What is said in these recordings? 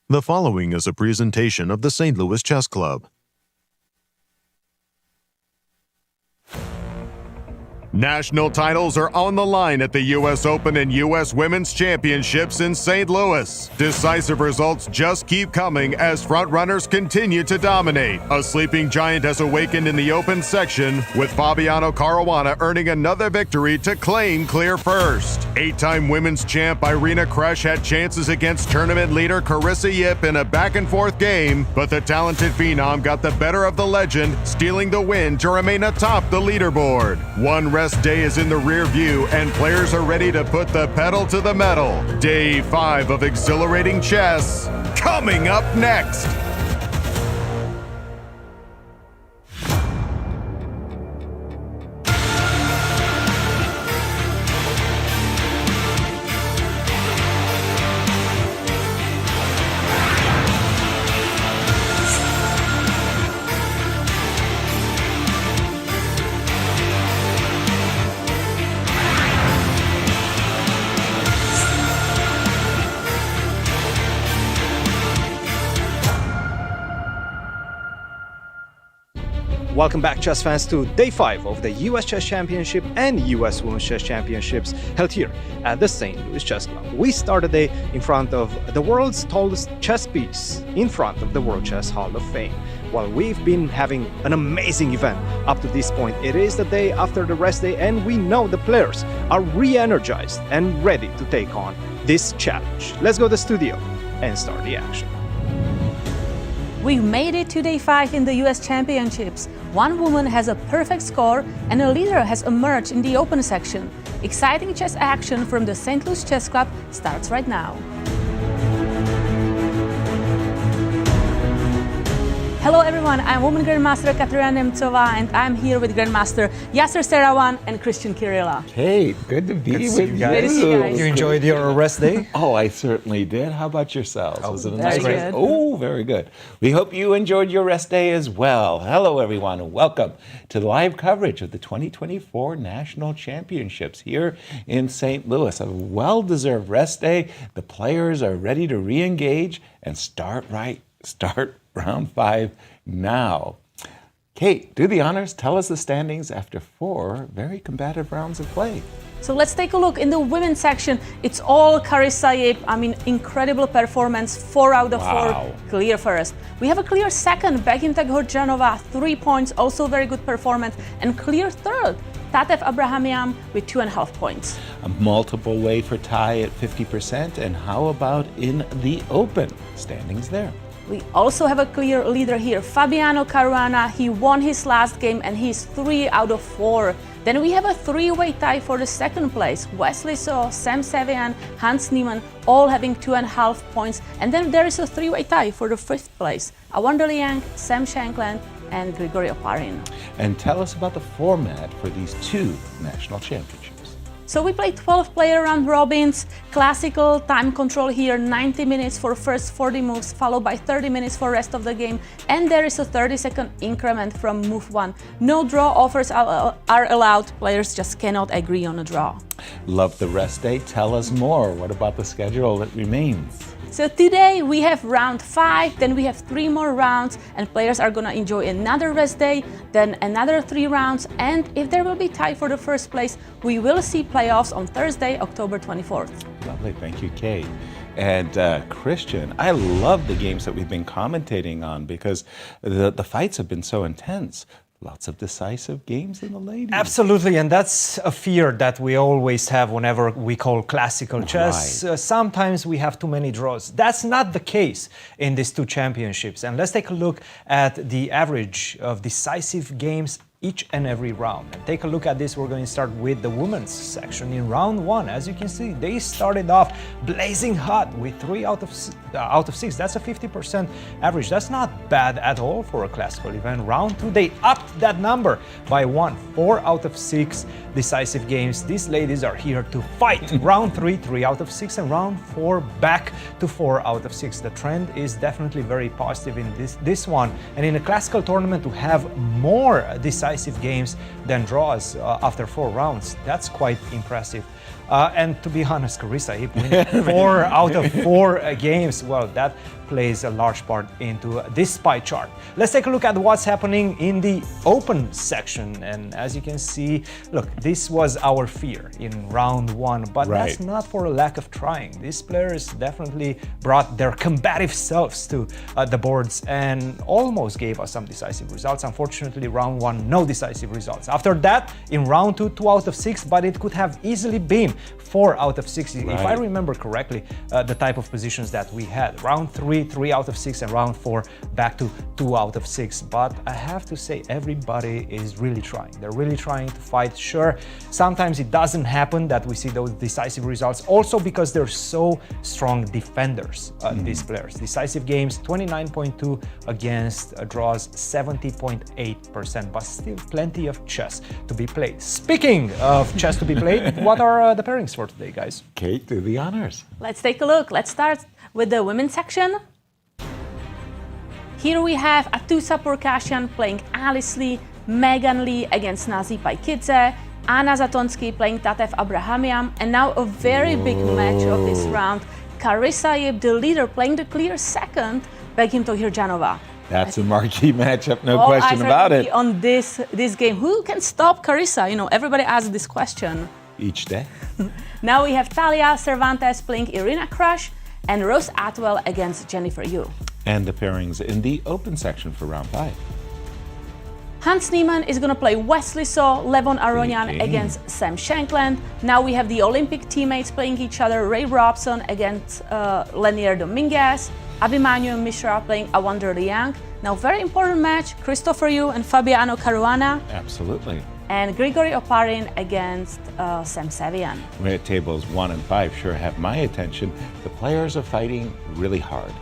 The following is a presentation of the St. Louis Chess Club. National titles are on the line at the U.S. Open and U.S. Women's Championships in St. Louis. Decisive results just keep coming as frontrunners continue to dominate. A sleeping giant has awakened in the Open section, with Fabiano Caruana earning another victory to claim clear first. Eight-time women's champ Irina Krush had chances against tournament leader Carissa Yip in a back-and-forth game, but the talented phenom got the better of the legend, stealing the win to remain atop the leaderboard. One rest day is in the rear view, and players are ready to put the pedal to the metal. Day 5 of exhilarating chess, coming up next. Welcome back, chess fans, to Day 5 of the US Chess Championship and US Women's Chess Championships held here at the St. Louis Chess Club. We start the day in front of the world's tallest chess piece, in front of the World Chess Hall of Fame. While we've been having an amazing event up to this point, it is the day after the rest day, and we know the players are re-energized and ready to take on this challenge. Let's go to the studio and start the action. We've made it to Day 5 in the US Championships. One woman has a perfect score and a leader has emerged in the Open section. Exciting chess action from the St. Louis Chess Club starts right now. Hello everyone, I'm Women Grandmaster Katerina Nemcova, and I'm here with Grandmaster Yasser, Seirawan and Cristian Chirila. Hey, good to be with you guys. You enjoyed your rest day? Oh, I certainly did. How about yourselves? Was it a very nice rest? good. Oh, very good. We hope you enjoyed your rest day as well. Hello everyone, and welcome to the live coverage of the 2024 National Championships here in St. Louis. A well-deserved rest day. The players are ready to re-engage and start round 5 now. Kate, do the honors. Tell us the standings after 4 very combative rounds of play. So let's take a look in the women's section. It's all Carissa Yip. Incredible performance. 4 out of 4 clear first. We have a clear second, Begintek Horjanova, 3 points, also very good performance, and clear third, Tatev Abrahamyan with 2.5 points. A multiple way for tie at 50%. And how about in the Open? Standings there. We also have a clear leader here, Fabiano Caruana. He won his last game and he's 3 out of 4. Then we have a 3-way tie for the second place. Wesley So, Sam Sevian, Hans Niemann, all having 2.5 points. And then there is a 3-way tie for the 5th place. Awanda Liang, Sam Shankland, and Grigory Oparin. And tell us about the format for these 2 national championships. So we play 12-player round robins, classical time control here, 90 minutes for first 40 moves, followed by 30 minutes for rest of the game, and there is a 30-second increment from move 1. No draw offers are allowed, players just cannot agree on a draw. Love the rest day. Tell us more. What about the schedule that remains? So today we have round 5, then we have 3 more rounds, and players are gonna enjoy another rest day, then another 3 rounds, and if there will be tie for the first place, we will see playoffs on Thursday, October 24th. Lovely, thank you, Kate. And Cristian, I love the games that we've been commentating on because the fights have been so intense. Lots of decisive games in the ladies. Absolutely, and that's a fear that we always have whenever we call classical chess. Right. Sometimes we have too many draws. That's not the case in these 2 championships. And let's take a look at the average of decisive games each and every round. And take a look at this. We're going to start with the women's section. In round 1, as you can see, they started off blazing hot with 3 out of 6. That's a 50% average. That's not bad at all for a classical event. Round 2, they upped that number by 1. 4 out of 6 decisive games. These ladies are here to fight. Round 3, 3 out of 6, and round 4, back to 4 out of 6. The trend is definitely very positive in this one. And in a classical tournament, to have more decisive games than draws after 4 rounds, that's quite impressive. And to be honest, Carissa Yip winning 4 out of 4 games, well, that plays a large part into this pie chart. Let's take a look at what's happening in the open section. And as you can see, look, this was our fear in round 1, but that's not for a lack of trying. These players definitely brought their combative selves to the boards and almost gave us some decisive results. Unfortunately, round 1, no decisive results. After that, in round 2, 2 out of 6, but it could have easily been 4 out of 6. If I remember correctly, the type of positions that we had. Round 3, 3 out of 6, and round 4, back to 2 out of 6. But I have to say, everybody is really trying. They're really trying to fight. Sure, sometimes it doesn't happen that we see those decisive results, also because they're so strong defenders, these players. Decisive games, 29.2 against draws, 70.8%, but still plenty of chess to be played. Speaking of chess to be played, what are the pairings for today, guys? Kate, do the honors. Let's take a look. Let's start with the women's section. Here we have Atusa Pourkashiyan playing Alice Lee, Megan Lee against Nazi Paikidze, Anna Zatonskih playing Tatev Abrahamyan, and now a very big match of this round. Carissa Yip, the leader, playing the clear second, Begim Tohirjanova. That's a marquee matchup, no question about it. On this game, who can stop Carissa? You know, everybody asks this question. Each day. Now we have Talia Cervantes playing Irina Krush, and Rose Atwell against Jennifer Yoo. And the pairings in the open section for round 5. Hans Niemann is going to play Wesley So, Levon Aronian against Sam Shankland. Now we have the Olympic teammates playing each other, Ray Robson against Lenier Dominguez, Abimanyu and Mishra playing Awander Liang. Now very important match, Christopher Yoo and Fabiano Caruana. Absolutely. And Grigory Oparin against Sam Sevian. Where tables 1 and 5 sure have my attention. The players are fighting really hard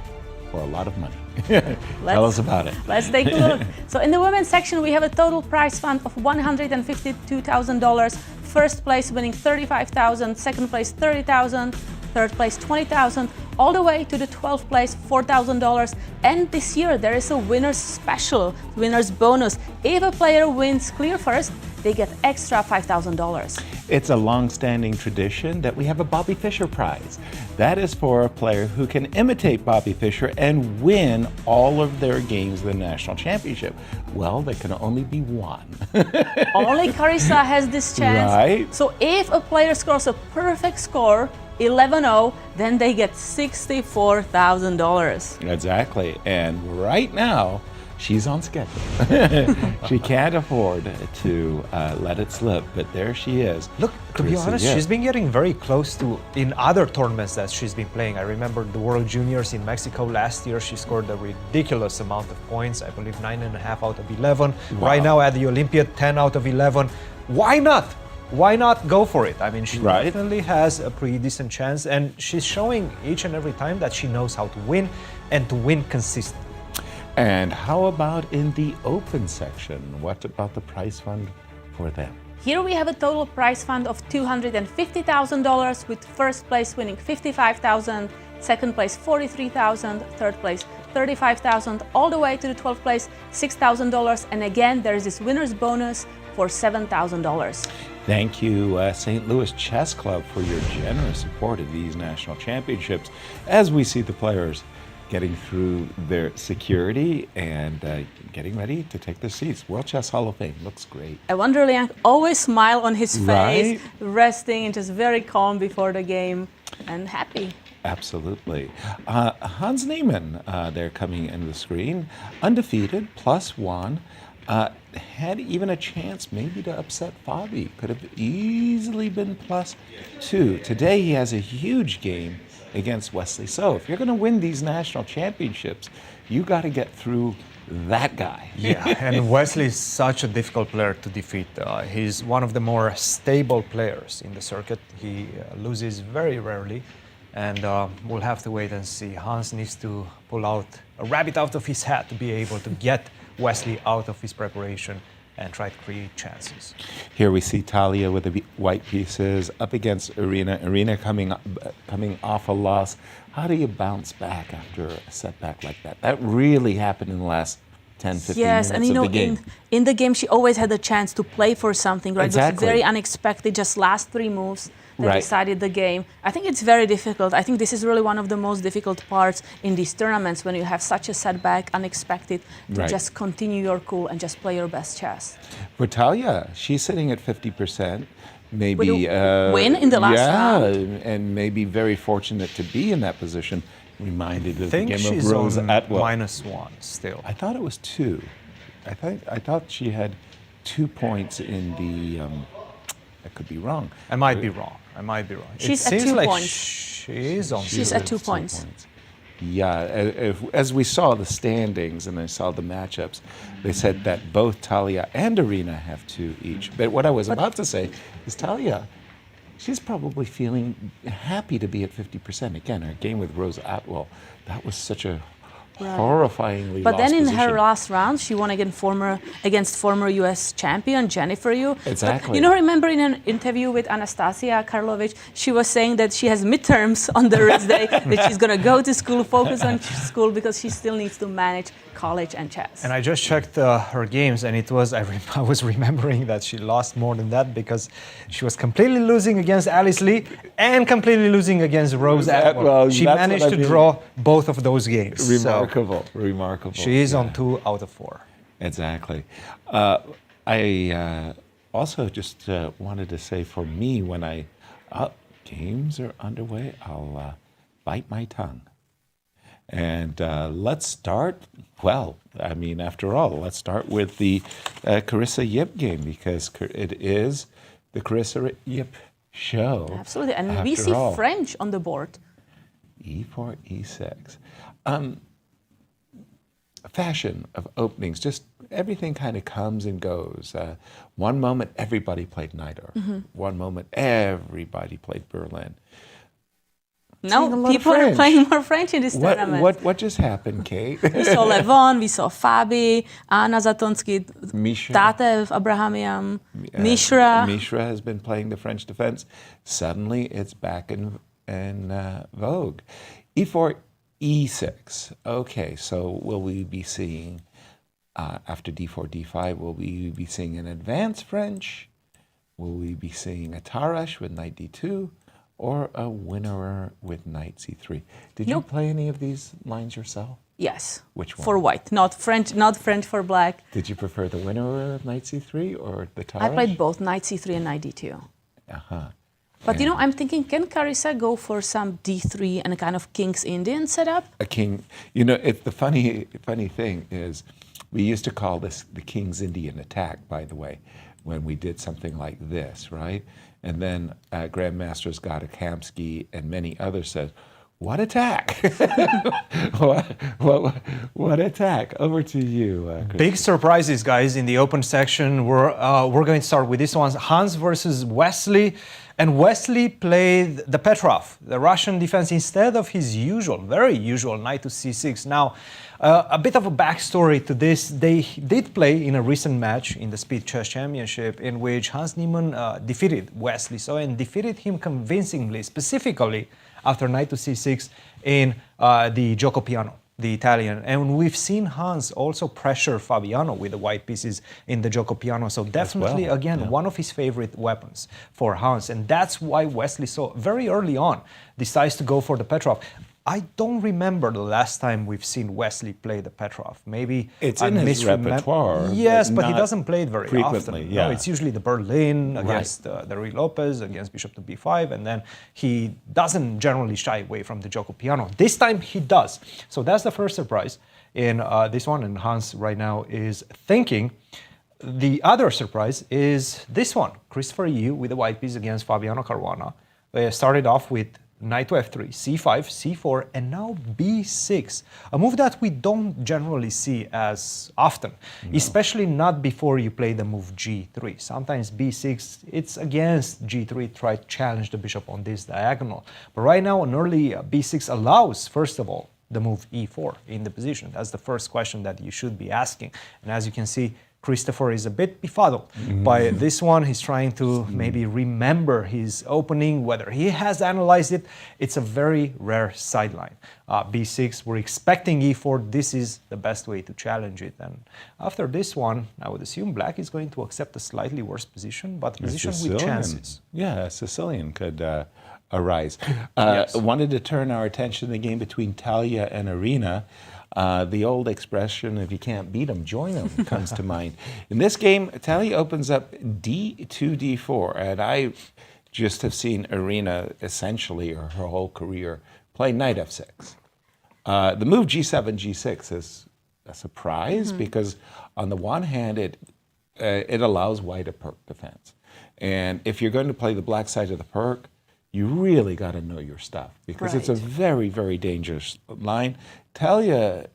for a lot of money. Tell us about it. Let's take a look. So in the women's section, we have a total prize fund of $152,000. First place winning $35,000, second place $30,000, third place $20,000, all the way to the 12th place $4,000. And this year there is a winner's special, winner's bonus. If a player wins clear first, they get extra $5,000. It's a long-standing tradition that we have a Bobby Fischer prize. That is for a player who can imitate Bobby Fischer and win all of their games in the national championship. Well, there can only be one. Only Carissa has this chance. Right. So if a player scores a perfect score, 11-0, then they get $64,000. Exactly. And right now, she's on schedule. She can't afford to let it slip, but there she is. Look, to be honest, she's been getting very close to in other tournaments that she's been playing. I remember the World Juniors in Mexico last year. She scored a ridiculous amount of points. I believe 9.5 out of 11. Wow. Right now at the Olympiad, 10 out of 11. Why not? Why not go for it? I mean, she definitely has a pretty decent chance, and she's showing each and every time that she knows how to win and to win consistently. And how about in the open section? What about the prize fund for them? Here we have a total prize fund of $250,000, with first place winning $55,000, second place $43,000, third place $35,000, all the way to the 12th place $6,000. And again, there is this winner's bonus for $7,000. Thank you, St. Louis Chess Club, for your generous support of these national championships as we see the players getting through their security and getting ready to take their seats. World Chess Hall of Fame looks great. Awander Liang always smile on his face, resting and just very calm before the game and happy. Absolutely. Hans Niemann, they're coming into the screen, undefeated, +1. Had even a chance maybe to upset Fabi. Could have easily been +2. Today he has a huge game against Wesley So. If you're going to win these national championships, you got to get through that guy. Yeah, and Wesley is such a difficult player to defeat. He's one of the more stable players in the circuit. He loses very rarely, and we'll have to wait and see. Hans needs to pull out a rabbit out of his hat to be able to get Wesley out of his preparation and try to create chances. Here we see Talia with the white pieces up against Irina. Irina coming off a loss. How do you bounce back after a setback like that? That really happened in the last 10, 15 yes, minutes and you know, of the game. in the game, she always had a chance to play for something, right? Exactly. It was very unexpected, just last 3 moves that Right. decided the game. I think it's very difficult. I think this is really one of the most difficult parts in these tournaments when you have such a setback, unexpected, to Right. just continue your cool and just play your best chess. For Talia, she's sitting at 50%. Maybe With a win in the last round. and maybe very fortunate to be in that position. Reminded I of the think game she's of Rose on Atwell. -1 still. I thought it was 2. I thought she had 2 points in the. I could be wrong. I might be wrong. She's it at seems 2 like points. she's on. She's at 2 points. Yeah, as we saw the standings and I saw the matchups, they said that both Talia and Arena have 2 each. But what I was about to say is Talia, she's probably feeling happy to be at 50%. Again, her game with Rose Atwell, that was such a horrifyingly But then lost in position. her last round, she won against former U.S. champion Jennifer Yu. Exactly. But, you know, remember in an interview with Anastasia Karlovic, she was saying that she has midterms on the race day, that she's going to go to school, focus on school, because she still needs to manage college and chess. And I just checked her games, and it was I was remembering that she lost more than that because she was completely losing against Alice Lee and completely losing against Rose Atwell. She that's managed what I to mean. draw both of those games. Remarkable, So remarkable. she is yeah. on 2 out of 4. Exactly. I also just wanted to say, for me, when games are underway, I'll bite my tongue. And let's start, well, I mean, after all, let's start with the Carissa Yip game, because it is the Carissa Yip show. Absolutely, and we after see all. French on the board. E4, E6. Fashion of openings, just everything kind of comes and goes. One moment, everybody played Nidor. One moment, everybody played Berlin. Seeing a No, lot of people are French. playing more French in this tournament. What just happened, Kate? We saw Levon, we saw Fabi, Anna Zatonskih, Mishra. Tatev, Abrahamyan, Mishra. Mishra has been playing the French defense. Suddenly, it's back in vogue. E4, E6. Okay, so will we be seeing, after D4, D5, will we be seeing an advanced French? Will we be seeing a Tarash with knight D2? Or a winner with knight C3? Did you Nope. play any of these lines yourself? Yes. Which one? For white, not French for black. Did you prefer the winner of knight C3 or the Tarash? I played both knight C3 and knight D2. Uh-huh. But you know, I'm thinking, can Carissa go for some D3 and a kind of King's Indian setup? A king. You know, the funny thing is, we used to call this the King's Indian attack, by the way, when we did something like this, right? And then Grandmasters Gadakamsky and many others said, "What attack? what attack?" Over to you, Cristian. Big surprises, guys, in the open section. We're going to start with this one: Hans versus Wesley. And Wesley played the Petrov, the Russian defense, instead of his usual, very usual knight to c6. Now, a bit of a backstory to this. They did play in a recent match in the Speed Chess Championship in which Hans Niemann defeated Wesley, and defeated him convincingly, specifically after knight to c6 in the Gioco Piano, the Italian. And we've seen Hans also pressure Fabiano with the white pieces in the Gioco Piano. So definitely, again, one of his favorite weapons for Hans. And that's why Wesley so very early on decides to go for the Petrov. I don't remember the last time we've seen Wesley play the Petrov. Maybe It's in his repertoire. Yes, but he not doesn't play it very frequently, often. yeah. No, it's usually the Berlin against the Rui Lopez, against Bishop to b5, and then he doesn't generally shy away from the Gioco Piano. This time he does. So that's the first surprise in this one, and Hans right now is thinking. The other surprise is this one, Christopher Yu with the white piece against Fabiano Caruana. They started off with knight to f3, c5, c4, and now b6. A move that we don't generally see as often, especially not before you play the move g3. Sometimes b6, it's against g3, try to challenge the bishop on this diagonal. But right now, an early b6 allows, first of all, the move e4 in the position. That's the first question that you should be asking. And as you can see, Christopher is a bit befuddled by this one. He's trying to maybe remember his opening, whether he has analyzed it. It's a very rare sideline. B6, we're expecting E4. This is the best way to challenge it. And after this one, I would assume black is going to accept a slightly worse position, but a position with chances. Yeah, a Sicilian could arise. Yes. Wanted to turn our attention to the game between Talia and Arena. The old expression, if you can't beat them, join them, comes to mind. In this game, Talia opens up D2, D4, and I just have seen Arena essentially her whole career play knight F6. The move G7, G6 is a surprise because on the one hand, it allows white a perk defense. And if you're going to play the black side of the perk, you really got to know your stuff because it's a very, very dangerous line. Talia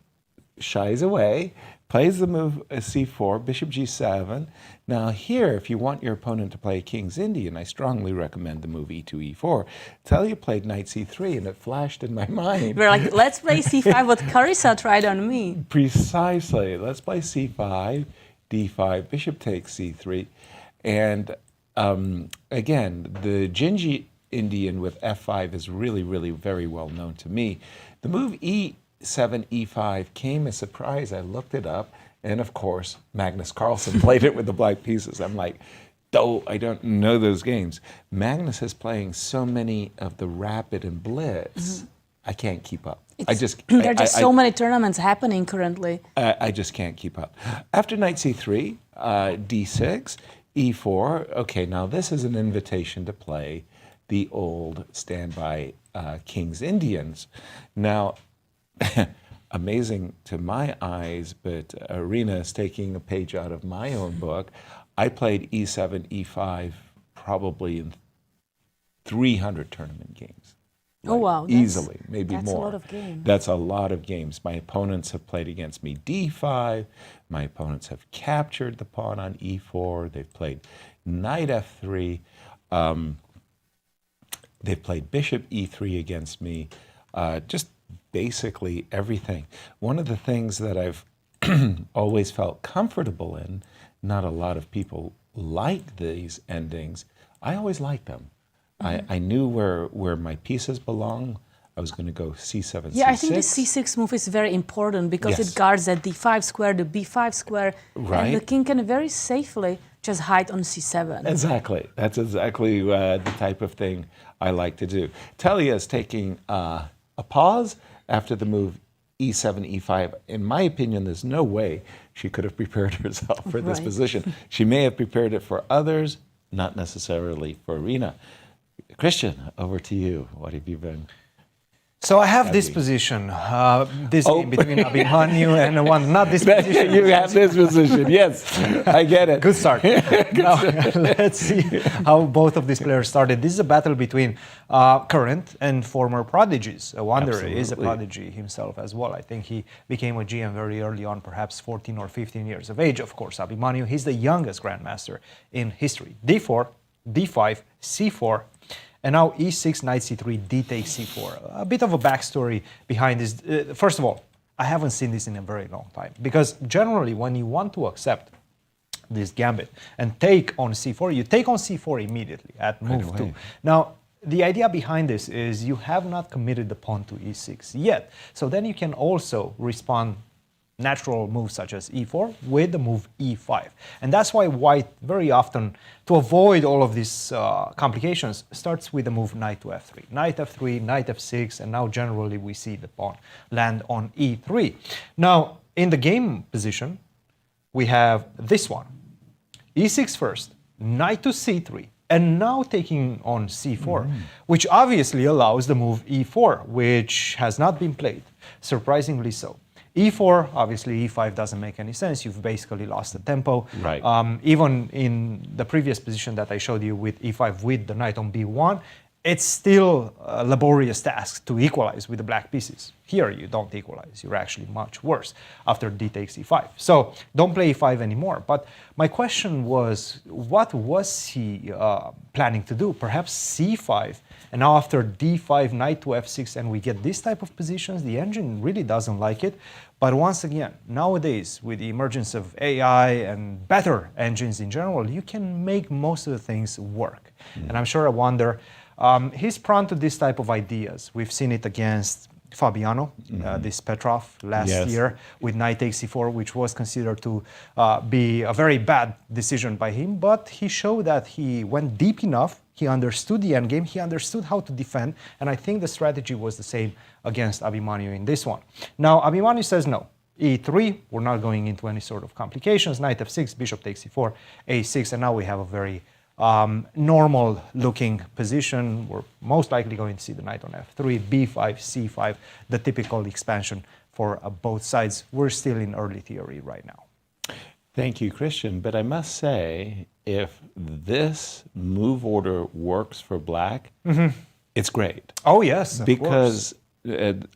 shies away, plays the move C4, bishop G7. Now here, if you want your opponent to play King's Indian, I strongly recommend the move E2, E4. Talia played knight C3 and it flashed in my mind. We're like, let's play C5, what Carissa tried on me. Precisely. Let's play C5, D5, bishop takes C3. And again, the Gingy Indian with F5 is really, really very well known to me. The move E7, E5 came as a surprise. I looked it up, and of course, Magnus Carlsen played it with the black pieces. I'm like, oh, I don't know those games. Magnus is playing so many of the rapid and blitz, I can't keep up. There are just so many tournaments happening currently. I just can't keep up. After knight C3, D6, E4. Okay, now this is an invitation to play the old standby King's Indians. Now, amazing to my eyes, but Arena is taking a page out of my own book. I played E7, E5 probably in 300 tournament games. Oh, wow. Easily, maybe more. That's a lot of games. That's a lot of games. My opponents have played against me D5. My opponents have captured the pawn on E4. They've played knight F3. They've played bishop E3 against me. Just basically everything. One of the things that I've always felt comfortable in, not a lot of people like these endings, I always liked them. I knew where my pieces belong. I was going to go C7, Yeah, C6. I think the C6 move is very important because it guards that D5 square, the B5 square, and the king can very safely just hide on C7. Exactly. That's exactly the type of thing I like to do. Talia is taking a pause after the move E7, E5. In my opinion, there's no way she could have prepared herself for this position. She may have prepared it for others, not necessarily for Arena. Cristian, over to you. What have you been? So I have this position, this game between Abrahamyan and one, not this position. You have this position, yes. I get it. Good start. Now, let's see how both of these players started. This is a battle between current and former prodigies. Wanderer is a prodigy himself as well. I think he became a GM very early on, perhaps 14 or 15 years of age, of course. Abrahamyan, he's the youngest grandmaster in history. D4, D5, C4, and now E6, knight C3, D takes C4. A bit of a backstory behind this. First of all, I haven't seen this in a very long time because generally when you want to accept this gambit and take on C4, you take on C4 immediately at move 2. Now, the idea behind this is you have not committed the pawn to E6 yet. So then you can also respond natural moves such as E4 with the move E5. And that's why white very often, to avoid all of these complications, starts with the move knight to F3. Knight F3, knight F6, and now generally we see the pawn land on E3. Now, in the game position, we have this one. E6 first, knight to C3, and now taking on C4, which obviously allows the move E4, which has not been played, surprisingly so. E4, obviously E5 doesn't make any sense. You've basically lost the tempo. Right. Even in the previous position that I showed you with E5 with the knight on B1, it's still a laborious task to equalize with the black pieces. Here you don't equalize, you're actually much worse after d takes e5. So don't play e5 anymore. But my question was, what was he planning to do? Perhaps c5, and now after d5, knight to f6, and we get this type of positions, the engine really doesn't like it. But once again, nowadays, with the emergence of AI and better engines in general, you can make most of the things work. And I'm sure I wonder, he's prone to this type of ideas. We've seen it against Fabiano, this Petrov last year with knight takes e4, which was considered to be a very bad decision by him, but he showed that he went deep enough, he understood the endgame, he understood how to defend, and I think the strategy was the same against Abimanyu in this one. Now, Abimanyu says no. e3, we're not going into any sort of complications, knight f6, bishop takes e4, a6, and now we have a very normal looking position. We're most likely going to see the knight on f3, b5, c5, the typical expansion for both sides. We're still in early theory right now. Thank you, Cristian. But I must say, if this move order works for black, it's great. Oh, yes, of because course.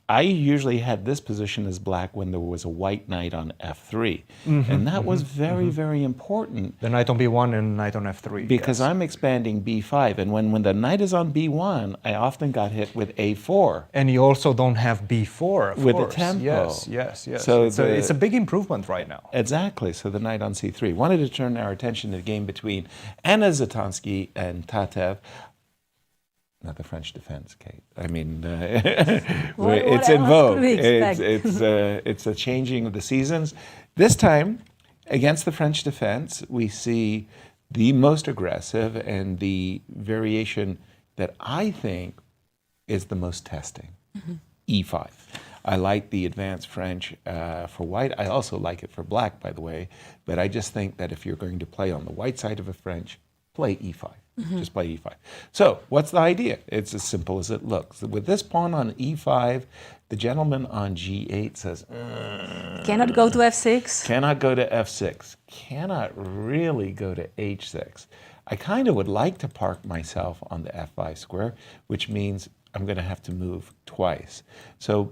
I usually had this position as black when there was a white knight on f3. And that was very, very important. The knight on b1 and knight on f3. Because I'm expanding b5. And when the knight is on b1, I often got hit with a4. And you also don't have b4, of with course. the tempo. Yes, yes, yes. So it's a big improvement right now. Exactly. So the knight on c3. Wanted to turn our attention to the game between Anna Zatonskih and Tatev. Not the French defense, Kate. I mean, it's in vogue. It's a changing of the seasons. This time, against the French defense, we see the most aggressive and the variation that I think is the most testing, e5. I like the advanced French for white. I also like it for black, by the way. But I just think that if you're going to play on the white side of a French, play e5. Just play e5. So what's the idea? It's as simple as it looks. With this pawn on e5, the gentleman on g8 says, Cannot go to f6. Cannot go to f6. Cannot really go to h6. I kind of would like to park myself on the f5 square, which means I'm going to have to move twice. So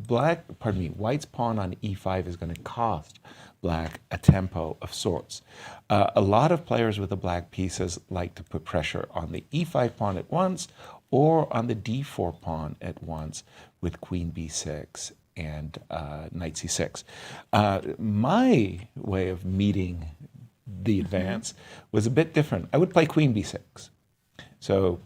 white's pawn on e5 is going to cost black a tempo of sorts. A lot of players with the black pieces like to put pressure on the e5 pawn at once or on the d4 pawn at once with queen b6 and knight c6. My way of meeting the advance was a bit different. I would play queen b6. So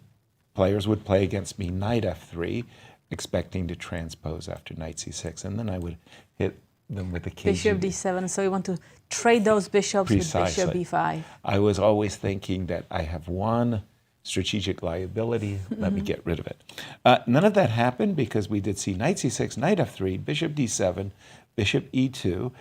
players would play against me knight f3, expecting to transpose after knight c6, and then I would hit them with the bishop d7. So you want to trade those bishops Precisely. with bishop b5. I was always thinking that I have one strategic liability, let me get rid of it. None of that happened because we did see knight c6, knight f3, bishop d7, bishop e2.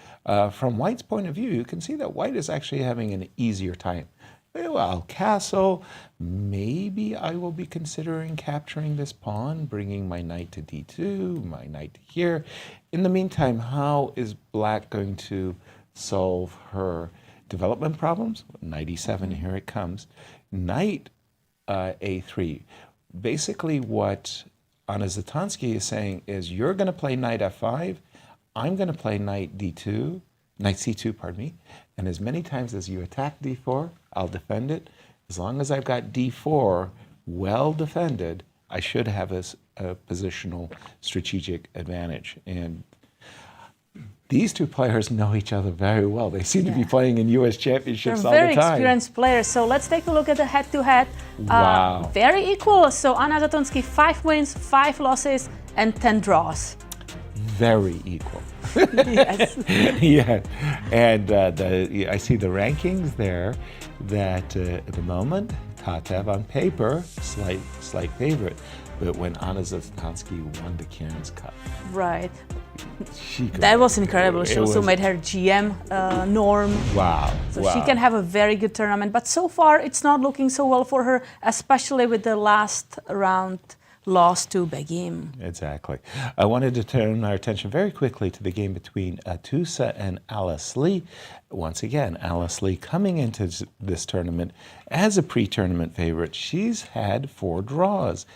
From white's point of view, you can see that white is actually having an easier time. Well, I'll castle. Maybe I will be considering capturing this pawn, bringing my knight to d2, my knight to here. In the meantime, how is black going to solve her development problems? Knight e7, here it comes. Knight a3. Basically what Anna Zatonskih is saying is you're going to play knight f5, I'm going to play knight d2, knight c2, pardon me, and as many times as you attack d4, I'll defend it. As long as I've got d4 well defended, I should have a positional strategic advantage. And these two players know each other very well. They seem to be playing in U.S. championships all the time. They're very experienced players. So let's take a look at the head-to-head. Wow. Very equal. So Anna Zatonskih, 5 wins, 5 losses, and 10 draws. Very equal. Yes. Yeah, and I see the rankings there that at the moment, Tatev on paper, slight favorite, but when Anna Zatonskih won the Cairns Cup. Right. That was incredible. She also made her GM norm. Wow. So she can have a very good tournament. But so far, it's not looking so well for her, especially with the last round lost to Begim. Exactly. I wanted to turn our attention very quickly to the game between Atusa and Alice Lee. Once again, Alice Lee coming into this tournament as a pre-tournament favorite. She's had 4 draws.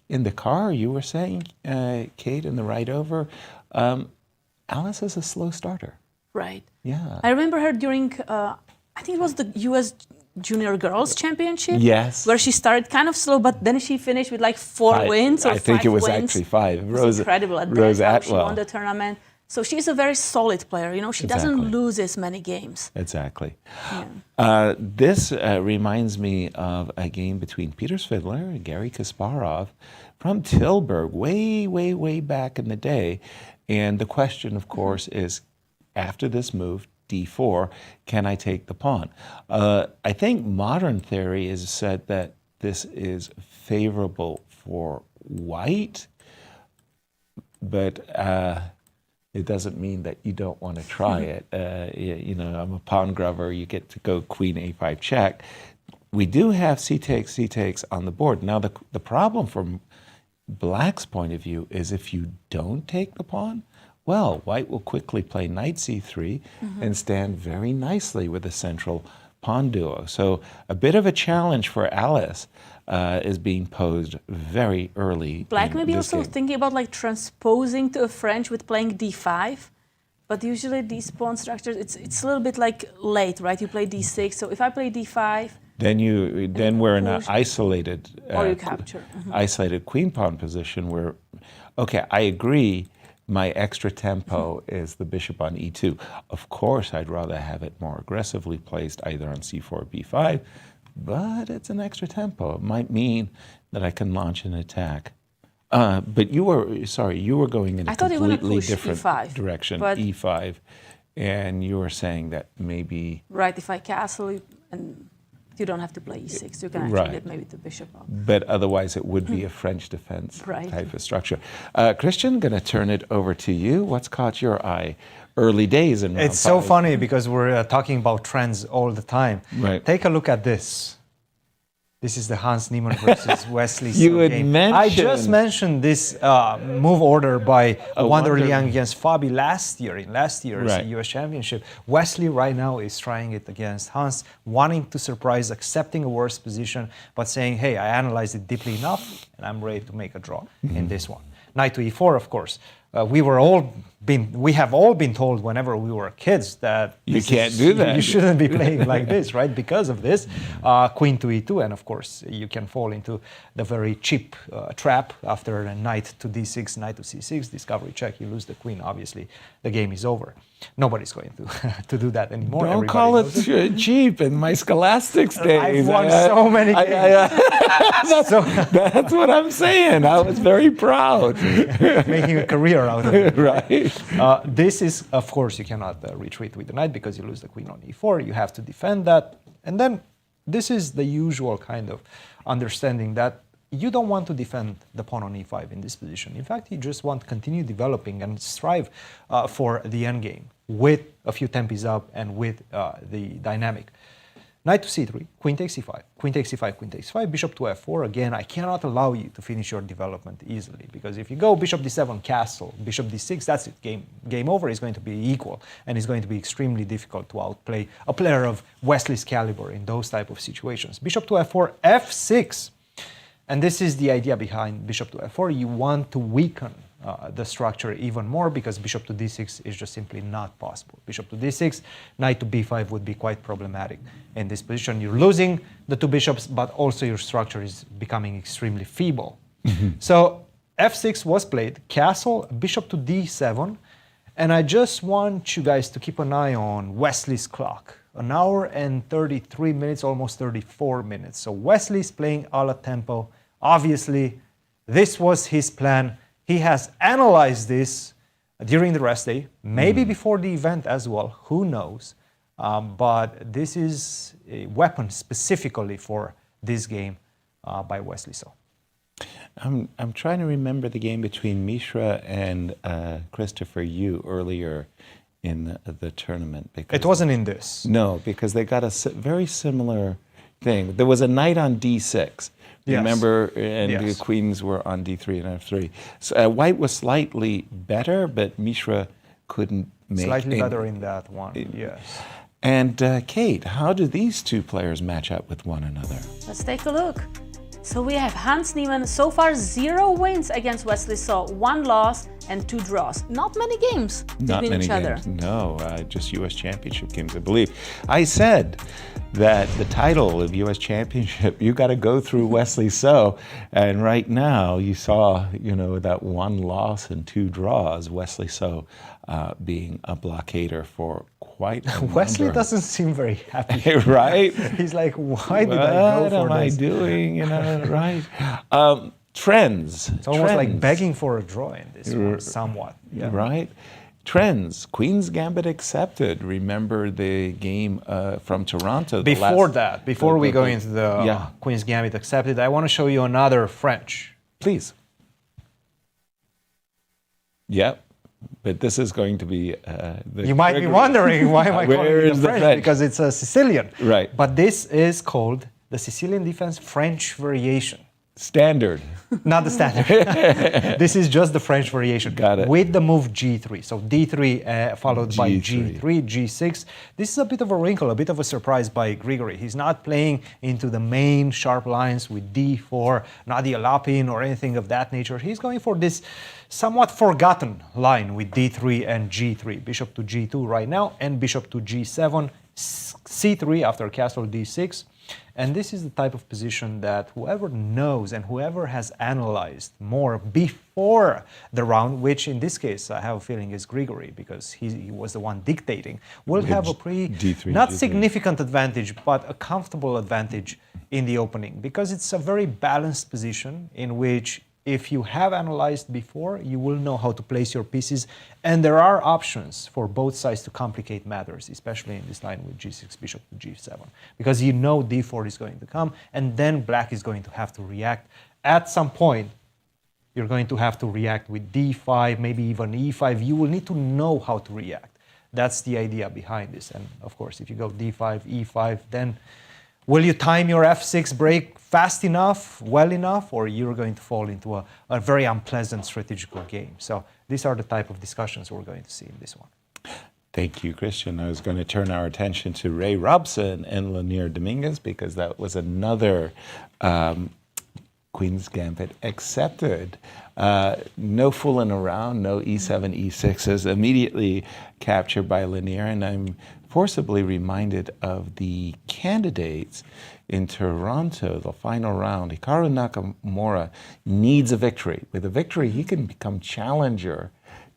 In the car, you were saying, Kate, in the ride over, Alice is a slow starter. Right. Yeah. I remember her during, I think it was the U.S. Junior Girls Championship. Yes. Where she started kind of slow, but then she finished with like 4 wins or 5 wins. I think it was actually 5. It was incredible. At Rose that time, Atwell. she won the tournament. So she's a very solid player. You know, she doesn't lose as many games. Exactly. Yeah. This reminds me of a game between Peter Svidler and Garry Kasparov from Tilburg way, way, way back in the day. And the question, of course, is after this move, d4, can I take the pawn? I think modern theory has said that this is favorable for white, but it doesn't mean that you don't want to try it. You know, I'm a pawn grubber, you get to go queen a5 check. We do have c takes on the board. Now the problem from black's point of view is if you don't take the pawn, well, white will quickly play knight c3 and stand very nicely with a central pawn duo. So a bit of a challenge for Alice is being posed very early. Black maybe also game. thinking about like transposing to a French with playing d5. But usually these pawn structures, it's a little bit like late, right? You play d6. So if I play d5, then we're in an isolated or you capture isolated queen pawn position where, okay, I agree. My extra tempo is the bishop on e2. Of course, I'd rather have it more aggressively placed either on c4 or b5, but it's an extra tempo. It might mean that I can launch an attack. But you were going in a completely different e5, direction, e5, and you were saying that maybe... Right, if I castle, and you don't have to play e6, you can actually get maybe the bishop up. But otherwise it would be a French defense type of structure. Cristian, going to turn it over to you. What's caught your eye? Early days in round 5. It's so funny because we're talking about trends all the time. Right. Take a look at this. This is the Hans Niemann versus Wesley You had game. mentioned... I just mentioned this move order by Wander Liang against Fabi last year, in last year's US Championship. Wesley right now is trying it against Hans, wanting to surprise, accepting a worse position, but saying, hey, I analyzed it deeply enough, and I'm ready to make a draw in this one. Knight to e4, of course. We have all been told whenever we were kids that you can't do that. You shouldn't be playing like this, right? Because of this, queen to e2, and of course you can fall into the very cheap trap after a knight to d6, knight to c6, discovery check. You lose the queen. Obviously, the game is over. Nobody's going to do that anymore. Don't call it cheap. In my scholastics days, I've won so many games. That's what I'm saying. I was very proud. Making a career out of it. Right. This is, of course, you cannot retreat with the knight because you lose the queen on e4. You have to defend that. And then this is the usual kind of understanding that you don't want to defend the pawn on e5 in this position. In fact, you just want to continue developing and strive for the endgame with a few tempis up and with the dynamic. Knight to c3, queen takes e5, queen takes e5, queen takes e5, bishop to f4. Again, I cannot allow you to finish your development easily because if you go bishop d7, castle, bishop d6, that's it. Game over is going to be equal, and it's going to be extremely difficult to outplay a player of Wesley's caliber in those type of situations. Bishop to f4, f6. And this is the idea behind bishop to f4. You want to weaken the structure even more because bishop to d6 is just simply not possible. Bishop to d6, knight to b5 would be quite problematic in this position. You're losing the two bishops, but also your structure is becoming extremely feeble. So f6 was played, castle, bishop to d7, and I just want you guys to keep an eye on Wesley's clock. 1 hour and 33 minutes, almost 34 minutes. So Wesley's playing a la tempo. Obviously, this was his plan. He has analyzed this during the rest day, maybe before the event as well, who knows. But this is a weapon specifically for this game by Wesley. So I'm trying to remember the game between Mishra and Christopher Yoo earlier in the tournament. Because it wasn't in this. No, because they got a very similar thing. There was a knight on d6 Yes. Remember, and Yes. the queens were on d3 and f3. So, white was slightly better, but Mishra couldn't make Slightly any- better in that one, yes. And Kate, how do these two players match up with one another? Let's take a look. So we have Hans Niemann, so far 0 wins against Wesley So, 1 loss and 2 draws. Not many games Not between many each other. games. No, just U.S. Championship games, I believe. I said that the title of U.S. Championship, you got to go through Wesley So, and right now you saw, that 1 loss and 2 draws. Wesley So being a blockader for quite a Wesley number. doesn't seem very happy. Right? He's like, why did I go What for am I this? doing? Right? Trends. It's almost like Trends. begging for a draw in this one, somewhat. Yeah. Right? Trends. Queen's Gambit accepted. Remember the game from Toronto. Before we go into the yeah. Queen's Gambit accepted, I want to show you another French. Please. Yep. But this is going to be You might be wondering why am I calling Where it is a the French? French? Because it's a Sicilian. Right. But this is called the Sicilian Defense French variation. standard. Not the standard. This is just the French variation. Got it. With the move G3. So D3 followed by G3. G3, G6. This is a bit of a wrinkle, a bit of a surprise by Grigory. He's not playing into the main sharp lines with D4, Nadia Lapin or anything of that nature. He's going for this somewhat forgotten line with D3 and G3. Bishop to G2 right now and bishop to G7, C3 after castle D6. And this is the type of position that whoever knows and whoever has analyzed more before the round, which in this case I have a feeling is Grigory because he was the one dictating, will have a pretty, D3, not G3. significant advantage, but a comfortable advantage in the opening because it's a very balanced position in which if you have analyzed before, you will know how to place your pieces. And there are options for both sides to complicate matters, especially in this line with G6, bishop to G7. Because you know D4 is going to come, and then black is going to have to react. At some point, you're going to have to react with D5, maybe even E5. You will need to know how to react. That's the idea behind this. And of course, if you go D5, E5, then will you time your F6 break fast enough, well enough, or you're going to fall into a very unpleasant strategical game? So these are the type of discussions we're going to see in this one. Thank you, Cristian. I was going to turn our attention to Ray Robson and Lanier Dominguez because that was another Queen's Gambit accepted. No fooling around, no E7, E6s, immediately captured by Lanier, and I'm forcibly reminded of the candidates in Toronto, the final round. Hikaru Nakamura needs a victory. With a victory, he can become challenger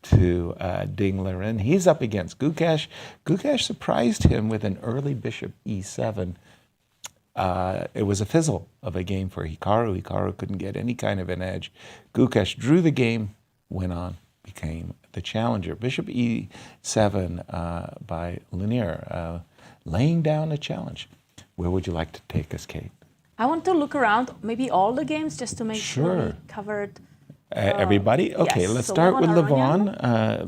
to Ding Liren. He's up against Gukesh. Gukesh surprised him with an early bishop E7. It was a fizzle of a game for Hikaru. Hikaru couldn't get any kind of an edge. Gukesh drew the game, went on, became the challenger. Bishop E7 by Lanier, laying down a challenge. Where would you like to take us, Kate? I want to look around maybe all the games just to make sure we Sure. covered. Everybody? Okay, yes. let's So start with Aronian.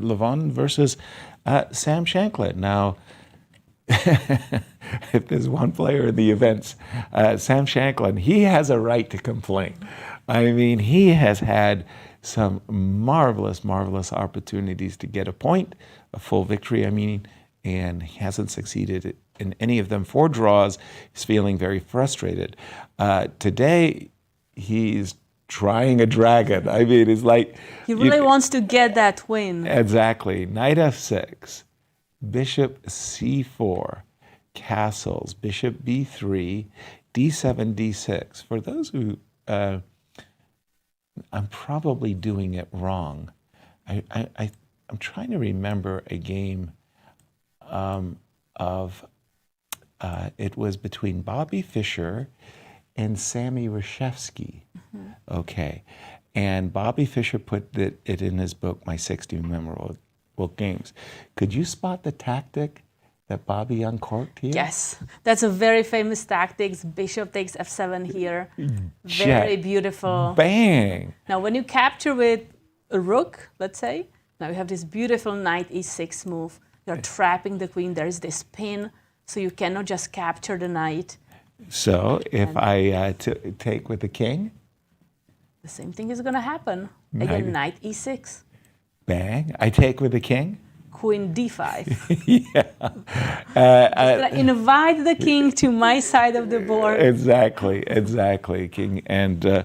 Levon versus Sam Shankland. Now, if there's one player in the events, Sam Shankland, he has a right to complain. I mean, he has had some marvelous, marvelous opportunities to get a point, a full victory, I mean, and he hasn't succeeded in any of them. 4 draws, he's feeling very frustrated. Today, he's trying a dragon. I mean, it's like... He really wants to get that win. Exactly. Knight F6, Bishop C4, castles, Bishop B3, D7, D6. For those who... I'm probably doing it wrong. I'm trying to remember a game it was between Bobby Fischer and Sammy Reshevsky. Mm-hmm. Okay. And Bobby Fischer put it in his book, My 60 Memorable Games. Could you spot the tactic that Bobby uncorked here? Yes, that's a very famous tactics. Bishop takes F7 here. Very beautiful. Bang! Now, when you capture with a rook, let's say, now you have this beautiful knight E6 move. You're trapping the queen. There is this pin, so you cannot just capture the knight. So if I take with the king, the same thing is going to happen. Again, knight e6. Bang. I take with the king. Queen d5. Yeah. Invite the king to my side of the board. Exactly, king. And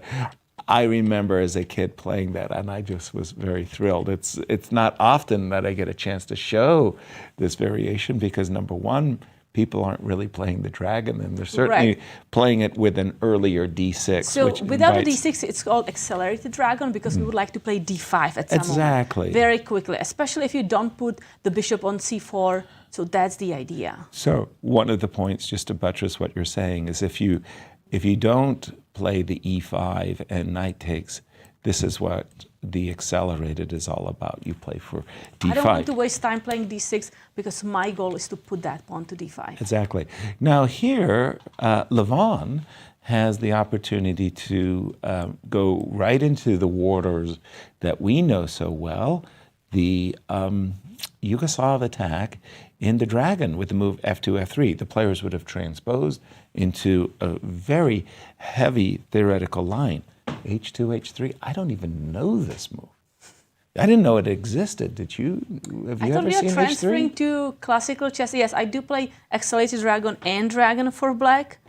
I remember as a kid playing that, and I just was very thrilled. It's not often that I get a chance to show this variation because, number one, people aren't really playing the dragon, and they're certainly playing it with an earlier d6. So which without the d6, it's called accelerated dragon because we would like to play d5 at some moment. Very quickly, especially if you don't put the bishop on c4. So that's the idea. So one of the points, just to buttress what you're saying, is if you don't play the e5 and knight takes, this is what the accelerated is all about. You play for d5. I don't want to waste time playing d6 because my goal is to put that pawn to d5. Exactly. Now here, Levon has the opportunity to go right into the waters that we know so well, the Yugoslav attack in the dragon with the move f2, f3. The players would have transposed into a very heavy theoretical line. h2, h3. I don't even know this move. I didn't know it existed. Did you? Have you ever seen h3? Transferring to classical chess. Yes, I do play accelerated dragon and dragon for black.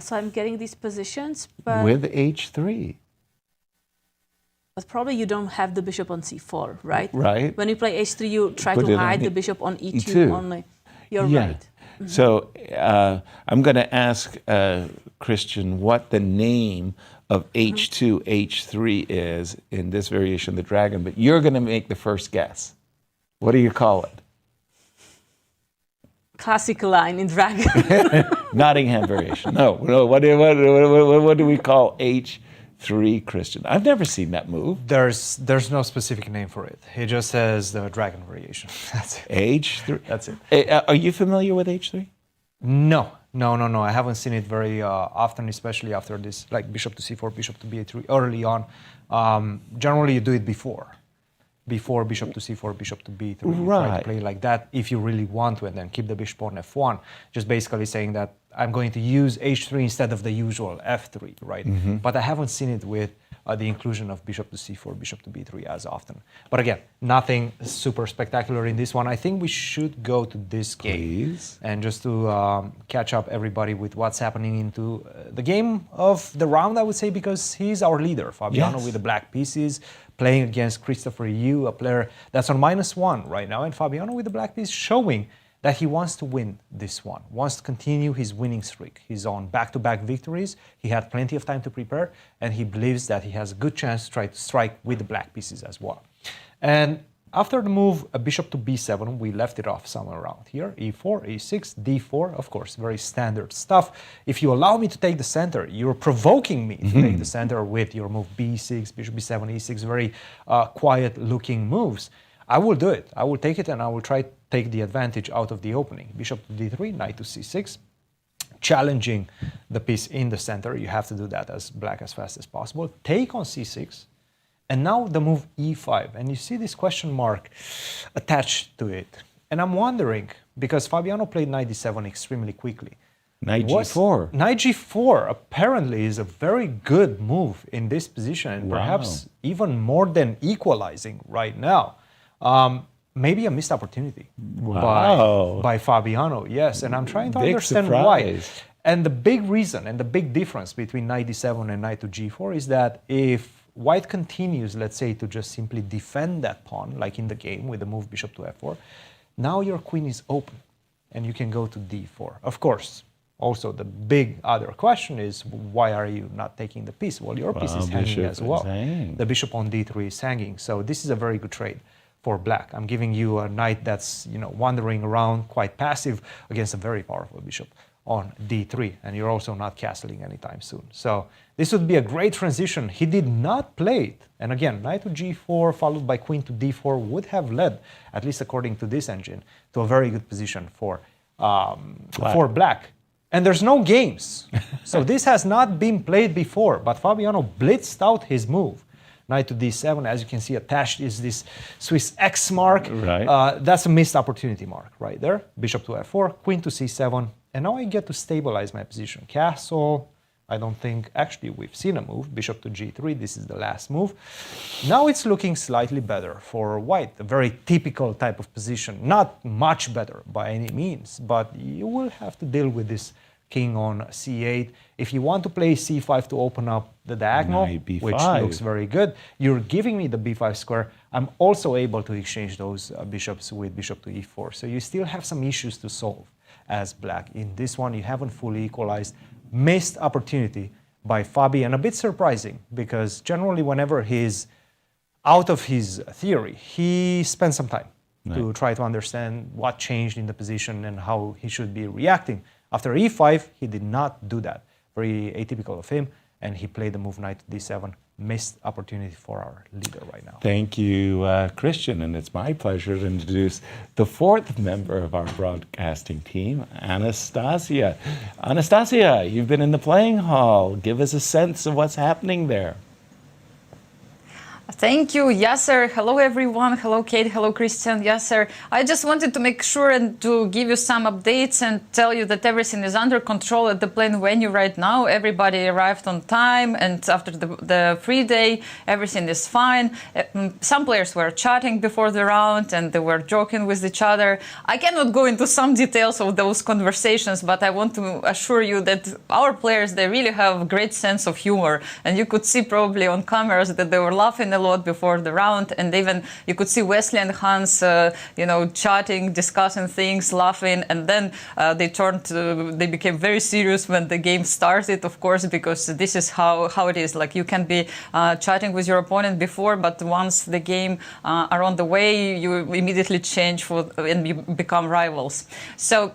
So I'm getting these positions. But with h3. But probably you don't have the bishop on c4, right? Right. When you play h3, you try to hide the bishop on e2 only. You're right. Mm-hmm. So I'm going to ask Cristian what the name of h2, h3 is in this variation of the dragon, but you're going to make the first guess. What do you call it? Classical line in dragon. Nottingham variation. No. What do we call h3, Cristian? I've never seen that move. There's no specific name for it. It just says the dragon variation. That's it. h3. That's it. Are you familiar with h3? No. I haven't seen it very often, especially after this, like bishop to c4, bishop to b3 early on. Generally, you do it before bishop to c4, bishop to b3. You try to play like that if you really want to, and then keep the bishop on f1. Just basically saying that I'm going to use h3 instead of the usual f3, right? Mm-hmm. But I haven't seen it with the inclusion of bishop to c4, bishop to b3 as often. But again, nothing super spectacular in this one. I think we should go to this game. And just to catch up everybody with what's happening into the game of the round, I would say, because he's our leader, Fabiano, with the black pieces, playing against Christopher Yoo, a player that's on -1 right now, and Fabiano with the black piece showing that he wants to win this one, wants to continue his winning streak. He's on back-to-back victories. He had plenty of time to prepare, and he believes that he has a good chance to try to strike with the black pieces as well. And after the move, a bishop to b7, we left it off somewhere around here. e4, e6, d4, of course, very standard stuff. If you allow me to take the center, you're provoking me to take the center with your move b6, bishop b7, e6, very quiet-looking moves. I will do it. I will take it, and I will try to take the advantage out of the opening. Bishop to d3, knight to c6, challenging the piece in the center. You have to do that as black as fast as possible. Take on c6, and now the move e5. And you see this question mark attached to it. And I'm wondering, because Fabiano played knight d7 extremely quickly. Knight g4. Knight g4 apparently is a very good move in this position, and perhaps even more than equalizing right now. Maybe a missed opportunity by Fabiano, yes. And I'm trying to understand why. And the big reason and the big difference between knight d7 and knight to g4 is that if white continues, let's say, to just simply defend that pawn, like in the game with the move bishop to f4, now your queen is open and you can go to d4. Of course, also the big other question is, why are you not taking the piece? Well, your piece is hanging as well. The bishop on d3 is hanging. So this is a very good trade for black. I'm giving you a knight that's, wandering around quite passive against a very powerful bishop on d3, and you're also not castling anytime soon. So this would be a great transition. He did not play it. And again, knight to g4 followed by queen to d4 would have led, at least according to this engine, to a very good position for black. And there's no games. So this has not been played before, but Fabiano blitzed out his move. Knight to d7, as you can see, attached is this Swiss X mark. That's a missed opportunity mark right there. Bishop to f4, queen to c7, And now I get to stabilize my position. Castle, I don't think, actually we've seen a move, bishop to g3, this is the last move. Now it's looking slightly better for white, a very typical type of position. Not much better by any means, but you will have to deal with this king on c8. If you want to play c5 to open up the diagonal, which looks very good, you're giving me the b5 square. I'm also able to exchange those bishops with bishop to e4. So you still have some issues to solve as black. In this one, you haven't fully equalized. Missed opportunity by Fabi, and a bit surprising because generally whenever he's out of his theory, he spends some time to try to understand what changed in the position and how he should be reacting. After e5, he did not do that. Very atypical of him, and he played the move knight to d7. Missed opportunity for our leader right now. Thank you, Cristian, and it's my pleasure to introduce the fourth member of our broadcasting team, Anastasia. Anastasia, you've been in the playing hall. Give us a sense of what's happening there. Thank you, Yasser. Hello, everyone. Hello, Kate. Hello, Cristian. Yasser. I just wanted to make sure and to give you some updates and tell you that everything is under control at the playing venue right now. Everybody arrived on time, and after the free day, everything is fine. Some players were chatting before the round, and they were joking with each other. I cannot go into some details of those conversations, but I want to assure you that our players, they really have a great sense of humor, and you could see probably on cameras that they were laughing a lot before the round, and even you could see Wesley and Hans, chatting, discussing things, laughing, and then they became very serious when the game started, of course, because this is how it is. Like, you can be chatting with your opponent before, but once the game are on the way, you immediately change and you become rivals. So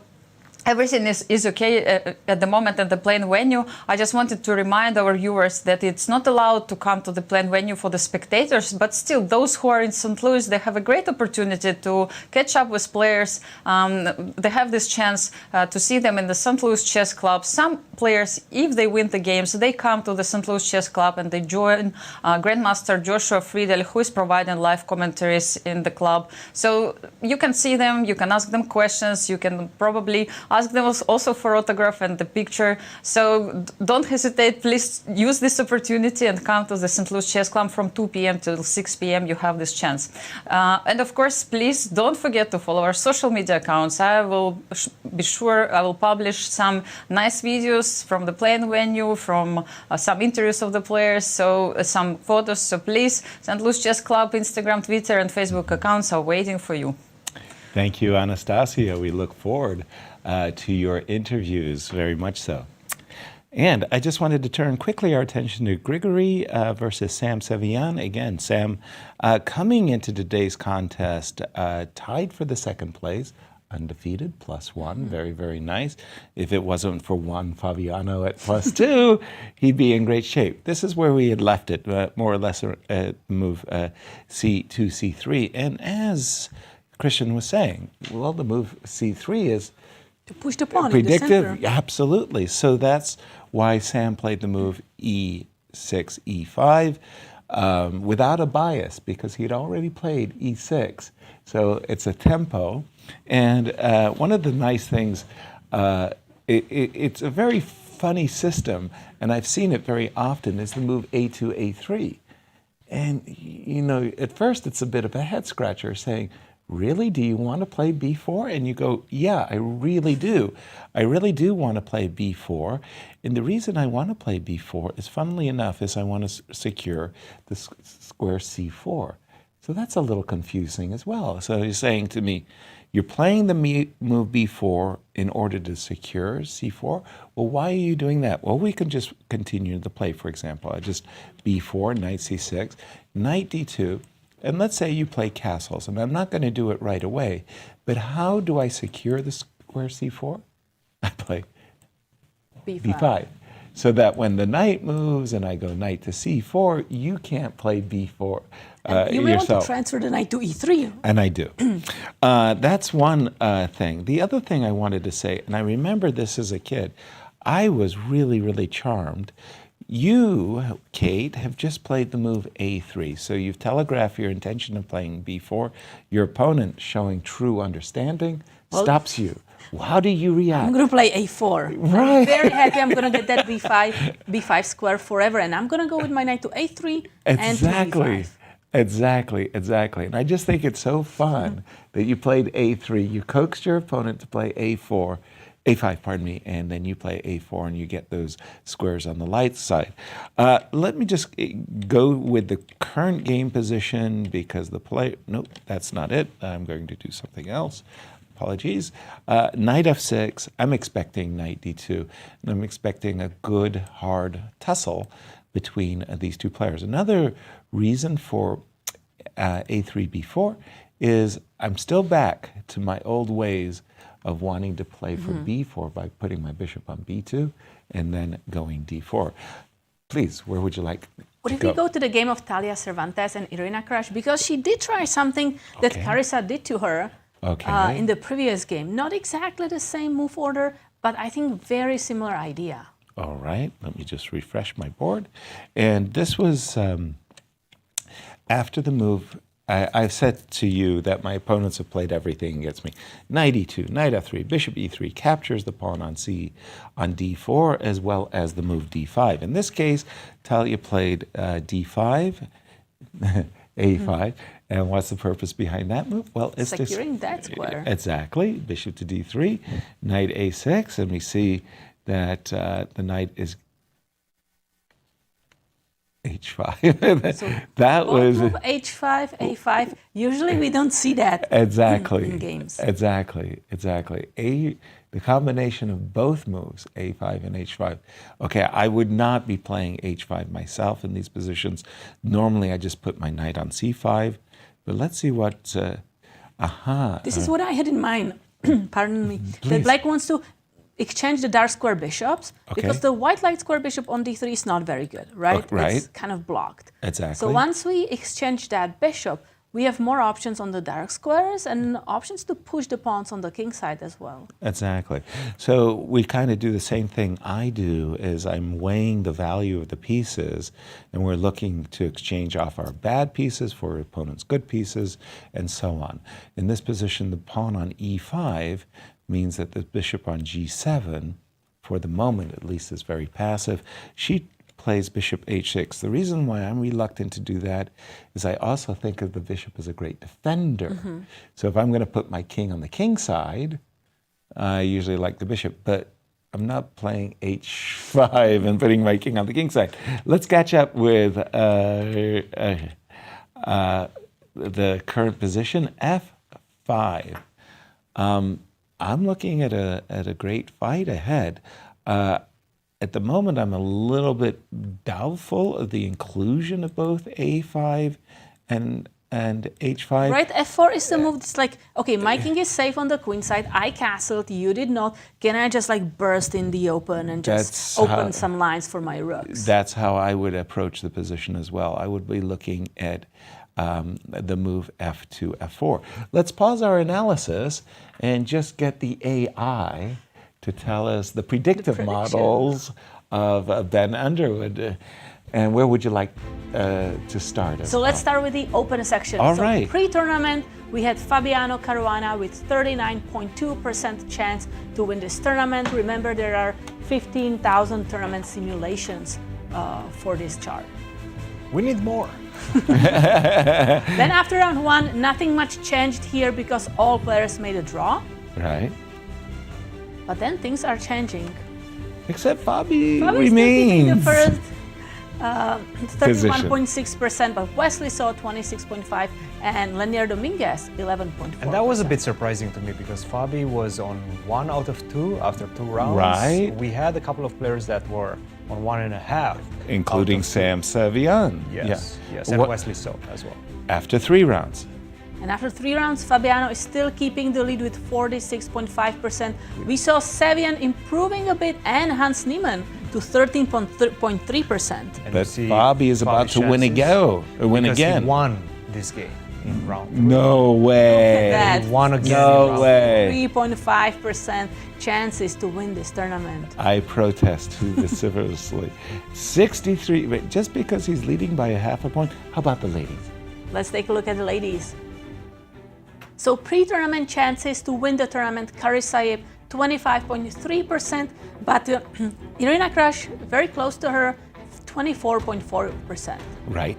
everything is okay at the moment at the playing venue. I just wanted to remind our viewers that it's not allowed to come to the playing venue for the spectators, but still, those who are in St. Louis, they have a great opportunity to catch up with players. They have this chance to see them in the St. Louis Chess Club. Some players, if they win the games, they come to the St. Louis Chess Club and they join Grandmaster Joshua Friedel, who is providing live commentaries in the club. So you can see them, you can ask them questions, you can probably ask them also for autograph and the picture. So don't hesitate. Please use this opportunity and come to the St. Louis Chess Club from 2 p.m. till 6 p.m. You have this chance. And of course, please don't forget to follow our social media accounts. I will be sure I will publish some nice videos from the playing venue, from some interviews of the players, so some photos. So please, St. Louis Chess Club, Instagram, Twitter, and Facebook accounts are waiting for you. Thank you, Anastasia. We look forward to your interviews, very much so. And I just wanted to turn quickly our attention to Grigory versus Sam Sevian. Again, Sam coming into today's contest tied for the second place, undefeated, +1, very, very nice. If it wasn't for one Fabiano at +2, he'd be in great shape. This is where we had left it, more or less move C2, C3. And as Cristian was saying, well, the move C3 is to push the pawn predictive, in the center. Absolutely. So that's why Sam played the move E6, E5 without a bias, because he'd already played E6. So it's a tempo. And one of the nice things, it's a very funny system, and I've seen it very often, is the move A2, A3. And, at first it's a bit of a head scratcher saying, really, do you want to play B4? And you go, yeah, I really do. I really do want to play B4. And the reason I want to play B4 is, funnily enough, is I want to secure the square C4. So that's a little confusing as well. So you're saying to me, you're playing the move B4 in order to secure C4? Well, why are you doing that? Well, we can just continue the play, for example. I just B4, knight C6, knight D2. And let's say you play castles, and I'm not going to do it right away, but how do I secure the square C4? I play B5. So that when the knight moves and I go knight to C4, you can't play B4 you may yourself. want to transfer the knight to E3. And I do. That's one thing. The other thing I wanted to say, and I remember this as a kid, I was really, really charmed. You, Kate, have just played the move A3, so you've telegraphed your intention of playing B4. Your opponent, showing true understanding, stops you How do you react? I'm going to play a4. Right. I'm very happy I'm going to get that b5 square forever, and I'm going to go with my knight to a3 and to Exactly. b5. Exactly. And I just think it's so fun that you played a3. You coaxed your opponent to play a4, a5, pardon me, and then you play a4 and you get those squares on the light side. Let me just go with the current game position because the play, nope, that's not it. I'm going to do something else. Apologies. Knight f6, I'm expecting knight d2, and I'm expecting a good hard tussle between these two players. Another reason for a3, b4 is I'm still back to my old ways of wanting to play for b4 by putting my bishop on b2 and then going d4. Please, where would you like What to if we go to the game of Talia Cervantes and Irina Krush? Because she did try something that Okay. Carissa did to her Okay. in the previous game. Not exactly the same move order, but I think very similar idea. All right, let me just refresh my board. And this was after the move. I said to you that my opponents have played everything against me. Knight e2, knight f3, bishop e3 captures the pawn on d4, as well as the move d5. In this case, Talia played d5, a5. And what's the purpose behind that move? Well, it's Securing that square. Exactly. Bishop to d3, knight a6, and we see that the knight is h5. So that both was move h5, a5. Usually we don't see that exactly in games. Exactly. The combination of both moves, a5 and h5. Okay, I would not be playing h5 myself in these positions. Normally, I just put my knight on c5. But let's see what. This is what I had in mind. Pardon me. Please. That black wants to exchange the dark square bishops Okay. because the white light square bishop on d3 is not very good, right? Right. It's kind of blocked. Exactly. So once we exchange that bishop, we have more options on the dark squares and options to push the pawns on the king side as well. Exactly. So we kind of do the same thing I do is I'm weighing the value of the pieces and we're looking to exchange off our bad pieces for opponent's good pieces and so on. In this position, the pawn on e5 means that the bishop on g7, for the moment at least, is very passive. She plays bishop h6. The reason why I'm reluctant to do that is I also think of the bishop as a great defender. So if I'm going to put my king on the king side, I usually like the bishop, but I'm not playing h5 and putting my king on the king side. Let's catch up with the current position, f5. I'm looking at a great fight ahead. At the moment, I'm a little bit doubtful of the inclusion of both a5 and h5. Right, f4 is the move that's like, okay, my king is safe on the queen side, I castled, you did not. Can I just like burst in the open and just open some lines for my rooks? That's how I would approach the position as well. I would be looking at the move f2, f4. Let's pause our analysis and just get the AI to tell us the predictive models of Ben Underwood. And where would you like to start? So let's start with the open section. All so right. Pre-tournament, we had Fabiano Caruana with 39.2% chance to win this tournament. Remember, there are 15,000 tournament simulations for this chart. We need more. Then after round one, nothing much changed here because all players made a draw. Right. But then things are changing. Except Fabi Probably remains. the first 31.6%, but Wesley saw 26.5%, and Lanier Dominguez 11.4%. And that was a bit surprising to me because Fabi was on 1 out of 2 after 2 rounds. Right. We had a couple of players that were on 1.5. Including Sam Sevian. Yes, yes, and Wesley So as well. After 3 rounds. And after 3 rounds, Fabiano is still keeping the lead with 46.5%. We saw Sevian improving a bit and Hans Niemann to 13.3%. And But you see Fabi is about to win because again. He won this game in round 3. No way. That He won again. No in round way. 3.5% chances to win this tournament. I protest vociferously. 63, but just because he's leading by a half a point. How about the ladies? Let's take a look at the ladies. So pre-tournament chances to win the tournament, Carissa Yip 25.3%, but Irina Krush very close to her, 24.4%. Right.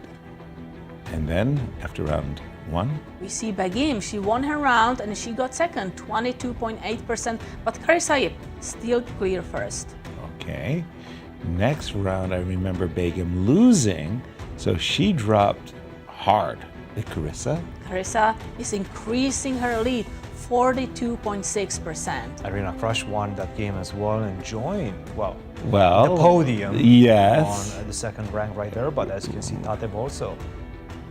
And then after round 1, We see Begim, she won her round and she got second, 22.8%, but Carissa Yip still clear first. okay. Next round, I remember Begum losing, so she dropped hard. Carissa? Carissa is increasing her lead, 42.6%. Irina Krush won that game as well and joined, Well, the podium yes. on the second rank right there. But as you can see, Tatev also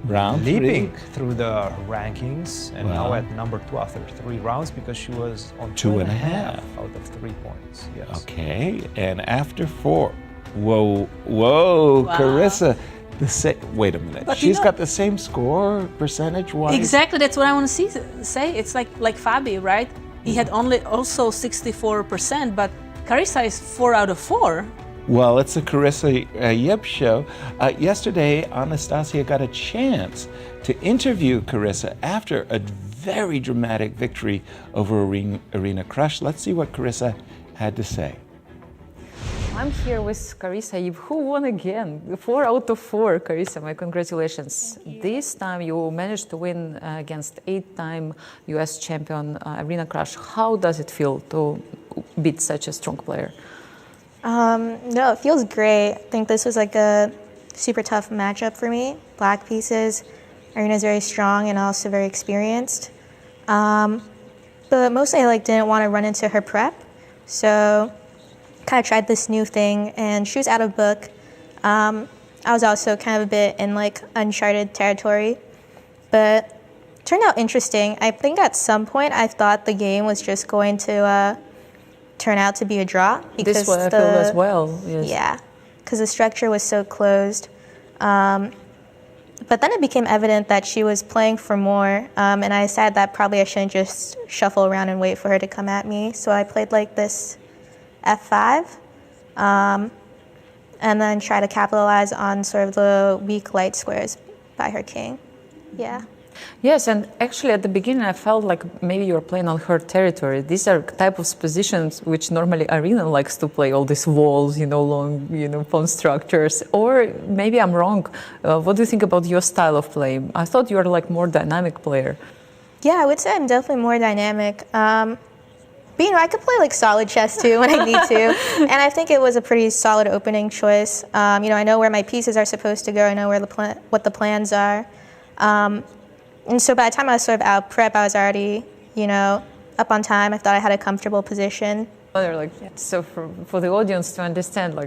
Round leaping 3. through the rankings and now Wow. at number 2 after 3 rounds because she was on 2.5 out of 3 points. Yes. Okay, and after 4. Whoa, Carissa. Wait a minute. But She's got the same score percentage-wise? Exactly, that's what I want to say. It's like Fabi, right? He had only also 64%, but Carissa is 4 out of 4. Well, it's a Carissa Yip show. Yesterday, Anastasia got a chance to interview Carissa after a very dramatic victory over Irina Krush. Let's see what Carissa had to say. I'm here with Carissa Yip, who won again. 4 out of 4, Carissa, my congratulations. This time you managed to win against 8-time US champion Irina Krush. How does it feel to beat such a strong player? No, it feels great. I think this was like a super tough matchup for me. Black pieces, Irina's very strong and also very experienced. But mostly I didn't want to run into her prep. So kind of tried this new thing, and she was out of book. I was also kind of a bit in uncharted territory, but it turned out interesting. I think at some point I thought the game was just going to turn out to be a draw because This one I feel as well. Yes. yeah, because the structure was so closed. But then it became evident that she was playing for more, and I decided that probably I shouldn't just shuffle around and wait for her to come at me. So I played this F5, and then try to capitalize on sort of the weak light squares by her king. Yeah. Yes, and actually at the beginning I felt like maybe you were playing on her territory. These are type of positions which normally Irina likes to play, all these walls, long, pawn structures. Or maybe I'm wrong. What do you think about your style of play? I thought you were more dynamic player. Yeah, I would say I'm definitely more dynamic. But I could play solid chess too when I need to, and I think it was a pretty solid opening choice. I know where my pieces are supposed to go. I know where what the plans are, and so by the time I was sort of out prep, I was already up on time. I thought I had a comfortable position. So for the audience to understand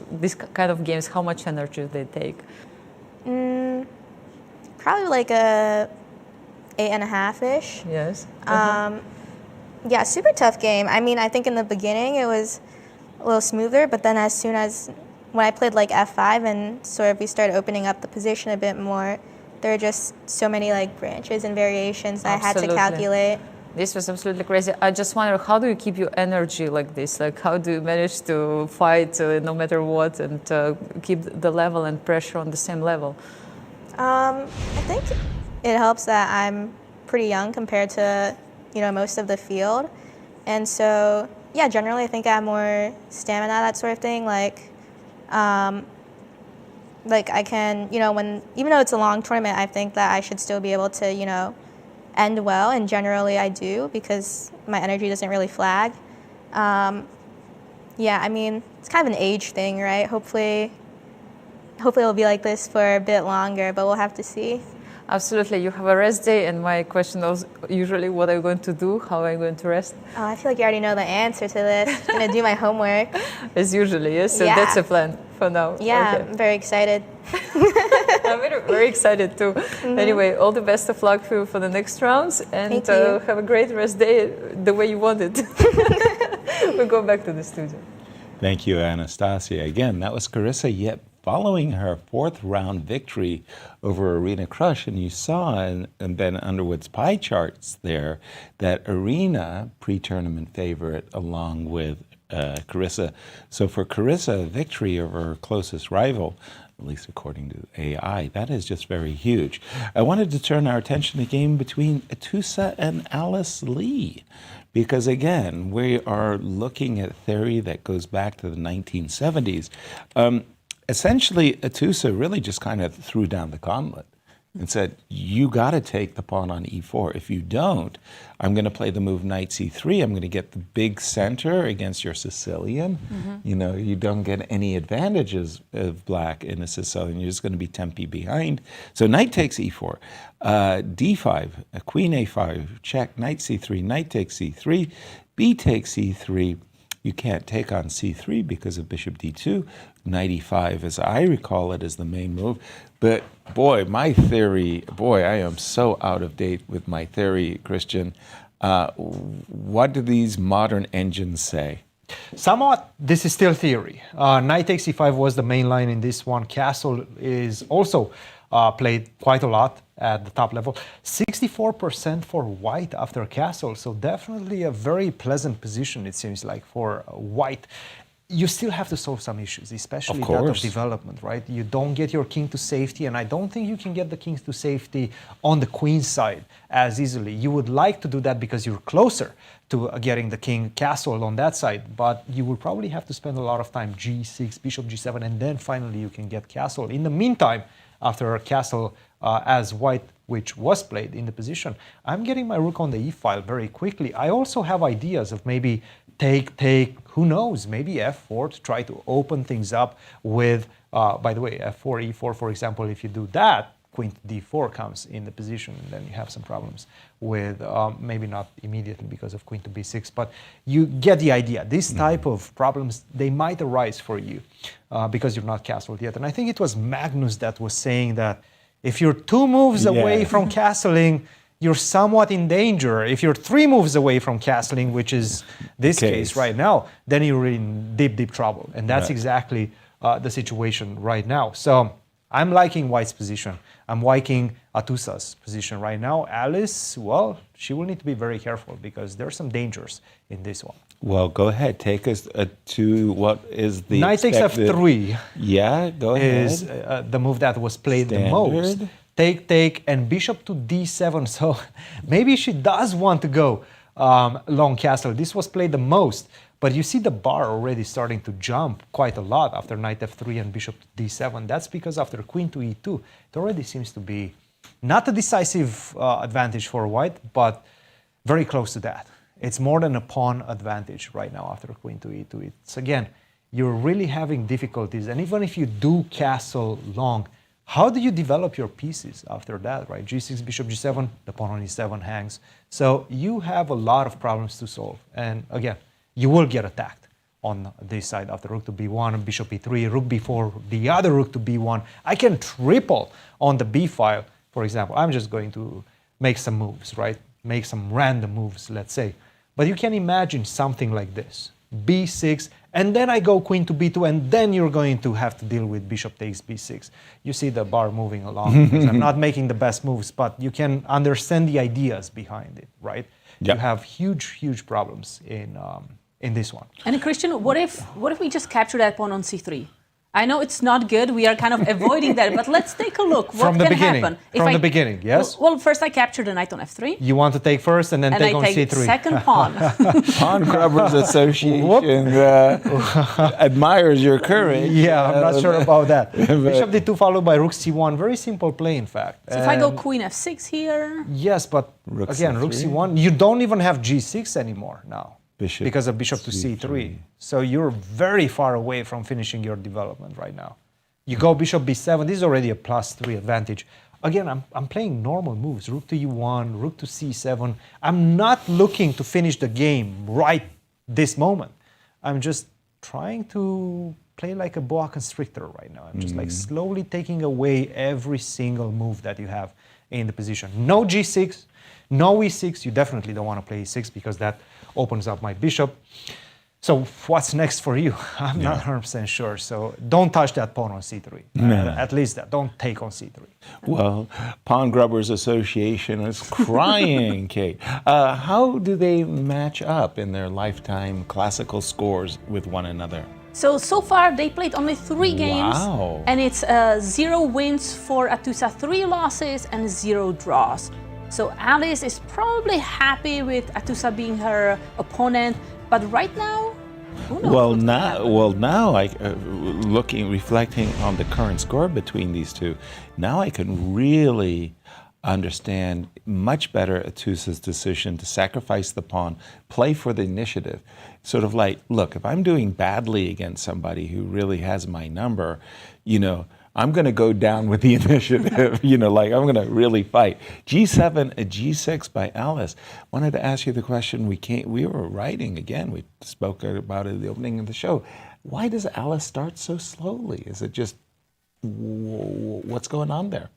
this kind of games, how much energy they take? Probably a 8.5-ish. Yes. Yeah, super tough game. I think in the beginning it was a little smoother, but then as soon as when I played F5 and sort of we started opening up the position a bit more, there were just so many branches and variations that I had to calculate. This was absolutely crazy. I just wonder, how do you keep your energy like this? How do you manage to fight no matter what and keep the level and pressure on the same level? I think it helps that I'm pretty young compared to most of the field, and so yeah, generally I think I have more stamina, that sort of thing. I can, even though it's a long tournament, I think that I should still be able to end well, and generally I do because my energy doesn't really flag. Yeah, it's kind of an age thing, right? Hopefully it'll be like this for a bit longer, but we'll have to see. Absolutely. You have a rest day, and my question was usually what are you going to do? How are you going to rest? Oh, I feel like you already know the answer to this. I'm going to do my homework. As usually, yes? So yeah. That's a plan for now. Yeah, okay. I'm very excited. I'm very excited too. Mm-hmm. Anyway, all the best of luck for the next rounds, and have a great rest day the way you want it. We'll go back to the studio. Thank you, Anastasia. Again, that was Carissa Yip following her 4th round victory over Irina Krush. And you saw in Ben Underwood's pie charts there that Irina, pre-tournament favorite, along with Carissa. So for Carissa, victory over her closest rival, at least according to AI. That is just very huge. I wanted to turn our attention to the game between Atousa and Alice Lee, because again, we are looking at theory that goes back to the 1970s. Essentially, Atousa really just kind of threw down the gauntlet and said, you got to take the pawn on e4. If you don't, I'm going to play the move knight c3. I'm going to get the big center against your Sicilian. You know, you don't get any advantages of black in a Sicilian. You're just going to be tempi behind. So knight takes e4, d5, queen a5, check, knight c3, knight takes c3, b takes c3. You can't take on c3 because of bishop d2. Knight e5, as I recall it, is the main move. But boy, my theory, boy, I am so out of date with my theory, Cristian. What do these modern engines say? Somewhat, this is still theory. Knight takes e5 was the main line in this one. Castle is also played quite a lot at the top level. 64% for white after castle, so definitely a very pleasant position, it seems like, for white. You still have to solve some issues, especially that of development, right? You don't get your king to safety, and I don't think you can get the kings to safety on the queen side as easily. You would like to do that because you're closer to getting the king castle on that side, but you will probably have to spend a lot of time g6, bishop g7, and then finally you can get castle. In the meantime, after a castle as white, which was played in the position, I'm getting my rook on the e-file very quickly. I also have ideas of maybe take, who knows, maybe f4 to try to open things up with, by the way, f4, e4, for example. If you do that, queen to d4 comes in the position, and then you have some problems with, maybe not immediately because of queen to b6, but you get the idea. This type of problems, they might arise for you because you're not castled yet. And I think it was Magnus that was saying that if you're 2 moves away from castling, you're somewhat in danger. If you're 3 moves away from castling, which is this case right now, then you're in deep, deep trouble. And that's exactly the situation right now. So I'm liking white's position. I'm liking Atousa's position right now. Alice, well, she will need to be very careful because there are some dangers in this one. Well, go ahead. Take us to what is the knight takes f3. Yeah, go ahead. Is the move that was played the most. Take, and bishop to d7. So maybe she does want to go long castle. This was played the most, but you see the bar already starting to jump quite a lot after knight f3 and bishop to d7. That's because after queen to e2, it already seems to be not a decisive advantage for white, but very close to that. It's more than a pawn advantage right now after queen to e2. It's, again, you're really having difficulties. And even if you do castle long, how do you develop your pieces after that, right? g6, bishop g7, the pawn on e7 hangs. So you have a lot of problems to solve. And again, you will get attacked on this side after rook to b1, bishop e3, rook b4, the other rook to b1. I can triple on the b file, for example. I'm just going to make some moves, right? Make some random moves, let's say. But you can imagine something like this. b6, and then I go queen to b2, and then you're going to have to deal with bishop takes b6. You see the bar moving along. Because I'm not making the best moves, but you can understand the ideas behind it, right? Yep. You have huge, huge problems in this one. And Cristian, what if we just capture that pawn on c3? I know it's not good. We are kind of avoiding that, but let's take a look. What From the can beginning. happen? From the beginning, yes? Well, first I capture the knight on f3. You want to take first and then take on c3. And I take second pawn. Pawn Grubbers Association admires your courage. Yeah, I'm not sure about that. Bishop d2 followed by rook c1. Very simple play, in fact. So if I go queen f6 here. Yes, but rook again, c3. rook c1. You don't even have g6 anymore now. Bishop because of bishop to c3. So you're very far away from finishing your development right now. You go bishop b7. This is already a +3 advantage. Again, I'm playing normal moves. Rook to e1, rook to c7. I'm not looking to finish the game right this moment. I'm just trying to play like a boa constrictor right now. I'm just like slowly taking away every single move that you have in the position. No g6, no e6. You definitely don't want to play e6 because that opens up my bishop. So what's next for you? I'm not 100% sure. So don't touch that pawn on c3. At least that. Don't take on c3. Well, Pawn Grubbers Association is crying, Kate. How do they match up in their lifetime classical scores with one another? So far they played only 3 games, Wow. and it's 0 wins for Atusa, 3 losses and 0 draws. So Alice is probably happy with Atusa being her opponent, but right now, who knows? Now, reflecting on the current score between these two, now I can really understand much better Atusa's decision to sacrifice the pawn, play for the initiative. Sort of like, look, if I'm doing badly against somebody who really has my number, I'm going to go down with the initiative, like I'm going to really fight. G7, a G6 by Alice. Wanted to ask you the question we were writing again. We spoke about it at the opening of the show. Why does Alice start so slowly? Is it just, what's going on there?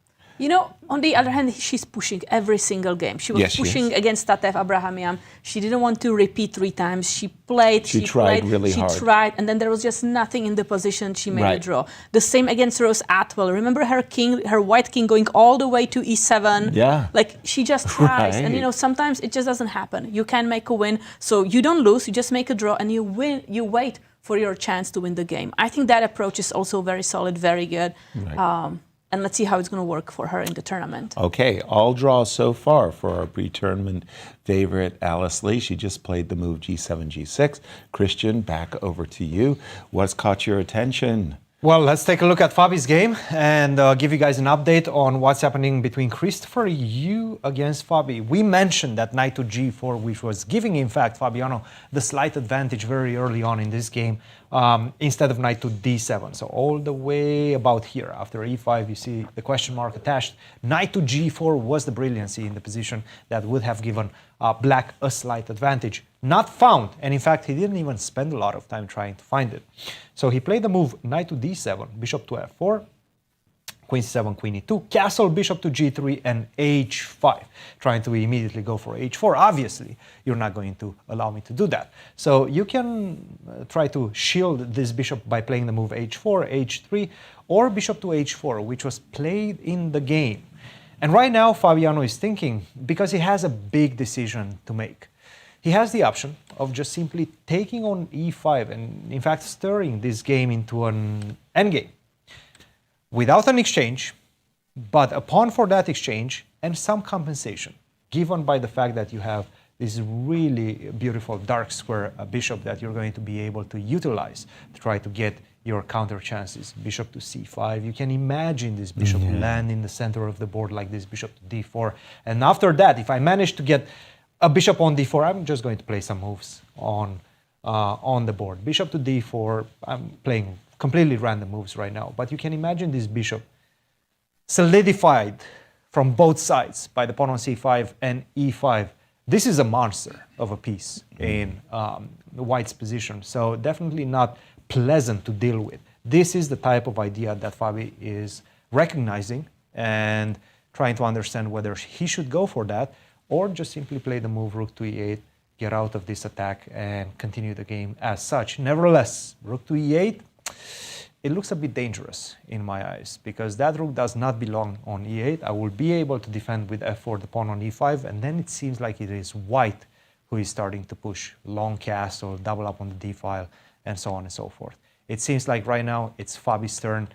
On the other hand, she's pushing every single game. She was pushing against Tatev Abrahamyan. She didn't want to repeat 3 times. She played, she tried really hard. She tried, and then there was just nothing in the position. She made a draw. The same against Rose Atwell. Remember her white king going all the way to E7? Yeah. Like, she just tries. And, sometimes it just doesn't happen. You can make a win. So you don't lose, you just make a draw, and you win. You wait for your chance to win the game. I think that approach is also very solid, very good. Right. And let's see how it's going to work for her in the tournament. Okay, all draws so far for our pre-tournament favorite, Alice Lee. She just played the move G7, G6. Cristian, back over to you. What's caught your attention? Well, let's take a look at Fabi's game and give you guys an update on what's happening between Christopher Yoo against Fabi. We mentioned that knight to G4, which was giving, in fact, Fabiano the slight advantage very early on in this game, instead of knight to D7. So all the way about here, after E5, you see the question mark attached. Knight to G4 was the brilliancy in the position that would have given Black a slight advantage. Not found, and in fact, he didn't even spend a lot of time trying to find it. So he played the move knight to D7, bishop to F4, queen C7, queen E2, castle, bishop to G3, and H5, trying to immediately go for H4. Obviously, you're not going to allow me to do that. So you can try to shield this bishop by playing the move H4, H3, or bishop to H4, which was played in the game. And right now, Fabiano is thinking, because he has a big decision to make. He has the option of just simply taking on E5 and, in fact, stirring this game into an endgame without an exchange, but a pawn for that exchange and some compensation, given by the fact that you have this really beautiful dark square bishop that you're going to be able to utilize to try to get your counter chances. Bishop to C5. You can imagine this bishop land in the center of the board like this, bishop to D4. And after that, if I manage to get a bishop on D4, I'm just going to play some moves on the board. Bishop to D4, I'm playing completely random moves right now. But you can imagine this bishop solidified from both sides by the pawn on C5 and E5. This is a monster of a piece in the white's position. So definitely not pleasant to deal with. This is the type of idea that Fabi is recognizing and trying to understand whether he should go for that or just simply play the move rook to E8, get out of this attack and continue the game as such. Nevertheless, rook to E8, it looks a bit dangerous in my eyes because that rook does not belong on E8. I will be able to defend with F4 the pawn on E5, and then it seems like it is white who is starting to push long castle, double up on the D file, and so on and so forth. It seems like right now it's Fabi's turn.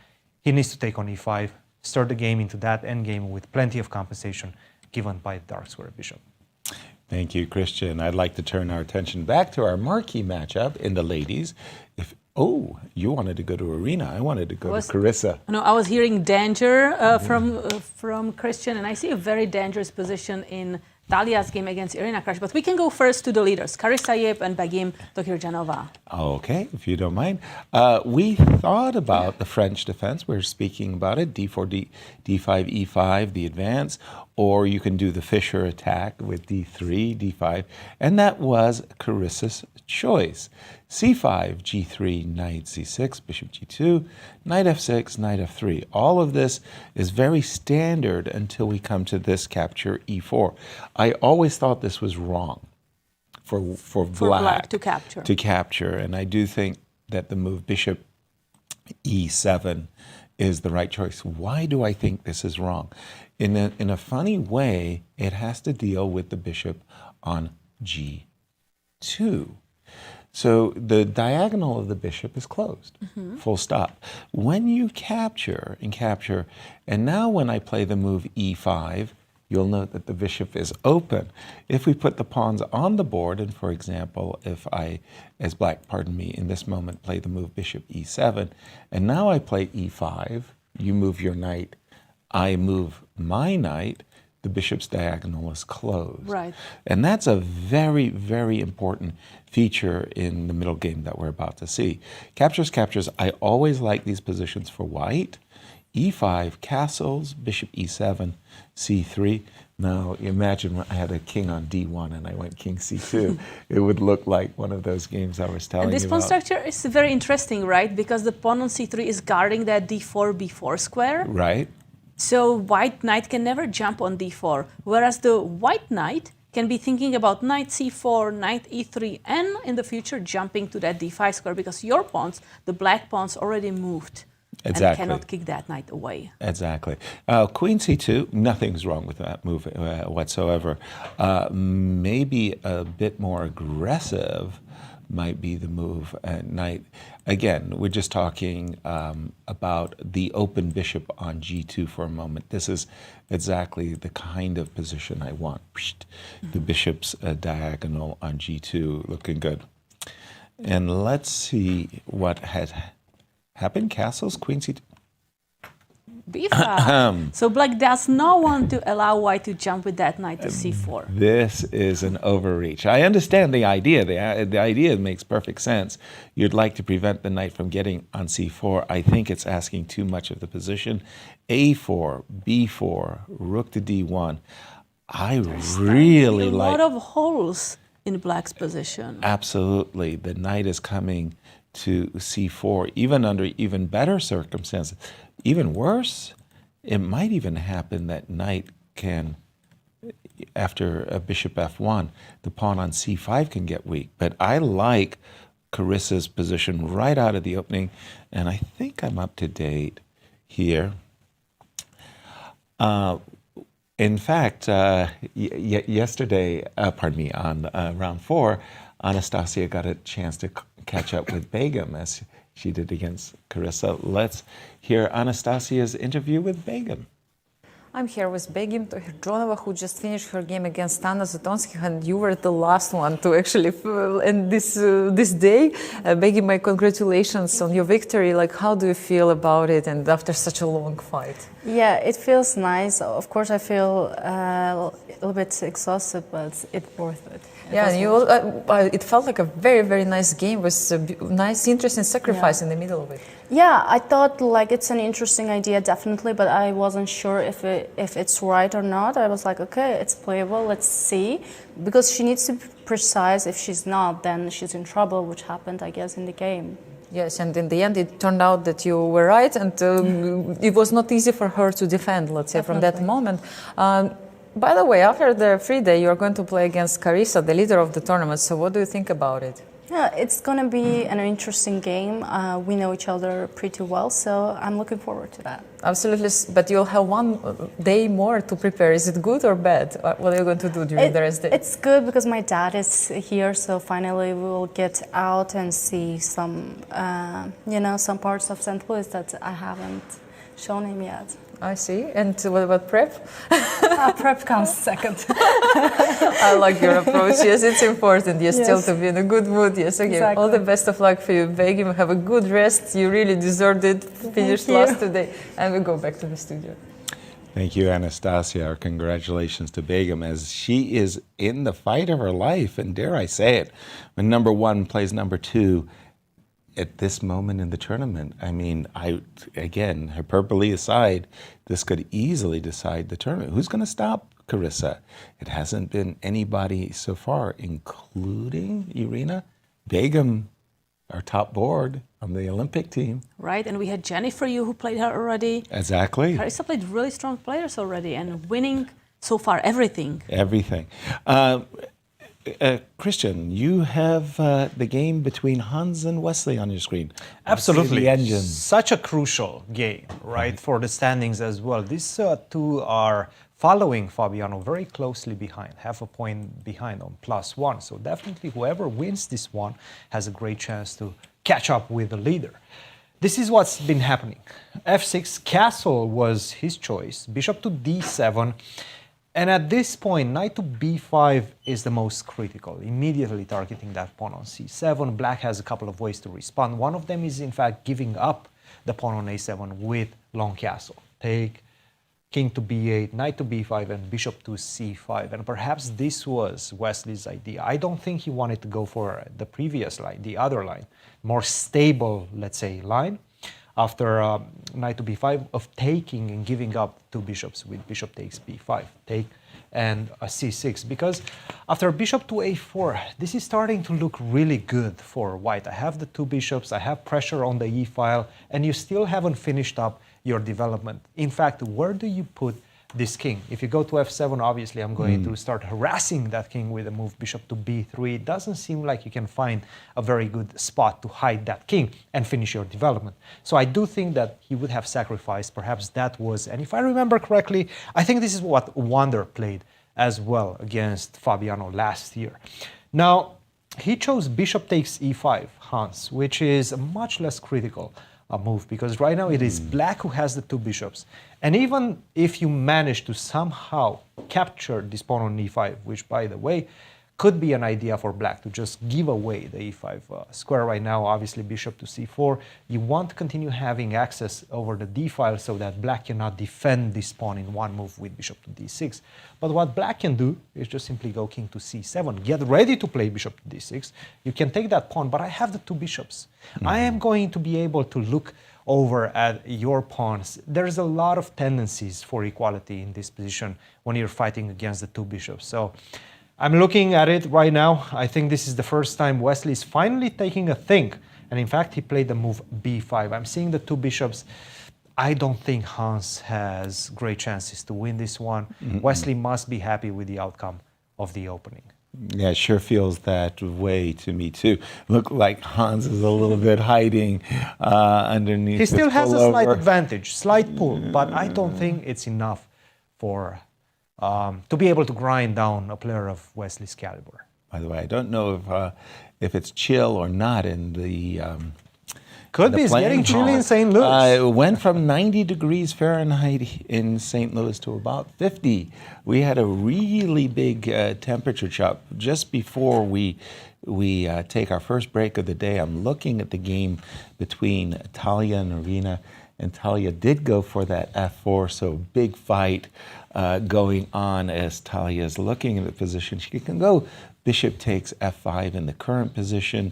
He needs to take on E5, start the game into that endgame with plenty of compensation given by the dark square bishop. Thank you, Cristian. I'd like to turn our attention back to our marquee matchup in the ladies. You wanted to go to Arena. I wanted to go to Carissa. No, I was hearing danger from Cristian, and I see a very dangerous position in Dalia's game against Irina Krush. But we can go first to the leaders, Carissa Yip and Begim Tokirjanova. Okay, if you don't mind. We thought about the French defense. We're speaking about it, D4, D5, E5, the advance, or you can do the Fischer attack with D3, D5, and that was Carissa's choice. C5, G3, knight C6, bishop G2, knight F6, knight F3. All of this is very standard until we come to this capture E4. I always thought this was wrong for black to capture. To capture, and I do think that the move bishop E7 is the right choice. Why do I think this is wrong? In a funny way, it has to deal with the bishop on G2. So the diagonal of the bishop is closed, full stop. When you capture, and now when I play the move e5, you'll note that the bishop is open. If we put the pawns on the board, and for example, if I, as black, pardon me, in this moment play the move bishop e7, and now I play e5, you move your knight, I move my knight, the bishop's diagonal is closed. Right. And that's a very, very important feature in the middle game that we're about to see. Captures. I always like these positions for white. E5, castles, bishop e7, c3. Now, imagine I had a king on d1 and I went king c2. It would look like one of those games I was telling you about. And this pawn structure is very interesting, right? Because the pawn on c3 is guarding that d4, b4 square. Right. So white knight can never jump on d4, whereas the white knight can be thinking about knight c4, knight e3, and in the future jumping to that d5 square because your pawns, the black pawns, already moved. Exactly. And cannot kick that knight away. Exactly. Queen c2, nothing's wrong with that move whatsoever. Maybe a bit more aggressive might be the move at knight. Again, we're just talking about the open bishop on g2 for a moment. This is exactly the kind of position I want. The bishop's diagonal on g2, looking good. And let's see what has happened. Castles, queen c2. b5. So black does not want to allow white to jump with that knight to c4. This is an overreach. I understand the idea. The idea makes perfect sense. You'd like to prevent the knight from getting on c4. I think it's asking too much of the position. a4, b4, rook to d1. I really like... a lot of holes in black's position. Absolutely. The knight is coming to c4, even under even better circumstances. Even worse, it might even happen that knight can, after a bishop f1, the pawn on c5 can get weak. But I like Carissa's position right out of the opening, and I think I'm up to date here. In fact, yesterday, on round 4, Anastasia got a chance to catch up with Begum as she did against Carissa. Let's hear Anastasia's interview with Begum. I'm here with Begum Tohirjonova, who just finished her game against Anna Zatonskih, and you were the last one to actually end this day. Begum, my congratulations on your victory. Like, how do you feel about it, and after such a long fight? Yeah, it feels nice. Of course, I feel a little bit exhausted, but it's worth it. Yeah, and it felt like a very, very nice game with a nice, interesting sacrifice in the middle of it. Yeah, I thought like it's an interesting idea, definitely, but I wasn't sure if it's right or not. I was like, okay, it's playable, let's see. Because she needs to be precise. If she's not, then she's in trouble, which happened, I guess, in the game. Yes, and in the end, it turned out that you were right, and it was not easy for her to defend, let's say, from that moment. By the way, after the free day, you're going to play against Carissa, the leader of the tournament. So what do you think about it? Yeah, it's going to be an interesting game. We know each other pretty well, so I'm looking forward to that. Absolutely, but you'll have one day more to prepare. Is it good or bad? What are you going to do during the rest day? It's good because my dad is here, so finally we'll get out and see some, some parts of St. Louis that I haven't shown him yet. I see. And what about prep? Prep comes second. I like your approach. Yes, it's important. Yes, still to be in a good mood. Yes, okay. Exactly. All the best of luck for you, Begum. Have a good rest. You really deserved it. Finished last today. And we go back to the studio. Thank you, Anastasia. Our congratulations to Begum as she is in the fight of her life. And dare I say it, when number 1 plays number 2, at this moment in the tournament, I mean, again, hyperbole aside, this could easily decide the tournament. Who's going to stop Carissa? It hasn't been anybody so far, including Irina. Begum, our top board on the Olympic team. Right, and we had Jennifer Yu who played her already. Exactly. Carissa played really strong players already and winning so far everything. Everything. Cristian, you have the game between Hans and Wesley on your screen. Absolutely. The engine. Such a crucial game, right, for the standings as well. These two are following Fabiano very closely behind, half a point behind on +1. So definitely whoever wins this one has a great chance to catch up with the leader. This is what's been happening. f6, castle was his choice, bishop to d7. And at this point, knight to b5 is the most critical, immediately targeting that pawn on c7. Black has a couple of ways to respond. One of them is, in fact, giving up the pawn on a7 with long castle. Take king to b8, knight to b5, and bishop to c5. And perhaps this was Wesley's idea. I don't think he wanted to go for the previous line, the other line, more stable, let's say, line. After knight to b5 of taking and giving up two bishops with bishop takes b5, take and a c6, because after bishop to a4, this is starting to look really good for white. I have the two bishops, I have pressure on the e-file, and you still haven't finished up your development. In fact, where do you put this king? If you go to f7, obviously I'm going to start harassing that king with a move bishop to b3. It doesn't seem like you can find a very good spot to hide that king and finish your development. So I do think that he would have sacrificed, perhaps that was, and if I remember correctly, I think this is what Wander played as well against Fabiano last year. Now, he chose bishop takes e5, Hans, which is much less critical a move, because right now it is black who has the two bishops. And even if you manage to somehow capture this pawn on e5, which, by the way, could be an idea for black to just give away the e5 square right now, obviously bishop to c4, you want to continue having access over the d file so that black cannot defend this pawn in one move with bishop to d6. But what black can do is just simply go king to c7, get ready to play bishop to d6. You can take that pawn, but I have the two bishops. I am going to be able to look over at your pawns. There's a lot of tendencies for equality in this position when you're fighting against the two bishops. So I'm looking at it right now. I think this is the first time Wesley is finally taking a think. And in fact, he played the move b5. I'm seeing the two bishops. I don't think Hans has great chances to win this one. Wesley must be happy with the outcome of the opening. Yeah, it sure feels that way to me too. Look like Hans is a little bit hiding underneath. He still has a slight advantage, slight pull, but I don't think it's enough for to be able to grind down a player of Wesley's caliber. By the way, I don't know if it's chill or not in the could be. It's getting chilly in St. Louis. It went from 90 degrees Fahrenheit in St. Louis to about 50. We had a really big temperature jump just before we take our first break of the day. I'm looking at the game between Talia and Arena, and Talia did go for that f4, so big fight going on as Talia is looking at the position. She can go bishop takes f5 in the current position,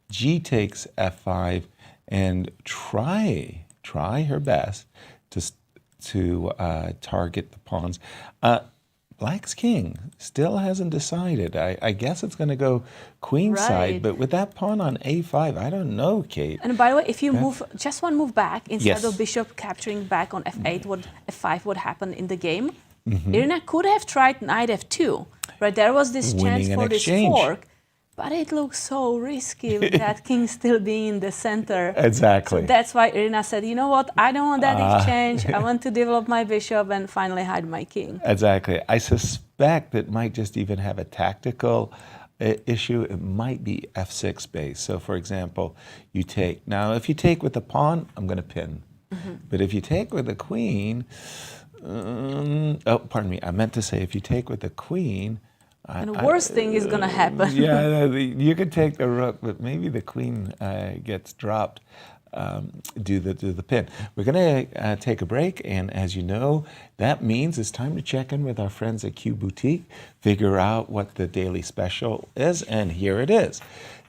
g takes f5, and try her best to target the pawns. Black's king still hasn't decided. I guess it's going to go queenside, but with that pawn on a5, I don't know, Kate. And by the way, if you move just one move back, instead of bishop capturing back on f8, f5 would happen in the game. Irina could have tried knight f2, right? There was this chance for this fork, but it looks so risky with that king still being in the center. Exactly. So that's why Irina said, you know what, I don't want that exchange. I want to develop my bishop and finally hide my king. Exactly. I suspect it might just even have a tactical issue. It might be f6 base. So for example, you take. Now if you take with the pawn, I'm going to pin. But if you take with the queen, oh, pardon me, I meant to say if you take with the queen, and the worst thing is going to happen. Yeah, you could take the rook, but maybe the queen gets dropped due to the pin. We're going to take a break, and as you know, that means it's time to check in with our friends at Q Boutique, figure out what the daily special is, and here it is.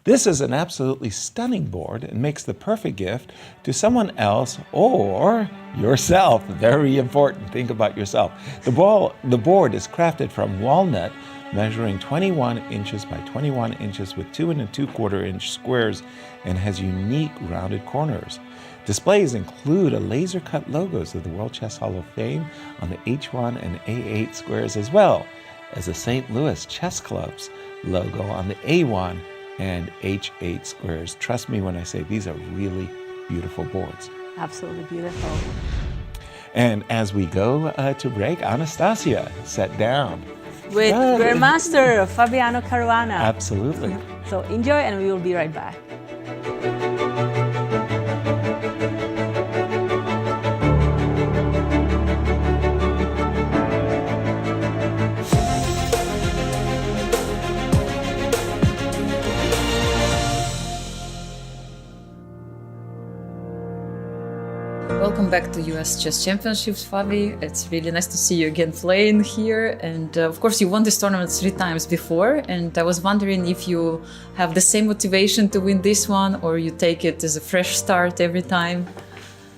This is an absolutely stunning board and makes the perfect gift to someone else or yourself. Very important. Think about yourself. The board is crafted from walnut, measuring 21 inches by 21 inches with 2 2/4 inch squares, and has unique rounded corners. Displays include a laser-cut logos of the World Chess Hall of Fame on the H1 and A8 squares, as well as the St. Louis Chess Club's logo on the A1 and H8 squares. Trust me when I say these are really beautiful boards. Absolutely beautiful. And as we go to break, Anastasia, set down. With Grandmaster Fabiano Caruana. Absolutely. So enjoy, and we will be right back. Welcome back to US Chess Championships, Fabi. It's really nice to see you again playing here. And of course, you won this tournament 3 times before. And I was wondering if you have the same motivation to win this one, or you take it as a fresh start every time.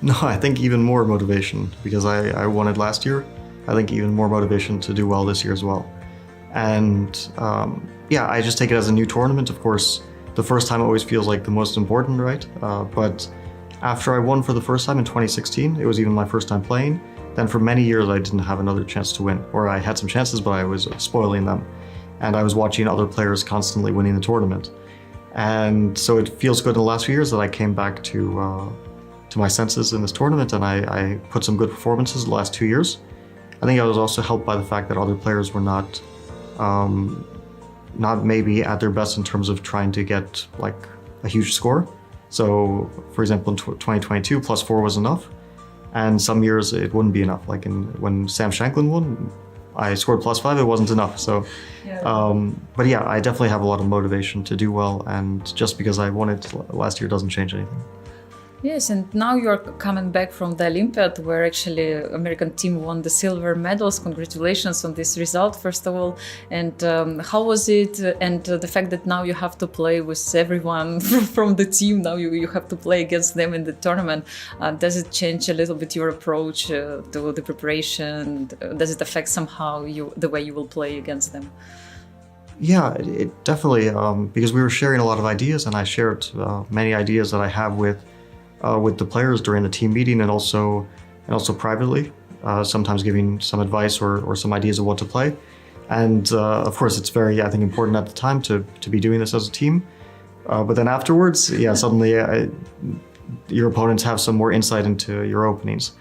No, I think even more motivation, because I won it last year. I think even more motivation to do well this year as well. And yeah, I just take it as a new tournament. Of course, the first time always feels like the most important, right? But after I won for the first time in 2016, it was even my first time playing, then for many years I didn't have another chance to win, or I had some chances, but I was spoiling them. And I was watching other players constantly winning the tournament. And so it feels good in the last few years that I came back to my senses in this tournament, and I put some good performances the last 2 years. I think I was also helped by the fact that other players were not maybe at their best in terms of trying to get like a huge score. So, for example, in 2022, +4 was enough, and some years it wouldn't be enough. Like when Sam Shankland won, I scored +5, it wasn't enough. So, but yeah, I definitely have a lot of motivation to do well, and just because I won it last year doesn't change anything. Yes, and now you're coming back from the Olympiad, where actually American team won the silver medals. Congratulations on this result, first of all. And how was it? And the fact that now you have to play with everyone from the team, now you have to play against them in the tournament. Does it change a little bit your approach to the preparation? Does it affect somehow the way you will play against them? Yeah, it definitely, because we were sharing a lot of ideas, and I shared many ideas that I have with the players during the team meeting, and also privately, sometimes giving some advice or some ideas of what to play. And of course, it's very, I think, important at the time to be doing this as a team. But then afterwards, yeah, suddenly your opponents have some more insight into your openings,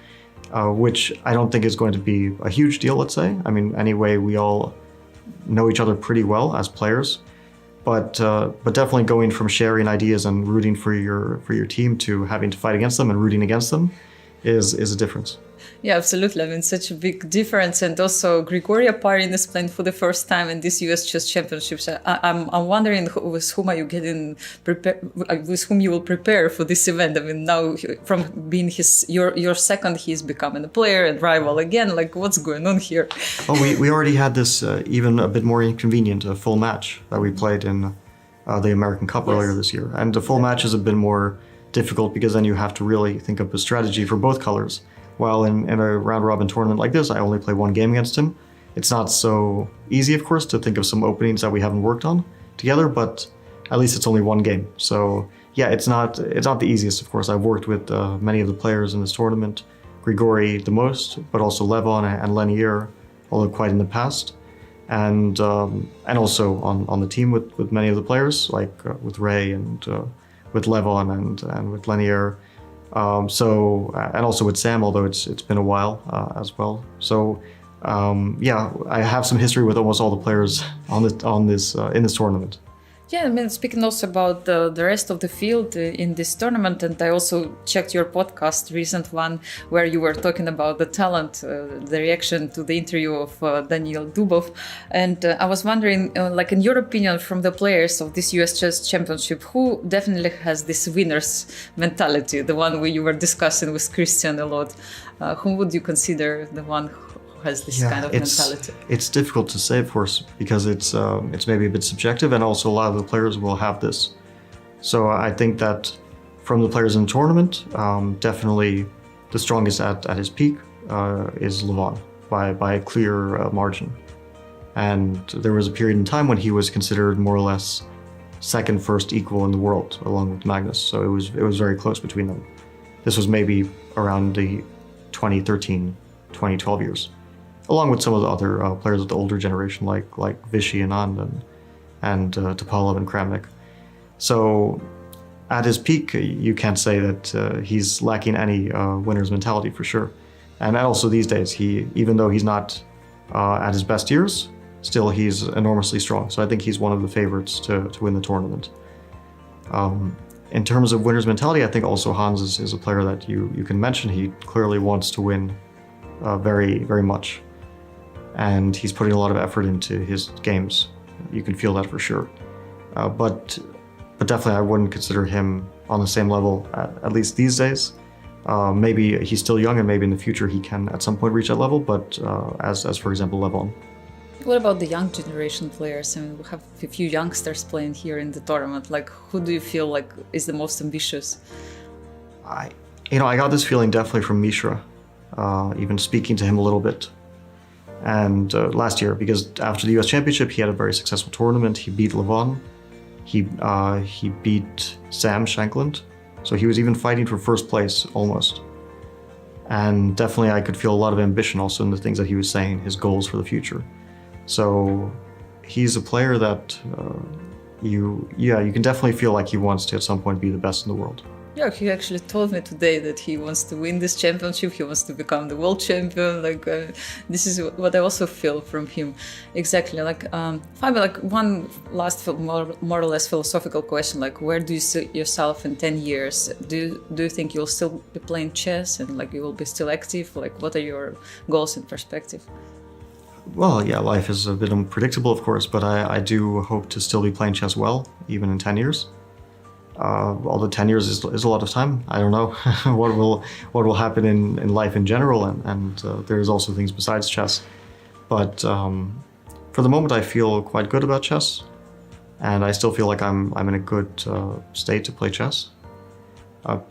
which I don't think is going to be a huge deal, let's say. I mean, anyway, we all know each other pretty well as players. But definitely going from sharing ideas and rooting for your team to having to fight against them and rooting against them is a difference. Yeah, absolutely. I mean, such a big difference. And also, Grigory Oparin is playing for the first time in this US Chess Championships. I'm wondering with whom are you getting prepared, with whom you will prepare for this event. I mean, now from being your second, he's becoming a player and rival again. Like, what's going on here? Oh, we already had this even a bit more inconvenient, a full match that we played in the American Cup earlier this year. And the full match is a bit more difficult because then you have to really think up a strategy for both colors. While in a round-robin tournament like this, I only play one game against him. It's not so easy, of course, to think of some openings that we haven't worked on together, but at least it's only one game. So yeah, it's not the easiest, of course. I've worked with many of the players in this tournament, Grigory the most, but also Levon and Lenier, although quite in the past. And also on the team with many of the players, like with Ray and with Levon and with Lenier. And also with Sam, although it's been a while as well. So yeah, I have some history with almost all the players in this tournament. Yeah, I mean, speaking also about the rest of the field in this tournament, and I also checked your podcast, recent one, where you were talking about the talent, the reaction to the interview of Daniil Dubov. And I was wondering, like in your opinion, from the players of this US Chess Championship, who definitely has this winner's mentality, the one you were discussing with Cristian a lot? Who would you consider the one who has this kind of mentality? It's difficult to say, of course, because it's maybe a bit subjective, and also a lot of the players will have this. So I think that from the players in the tournament, definitely the strongest at his peak is Levon by a clear margin. And there was a period in time when he was considered more or less second, first equal in the world, along with Magnus. So it was very close between them. This was maybe around the 2013, 2012 years, along with some of the other players of the older generation, like Vishy and Anand and Topalov and Kramnik. So at his peak, you can't say that he's lacking any winner's mentality for sure. And also these days, even though he's not at his best years, still he's enormously strong. So I think he's one of the favorites to win the tournament. In terms of winner's mentality, I think also Hans is a player that you can mention. He clearly wants to win very, very much. And he's putting a lot of effort into his games. You can feel that for sure. But definitely I wouldn't consider him on the same level, at least these days. Maybe he's still young and maybe in the future he can at some point reach that level, but as for example, Levon. What about the young generation players? I mean, we have a few youngsters playing here in the tournament. Like, who do you feel like is the most ambitious? I got this feeling definitely from Mishra, even speaking to him a little bit. And last year, because after the US Championship, he had a very successful tournament. He beat Levon. He beat Sam Shankland. So he was even fighting for first place almost. And definitely I could feel a lot of ambition also in the things that he was saying, his goals for the future. So he's a player that you can definitely feel like he wants to at some point be the best in the world. Yeah, he actually told me today that he wants to win this championship. He wants to become the world champion. Like this is what I also feel from him. Exactly. Like Fabio, like one last more or less philosophical question. Like, where do you see yourself in 10 years? Do you think you'll still be playing chess and like you will be still active? Like, what are your goals and perspective? Well, yeah, life is a bit unpredictable, of course, but I do hope to still be playing chess well, even in 10 years. Although 10 years is a lot of time. I don't know what will happen in life in general, and there's also things besides chess. But for the moment, I feel quite good about chess, and I still feel like I'm in a good state to play chess.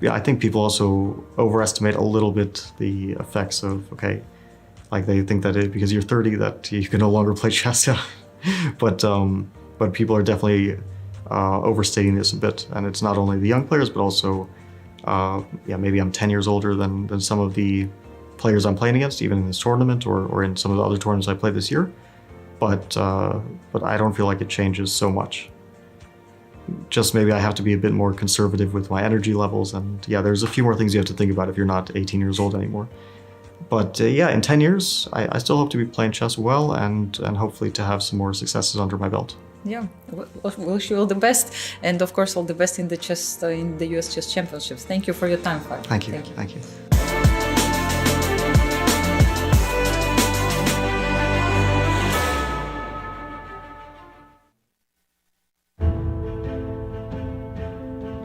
Yeah, I think people also overestimate a little bit the effects of like they think that because you're 30 that you can no longer play chess. Yeah, but people are definitely overstating this a bit, and it's not only the young players, but also, maybe I'm 10 years older than some of the players I'm playing against, even in this tournament or in some of the other tournaments I played this year. But I don't feel like it changes so much. Just maybe I have to be a bit more conservative with my energy levels, and yeah, there's a few more things you have to think about if you're not 18 years old anymore. But in 10 years, I still hope to be playing chess well and hopefully to have some more successes under my belt. Yeah, wish you all the best, and of course all the best in the chess in the US Chess Championships. Thank you for your time, Fabio. Thank you. Thank you.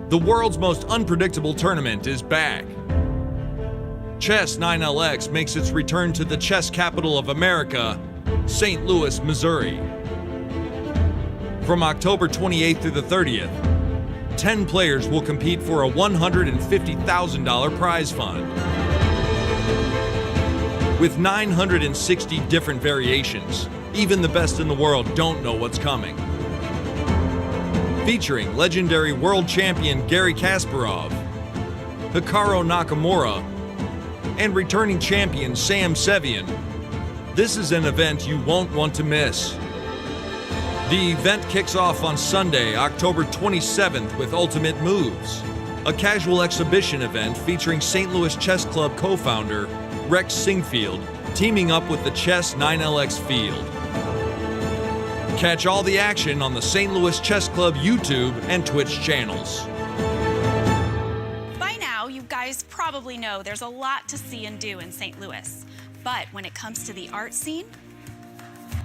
The world's most unpredictable tournament is back. Chess 9LX makes its return to the chess capital of America, St. Louis, Missouri. From October 28th through the 30th, 10 players will compete for a $150,000 prize fund. With 960 different variations, even the best in the world don't know what's coming. Featuring legendary world champion Garry Kasparov, Hikaru Nakamura, and returning champion Sam Sevian, this is an event you won't want to miss. The event kicks off on Sunday, October 27th with Ultimate Moves, a casual exhibition event featuring St. Louis Chess Club co-founder Rex Singfield teaming up with the Chess 9LX field. Catch all the action on the St. Louis Chess Club YouTube and Twitch channels. By now, you guys probably know there's a lot to see and do in St. Louis. But when it comes to the art scene,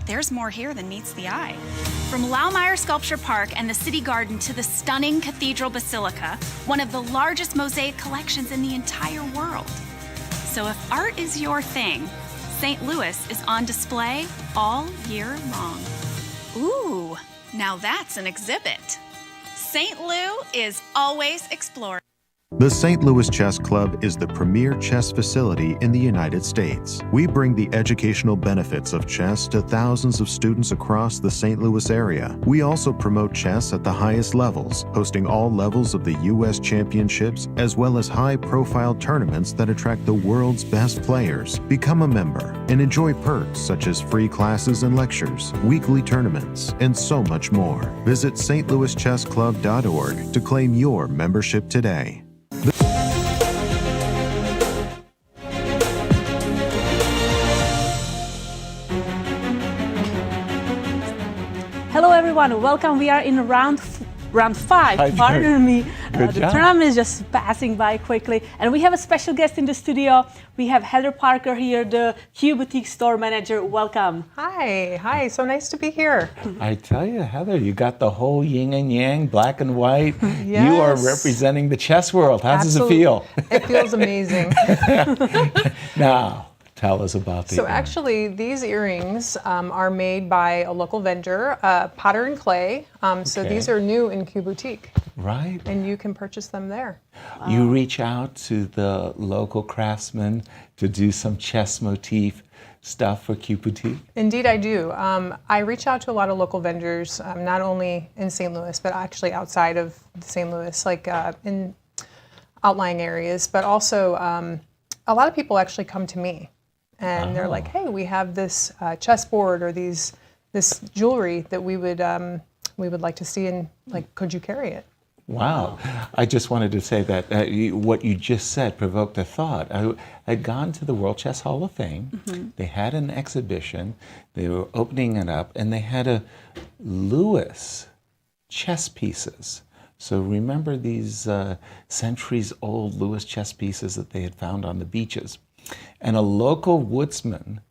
there's more here than meets the eye. From Laumeier Sculpture Park and the City Garden to the stunning Cathedral Basilica, one of the largest mosaic collections in the entire world. So if art is your thing, St. Louis is on display all year long. Ooh, now that's an exhibit. St. Lou is always exploring. The St. Louis Chess Club is the premier chess facility in the United States. We bring the educational benefits of chess to thousands of students across the St. Louis area. We also promote chess at the highest levels, hosting all levels of the U.S. Championships, as well as high-profile tournaments that attract the world's best players. Become a member and enjoy perks such as free classes and lectures, weekly tournaments, and so much more. Visit stlouischessclub.org to claim your membership today. everyone. Welcome. We are in round 5. Pardon me. The tournament is just passing by quickly. And we have a special guest in the studio. We have Heather Parker here, the Q Boutique store manager. Welcome. Hi. So nice to be here. I tell you, Heather, you got the whole yin and yang, black and white. Yes. You are representing the chess world. How does it feel? It feels amazing. Now, tell us about the So actually, these earrings are made by a local vendor, Potter and Clay. So these are new in Q Boutique. Right. And you can purchase them there. You reach out to the local craftsmen to do some chess motif stuff for Q Boutique? Indeed, I do. I reach out to a lot of local vendors, not only in St. Louis, but actually outside of St. Louis, like in outlying areas. But also, a lot of people actually come to me. And they're like, hey, we have this chessboard or this jewelry that we would like to see, and like, could you carry it? Wow. I just wanted to say that what you just said provoked a thought. I'd gone to the World Chess Hall of Fame. Mm-hmm. They had an exhibition. They were opening it up, and they had a Lewis chess pieces. So remember these centuries-old Lewis chess pieces that they had found on the beaches? And a local woodsman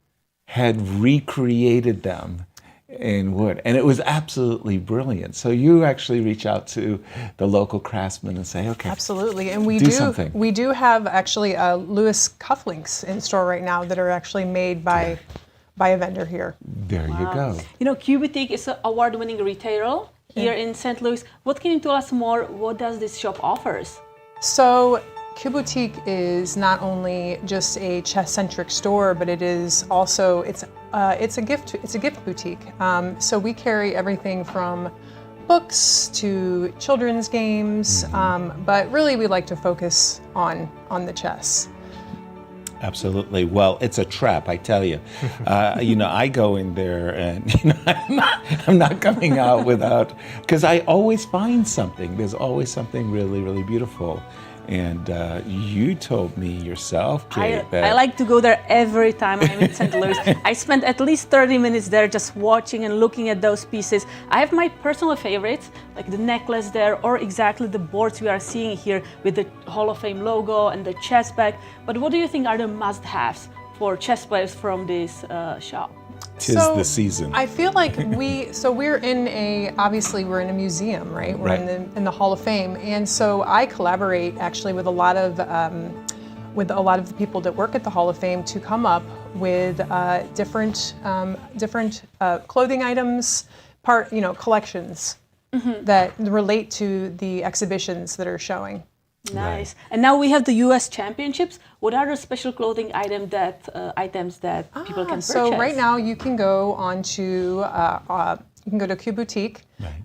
had recreated them in wood, and it was absolutely brilliant. So you actually reach out to the local craftsman and say, okay, absolutely, and we do something. We do have actually Lewis cufflinks in store right now that are actually made by a vendor here. There you go. You know, Q Boutique is an award-winning retailer here in St. Louis. What can you tell us more? What does this shop offers? So Q Boutique is not only just a chess-centric store, but it is also it's a gift boutique. So we carry everything from books to children's games, but really we like to focus on the chess. Absolutely. Well, it's a trap, I tell you. I go in there and I'm not coming out without, because I always find something. There's always something really, really beautiful. And you told me yourself, Kate, that... I like to go there every time I'm in St. Louis. I spend at least 30 minutes there just watching and looking at those pieces. I have my personal favorites, like the necklace there, or exactly the boards we are seeing here with the Hall of Fame logo and the chess bag. But what do you think are the must-haves for chess players from this shop? Tis the season. I feel like we're in a museum, right? We're in the Hall of Fame, and so I collaborate actually with a lot of the people that work at the Hall of Fame to come up with different clothing items, collections that relate to the exhibitions that are showing. Nice. Right. And now we have the U.S. Championships. What are the special clothing items that people can purchase? So right now you can go to Q Boutique,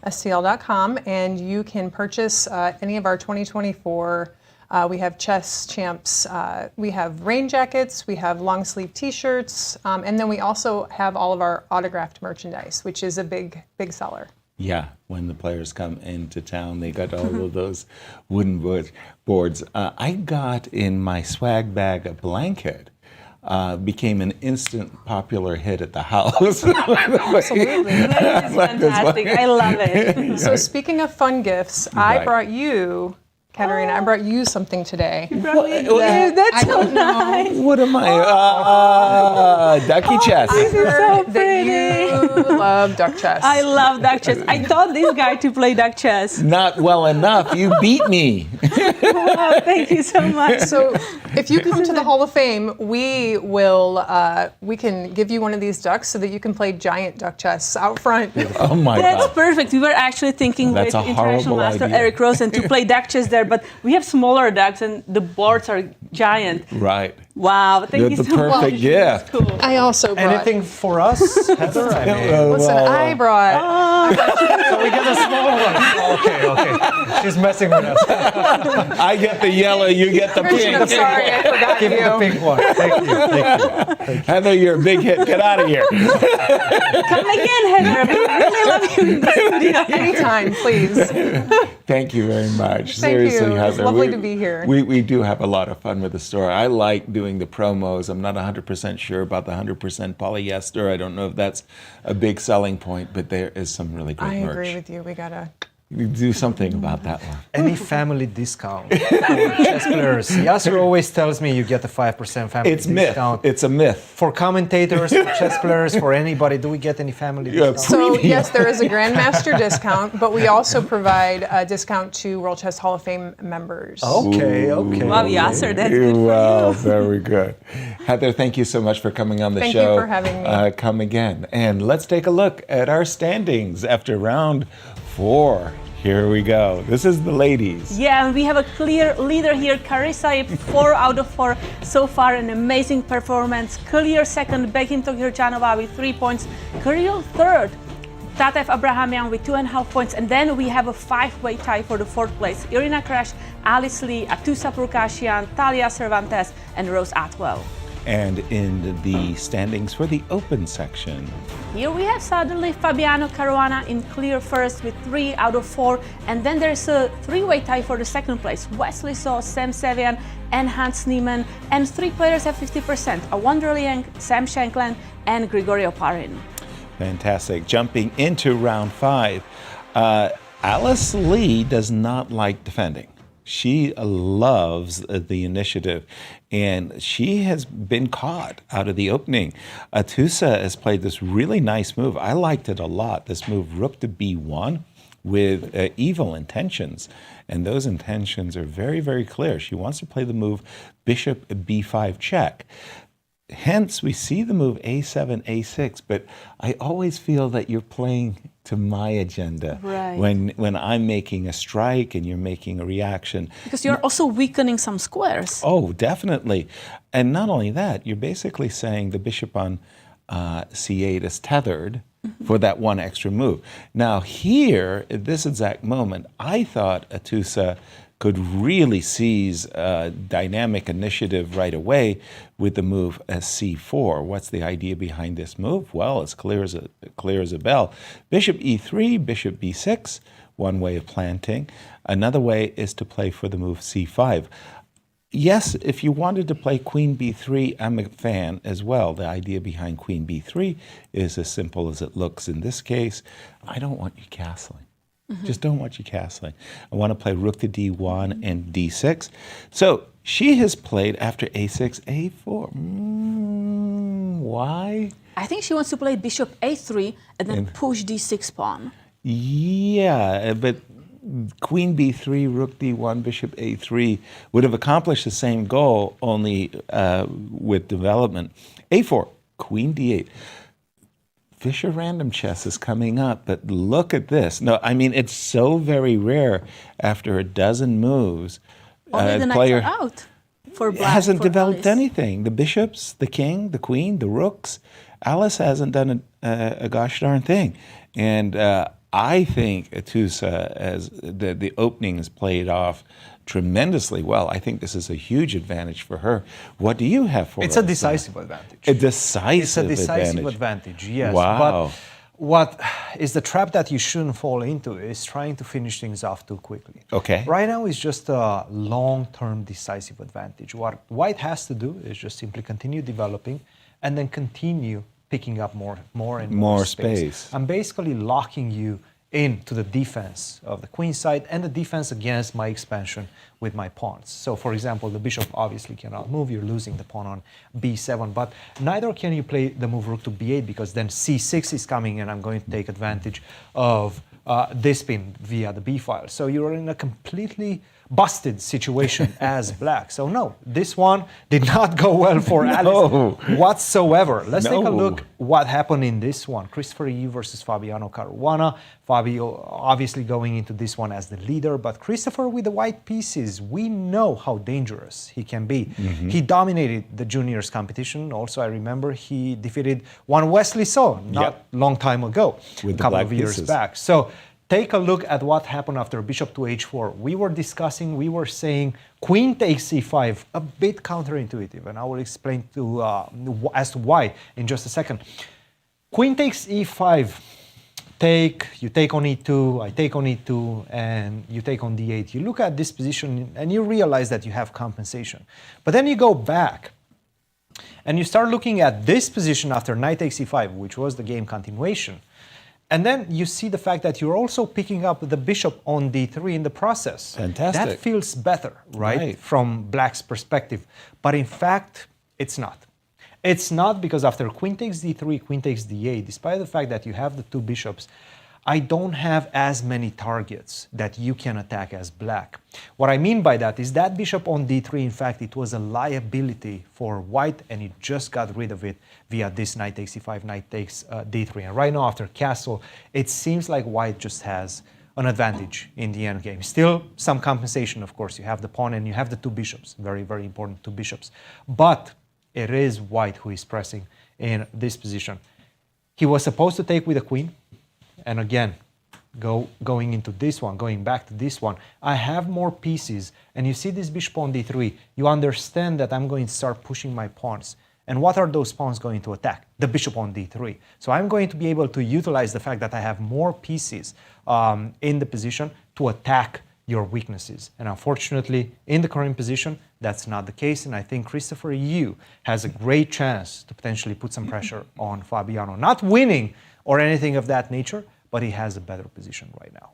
STL.com, and you can purchase any of our 2024. We have chess champs. We have rain jackets. We have long sleeve T-shirts, and then we also have all of our autographed merchandise, which is a big seller. Yeah, when the players come into town, they got all of those wooden boards. I got in my swag bag a blanket. Became an instant popular hit at the house. Absolutely. That is fantastic. I love it. So speaking of fun gifts, I brought you... Katerina, I brought you something today. That's so nice. What am I? Ducky chess. I heard that you love duck chess. I love duck chess. I taught this guy to play duck chess. Not well enough. You beat me. Wow, thank you so much. So if you come to the Hall of Fame, we can give you one of these ducks so that you can play giant duck chess out front. Oh my God. That's perfect. We were actually thinking with International Master Eric Rosen to play duck chess there, but we have smaller ducks and the boards are giant. Right. Wow, thank you so much. The perfect gift. Cool. I also brought... Anything for us, Heather? Listen, I brought... So we get a small one. Okay. She's messing with us. I get the yellow, you get the Cristian, I'm pink. sorry, I forgot Give me the you. pink one. Thank you. Heather, you're a big hit. Get out of here. Come again, Heather. We really love you in the studio. Anytime, please. Thank you very much. Thank Seriously, you. It's Heather. lovely to be here. We do have a lot of fun with the store. I like doing the promos. I'm not 100% sure about the 100% polyester. I don't know if that's a big selling point, but there is some really great I merch. agree with you. We gotta. You do something about that one. Any family discount for chess players? Yasser always tells me you get a 5% family It's myth. discount. It's a myth. For commentators, for chess players, for anybody, do we get any family discount? So yes, there is a Grandmaster discount, but we also provide a discount to World Chess Hall of Fame members. Okay. Wow, Yasser, that's good for Wow, you. very good. Heather, thank you so much for coming on the Thank you show. for having me. Come again. And let's take a look at our standings after round 4. Here we go. This is the ladies. Yeah, and we have a clear leader here, Carissa Yip, 4 out of 4 so far, an amazing performance. Clear second, Begin Tokirjanova with 3 points. Clear third, Tatev Abrahamyan with 2.5 points. And then we have a 5-way tie for the 4th place. Irina Krush, Alice Lee, Atusa Pourkashiyan, Talia Cervantes, and Rose Atwell. And in the standings for the open section, Here we have suddenly Fabiano Caruana in clear first with 3 out of 4. And then there's a 3-way tie for the 2nd place. Wesley So, Sam Sevian, and Hans Niemann. And 3 players have 50%. Wonder Liang, Sam Shankland, and Grigori Oparin. fantastic. Jumping into round 5, Alice Lee does not like defending. She loves the initiative, and she has been caught out of the opening. Atusa has played this really nice move. I liked it a lot, this move, rook to b1 with evil intentions. And those intentions are very, very clear. She wants to play the move bishop b5 check. Hence, we see the move a7, a6, but I always feel that you're playing to my agenda Right. when I'm making a strike and you're making a reaction. Because you're also weakening some squares. Oh, definitely. And not only that, you're basically saying the bishop on c8 is tethered for that one extra move. Now here, at this exact moment, I thought Atusa could really seize dynamic initiative right away with the move c4. What's the idea behind this move? Well, it's clear as a bell. Bishop e3, bishop b6, one way of planting. Another way is to play for the move c5. Yes, if you wanted to play queen b3, I'm a fan as well. The idea behind queen b3 is as simple as it looks in this case. I don't want you castling. Just don't want you castling. I want to play rook to d1 and d6. So she has played after a6, a4. Why? I think she wants to play bishop a3 and then push d6 pawn. Yeah, but queen b3, rook d1, bishop a3 would have accomplished the same goal, only with development. a4, queen d8. Fisher Random Chess is coming up, but look at this. No, I mean, it's so very rare after a dozen moves. Only the knights are out for black. Hasn't for developed Alice. anything. The bishops, the king, the queen, the rooks. Alice hasn't done a gosh darn thing. And I think Atusa, as the opening is played off tremendously well. I think this is a huge advantage for her. What do you have for her? It's a decisive advantage. A decisive It's a decisive advantage, yes. Wow. But what is the trap that you shouldn't fall into is trying to finish things off too quickly. Okay. Right now is just a long-term decisive advantage. What White has to do is just simply continue developing and then continue picking up more and more space. I'm basically locking you into the defense of the queen side and the defense against my expansion with my pawns. So for example, the bishop obviously cannot move, you're losing the pawn on b7, but neither can you play the move rook to b8 because then c6 is coming and I'm going to take advantage of this pin via the b file. So you're in a completely busted situation as black. So no, this one did not go well for Alice whatsoever. Let's take a look what happened in this one. Christopher Yu versus Fabiano Caruana. Fabio obviously going into this one as the leader, but Christopher with the white pieces, we know how dangerous he can be. He dominated the juniors competition. Also, I remember he defeated one Wesley So not long time ago, with a couple of years back. So take a look at what happened after bishop to h4. We were saying queen takes c5, a bit counterintuitive, and I will explain as to why in just a second. Queen takes e5, you take on e2, I take on e2, and you take on d8. You look at this position and you realize that you have compensation. But then you go back and you start looking at this position after knight takes e5, which was the game continuation. And then you see the fact that you're also picking up the bishop on d3 in the process. Fantastic. That feels better, right? From black's perspective. But in fact, it's not. It's not, because after queen takes d3, queen takes d8, despite the fact that you have the two bishops, I don't have as many targets that you can attack as black. What I mean by that is that bishop on d3, in fact, it was a liability for white, and he just got rid of it via this knight takes e5, knight takes d3. And right now, after castle, it seems like white just has an advantage in the endgame. Still some compensation, of course. You have the pawn and you have the two bishops. Very, very important two bishops. But it is white who is pressing in this position. He was supposed to take with a queen. And again, going into this one, going back to this one, I have more pieces. And you see this bishop on d3, you understand that I'm going to start pushing my pawns. And what are those pawns going to attack? The bishop on d3. So I'm going to be able to utilize the fact that I have more pieces in the position to attack your weaknesses. And unfortunately, in the current position, that's not the case. And I think Christopher Yoo has a great chance to potentially put some pressure on Fabiano. Not winning or anything of that nature, but he has a better position right now.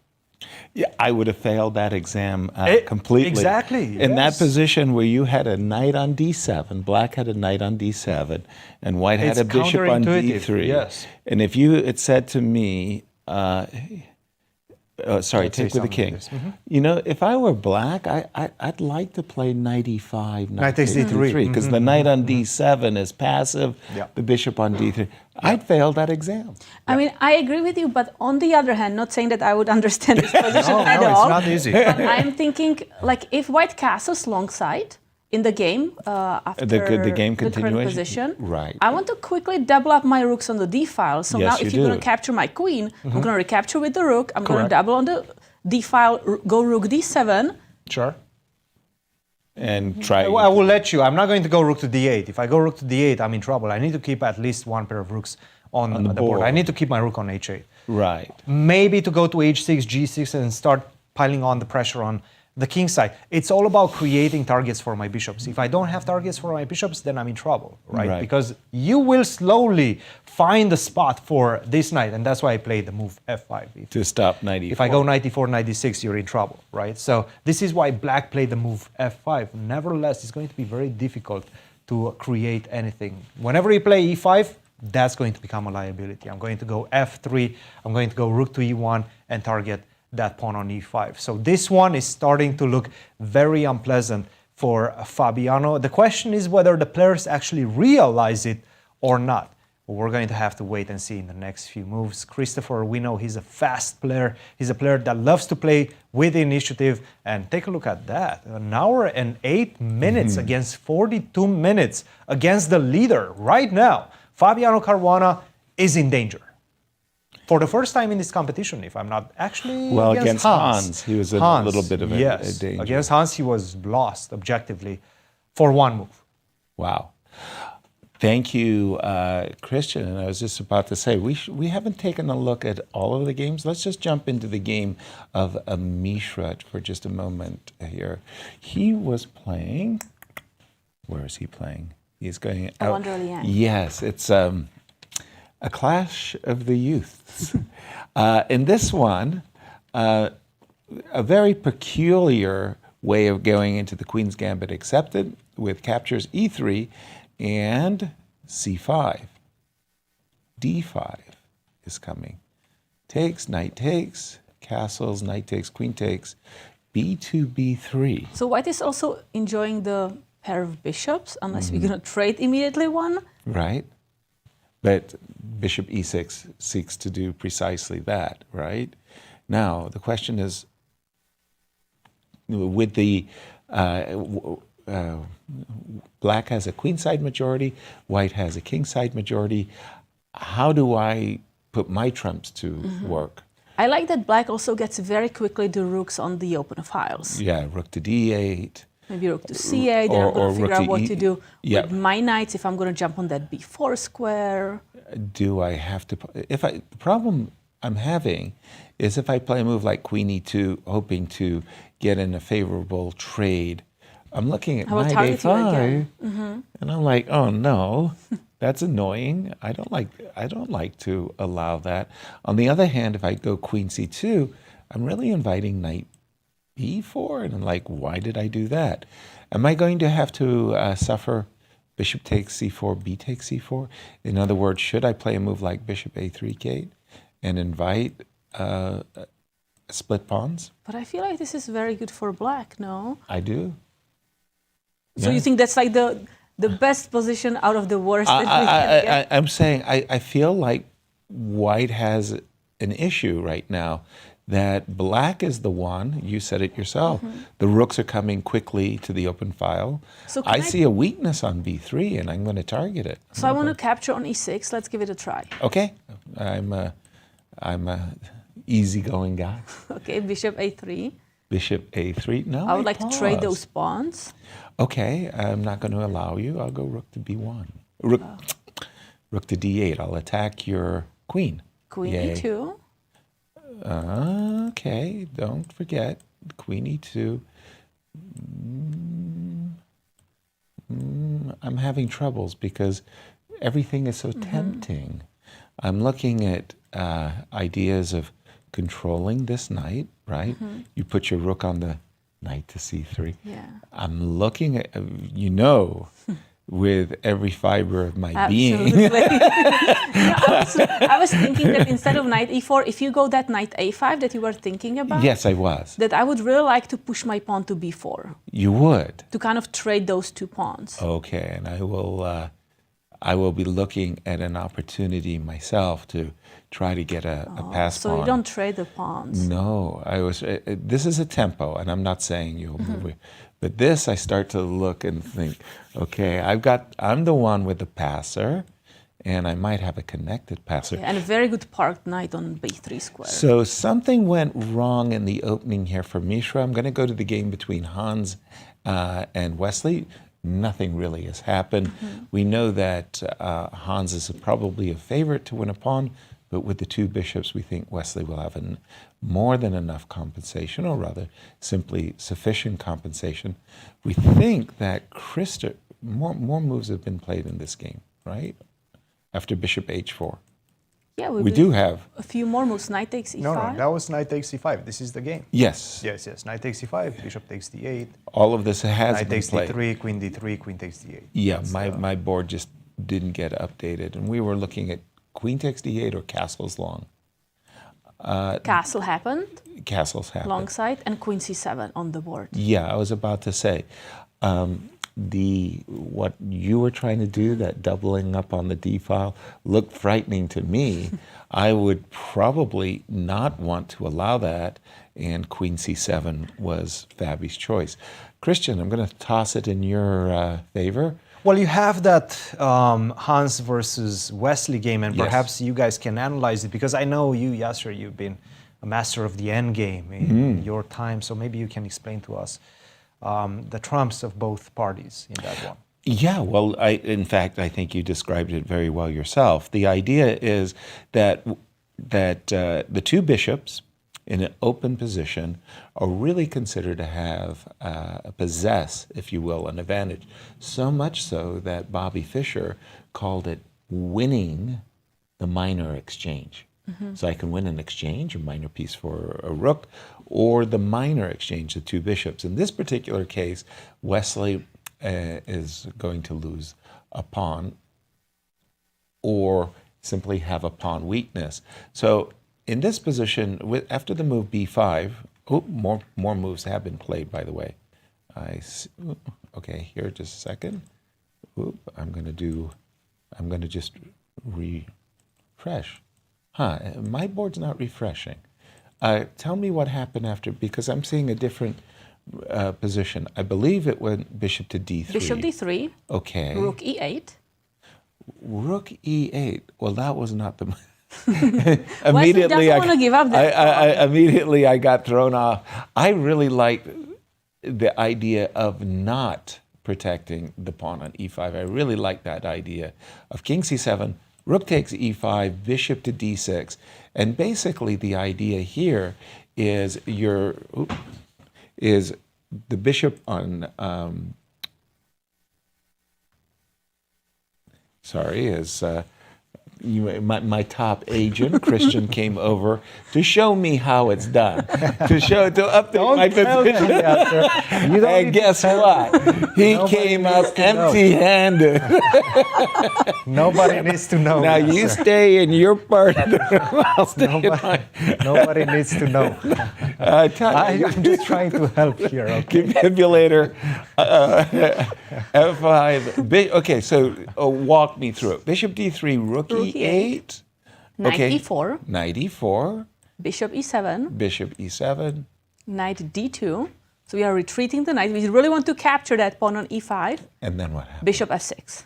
Yeah, I would have failed that exam completely. Exactly. In that yes. position where you had a knight on d7, black had a knight on d7, and white had It's a bishop on counterintuitive, d3. yes. And if you had said to me, sorry, take with the king. You know, if I were black, I'd like to play knight e5, knight takes d3, because the knight on d7 is passive, the bishop on d3. I'd fail that exam. I mean, I agree with you, but on the other hand, not saying that I would understand this position at all. It's not easy. But I'm thinking, like, if white castles long side in the game after the game the current continuation, position, right? I want to quickly double up my rooks on the d file. So Yes, now, you if you're going do. to capture my queen, I'm going to recapture with the rook. I'm going to double on the d file, go rook d7. Sure. And try. I will let you. I'm not going to go rook to d8. If I go rook to d8, I'm in trouble. I need to keep at least one pair of rooks on the board. I need to keep my rook on h8. Right. Maybe to go to h6, g6, and start piling on the pressure on the king side. It's all about creating targets for my bishops. If I don't have targets for my bishops, then I'm in trouble, right? Because you will slowly find a spot for this knight, and that's why I played the move f5. To stop knight e4. If I go knight e4, knight d6, you're in trouble, right? So this is why black played the move f5. Nevertheless, it's going to be very difficult to create anything. Whenever you play e5, that's going to become a liability. I'm going to go f3, I'm going to go rook to e1 and target that pawn on e5. So this one is starting to look very unpleasant for Fabiano. The question is whether the players actually realize it or not. We're going to have to wait and see in the next few moves. Christopher, we know he's a fast player. He's a player that loves to play with initiative. And take a look at that. 1 hour and 8 minutes against 42 minutes against the leader right now. Fabiano Caruana is in danger. For the first time in this competition, if I'm not actually well, against Hans, he was a little bit of a danger. Against Hans, he was lost objectively for one move. Wow. Thank you, Cristian. And I was just about to say, we haven't taken a look at all of the games. Let's just jump into the game of Mishra for just a moment here. He was playing, where is he playing? He's going out. Under Liang. Yes, it's a clash of the youths. In this one, a very peculiar way of going into the Queen's Gambit accepted with captures e3 and c5. d5 is coming. Takes, knight takes, castles, knight takes, queen takes, b2, b3. So white is also enjoying the pair of bishops, unless we're going to trade immediately one. Right. But bishop e6 seeks to do precisely that, right? Now, the question is, with the black has a queenside majority, white has a kingside majority, how do I put my trumps to work? I like that black also gets very quickly the rooks on the open files. Yeah, rook to d8. Maybe rook to c8, then I'm going to figure out what to do with my knights if I'm going to jump on that b4 square. Do I have to... The problem I'm having is if I play a move like queen e2, hoping to get in a favorable trade, I'm looking at knight a5, and I'm like, oh no, that's annoying. I don't like to allow that. On the other hand, if I go queen c2, I'm really inviting knight b4, and I'm like, why did I do that? Am I going to have to suffer bishop takes c4, b takes c4? In other words, should I play a move like bishop a3, Kate, and invite split pawns? But I feel like this is very good for black, no? I do. So you think that's like the best position out of the worst that we can get? I'm saying I feel like white has an issue right now, that black is the one, you said it yourself, the rooks are coming quickly to the open file. So I see a weakness on b3, and I'm going to target it. So I want to capture on e6. Let's give it a try. Okay. I'm a easygoing guy. Okay, bishop a3. Bishop a3. No, I would like to trade those pawns. Okay, I'm not going to allow you. I'll go rook to b1. Rook to d8. I'll attack your queen. Queen e2. Okay, don't forget queen e2. I'm having troubles because everything is so tempting. I'm looking at ideas of controlling this knight, right? You put your rook on the knight to c3. Yeah. I'm looking at, with every fiber of my being. I was thinking that instead of knight e4, if you go that knight a5 that you were thinking about. Yes, I was. That I would really like to push my pawn to b4. You would? To kind of trade those two pawns. Okay, and I will be looking at an opportunity myself to try to get a pass pawn. So you don't trade the pawns? No, this is a tempo, and I'm not saying you'll move it. But this, I start to look and think, okay, I'm the one with the passer, and I might have a connected passer. Yeah, and a very good parked knight on b3 square. So something went wrong in the opening here for Mishra. I'm going to go to the game between Hans and Wesley. Nothing really has happened. We know that Hans is probably a favorite to win a pawn, but with the two bishops, we think Wesley will have more than enough compensation, or rather, simply sufficient compensation. We think that more moves have been played in this game, right? After bishop h4. Yeah, we do have a few more moves. Knight takes e5. No, that was knight takes e5. This is the game. Yes. Yes. Knight takes e5, bishop takes d8. All of this has knight been played. takes d3, queen d3, queen takes d8. Yeah, my board just didn't get updated, and we were looking at queen takes d8 or castles long. Castle happened. Castles happened. Long side, and queen c7 on the board. Yeah, I was about to say. What you were trying to do, that doubling up on the d file, looked frightening to me. I would probably not want to allow that, and queen c7 was Fabi's choice. Cristian, I'm going to toss it in your favor. Well, you have that Hans versus Wesley game, and perhaps you guys can analyze it, because I know you, Yasser, you've been a master of the endgame in your time, so maybe you can explain to us the trumps of both parties in that one. Yeah, well, in fact, I think you described it very well yourself. The idea is that the two bishops in an open position are really considered to have possess, if you will, an advantage. So much so that Bobby Fischer called it winning the minor exchange. So I can win an exchange, a minor piece for a rook, or the minor exchange, the two bishops. In this particular case, Wesley is going to lose a pawn or simply have a pawn weakness. So in this position, after the move b5, more moves have been played, by the way. Okay, here, just a second. I'm going to just refresh. My board's not refreshing. Tell me what happened after, because I'm seeing a different position. I believe it went bishop to d3. Bishop d3. Okay. Rook e8. Rook e8. Well, that was not the... Immediately, doesn't want to give up that immediately I got thrown off. I really liked the idea of not protecting the pawn on e5. I really like that idea of king c7, rook takes e5, bishop to d6, and basically the idea here is is the bishop on my top agent, Cristian, came over to show me how it's done, to update my position. And guess what? He came up empty-handed. Nobody needs to know. Now you stay in your part of the room. I'll stay in mine. Nobody needs to know. I'm just trying to help here. Okay? Defibrillator, F5. Okay, so walk me through it. Bishop d3, rook e8. Knight Okay. e4. Knight e4. Bishop e7. Bishop e7. Knight d2. So we are retreating the knight. We really want to capture that pawn on e5. And then what happens? Bishop f6.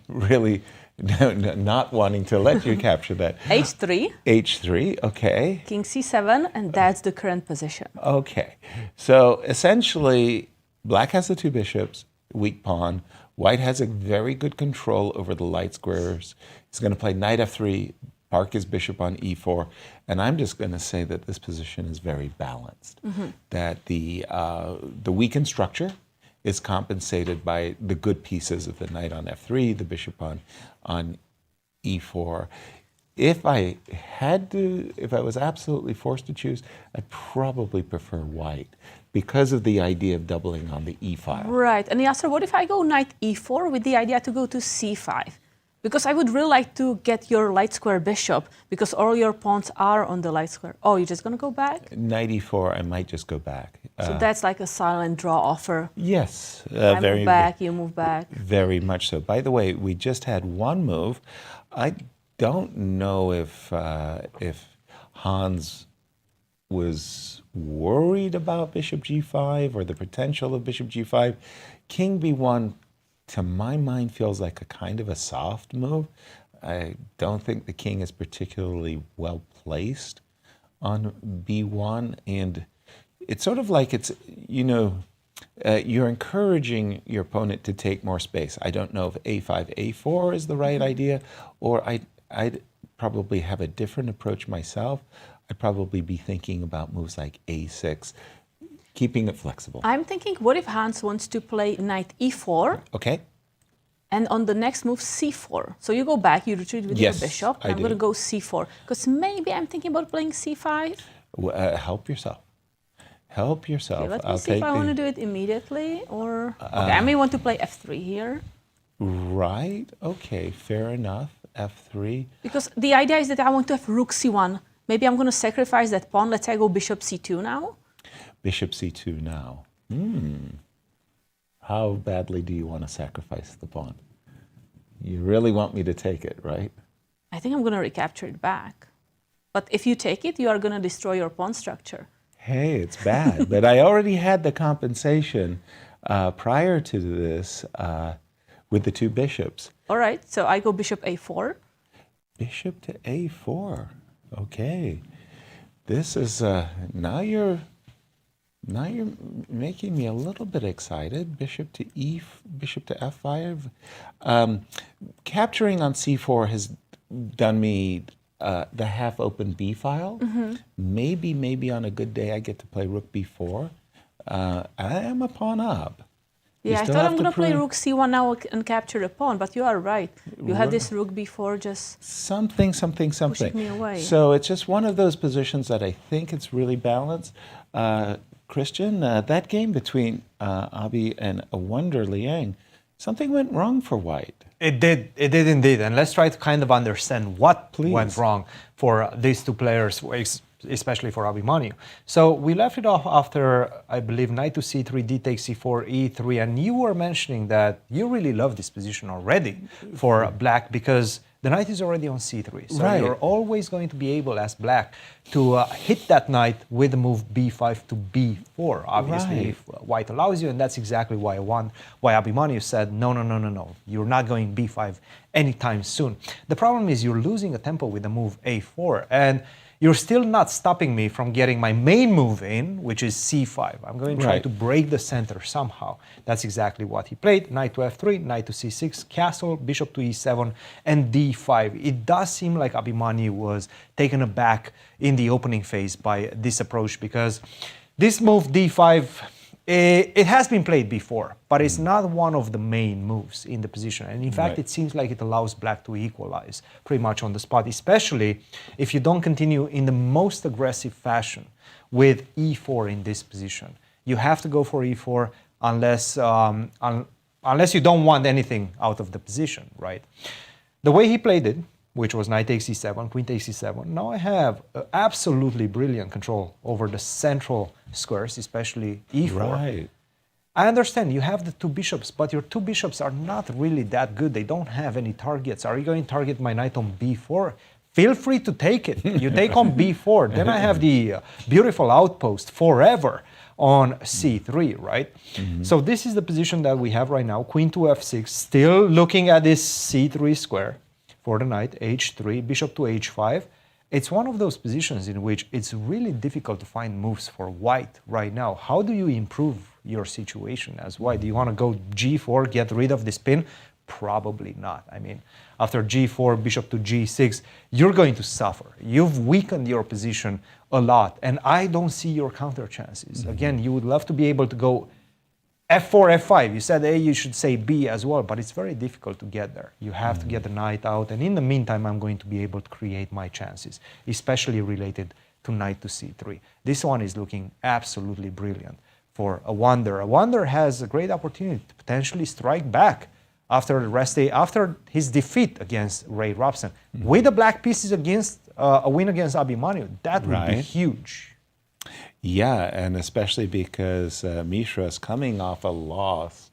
Really not wanting to let you capture that. h3. h3, okay. King c7, and that's the current position. Okay. So essentially, black has the two bishops, weak pawn. White has a very good control over the light squares. He's going to play knight f3, park his bishop on e4, and I'm just going to say that this position is very balanced. That the weakened structure is compensated by the good pieces of the knight on f3, the bishop on e4. If I was absolutely forced to choose, I'd probably prefer white because of the idea of doubling on the e file. Right. And Yasser, what if I go knight e4 with the idea to go to c5? Because I would really like to get your light square bishop because all your pawns are on the light square. Oh, you're just going to go back? Knight e4, I might just go back. So that's like a silent draw offer. Yes. I move back, you move back. Very much so. By the way, we just had one move. I don't know if Hans was worried about bishop g5 or the potential of bishop g5. King b1, to my mind, feels like a kind of a soft move. I don't think the king is particularly well placed on b1, and it's sort of like you're encouraging your opponent to take more space. I don't know if a5, a4 is the right idea, or I'd probably have a different approach myself. I'd probably be thinking about moves like a6, keeping it flexible. I'm thinking, what if Hans wants to play knight e4? Okay. And on the next move, c4. So you go back, you retreat with your bishop. I'm going to go c4. Because maybe I'm thinking about playing c5. Help yourself. Help yourself. Okay, let me see if I want to do it immediately. Or okay, I may want to play f3 here. Right. Okay, fair enough. f3. Because the idea is that I want to have rook c1. Maybe I'm going to sacrifice that pawn. Let's say I go bishop c2 now. Bishop c2 now. How badly do you want to sacrifice the pawn? You really want me to take it, right? I think I'm going to recapture it back. But if you take it, you are going to destroy your pawn structure. Hey, it's bad. But I already had the compensation prior to this with the two bishops. All right, so I go bishop a4. Bishop to a4. Okay. This is, now you're making me a little bit excited. Bishop to f5. Capturing on c4 has done me the half-open b file. Maybe on a good day I get to play rook b4. I am a pawn up. Yeah, I thought I'm going to play rook c1 now and capture a pawn, but you are right. You have this rook b4 just something. pushing me away. So it's just one of those positions that I think it's really balanced. Cristian, that game between Abi and a wonder Liang, something went wrong for white. It did indeed. And let's try to kind of understand what went wrong for these two players, especially for Abrahamyan. So we left it off after, I believe, knight to c3, d takes c4, e3, and you were mentioning that you really love this position already for black because the knight is already on c3. So Right. you're always going to be able, as black, to hit that knight with the move b5 to b4, obviously, Right. if white allows you, and that's exactly why Abrahamyan said, no, you're not going b5 anytime soon. The problem is you're losing a tempo with the move a4, and you're still not stopping me from getting my main move in, which is c5. I'm going to try Right. to break the center somehow. That's exactly what he played. Knight to f3, knight to c6, castle, bishop to e7, and d5. It does seem like Abrahamyan was taken aback in the opening phase by this approach, because this move d5, it has been played before, but it's not one of the main moves in the position. And in fact, Right. it seems like it allows black to equalize pretty much on the spot, especially if you don't continue in the most aggressive fashion with e4 in this position. You have to go for e4 unless you don't want anything out of the position, right? The way he played it, which was knight takes e7, queen takes e7, now I have absolutely brilliant control over the central squares, especially e4. Right. I understand you have the two bishops, but your two bishops are not really that good. They don't have any targets. Are you going to target my knight on b4? Feel free to take it. You take on b4. Then I have the beautiful outpost forever on c3, right? So this is the position that we have right now. Queen to f6, still looking at this c3 square for the knight, h3, bishop to h5. It's one of those positions in which it's really difficult to find moves for white right now. How do you improve your situation as white? Do you want to go g4, get rid of this pin? Probably not. I mean, after g4, bishop to g6, you're going to suffer. You've weakened your position a lot, and I don't see your counter chances. Again, you would love to be able to go f4, f5. You said A, you should say B as well, but it's very difficult to get there. You have to get the knight out, and in the meantime, I'm going to be able to create my chances, especially related to knight to c3. This one is looking absolutely brilliant for a Wonder. A Wonder has a great opportunity to potentially strike back after the rest day, after his defeat against Ray Robson. With the black pieces against a win against Abrahamyan, that would be huge. Yeah, and especially because Mishra is coming off a loss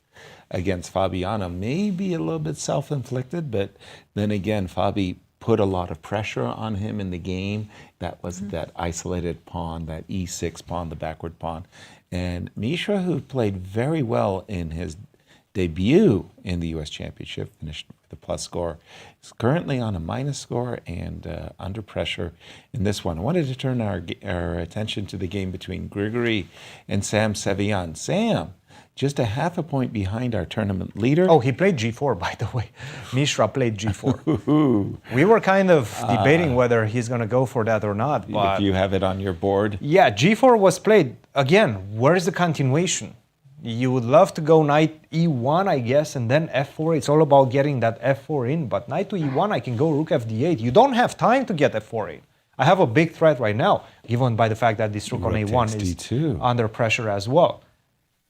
against Fabiano, maybe a little bit self-inflicted, but then again, Fabi put a lot of pressure on him in the game. That was that isolated pawn, that e6 pawn, the backward pawn. And Mishra, who played very well in his debut in the U.S. Championship, finished with a plus score, is currently on a minus score and under pressure in this one. I wanted to turn our attention to the game between Grigory and Sam Sevian. Sam, just a half a point behind our tournament leader. Oh, he played g4, by the way. Mishra played g4. We were kind of debating whether he's going to go for that or not. But if you have it on your board. Yeah, g4 was played. Again, where's the continuation? You would love to go knight e1, I guess, and then f4. It's all about getting that f4 in. But knight to e1, I can go rook fd8. You don't have time to get f4 in. I have a big threat right now, given by the fact that this rook on a1 is d2. under pressure as well.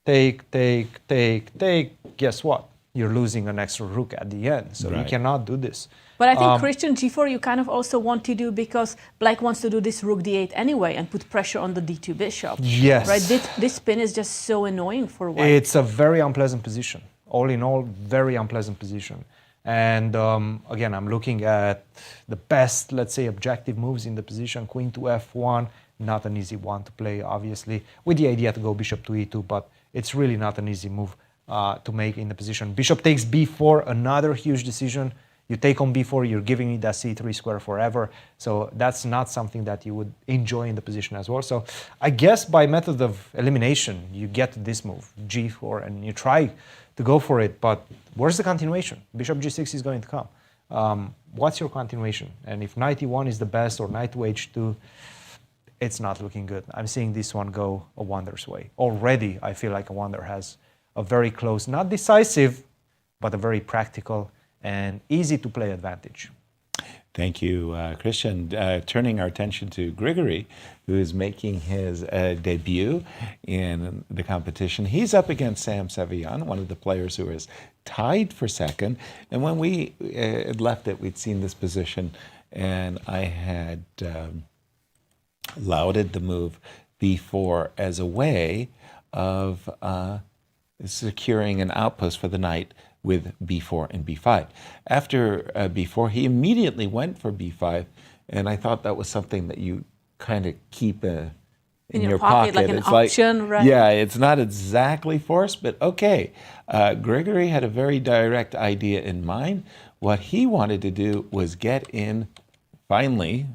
Take, take, take, take. Guess what? You're losing an extra rook at the end, so you cannot do this. But I think Cristian g4 you kind of also want to do because black wants to do this rook d8 anyway and put pressure on the d2 bishop. Yes. Right? This pin is just so annoying for white. It's a very unpleasant position. All in all, very unpleasant position. And again, I'm looking at the best, let's say, objective moves in the position. Queen to f1, not an easy one to play, obviously, with the idea to go bishop to e2, but it's really not an easy move to make in the position. Bishop takes b4, another huge decision. You take on b4, you're giving me that c3 square forever. So that's not something that you would enjoy in the position as well. So I guess by method of elimination, you get to this move, g4, and you try to go for it. But where's the continuation? Bishop g6 is going to come. What's your continuation? And if knight e1 is the best or knight to h2, it's not looking good. I'm seeing this one go a Wonder's way. Already, I feel like a Wonder has a very close, not decisive, but a very practical and easy to play advantage. Thank you, Cristian. Turning our attention to Grigory, who is making his debut in the competition. He's up against Sam Sevian, one of the players who is tied for second. And when we had left it, we'd seen this position, and I had lauded the move b4 as a way of securing an outpost for the knight with b4 and b5. After b4, he immediately went for b5, and I thought that was something that you kind of keep in your pocket. Like an it's option, like, right? Yeah, it's not exactly forced, but okay. Grigory had a very direct idea in mind. What he wanted to do was get in, finally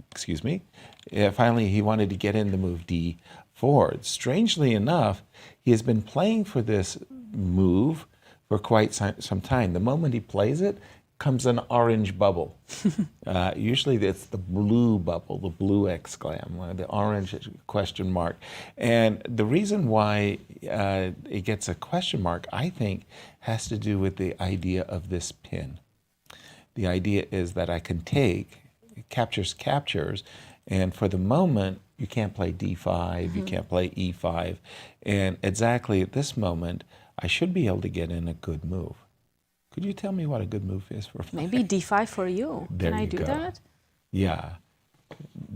he wanted to get in the move d4. Strangely enough, he has been playing for this move for quite some time. The moment he plays it, comes an orange bubble. Usually it's the blue bubble, the blue exclam, the orange question mark. And the reason why it gets a question mark, I think, has to do with the idea of this pin. The idea is that I can take, captures, and for the moment, you can't play d5, you can't play e5, and exactly at this moment, I should be able to get in a good move. Could you tell me what a good move is for playing? Maybe d5 for you. There Can I you do go. that? Yeah,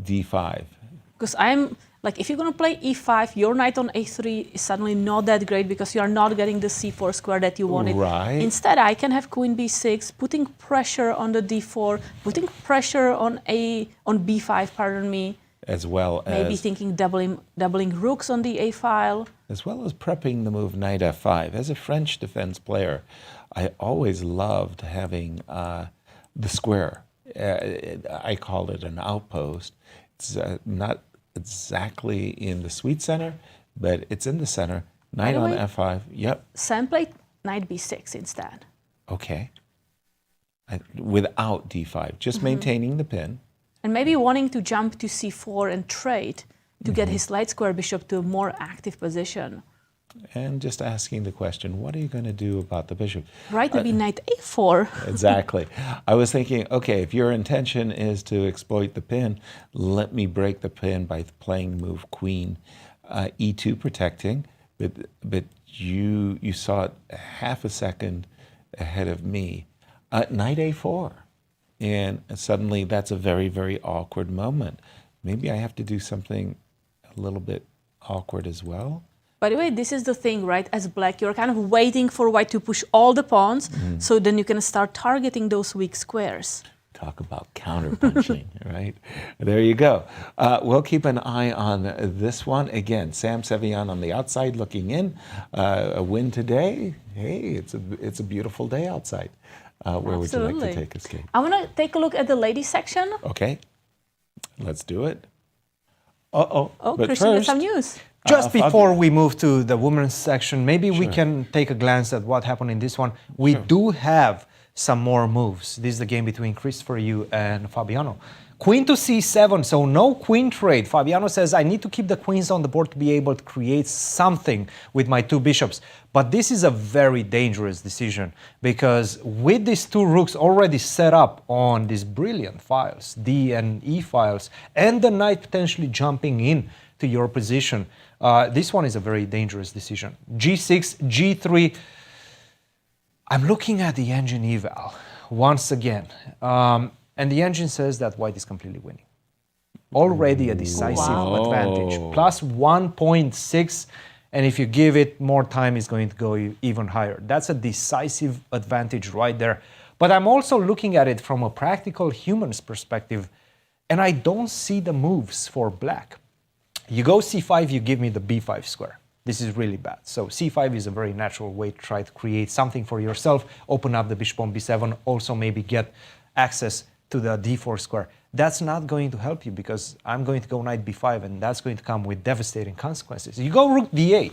d5. Because I'm like, if you're going to play e5, your knight on a3 is suddenly not that great because you are not getting the c4 square that you wanted. Right. Instead, I can have queen b6, putting pressure on the d4, putting pressure on b5, pardon me. As well as maybe thinking doubling rooks on the a file. As well as prepping the move knight f5. As a French defense player, I always loved having the square. I call it an outpost. It's not exactly in the sweet center, but it's in the center. Knight on f5. Yep. Sam played knight b6 instead. Okay. Without d5, just maintaining the pin. And maybe wanting to jump to c4 and trade to get his light square bishop to a more active position. And just asking the question, what are you going to do about the bishop? Right, maybe knight a4. Exactly. I was thinking, okay, if your intention is to exploit the pin, let me break the pin by playing move queen e2 protecting, but you saw it half a second ahead of me. Knight a4. And suddenly that's a very, very awkward moment. Maybe I have to do something a little bit awkward as well. By the way, this is the thing, right? As black, you're kind of waiting for white to push all the pawns, so then you can start targeting those weak squares. Talk about counterpunching, right? There you go. We'll keep an eye on this one. Again, Sam Sevian on the outside looking in. A win today. Hey, it's a beautiful day outside. Where would you like to take us, Kate? I want to take a look at the ladies section. Okay, let's do it. Oh, but Cristian, first, some news. Just before we move to the women's section, maybe we can take a glance at what happened in this one. We do have some more moves. This is the game between Christopher Yoo and Fabiano. Queen to c7, so no queen trade. Fabiano says, I need to keep the queens on the board to be able to create something with my two bishops. But this is a very dangerous decision because with these two rooks already set up on these brilliant files, D and E files, and the knight potentially jumping in to your position, this one is a very dangerous decision. G6, G3. I'm looking at the engine eval once again. And the engine says that white is completely winning. Already a decisive advantage. Plus 1.6, and if you give it more time, it's going to go even higher. That's a decisive advantage right there. But I'm also looking at it from a practical human's perspective, and I don't see the moves for black. You go c5, you give me the b5 square. This is really bad. So c5 is a very natural way to try to create something for yourself, open up the bishop on b7, also maybe get access to the d4 square. That's not going to help you because I'm going to go knight b5 and that's going to come with devastating consequences. You go rook d8.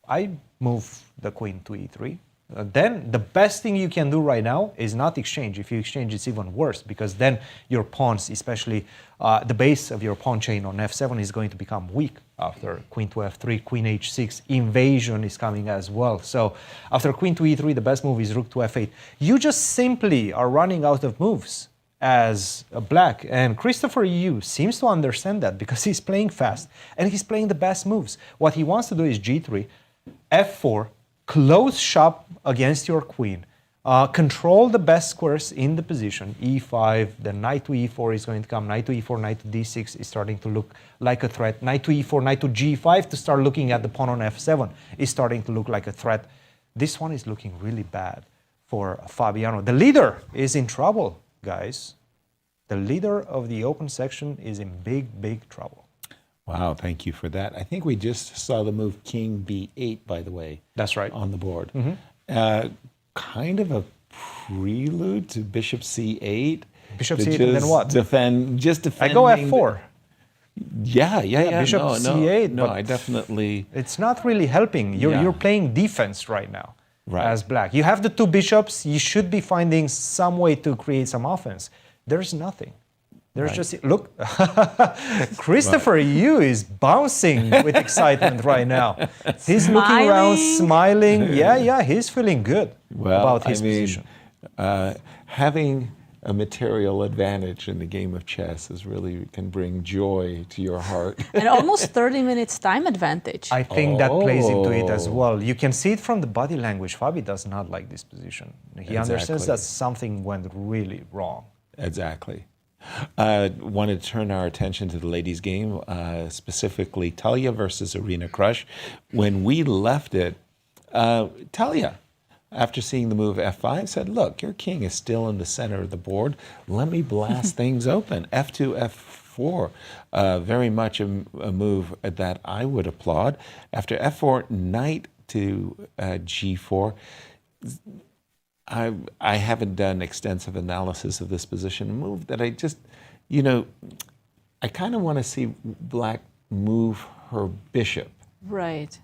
I move the queen to e3. Then the best thing you can do right now is not exchange. If you exchange, it's even worse because then your pawns, especially the base of your pawn chain on f7 is going to become weak after queen to f3, queen h6, invasion is coming as well. So after queen to e3, the best move is rook to f8. You just simply are running out of moves as a black, and Christopher Yoo seems to understand that because he's playing fast and he's playing the best moves. What he wants to do is g3, f4, close shop against your queen, control the best squares in the position, e5, then knight to e4 is going to come, knight to e4, knight to d6 is starting to look like a threat, knight to e4, knight to g5 to start looking at the pawn on f7 is starting to look like a threat. This one is looking really bad for Fabiano. The leader is in trouble, guys. The leader of the open section is in big, big trouble. Wow, thank you for that. I think we just saw the move King B8, by the way. That's right. On the board. Kind of a prelude to Bishop C8. Bishop C8 and then what? Defending. I go F4. Yeah. Bishop C8. No, but I definitely... It's not really helping. You're playing defense right now as black. You have the two bishops. You should be finding some way to create some offense. There's nothing. There's just... Look, Christopher Yoo is bouncing with excitement right now. He's looking around, smiling. Yeah, he's feeling good about his position. Having a material advantage in the game of chess can bring joy to your heart. And almost 30 minutes time advantage. I think that plays into it as well. You can see it from the body language. Fabi does not like this position. He understands that something went really wrong. Exactly. Wanted to turn our attention to the ladies' game, specifically Talia versus Arena Krush. When we left it, Talia, after seeing the move F5, said, look, your king is still in the center of the board. Let me blast things open. F2, F4, very much a move that I would applaud. After F4, knight to G4. I haven't done extensive analysis of this position. A move that I just, I kind of want to see black move her bishop. Right.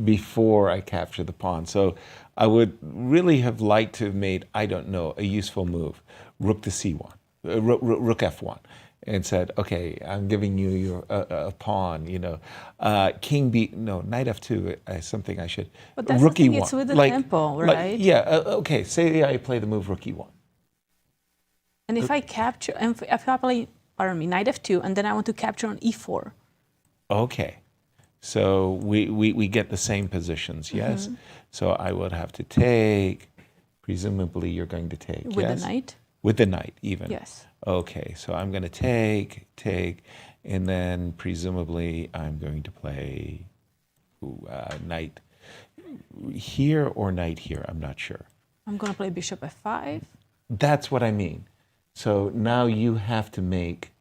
Before I capture the pawn. So I would really have liked to have made, I don't know, a useful move. Rook to C1, rook F1. And said, okay, I'm giving you your a pawn, King B, no, knight F2, something I should. But that's rook the thing, E1. it's with the tempo, right? Okay, say I play the move rook E1. And if I capture, if I play, knight F2, and then I want to capture on E4. Okay, so we get the same positions, yes? So I would have to take, presumably you're going to take, with the knight? With the knight, even. Yes. Okay, so I'm going to take, and then presumably I'm going to play knight here or knight here. I'm not sure. I'm going to play bishop F5. That's what I mean. So now you have to make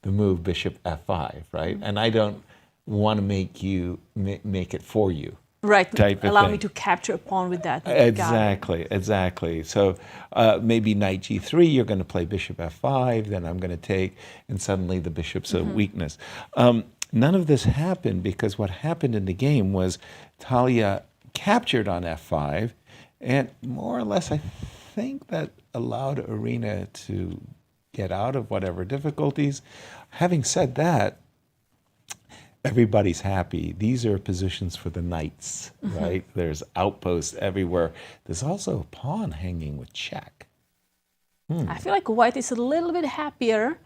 the move bishop F5, right? And I don't want to make you make it for you. Right, allow me to capture a pawn with that. Exactly. So maybe knight G3, you're going to play bishop F5, then I'm going to take, and suddenly the bishop's a weakness. None of this happened because what happened in the game was Talia captured on F5, and more or less I think that allowed Arena to get out of whatever difficulties. Having said that, everybody's happy. These are positions for the knights, right? There's outposts everywhere. There's also a pawn hanging with check. I feel like white is a little bit happier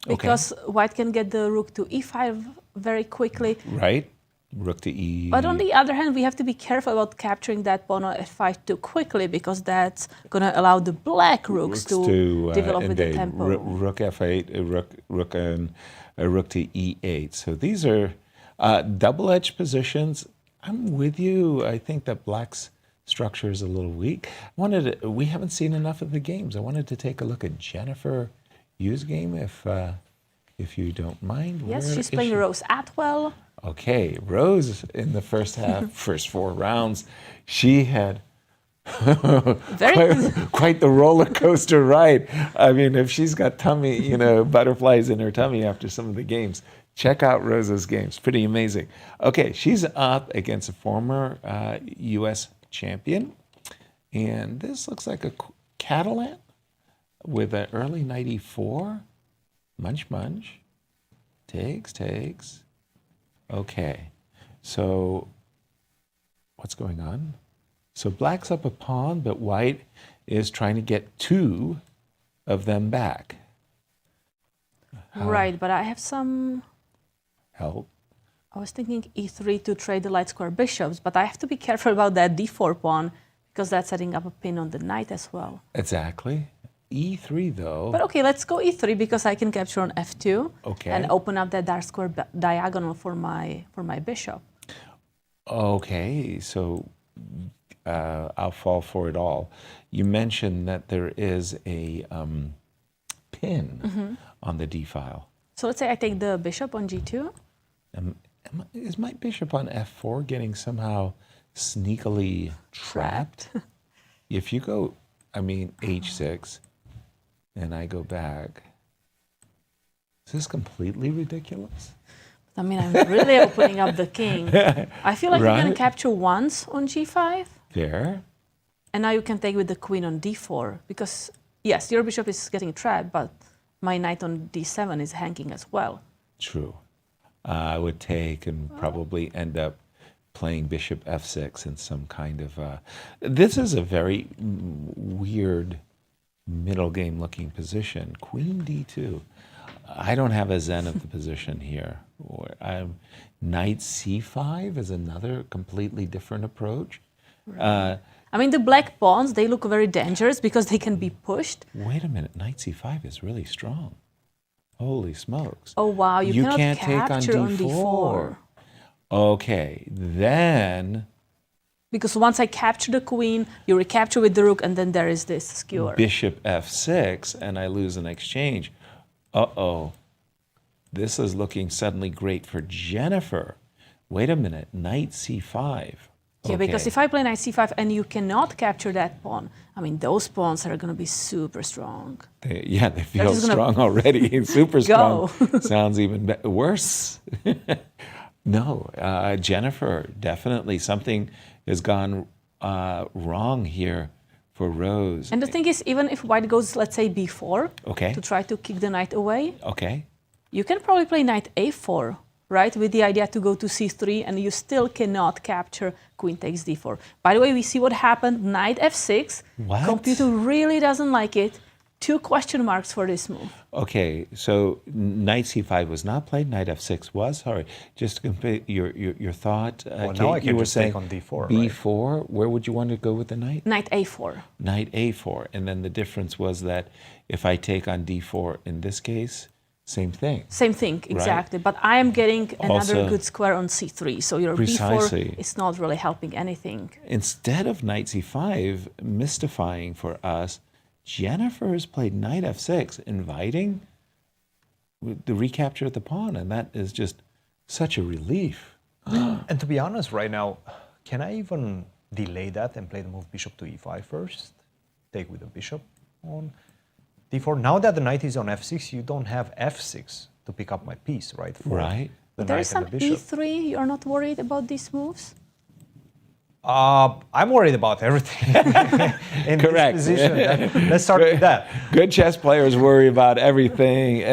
because white can get the rook to E5 very quickly. Right. Rook to E. But on the other hand, we have to be careful about capturing that pawn on F5 too quickly because that's going to allow the black rooks to develop with the tempo. Rook F8, rook to E8. So these are double-edged positions. I'm with you. I think that black's structure is a little weak. We haven't seen enough of the games. I wanted to take a look at Jennifer Yoo's game, if you don't mind. Yes, she's playing Rose Atwell. Okay, Rose in the first half, first 4 rounds, she had quite the roller coaster ride. I mean, if she's got tummy, butterflies in her tummy after some of the games, check out Rose's games. Pretty amazing. Okay, she's up against a former U.S. champion, and this looks like a Catalan with an early knight E4. Munch. Takes. Okay, so what's going on? So black's up a pawn, but white is trying to get 2 of them back. Right, but I have some help. I was thinking E3 to trade the light square bishops, but I have to be careful about that D4 pawn because that's setting up a pin on the knight as well. Exactly. E3 though. But okay, let's go E3 because I can capture on F2 and open up that dark square diagonal for my bishop. Okay, so I'll fall for it all. You mentioned that there is a pin on the d file. So let's say I take the bishop on g2. Is my bishop on f4 getting somehow sneakily trapped? If you go, h6, and I go back, is this completely ridiculous? I mean, I'm really opening up the king. I feel like you're going to capture once on g5. There. And now you can take with the queen on d4. Because, yes, your bishop is getting trapped, but my knight on d7 is hanging as well. True. I would take and probably end up playing bishop f6 in some kind of... this is a very weird middle game looking position. Queen d2. I don't have a zen of the position here. Knight c5 is another completely different approach. Right. The black pawns, they look very dangerous because they can be pushed. Wait a minute, knight c5 is really strong. Holy smokes. Oh, wow, you cannot can't capture take on d4. Okay, then... Because once I capture the queen, you recapture with the rook, and then there is this skewer. Bishop f6, and I lose an exchange. Uh-oh. This is looking suddenly great for Jennifer. Wait a minute, knight c5. Yeah, because if I play knight c5 and you cannot capture that pawn, those pawns are going to be super strong. They feel strong already. Super strong. Sounds even worse. No, Jennifer, definitely something has gone wrong here for Rose. And the thing is, even if white goes, let's say, b4, to try to kick the knight away, you can probably play knight a4, right, with the idea to go to c3, and you still cannot capture queen takes d4. By the way, we see what happened, knight f6. What? Computer really doesn't like it. 2 question marks for this move. Okay, so knight c5 was not played, knight f6 was. Sorry, just to complete your thought. Well, Kate, now I can you were just saying take on d4, b4. Right? Where would you want to go with the knight? Knight a4. Knight a4, and then the difference was that if I take on d4 in this case, same thing. Same thing, exactly. Right? But I am getting another also, good square on c3, so your b4 is not really helping anything. Instead of knight c5, mystifying for us, Jennifer has played knight f6, inviting the recapture of the pawn, and that is just such a relief. And to be honest, right now, can I even delay that and play the move bishop to e5 first? Take with the bishop on d4. Now that the knight is on f6, you don't have f6 to pick up my piece, right? Right. There is some e3. You're not worried about these moves? I'm worried about everything in Correct. this position. Let's start with that. Good chess players worry about everything.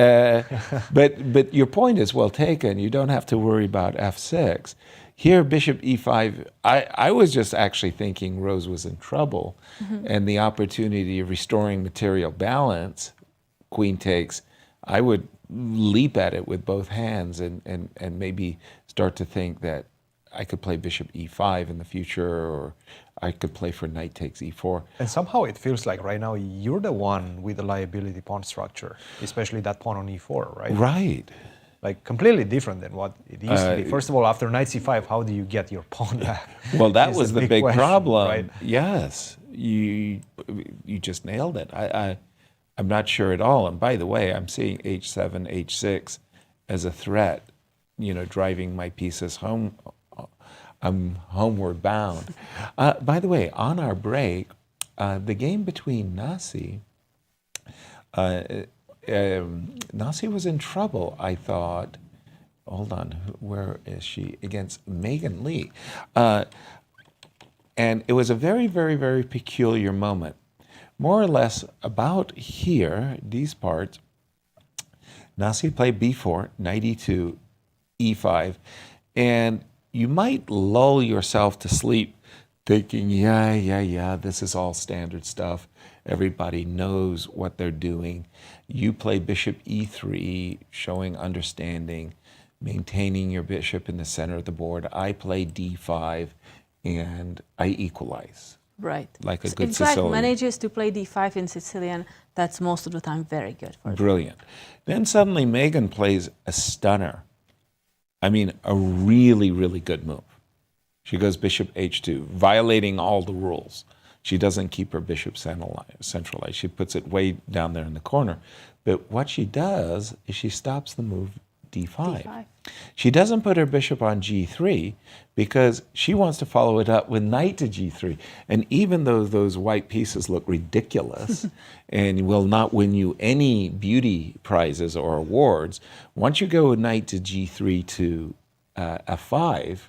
But your point is well taken. You don't have to worry about f6. Here, bishop e5, I was just actually thinking Rose was in trouble. And the opportunity of restoring material balance, queen takes, I would leap at it with both hands and maybe start to think that I could play bishop e5 in the future, or I could play for knight takes e4. And somehow it feels like right now you're the one with the liability pawn structure, especially that pawn on e4, right? Right. Like completely different than what it used to be. First of all, after knight c5, how do you get your pawn back? Well, that was the big question, problem. Right? Yes, you just nailed it. I'm not sure at all. And by the way, I'm seeing h7, h6 as a threat, driving my pieces home. I'm homeward bound. By the way, on our break, the game between Nasi was in trouble, I thought. Hold on, where is she? Against Megan Lee. And it was a very, very, very peculiar moment. More or less about here, these parts, Nasi played b4, knight e2, e5, and you might lull yourself to sleep thinking, yeah, this is all standard stuff. Everybody knows what they're doing. You play bishop e3, showing understanding, maintaining your bishop in the center of the board. I play d5, and I equalize. Right. Like a good in fact, Sicilian. manages to play d5 in Sicilian. That's most of the time very good for Brilliant. Then suddenly Megan plays a stunner. I mean, a really, really good move. She goes bishop h2, violating all the rules. She doesn't keep her bishop centralized. She puts it way down there in the corner. But what she does is she stops the move d5. She doesn't put her bishop on g3 because she wants to follow it up with knight to g3. And even though those white pieces look ridiculous and will not win you any beauty prizes or awards, once you go with knight to g3 to f5,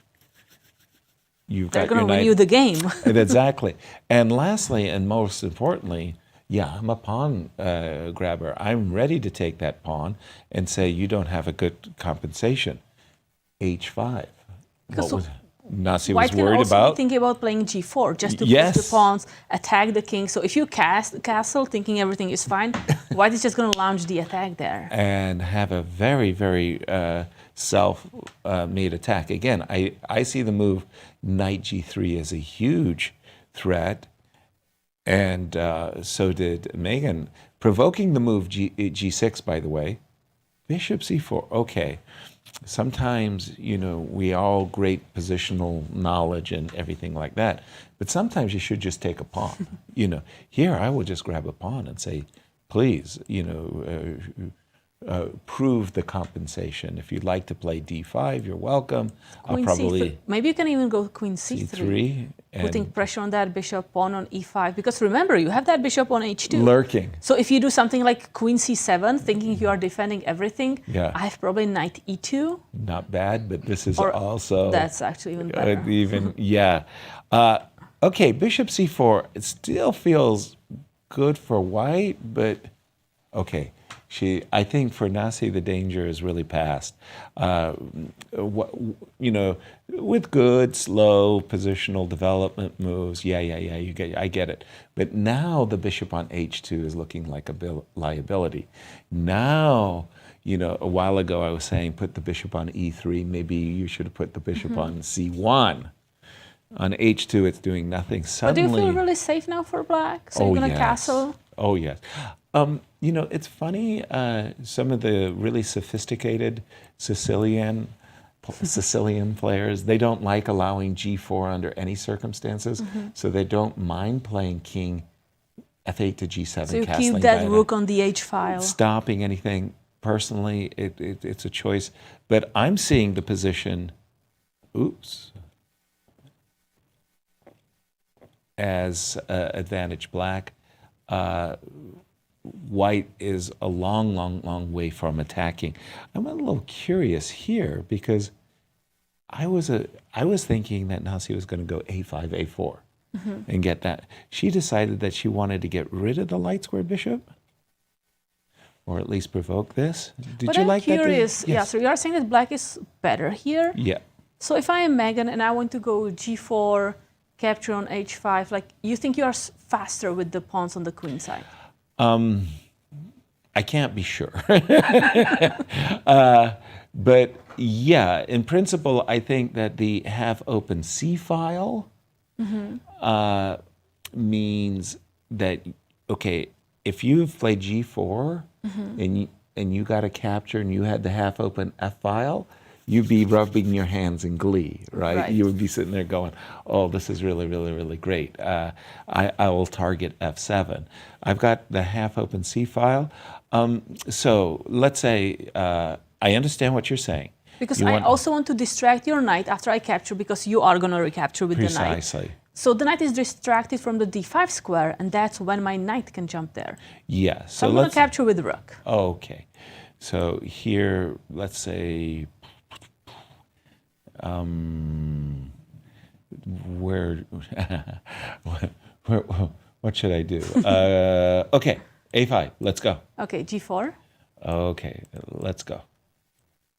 they're going to win you the game. Exactly. And lastly, and most importantly, yeah, I'm a pawn grabber. I'm ready to take that pawn and say you don't have a good compensation. H5. What was Nasi was White worried can also about? be thinking about playing g4 just to push the pawns, attack the king. So if you cast castle thinking everything is fine, White is just going to launch the attack there. And have a very, very self-made attack. Again, I see the move knight g3 as a huge threat, and so did Megan. Provoking the move g6, by the way. Bishop c4, okay. Sometimes, you know, we all great positional knowledge and everything like that, but sometimes you should just take a pawn. You know, here I will just grab a pawn and say, please, you know, prove the compensation. If you'd like to play d5, you're welcome. Queen I'll probably C3. Maybe you can even go queen c3. Putting pressure on that bishop, pawn on e5. Because remember, you have that bishop on h2. Lurking. So if you do something like queen c7, thinking you are defending everything, yeah. I have probably knight e2. Not bad, but this is also... That's actually even better. Yeah. Okay, bishop c4. It still feels good for white, but okay. I think for Nasi, the danger is really past. You know, with good, slow positional development moves, I get it. But now the bishop on h2 is looking like a liability. Now, you know, a while ago I was saying put the bishop on e3. Maybe you should have put the bishop on c1. On h2, it's doing nothing. Suddenly, but do you feel really safe now for black? So you're going to castle? Oh, yes. You know, it's funny, some of the really sophisticated Sicilian players, they don't like allowing g4 under any circumstances, so they don't mind playing king f8 to g7. So you keep that rook on the h file. Stopping anything. Personally, it's a choice. But I'm seeing the position, as advantage black. White is a long way from attacking. I'm a little curious here because I was thinking that Nasi was going to go a5, a4 and get that. She decided that she wanted to get rid of the light square bishop, or at least provoke this. Did you like that? I'm curious. Yeah, so you are saying that black is better here? Yeah. So if I am Megan and I want to go g4, capture on h5, like you think you are faster with the pawns on the queen side? I can't be sure. But yeah, in principle, I think that the half-open C file means that, okay, if you've played G4 and you got a capture and you had the half-open F file, you'd be rubbing your hands in glee, right? You would be sitting there going, oh, this is really, really, really great. I will target F7. I've got the half-open C file. So let's say, I understand what you're saying. Because I also want to distract your knight after I capture, because you are going to recapture with the knight. Precisely. So the knight is distracted from the d5 square, and that's when my knight can jump there. Yeah. So I'm going to capture with the rook. Okay. So here, let's say, what should I do? Okay, a5, let's go. Okay, g4. Okay, let's go.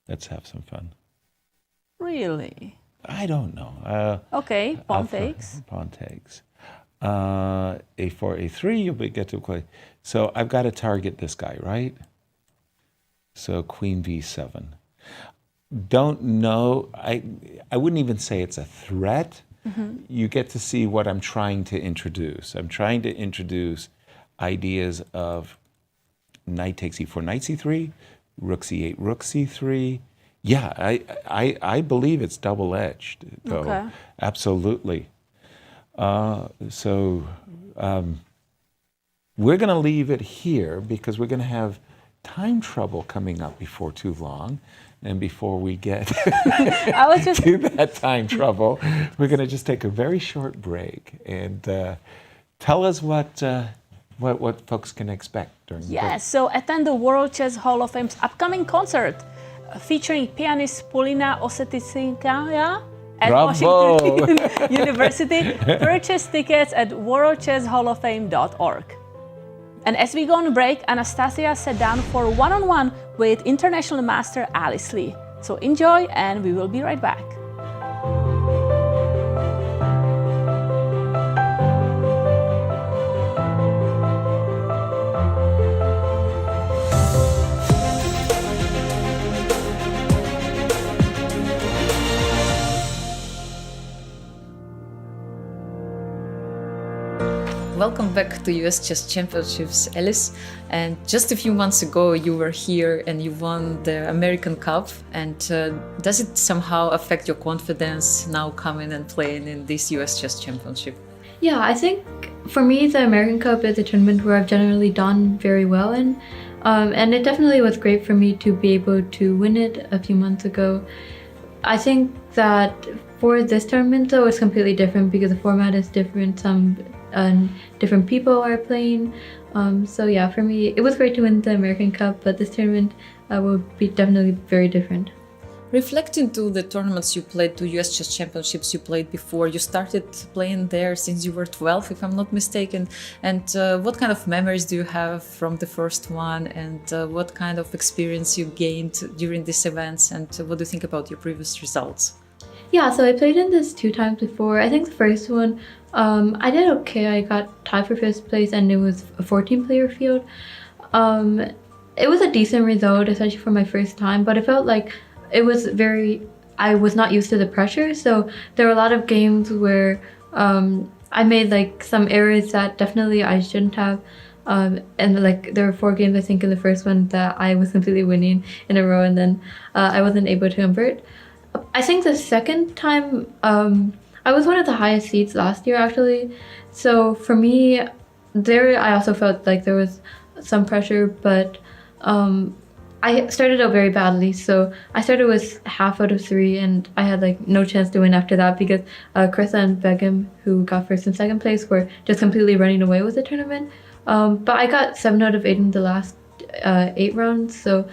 Let's have some fun. Really? I don't know. Okay, pawn takes. Pawn takes. A4, a3, you'll get to play. So I've got to target this guy, right? So queen b7. Don't know, I wouldn't even say it's a threat. You get to see what I'm trying to introduce. I'm trying to introduce ideas of knight takes e4, knight c3, rook c8, rook c3. Yeah, I believe it's double-edged, though. Okay. Absolutely. We're going to leave it here because we're going to have time trouble coming up before too long. And before we get to that time trouble, we're going to just take a very short break and tell us what folks can expect during the break. Yes, so attend the World Chess Hall of Fame's upcoming concert featuring pianist Polina Osetitskaya at Bravo! Washington University. Purchase tickets at worldchesshalloffame.org. And as we go on break, Anastasia sat down for one-on-one with international master Alice Lee. So enjoy, and we will be right back. Welcome back to US Chess Championships, Alice. And just a few months ago, you were here and you won the American Cup. And does it somehow affect your confidence now coming and playing in this US Chess Championship? Yeah, I think for me, the American Cup is a tournament where I've generally done very well in. And it definitely was great for me to be able to win it a few months ago. I think that for this tournament, though, it's completely different because the format is different. Some different people are playing. So yeah, for me, it was great to win the American Cup, but this tournament will be definitely very different. Reflecting to the tournaments you played, to US Chess Championships you played before, you started playing there since you were 12, if I'm not mistaken. And what kind of memories do you have from the first one? And what kind of experience you gained during these events? And what do you think about your previous results? Yeah, so I played in this 2 times before. I think the first one, I did okay. I got tied for 5th place and it was a 14-player field. It was a decent result, especially for my first time, but it felt like it was I was not used to the pressure. So there were a lot of games where I made like some errors that definitely I shouldn't have. And like there were 4 games, I think, in the first one that I was completely winning in a row, and then I wasn't able to convert. I think the second time, I was one of the highest seeds last year, actually. So for me, there I also felt like there was some pressure, but I started out very badly. So I started with half out of 3, and I had like no chance to win after that because Carissa and Begum, who got 1st and 2nd place, were just completely running away with the tournament. But I got 7 out of 8 in the last 8 rounds. So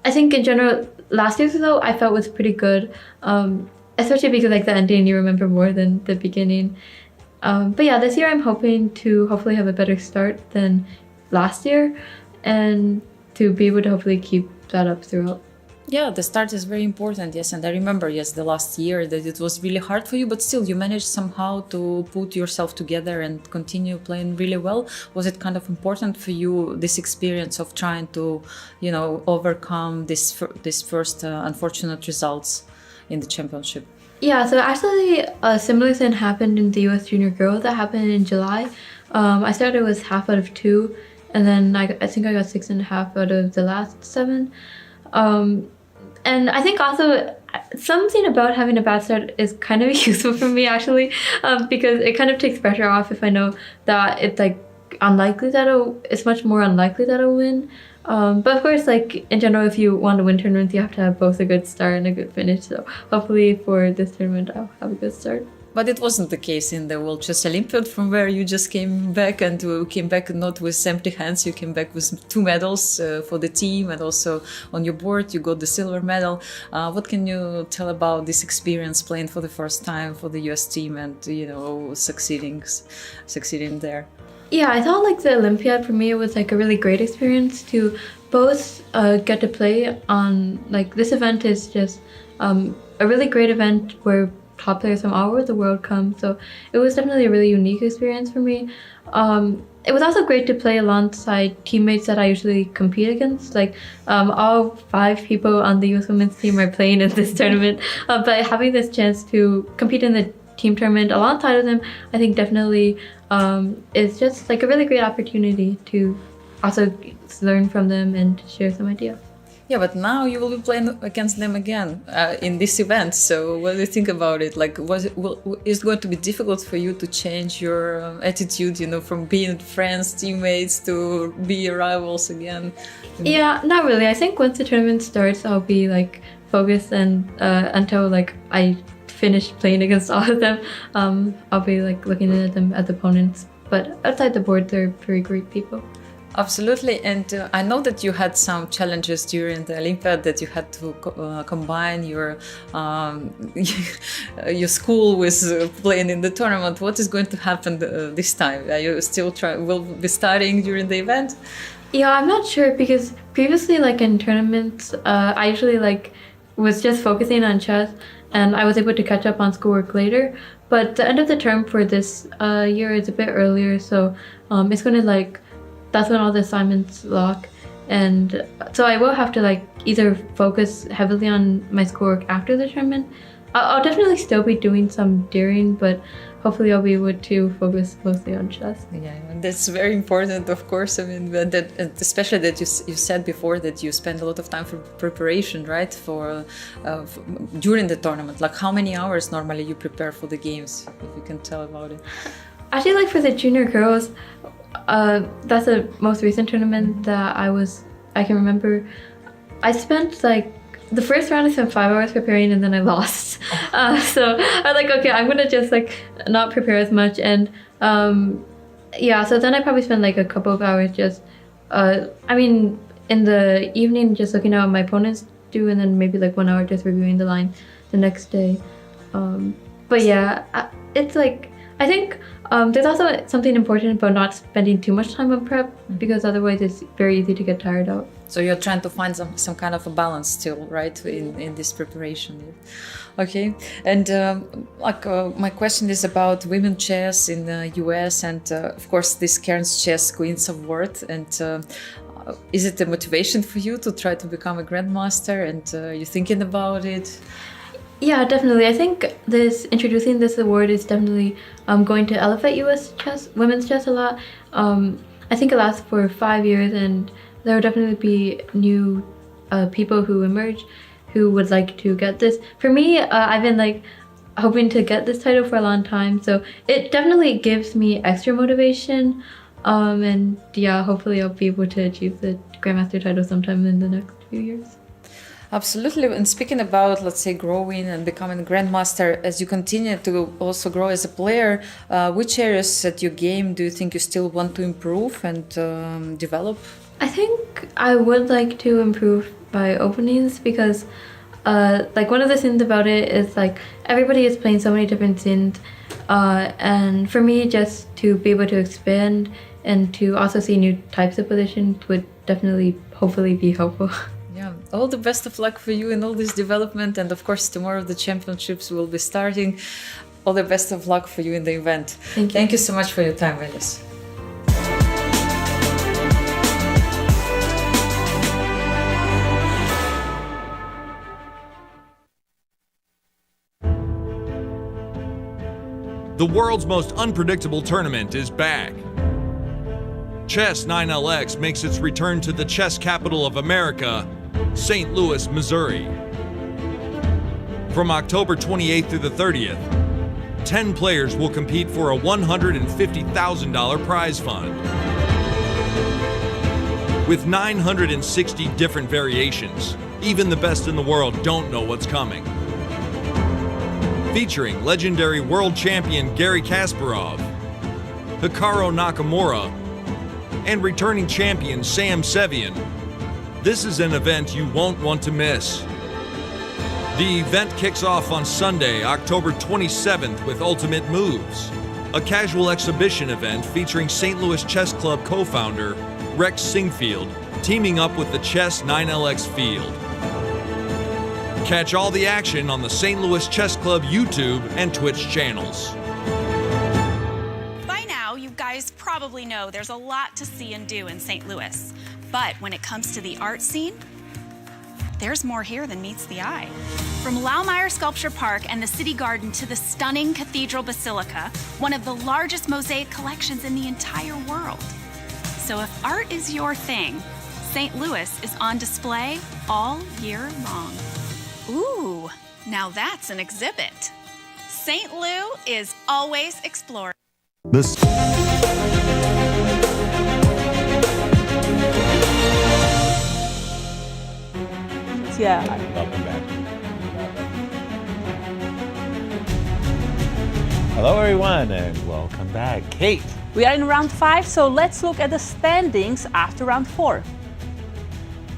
I think in general, last year's result I felt was pretty good, especially because like the ending you remember more than the beginning. But yeah, this year I'm hoping to hopefully have a better start than last year and to be able to hopefully keep that up throughout. Yeah, the start is very important, yes. And I remember, yes, the last year that it was really hard for you, but still you managed somehow to put yourself together and continue playing really well. Was it kind of important for you, this experience of trying to, you know, overcome this first unfortunate results in the championship? Yeah, so actually a similar thing happened in the US Junior Girls that happened in July. I started with half out of 2, and then I think I got 6.5 out of the last 7. And I think also something about having a bad start is kind of useful for me, actually, because it kind of takes pressure off if I know that it's like unlikely that it's much more unlikely that I'll win. But of course, like in general, if you want to win tournaments, you have to have both a good start and a good finish. So hopefully for this tournament, I'll have a good start. But it wasn't the case in the World Chess Olympiad, from where you just came back, and you came back not with empty hands. You came back with 2 medals for the team, and also on your board you got the silver medal. What can you tell about this experience playing for the first time for the US team and, you know, succeeding there? Yeah, I thought like the Olympiad for me, it was like a really great experience to both get to play on, like, this event is just a really great event where top players from all over the world come. So it was definitely a really unique experience for me. It was also great to play alongside teammates that I usually compete against. Like all 5 people on the US women's team are playing in this tournament. But having this chance to compete in the team tournament alongside of them, I think definitely is just like a really great opportunity to also learn from them and share some ideas. Yeah, but now you will be playing against them again in this event. So what do you think about it? Like, is it going to be difficult for you to change your attitude, from being friends, teammates, to be rivals again? Yeah, not really. I think once the tournament starts, I'll be like focused, and until like I finish playing against all of them, I'll be like looking at them as opponents. But outside the board, they're very great people. Absolutely, and I know that you had some challenges during the Olympiad, that you had to combine your your school with playing in the tournament. What is going to happen this time? Are you still will be studying during the event? Yeah, I'm not sure, because previously, like in tournaments, I usually was just focusing on chess, and I was able to catch up on schoolwork later. But the end of the term for this year is a bit earlier, so it's going to that's when all the assignments lock, and so I will have to either focus heavily on my schoolwork after the tournament. I'll definitely still be doing some during, but hopefully I'll be able to focus mostly on chess. Yeah, and that's very important, of course. I mean, that especially that you said before that you spend a lot of time for preparation, right? For during the tournament. Like, how many hours normally you prepare for the games? If you can tell about it. Actually, for the junior girls, that's the most recent tournament that I can remember. I spent the first round I spent 5 hours preparing, and then I lost. So I was okay, I'm gonna just not prepare as much, and yeah, so then I probably spent a couple of hours just in the evening just looking at what my opponents do, and then maybe 1 hour just reviewing the line the next day. But yeah, it's I think there's also something important about not spending too much time on prep, because otherwise it's very easy to get tired out. So you're trying to find some kind of a balance still, right, in this preparation. Okay, and my question is about women chess in the US, and of course this Cairns Chess Queens Award, and is it a motivation for you to try to become a grandmaster, and you thinking about it? Yeah, definitely. I think introducing this award is definitely going to elevate US chess, women's chess a lot. I think it lasts for 5 years, and there will definitely be new people who emerge who would like to get this. For me, I've been hoping to get this title for a long time, so it definitely gives me extra motivation. And yeah, hopefully I'll be able to achieve the Grandmaster title sometime in the next few years. Absolutely. And speaking about, let's say, growing and becoming a grandmaster, as you continue to also grow as a player, which areas at your game do you think you still want to improve and develop? I think I would like to improve my openings, because one of the things about it is everybody is playing so many different scenes, and for me just to be able to expand and to also see new types of positions would definitely hopefully be helpful. Yeah, all the best of luck for you in all this development, and of course tomorrow the championships will be starting. All the best of luck for you in the event. Thank you so much for your time, Alice. The world's most unpredictable tournament is back. Chess 9LX makes its return to the chess capital of America, St. Louis, Missouri. From October 28th through the 30th, 10 players will compete for a $150,000 prize fund. With 960 different variations, even the best in the world don't know what's coming. Featuring legendary world champion Garry Kasparov, Hikaru Nakamura, and returning champion Sam Sevian, this is an event you won't want to miss. The event kicks off on Sunday, October 27th with Ultimate Moves, a casual exhibition event featuring St. Louis Chess Club co-founder Rex Singfield teaming up with the Chess 9LX field. Catch all the action on the St. Louis Chess Club YouTube and Twitch channels. By now, you guys probably know there's a lot to see and do in St. Louis. But when it comes to the art scene, there's more here than meets the eye. From Laumeier Sculpture Park and the City Garden to the stunning Cathedral Basilica, one of the largest mosaic collections in the entire world. So if art is your thing, St. Louis is on display all year long. Ooh, now that's an exhibit. St. Lou is always exploring. This Yeah. Welcome back. Hello, everyone, and welcome back. Kate. We are in round 5, so let's look at the standings after round 4.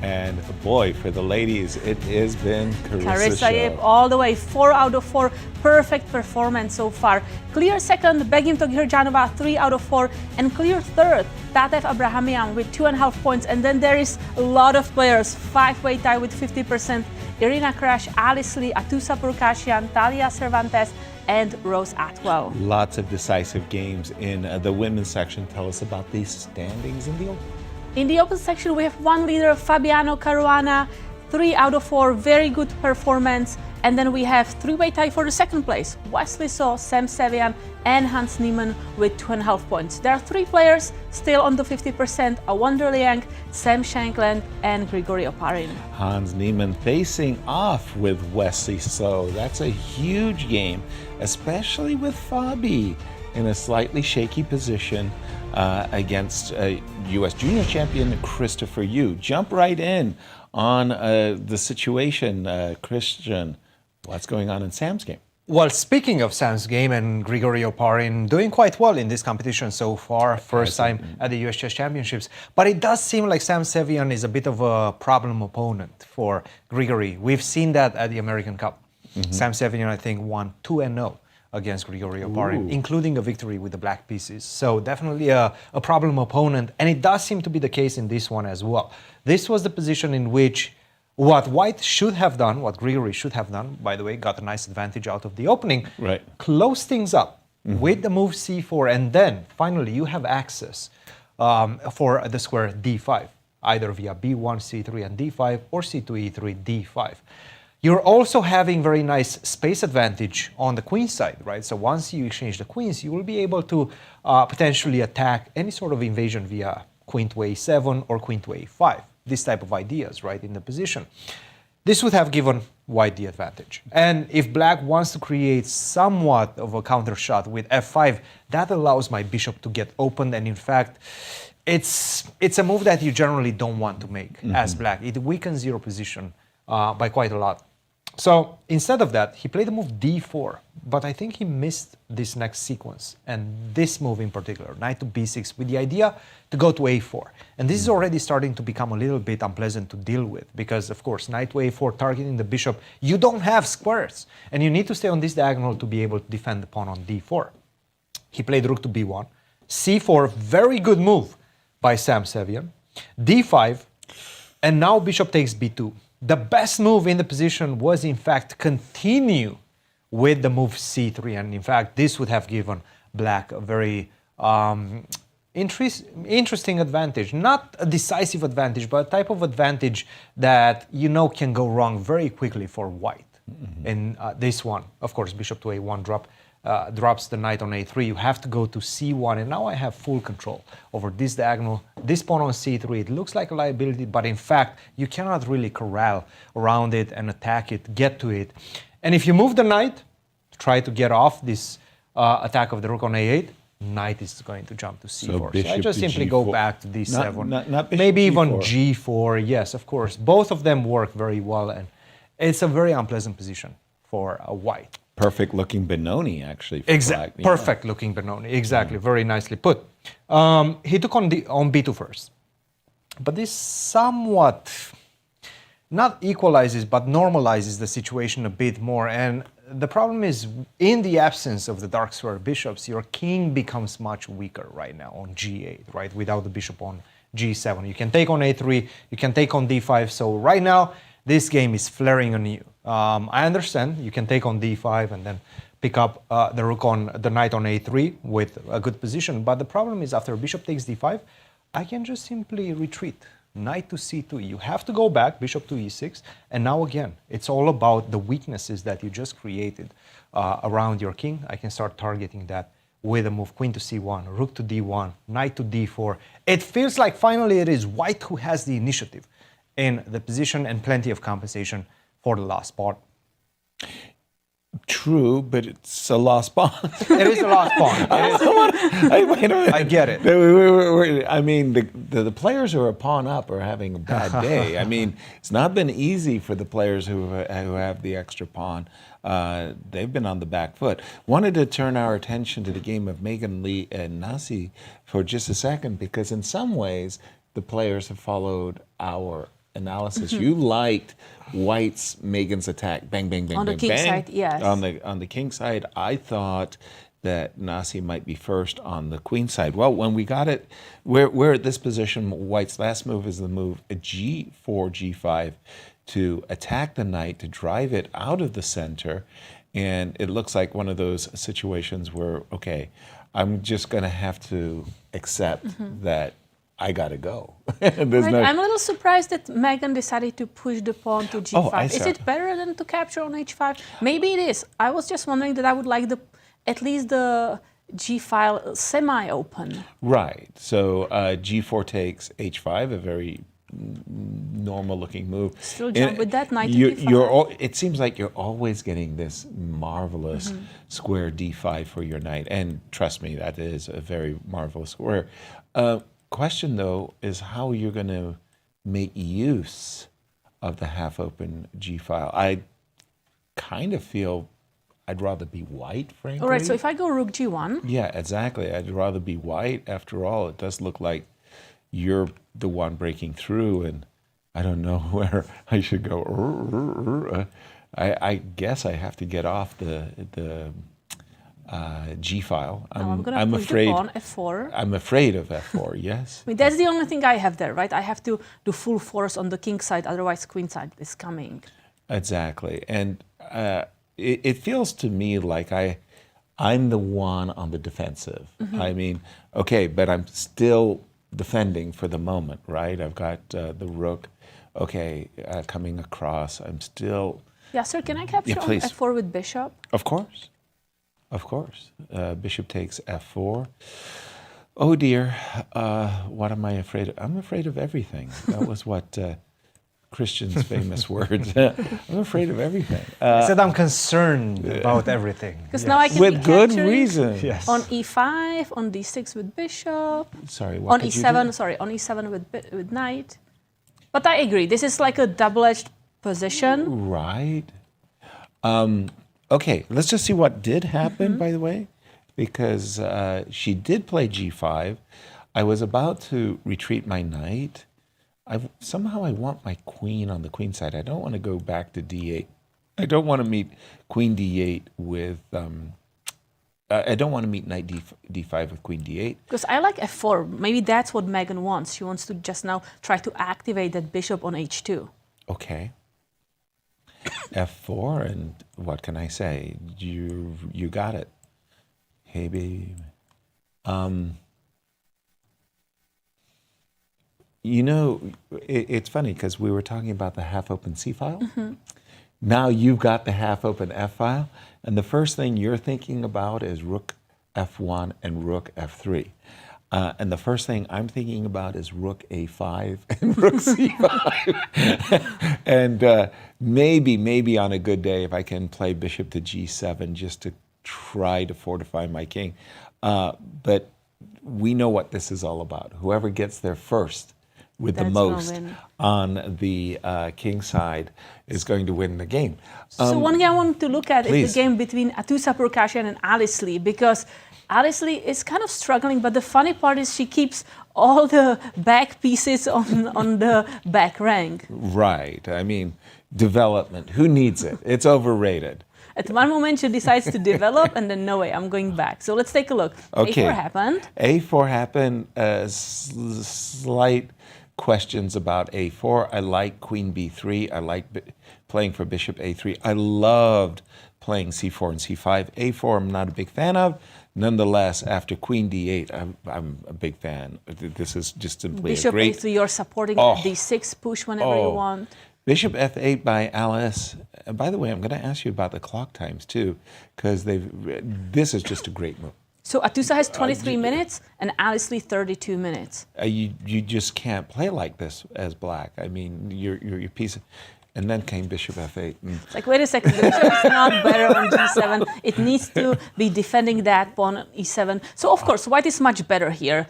And boy, for the ladies, it has been Carissa Yip all the way, 4 out of 4, perfect performance so far. Clear second, Begim Togirjanova, 3 out of 4, and clear third, Tatev Abrahamyan with 2.5 points. And then there is a lot of players, 5-way tie with 50%, Irina Krush, Alice Lee, Atusa Pourkashiyan, Talia Cervantes, and Rose Atwell. Lots of decisive games in the women's section. Tell us about these standings in the open. In the open section, we have one leader, Fabiano Caruana, 3 out of 4, very good performance. And then we have 3-way tie for the second place, Wesley So, Sam Sevian, and Hans Niemann with 2.5 points. There are 3 players still on the 50%, Wonder Liang, Sam Shankland, and Grigory Oparin. Hans Niemann facing off with Wesley So. That's a huge game, especially with Fabi in a slightly shaky position against U.S. Junior Champion Christopher Yoo. Jump right in on the situation, Cristian. What's going on in Sam's game? Well, speaking of Sam's game and Grigory Oparin doing quite well in this competition so far, first time at the US Chess Championships. But it does seem like Sam Sevian is a bit of a problem opponent for Grigory. We've seen that at the American Cup. Sam Sevian, I think, won 2-0 against Grigory Oparin, including a victory with the black pieces. So definitely a problem opponent, and it does seem to be the case in this one as well. This was the position in which what White should have done, what Grigory should have done, by the way, got a nice advantage out of the opening, close things up with the move c4, and then finally you have access for the square d5, either via b1, c3, and d5, or c2, e3, d5. You're also having very nice space advantage on the queen side, right? So once you exchange the queens, you will be able to potentially attack any sort of invasion via queen to a7 or queen to a5. This type of ideas, right, in the position. This would have given White the advantage. And if Black wants to create somewhat of a counter shot with f5, that allows my bishop to get opened. And in fact, it's a move that you generally don't want to make as Black. It weakens your position by quite a lot. So instead of that, he played the move d4, but I think he missed this next sequence, and this move in particular, knight to b6, with the idea to go to a4. And this is already starting to become a little bit unpleasant to deal with, because of course, knight to a4, targeting the bishop, you don't have squares, and you need to stay on this diagonal to be able to defend the pawn on d4. He played rook to b1, c4, very good move by Sam Sevian, d5, and now bishop takes b2. The best move in the position was, in fact, continue with the move c3. And in fact, this would have given Black a very interesting advantage. Not a decisive advantage, but a type of advantage that you know can go wrong very quickly for White. In this one, of course, bishop to a1 drops the knight on a3. You have to go to c1, and now I have full control over this diagonal. This pawn on c3, it looks like a liability, but in fact, you cannot really corral around it and attack it, get to it. And if you move the knight, try to get off this attack of the rook on a8, knight is going to jump to c4. So I just simply go back to d7. Not maybe even g4. g4, yes, of course. Both of them work very well, and it's a very unpleasant position for a White. Perfect looking Benoni, actually. Exactly. Perfect looking Benoni. Exactly. Very nicely put. He took on b2 first. But this somewhat, not equalizes, but normalizes the situation a bit more. And the problem is, in the absence of the dark square bishops, your king becomes much weaker right now on g8, right? Without the bishop on g7. You can take on a3, you can take on d5. So right now, this game is flaring on you. I understand you can take on d5 and then pick up the knight on a3 with a good position. But the problem is, after bishop takes d5, I can just simply retreat. Knight to c2. You have to go back, bishop to e6. And now again, it's all about the weaknesses that you just created around your king. I can start targeting that with a move queen to c1, rook to d1, knight to d4. It feels like finally it is white who has the initiative in the position and plenty of compensation for the last pawn. True, but it's a lost pawn. It is a lost pawn. Wait a minute. I get it. I mean, the players who are a pawn up are having a bad day. I mean, it's not been easy for the players who have the extra pawn. They've been on the back foot. Wanted to turn our attention to the game of Megan Lee and Nasi for just a second, because in some ways, the players have followed our analysis. You liked White's Megan's attack, bang, bang, bang, on bang, the king bang. side, yes. On the king side, I thought that Nasi might be first on the queen side. Well, when we got it, we're at this position. White's last move is the move g4, g5 to attack the knight, to drive it out of the center. And it looks like one of those situations where, okay, I'm just going to have to accept that I gotta go. Right. I'm a little surprised that Megan decided to push the pawn to g5. Is it better than to capture on h5? Maybe it is. I was just wondering that I would like at least the g file semi-open. Right. So g4 takes h5, a very normal-looking move. Still jump with that knight to d5. It seems like you're always getting this marvelous square d5 for your knight, and trust me, that is a very marvelous square. Question, though, is how you're going to make use of the half-open g-file. I kind of feel I'd rather be white, frankly. All right, so if I go rook g1. Yeah, exactly. I'd rather be white. After all, it does look like you're the one breaking through, and I don't know where I should go. I guess I have to get off the G file. I'm afraid. The pawn, f4. I'm afraid of f4. Yes. I mean, that's the only thing I have there, right? I have to do full force on the king side, otherwise queen side is coming. Exactly, and it feels to me like I'm the one on the defensive. I mean, okay, but I'm still defending for the moment, right? I've got the rook, okay, coming across. I'm still. Yeah, sir. Can I capture on f4 with bishop? Of course. Of course. Bishop takes f4. Oh dear, what am I afraid of? I'm afraid of everything. That was what Christian's famous words. I'm afraid of everything. I said I'm concerned about everything. Because now I can with good reason. Yes. On e5, on d6 with bishop. Sorry, what on e7. Sorry, on e7 with knight. But I agree. This is like a double-edged position. Right. Okay, let's just see what did happen, by the way, because she did play g5. I was about to retreat my knight. Somehow I want my queen on the queen side. I don't want to go back to d8. I don't want to meet queen d8 with... I don't want to meet knight d5 with queen d8. Because I like f4. Maybe that's what Megan wants. She wants to just now try to activate that bishop on h2. Okay. f4, and what can I say? You got it. Hey, baby. You know, it's funny because we were talking about the half-open C file. Now you've got the half-open F file, and the first thing you're thinking about is rook f1 and rook f3. And the first thing I'm thinking about is rook a5 and rook c5. And maybe on a good day, if I can play bishop to g7 just to try to fortify my king. But we know what this is all about. Whoever gets there first with the most on the king side is going to win the game. So one thing I want to look at is the game between Atusa Pourkashiyan and Alice Lee, because Alice Lee is kind of struggling, but the funny part is she keeps all the back pieces on the back rank. Right. I mean, development. Who needs it? It's overrated. At one moment, she decides to develop, and then no way, I'm going back. So let's take a look. Okay. A4 happened. A4 happened. Slight questions about A4. I like queen B3. I like playing for bishop A3. I loved playing C4 and C5. A4 I'm not a big fan of. Nonetheless, after queen D8, I'm a big fan. This is just simply bishop a great... A3, you're supporting D6 push whenever you want. Bishop F8 by Alice. By the way, I'm going to ask you about the clock times too, because this is just a great move. So Atousa has 23 minutes and Alice Lee 32 minutes. You just can't play like this as black. I mean, your piece, and then came Bishop F8. It's like, wait a second, the bishop is not better on G7. It needs to be defending that pawn on E7. So of course, white is much better here.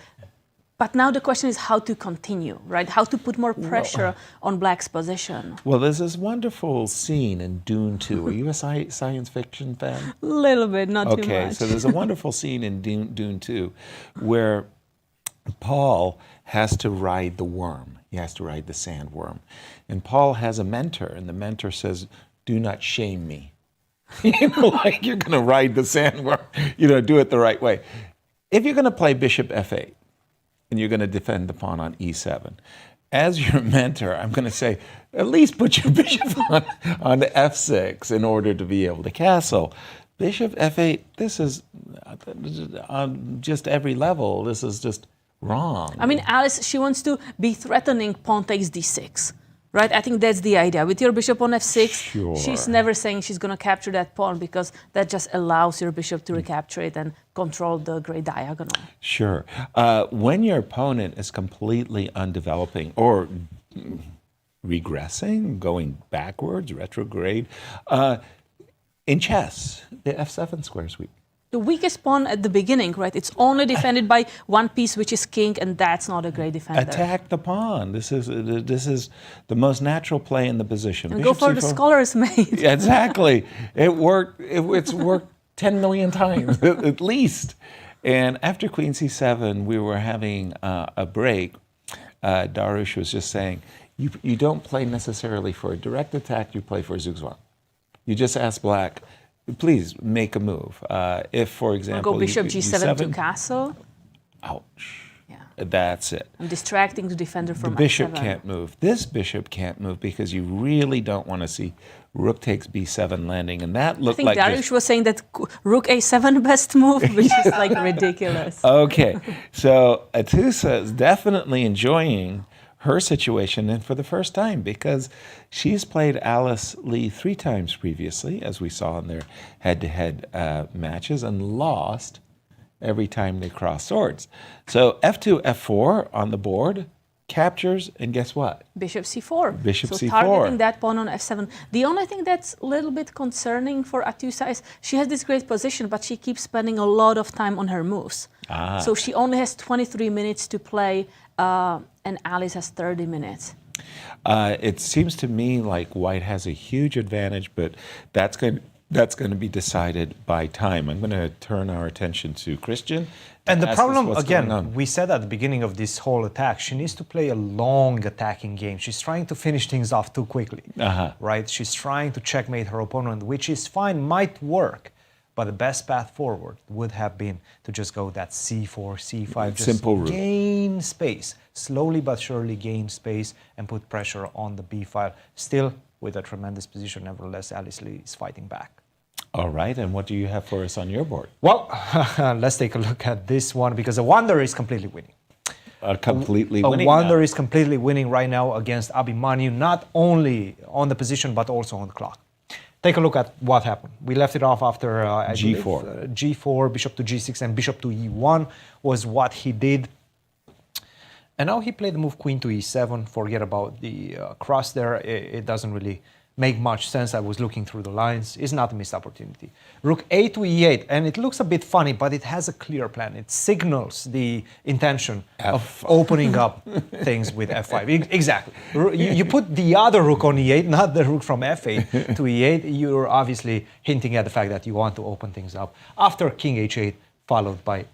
But now the question is how to continue, right? How to put more pressure on black's position. Well, there's this wonderful scene in Dune 2. Are you a science fiction fan? A little bit, not too much. Okay, so there's a wonderful scene in Dune 2 where Paul has to ride the worm. He has to ride the sandworm. And Paul has a mentor, and the mentor says, "Do not shame me." Like you're going to ride the sandworm, do it the right way. If you're going to play Bishop F8, and you're going to defend the pawn on E7. As your mentor, I'm going to say, at least put your bishop on F6 in order to be able to castle. Bishop F8, this is on just every level, this is just wrong. I mean, Alice, she wants to be threatening pawn takes D6. Right, I think that's the idea. With your bishop on F6, she's never saying she's going to capture that pawn because that just allows your bishop to recapture it and control the gray diagonal. Sure. When your opponent is completely undeveloping or regressing, going backwards, retrograde, in chess, the F7 square sweep. The weakest pawn at the beginning, right? It's only defended by one piece, which is king, and that's not a great defender. Attack the pawn. This is the most natural play in the position. And go for the scholar's mate. Exactly. It worked. It's worked 10 million times at least. And after Queen C7, we were having a break. Darush was just saying, you don't play necessarily for a direct attack. You play for a zugzwang. You just ask black, please make a move. If, for example, go bishop G7 to castle. Ouch. Yeah. That's it. I'm distracting the defender from the bishop F7. can't move. This bishop can't move because you really don't want to see rook takes B7 landing, and that looked like. I think Dariush was saying that rook A7 best move, which is like ridiculous. Okay, so Atousa is definitely enjoying her situation, and for the first time, because she's played Alice Lee 3 times previously, as we saw in their head-to-head matches, and lost every time they crossed swords. So F2, F4 on the board, captures, and guess what? Bishop C4. Bishop so C4. Targeting that pawn on F7. The only thing that's a little bit concerning for Atousa is she has this great position, but she keeps spending a lot of time on her moves. So she only has 23 minutes to play, and Alice has 30 minutes. It seems to me like white has a huge advantage, but that's going to be decided by time. I'm going to turn our attention to Cristian. And the problem, again, we said at the beginning of this whole attack, she needs to play a long attacking game. She's trying to finish things off too quickly, right? She's trying to checkmate her opponent, which is fine, might work. But the best path forward would have been to just go that C4, C5, just simple route. Gain space, slowly but surely gain space and put pressure on the B file. Still with a tremendous position, nevertheless, Alice Lee is fighting back. All right, and what do you have for us on your board? Well, let's take a look at this one because the Wonder is completely winning. Wonder is completely winning right now against Abrahamyan, not only on the position but also on the clock. Take a look at what happened. We left it off after G4. G4, bishop to G6, and bishop to E1 was what he did. And now he played the move queen to E7. Forget about the cross there. It doesn't really make much sense. I was looking through the lines. It's not a missed opportunity. Rook A to E8, and it looks a bit funny, but it has a clear plan. It signals the intention of opening up things with F5. Exactly. You put the other rook on E8, not the rook from F8 to E8. You're obviously hinting at the fact that you want to open things up. After King H8, followed by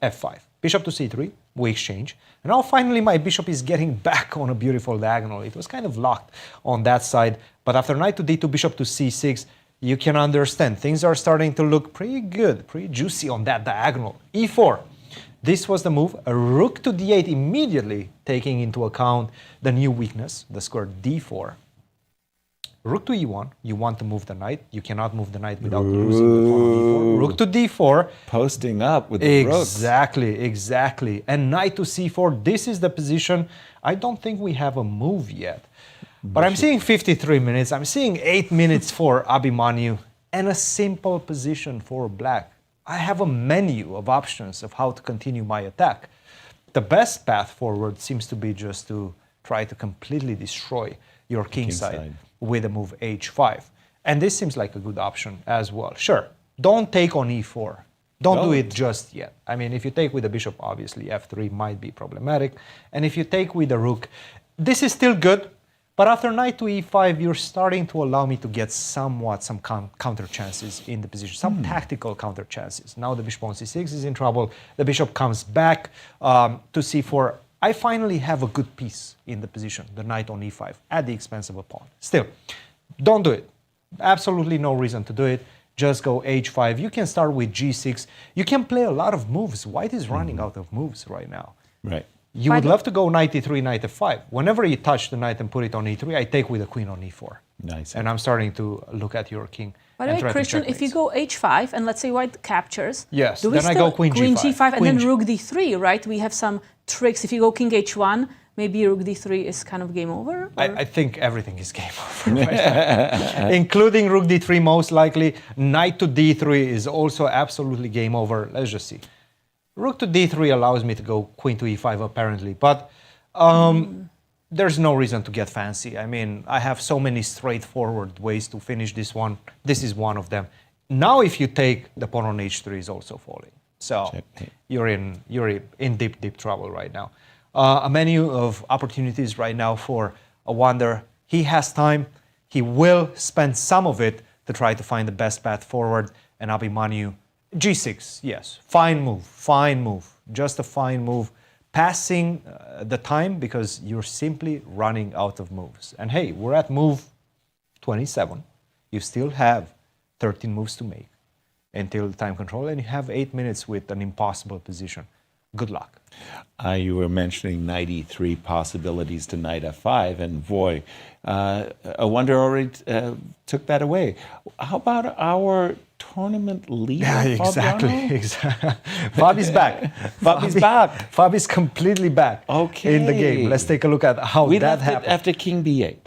F5. Bishop to C3, we exchange. And now finally my bishop is getting back on a beautiful diagonal. It was kind of locked on that side. But after knight to D2, bishop to C6, you can understand things are starting to look pretty good, pretty juicy on that diagonal. E4. This was the move. A rook to D8 immediately taking into account the new weakness, the square D4. Rook to E1, you want to move the knight. You cannot move the knight without losing the pawn on D4. Rook to D4. Posting up with the rooks. Exactly. And knight to C4, this is the position. I don't think we have a move yet. But I'm seeing 53 minutes. I'm seeing 8 minutes for Abrahamyan and a simple position for black. I have a menu of options of how to continue my attack. The best path forward seems to be just to try to completely destroy your kingside with a move h5. And this seems like a good option as well. Sure, don't take on e4. Don't do it just yet. I mean, if you take with the bishop, obviously f3 might be problematic. And if you take with the rook, this is still good. But after knight to e5, you're starting to allow me to get somewhat some counter chances in the position, some tactical counter chances. Now the bishop on c6 is in trouble. The bishop comes back to c4. I finally have a good piece in the position, the knight on e5, at the expense of a pawn. Still, don't do it. Absolutely no reason to do it. Just go h5. You can start with g6. You can play a lot of moves. White is running out of moves right now. Right. You would love to go knight e3, knight f5. Whenever you touch the knight and put it on e3, I take with the queen on e4. Nice. And I'm starting to look at your king. By the way, Cristian, if you go h5 and let's say white captures, yes, do we then I go queen g5 and then rook d3, right? We have some tricks. If you go king h1, maybe rook d3 is kind of game over? I think everything is game over right now. Including rook d3 most likely. Knight to d3 is also absolutely game over. Let's just see. Rook to d3 allows me to go queen to e5 apparently, but there's no reason to get fancy. I mean, I have so many straightforward ways to finish this one. This is one of them. Now if you take, the pawn on h3 is also falling. So you're in deep trouble right now. A menu of opportunities right now for a wonder. He has time. He will spend some of it to try to find the best path forward. And Abhimanyu, g6, yes, fine move, just a fine move. Passing the time because you're simply running out of moves. And hey, we're at move 27. You still have 13 moves to make until time control, and you have 8 minutes with an impossible position. Good luck. You were mentioning knight e3 possibilities to knight f5, and boy, a wonder already took that away. How about our tournament leader, Exactly. Fabi's back. Fabi's back. Fabi's completely back in the game. Let's take a look at how that happened. After king b8.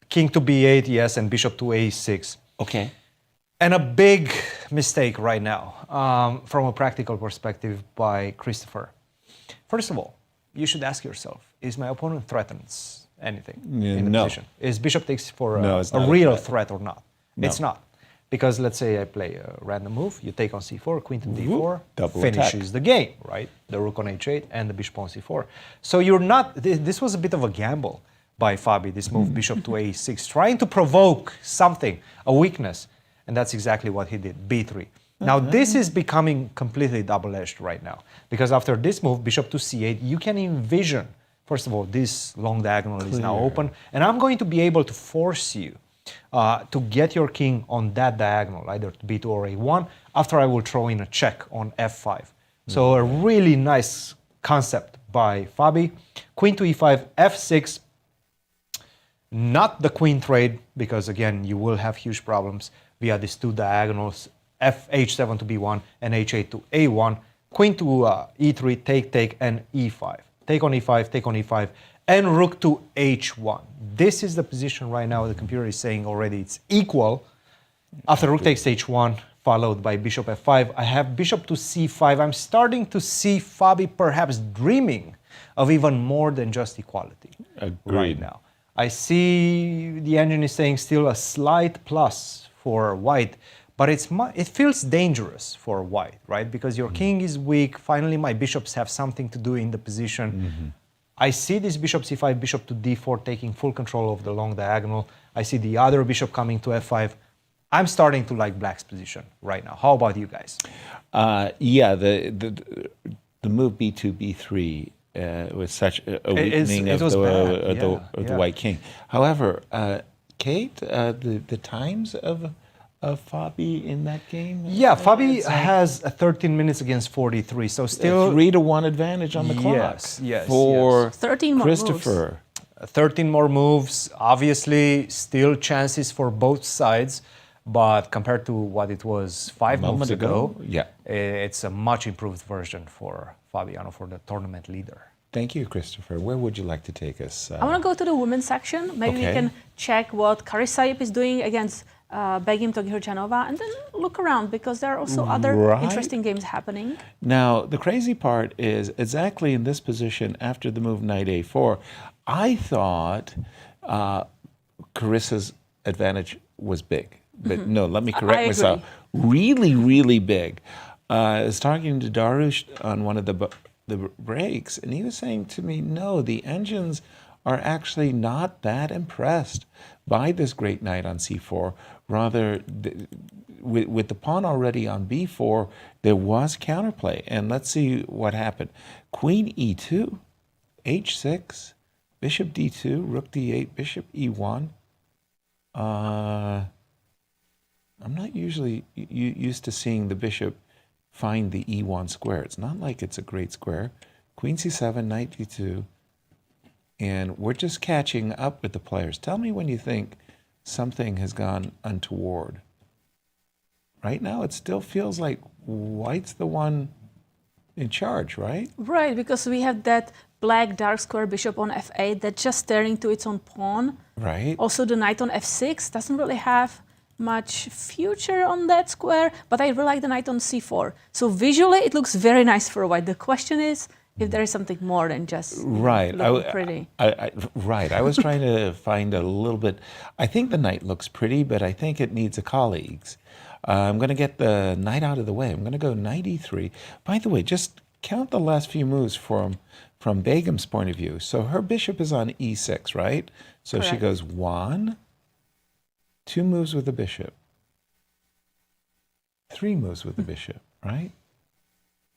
King to b8, yes, and bishop to a6. Okay. And a big mistake right now, from a practical perspective by Christopher. First of all, you should ask yourself, is my opponent threatens anything in the position? Is bishop takes for a real threat or not? No. It's not. Because let's say I play a random move, you take on c4, queen to d4, finishes the game, right? The rook on h8 and the bishop on c4. So you're not, this was a bit of a gamble by Fabi, this move, bishop to a6, trying to provoke something, a weakness. And that's exactly what he did, b3. Now this is becoming completely double-edged right now. Because after this move, bishop to c8, you can envision, first of all, this long diagonal is now open. And I'm going to be able to force you to get your king on that diagonal, either to b2 or a1, after I will throw in a check on f5. So a really nice concept by Fabi. Queen to e5, f6, not the queen trade, because again, you will have huge problems via these two diagonals, h7 to b1 and h8 to a1, queen to e3, take, and e5. Take on e5, take on e5, and rook to h1. This is the position right now. The computer is saying already it's equal. After rook takes h1, followed by bishop f5, I have bishop to c5. I'm starting to see Fabi perhaps dreaming of even more than just equality right now. I see the engine is saying still a slight plus for white, but it feels dangerous for white, right? Because your king is weak. Finally, my bishops have something to do in the position. I see this bishop c5, bishop to d4 taking full control of the long diagonal. I see the other bishop coming to f5. I'm starting to like black's position right now. How about you guys? Yeah, the move b2, b3 was such a weakening of the white king. However, Kate, the times of Fabi in that game? Yeah, Fabi has 13 minutes against 43, so still 3-1 advantage on the clock. Yes, for 13 more Christopher. Moves. 13 more moves. Obviously, still chances for both sides, but compared to what it was 5 months ago, it's a much improved version for Fabiano, for the tournament leader. Thank you, Christopher. Where would you like to take us? I want to go to the women's section. Maybe we can check what Carissa Yip is doing against Begim Togirjanova, and then look around because there are also other interesting games happening. Now, the crazy part is exactly in this position after the move knight a4, I thought Carissa's advantage was big. But no, let me correct myself. Really, really big. I was talking to Darush on one of the breaks, and he was saying to me, no, the engines are actually not that impressed by this great knight on c4. Rather, with the pawn already on b4, there was counterplay. And let's see what happened. Queen e2, h6, bishop d2, rook d8, bishop e1. I'm not usually used to seeing the bishop find the e1 square. It's not like it's a great square. Queen c7, knight d2. And we're just catching up with the players. Tell me when you think something has gone untoward. Right now, it still feels like white's the one in charge, right? Right, because we have that black dark square bishop on f8 that's just staring to its own pawn. Right. Also, the knight on f6 doesn't really have much future on that square, but I really like the knight on c4. So visually, it looks very nice for white. The question is if there is something more than just looking pretty. Right. I was trying to find a little bit. I think the knight looks pretty, but I think it needs a colleagues. I'm going to get the knight out of the way. I'm going to go knight e3. By the way, just count the last few moves from Begim's point of view. So her bishop is on e6, right? So Correct. She goes 1, 2 moves with the bishop, 3 moves with the bishop, right?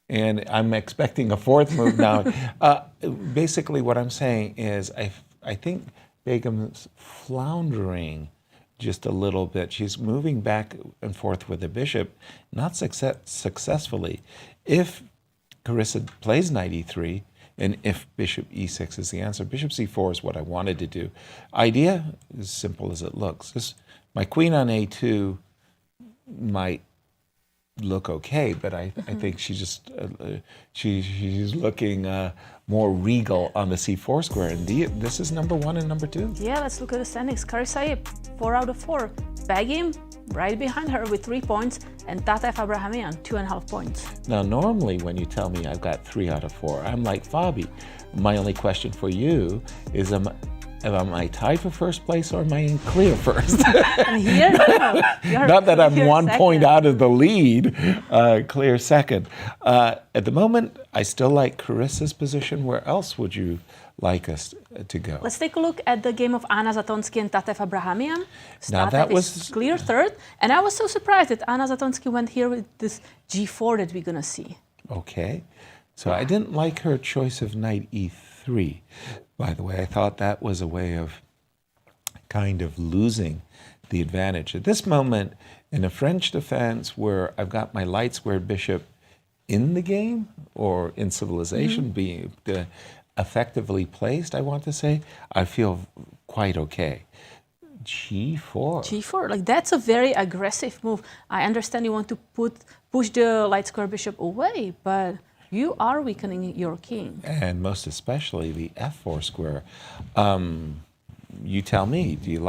And I'm expecting a 4th move now. Basically, what I'm saying is I think Begim's floundering just a little bit. She's moving back and forth with the bishop, not successfully. If Carissa plays knight e3, and if bishop e6 is the answer, bishop c4 is what I wanted to do. Idea is simple as it looks. My queen on a2 might look okay, but I think she just she's looking more regal on the c4 square. And this is number 1 and number 2. Yeah, let's look at the standings. Carissa Yip, 4 out of 4. Begim right behind her with 3 points, and Tatev Abrahamyan, 2.5 points. Now, normally when you tell me I've got 3 out of 4, I'm like Fabi. My only question for you is, am I tied for first place or am I in clear first? And here, no. Not that I'm 1 second. point out of the lead, clear second. At the moment, I still like Carissa's position. Where else would you like us to go? Let's take a look at the game of Anna Zatonskih and Tatev Abrahamyan. Now that was clear third, and I was so surprised that Anna Zatonskih went here with this g4 that we're gonna see. Okay, so I didn't like her choice of knight e3. By the way, I thought that was a way of kind of losing the advantage. At this moment, in a French defense where I've got my light squared bishop in the game, or in civilization being effectively placed, I want to say, I feel quite okay. G4. G4, like that's a very aggressive move. I understand you want to push the light square bishop away, but you are weakening your king. And most especially the f4 square. You tell me, do you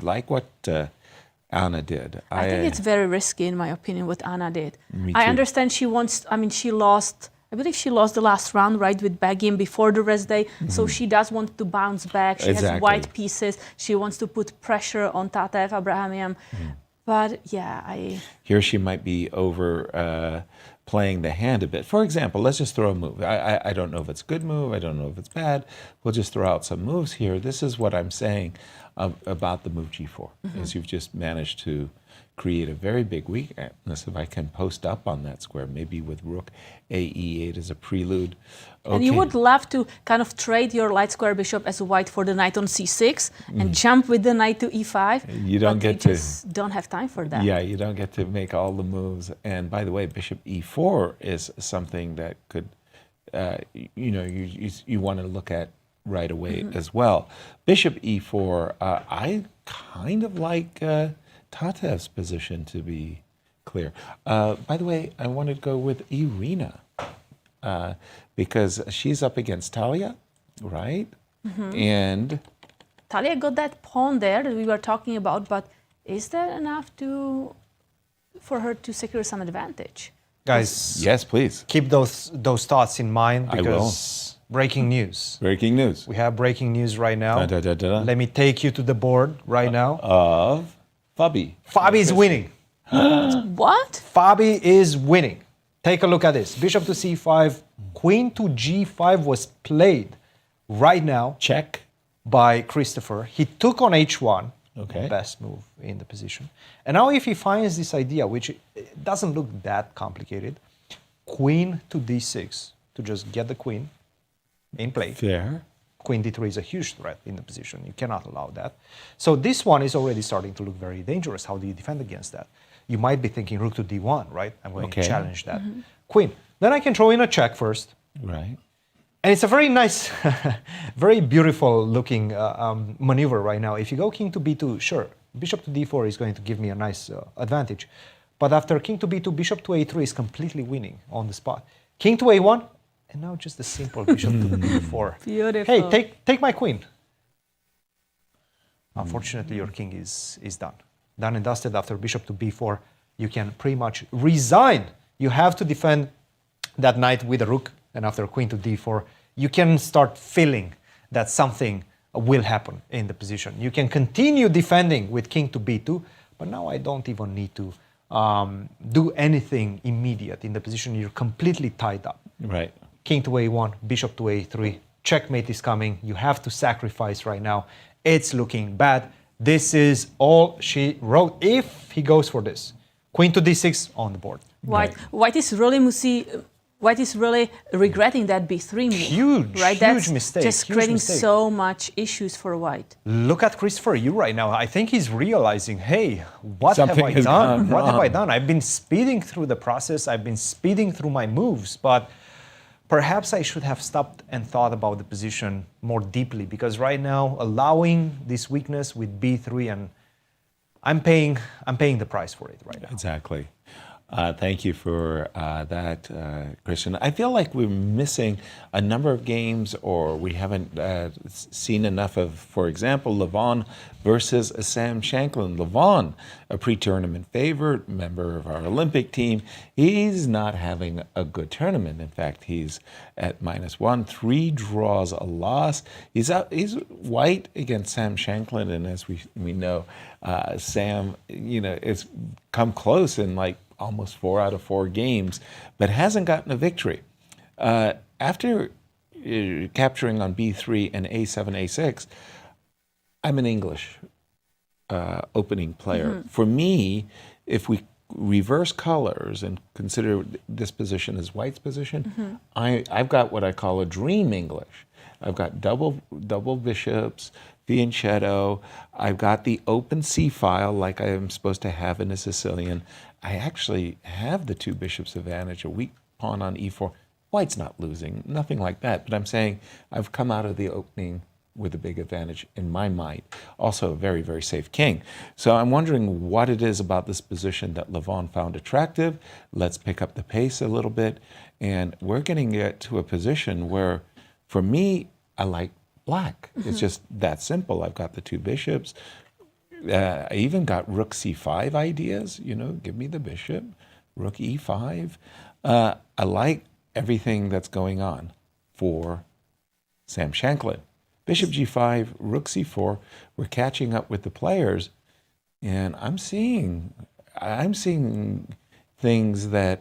like what Anna did? I think it's very risky, in my opinion, what Anna did. Me I too. understand she wants, she lost, I believe she lost the last round, right, with Begim before the rest day. So she does want to bounce back. She has white pieces. She wants to put pressure on Tatev Abrahamyan. But yeah, Here she might be over playing the hand a bit. For example, let's just throw a move. I don't know if it's a good move. I don't know if it's bad. We'll just throw out some moves here. This is what I'm saying about the move g4, is you've just managed to create a very big weakness. If I can post up on that square, maybe with rook a e8 as a prelude. Okay. And you would love to kind of trade your light square bishop as white for the knight on c6 and jump with the knight to e5. You don't get to. Just don't have time for that. Yeah, you don't get to make all the moves. And by the way, bishop e4 is something that could, you want to look at right away as well. Bishop e4, I kind of like Tatev's position to be clear. By the way, I wanted to go with Irina. because she's up against Talia, right? And Talia got that pawn there that we were talking about, but is that enough for her to secure some advantage? Guys, yes, please keep those thoughts in mind, I because breaking news. Breaking news. We have breaking news right now. Da, da, da, da. Let me take you to the board right now. Of Fabi. Fabi is winning. What? Fabi is winning. Take a look at this. Bishop to c5, queen to g5 was played right now. Check. By Christopher. He took on h1. Okay. Best move in the position. And now if he finds this idea, which doesn't look that complicated, queen to d6 to just get the queen in play. Fair. Queen d3 is a huge threat in the position. You cannot allow that. So this one is already starting to look very dangerous. How do you defend against that? You might be thinking rook to d1, right? I'm going to challenge that. Queen. Then I can throw in a check first. Right. And it's a very nice, very beautiful looking maneuver right now. If you go king to b2, sure, bishop to d4 is going to give me a nice advantage. But after king to b2, bishop to a3 is completely winning on the spot. King to a1, and now just a simple bishop to b4. Beautiful. Hey, take my queen. Unfortunately, your king is done. Done and dusted. After bishop to b4, you can pretty much resign. You have to defend that knight with a rook. And after queen to d4, you can start feeling that something will happen in the position. You can continue defending with king to b2, but now I don't even need to do anything immediate in the position. You're completely tied up. Right. King to a1, bishop to a3, checkmate is coming. You have to sacrifice right now. It's looking bad. This is all she wrote. If he goes for this, queen to d6 on the board. White is really regretting that b3 move. Huge, right? huge That's mistake. just huge creating mistake. so much issues for white. Look at Christopher Yoo right now. I think he's realizing, hey, what Something have I has done? gone What have wrong. I done? I've been speeding through the process. I've been speeding through my moves, but perhaps I should have stopped and thought about the position more deeply, because right now, allowing this weakness with b3, and I'm paying the price for it right now. Exactly. Thank you for that, Cristian. I feel like we're missing a number of games, or we haven't seen enough of, for example, Levon versus Sam Shankland. Levon, a pre-tournament favorite, member of our Olympic team, he's not having a good tournament. In fact, he's at -1, 3 draws, a loss. He's white against Sam Shankland, and as we know, Sam, it's come close in like almost 4 out of 4 games, but hasn't gotten a victory. After capturing on b3 and a7, a6, I'm an English opening player. For me, if we reverse colors and consider this position as white's position, I've got what I call a dream English. I've got double bishops, fianchetto. I've got the open c-file like I am supposed to have in a Sicilian. I actually have the 2 bishops advantage, a weak pawn on e4. White's not losing, nothing like that. But I'm saying I've come out of the opening with a big advantage in my mind. Also a very, very safe king. So I'm wondering what it is about this position that Levon found attractive. Let's pick up the pace a little bit. And we're getting it to a position where, for me, I like black. It's just that simple. I've got the 2 bishops. I even got rook c5 ideas, give me the bishop, rook e5. I like everything that's going on for Sam Shankland. Bishop g5, rook c4, we're catching up with the players, and I'm seeing things that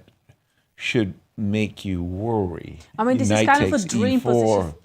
should make you worry. I mean, this is kind of a dream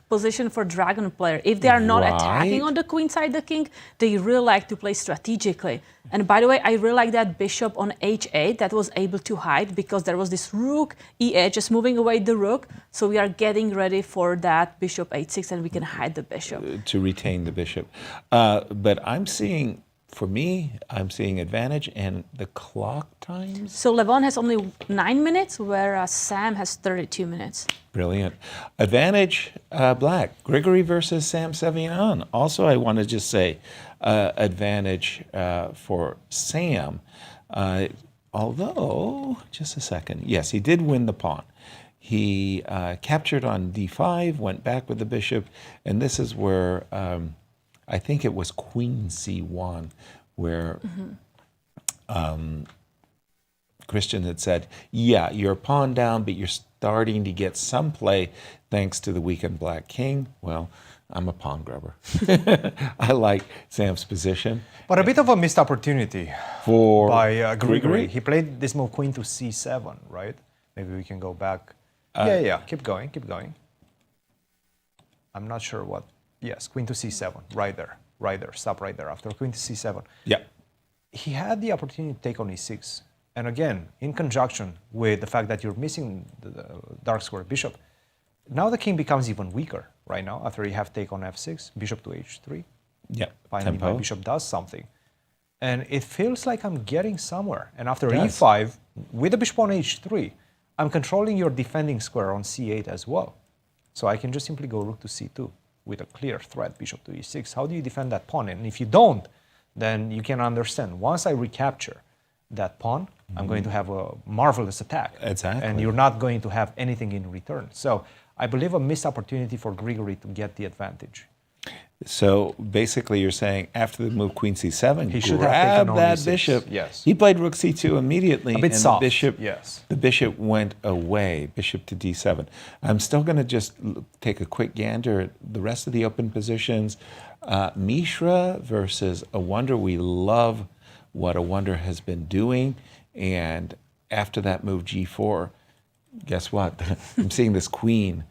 position for dragon player. If they are not attacking on the queen side, the king, they really like to play strategically. And by the way, I really like that bishop on h8 that was able to hide, because there was this rook e8 just moving away the rook. So we are getting ready for that bishop h6, and we can hide the bishop. To retain the bishop. But I'm seeing, for me, I'm seeing advantage and the clock times. So Levon has only 9 minutes, whereas Sam has 32 minutes. Brilliant. Advantage, black. Grigory versus Sam Sevian. Also, I want to just say advantage for Sam. Although, just a second. Yes, he did win the pawn. He captured on d5, went back with the bishop, and this is where I think it was queen c1, where Cristian had said, yeah, you're a pawn down, but you're starting to get some play thanks to the weakened black king. Well, I'm a pawn grubber. I like Sam's position. But a bit of a missed opportunity for by Grigory. He played this move queen to c7, right? Maybe we can go back. Yeah, keep going. I'm not sure what. Yes, queen to c7, right there. Stop right there after queen to c7. Yeah. He had the opportunity to take on e6. And again, in conjunction with the fact that you're missing the dark square bishop, now the king becomes even weaker right now after you have take on f6, bishop to h3. Yeah. Finally, my bishop does something. And it feels like I'm getting somewhere. And after Yes. e5, with the bishop on h3, I'm controlling your defending square on c8 as well. So I can just simply go rook to c2 with a clear threat, bishop to e6. How do you defend that pawn? And if you don't, then you can understand. Once I recapture that pawn, I'm going to have a marvelous attack. Exactly. And you're not going to have anything in return. So I believe a missed opportunity for Grigory to get the advantage. So basically you're saying after the move queen c7, He should have taken grab on that e6. bishop. Yes. He played rook c2 immediately. A bit and soft, the bishop, yes. The bishop went away, bishop to d7. I'm still going to just take a quick gander at the rest of the open positions. Mishra versus A Wonder. We love what A Wonder has been doing. And after that move g4, guess what? I'm seeing this queen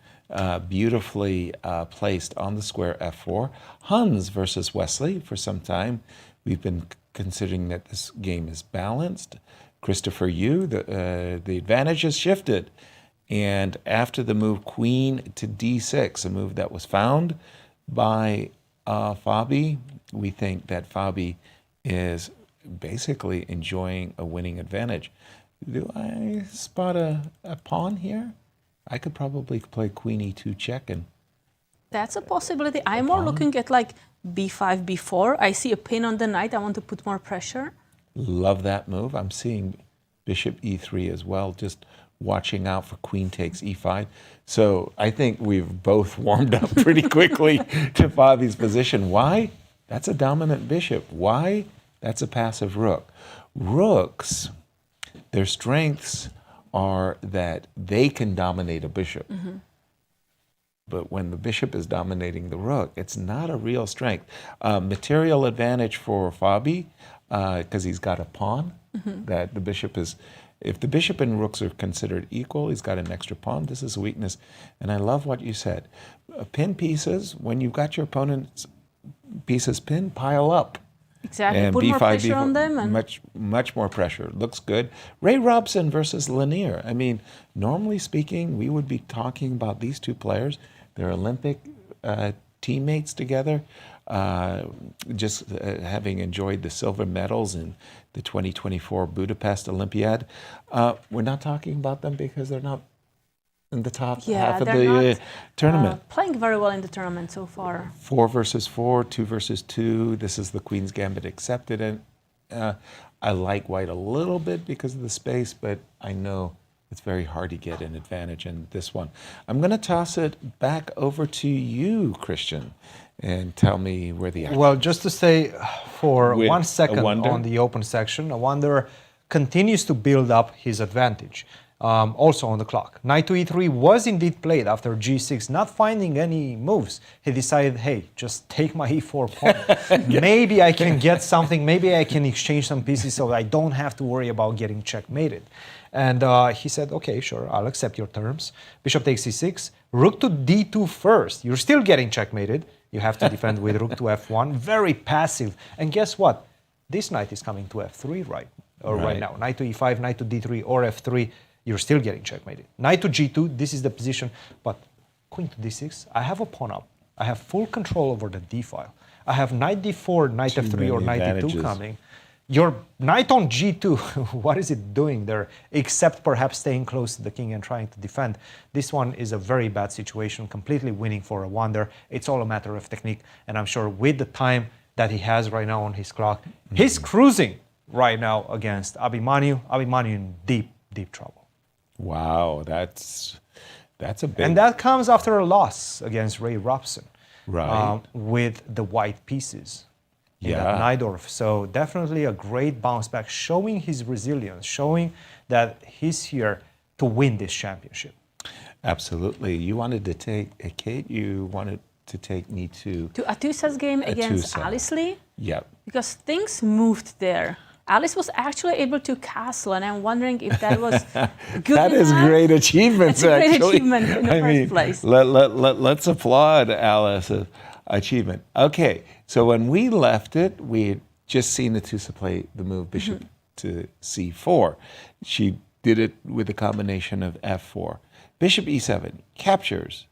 beautifully placed on the square f4. Hans versus Wesley. For some time, we've been considering that this game is balanced. Christopher Yoo, the advantage has shifted. And after the move queen to d6, a move that was found by Fabi, we think that Fabi is basically enjoying a winning advantage. Do I spot a pawn here? I could probably play queen e2 check and... That's a possibility. I'm more looking at like b5, b4. I see a pin on the knight. I want to put more pressure. Love that move. I'm seeing bishop e3 as well, just watching out for queen takes e5. So I think we've both warmed up pretty quickly to Fabi's position. Why? That's a dominant bishop. Why? That's a passive rook. Rooks, their strengths are that they can dominate a bishop. But when the bishop is dominating the rook, it's not a real strength. Material advantage for Fabi, because he's got a pawn, that the bishop is, if the bishop and rooks are considered equal, he's got an extra pawn. This is a weakness. And I love what you said. Pin pieces, when you've got your opponent's pieces pinned, pile up. Exactly. And Put B5, more pressure B4, on them. And much more pressure. Looks good. Ray Robson versus Lanier. I mean, normally speaking, we would be talking about these two players. They're Olympic teammates together, just having enjoyed the silver medals in the 2024 Budapest Olympiad. We're not talking about them because they're not in the top half of the tournament. Playing very well in the tournament so far. 4 versus 4, 2 versus 2. This is the Queen's Gambit accepted. And I like white a little bit because of the space, but I know it's very hard to get an advantage in this one. I'm going to toss it back over to you, Cristian, and tell me where the action Well, just to say for With 1 second A Wonder. on the open section, A Wonder continues to build up his advantage. Also on the clock. Knight to e3 was indeed played after g6, not finding any moves. He decided, hey, just take my e4 pawn. Maybe I can get something, maybe I can exchange some pieces so I don't have to worry about getting checkmated. And he said, okay, sure, I'll accept your terms. Bishop takes c6, rook to d2 first. You're still getting checkmated. You have to defend with rook to f1. Very passive. And guess what? This knight is coming to f3 right now. Knight to e5, knight to d3, or f3. You're still getting checkmated. Knight to g2, this is the position, but queen to d6, I have a pawn up. I have full control over the d file. I have knight d4, knight f3, or knight d2 coming. Your knight on g2, what is it doing there, except perhaps staying close to the king and trying to defend? This one is a very bad situation, completely winning for A Wonder. It's all a matter of technique, and I'm sure with the time that he has right now on his clock, he's cruising right now against Abrahamyan. Abrahamyan in deep, deep trouble. Wow, that's a big... And that comes after a loss against Ray Robson. Right. With the white pieces in Yeah. that Najdorf. So definitely a great bounce back, showing his resilience, showing that he's here to win this championship. Absolutely. You wanted to take, Kate, you wanted to take me to Atousa's game against Atousa. Alice Lee, Yep. because things moved there. Alice was actually able to castle, and I'm wondering if that was good That is enough. great achievements, It's a great actually. achievement in the first place. Let's applaud Alice's achievement. Okay, so when we left it, we had just seen Atousa play the move bishop to c4. She did it with a combination of f4. Bishop e7, captures,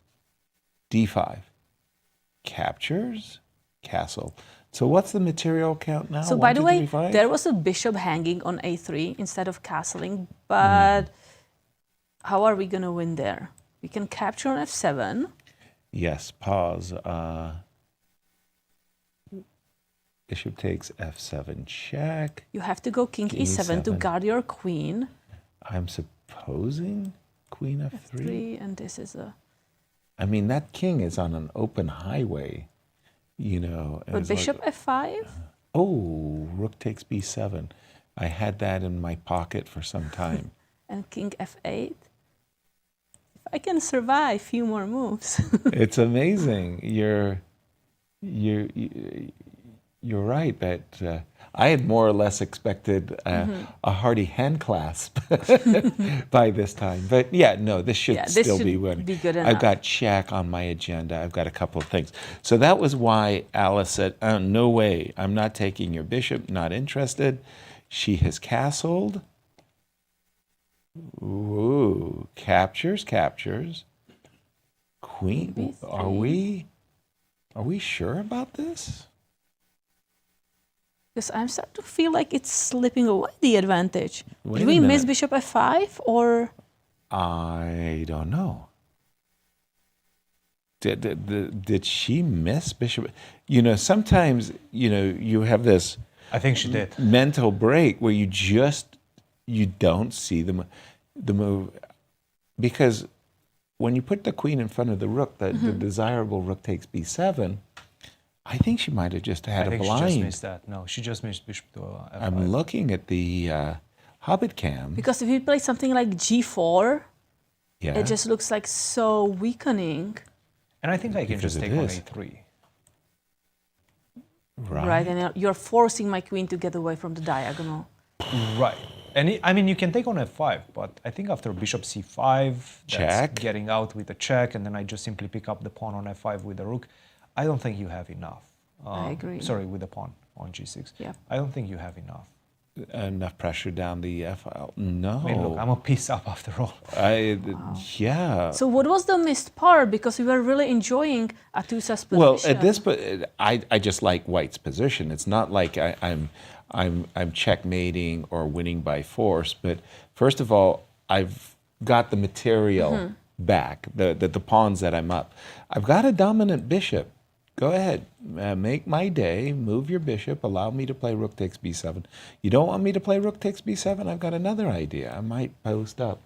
d5, captures, castle. So what's the material count now? So 1, by the 2, way, 3, 5? there was a bishop hanging on a3 instead of castling, but how are we going to win there? We can capture on f7. Yes, pause. Bishop takes f7 check. You have to go king e7 to guard your queen. I'm supposing queen f3. F3, and this is a... I mean, that king is on an open highway, you know. But bishop f5? Oh, rook takes b7. I had that in my pocket for some time. And king f8. If I can survive a few more moves. It's amazing. You're right that I had more or less expected a hearty hand clasp by this time. But yeah, no, this should still be winning. Be good enough. I've got check on my agenda. I've got a couple of things. So that was why Alice said, no way, I'm not taking your bishop, not interested. She has castled. Ooh, captures. Queen, are we sure about this? Because I'm starting to feel like it's slipping away, the advantage. Wait Did a we miss minute. bishop f5, or? I don't know. Did she miss bishop? You know, sometimes, you know, you have this I think she did. mental break where you don't see the move. Because when you put the queen in front of the rook, the desirable rook takes b7, I think she might have just had a blind. I think she just missed that. No, she just missed bishop to f5. I'm looking at the Hobbit cam. Because if you play something like g4, Yeah. it just looks like so weakening. And I think I can Because just it take on is. a3. Right, and you're forcing my queen to get away from the diagonal. Right. And I mean, you can take on f5, but I think after bishop c5, Check. that's getting out with a check, and then I just simply pick up the pawn on f5 with the rook. I don't think you have enough. I agree. Sorry, with the pawn on g6. Yeah. I don't think you have enough. Enough pressure down the file. No. I mean, look, I'm a piece up after all. Yeah. So what was the missed part? Because we were really enjoying Atousa's position. Well, at this, I just like White's position. It's not like I'm checkmating or winning by force. But first of all, I've got the material back, the pawns that I'm up. I've got a dominant bishop. Go ahead, make my day, move your bishop, allow me to play rook takes b7. You don't want me to play rook takes b7? I've got another idea. I might post up.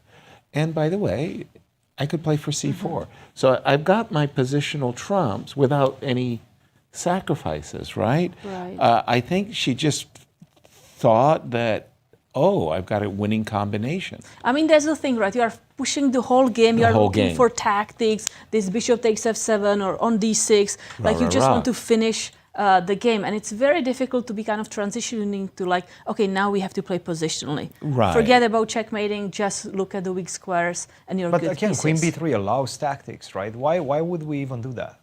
And by the way, I could play for c4. So I've got my positional trumps without any sacrifices, right? Right. I think she just thought that, oh, I've got a winning combination. I mean, that's the thing, right? You are pushing the whole game. You are whole looking game. for tactics. This bishop takes f7 or on d6. Like you just want to finish the game. And it's very difficult to be kind of transitioning to like, okay, now we have to play positionally. Right. Forget about checkmating. Just look at the weak squares and you're But good. again, pieces. queen b3 allows tactics, right? Why would we even do that?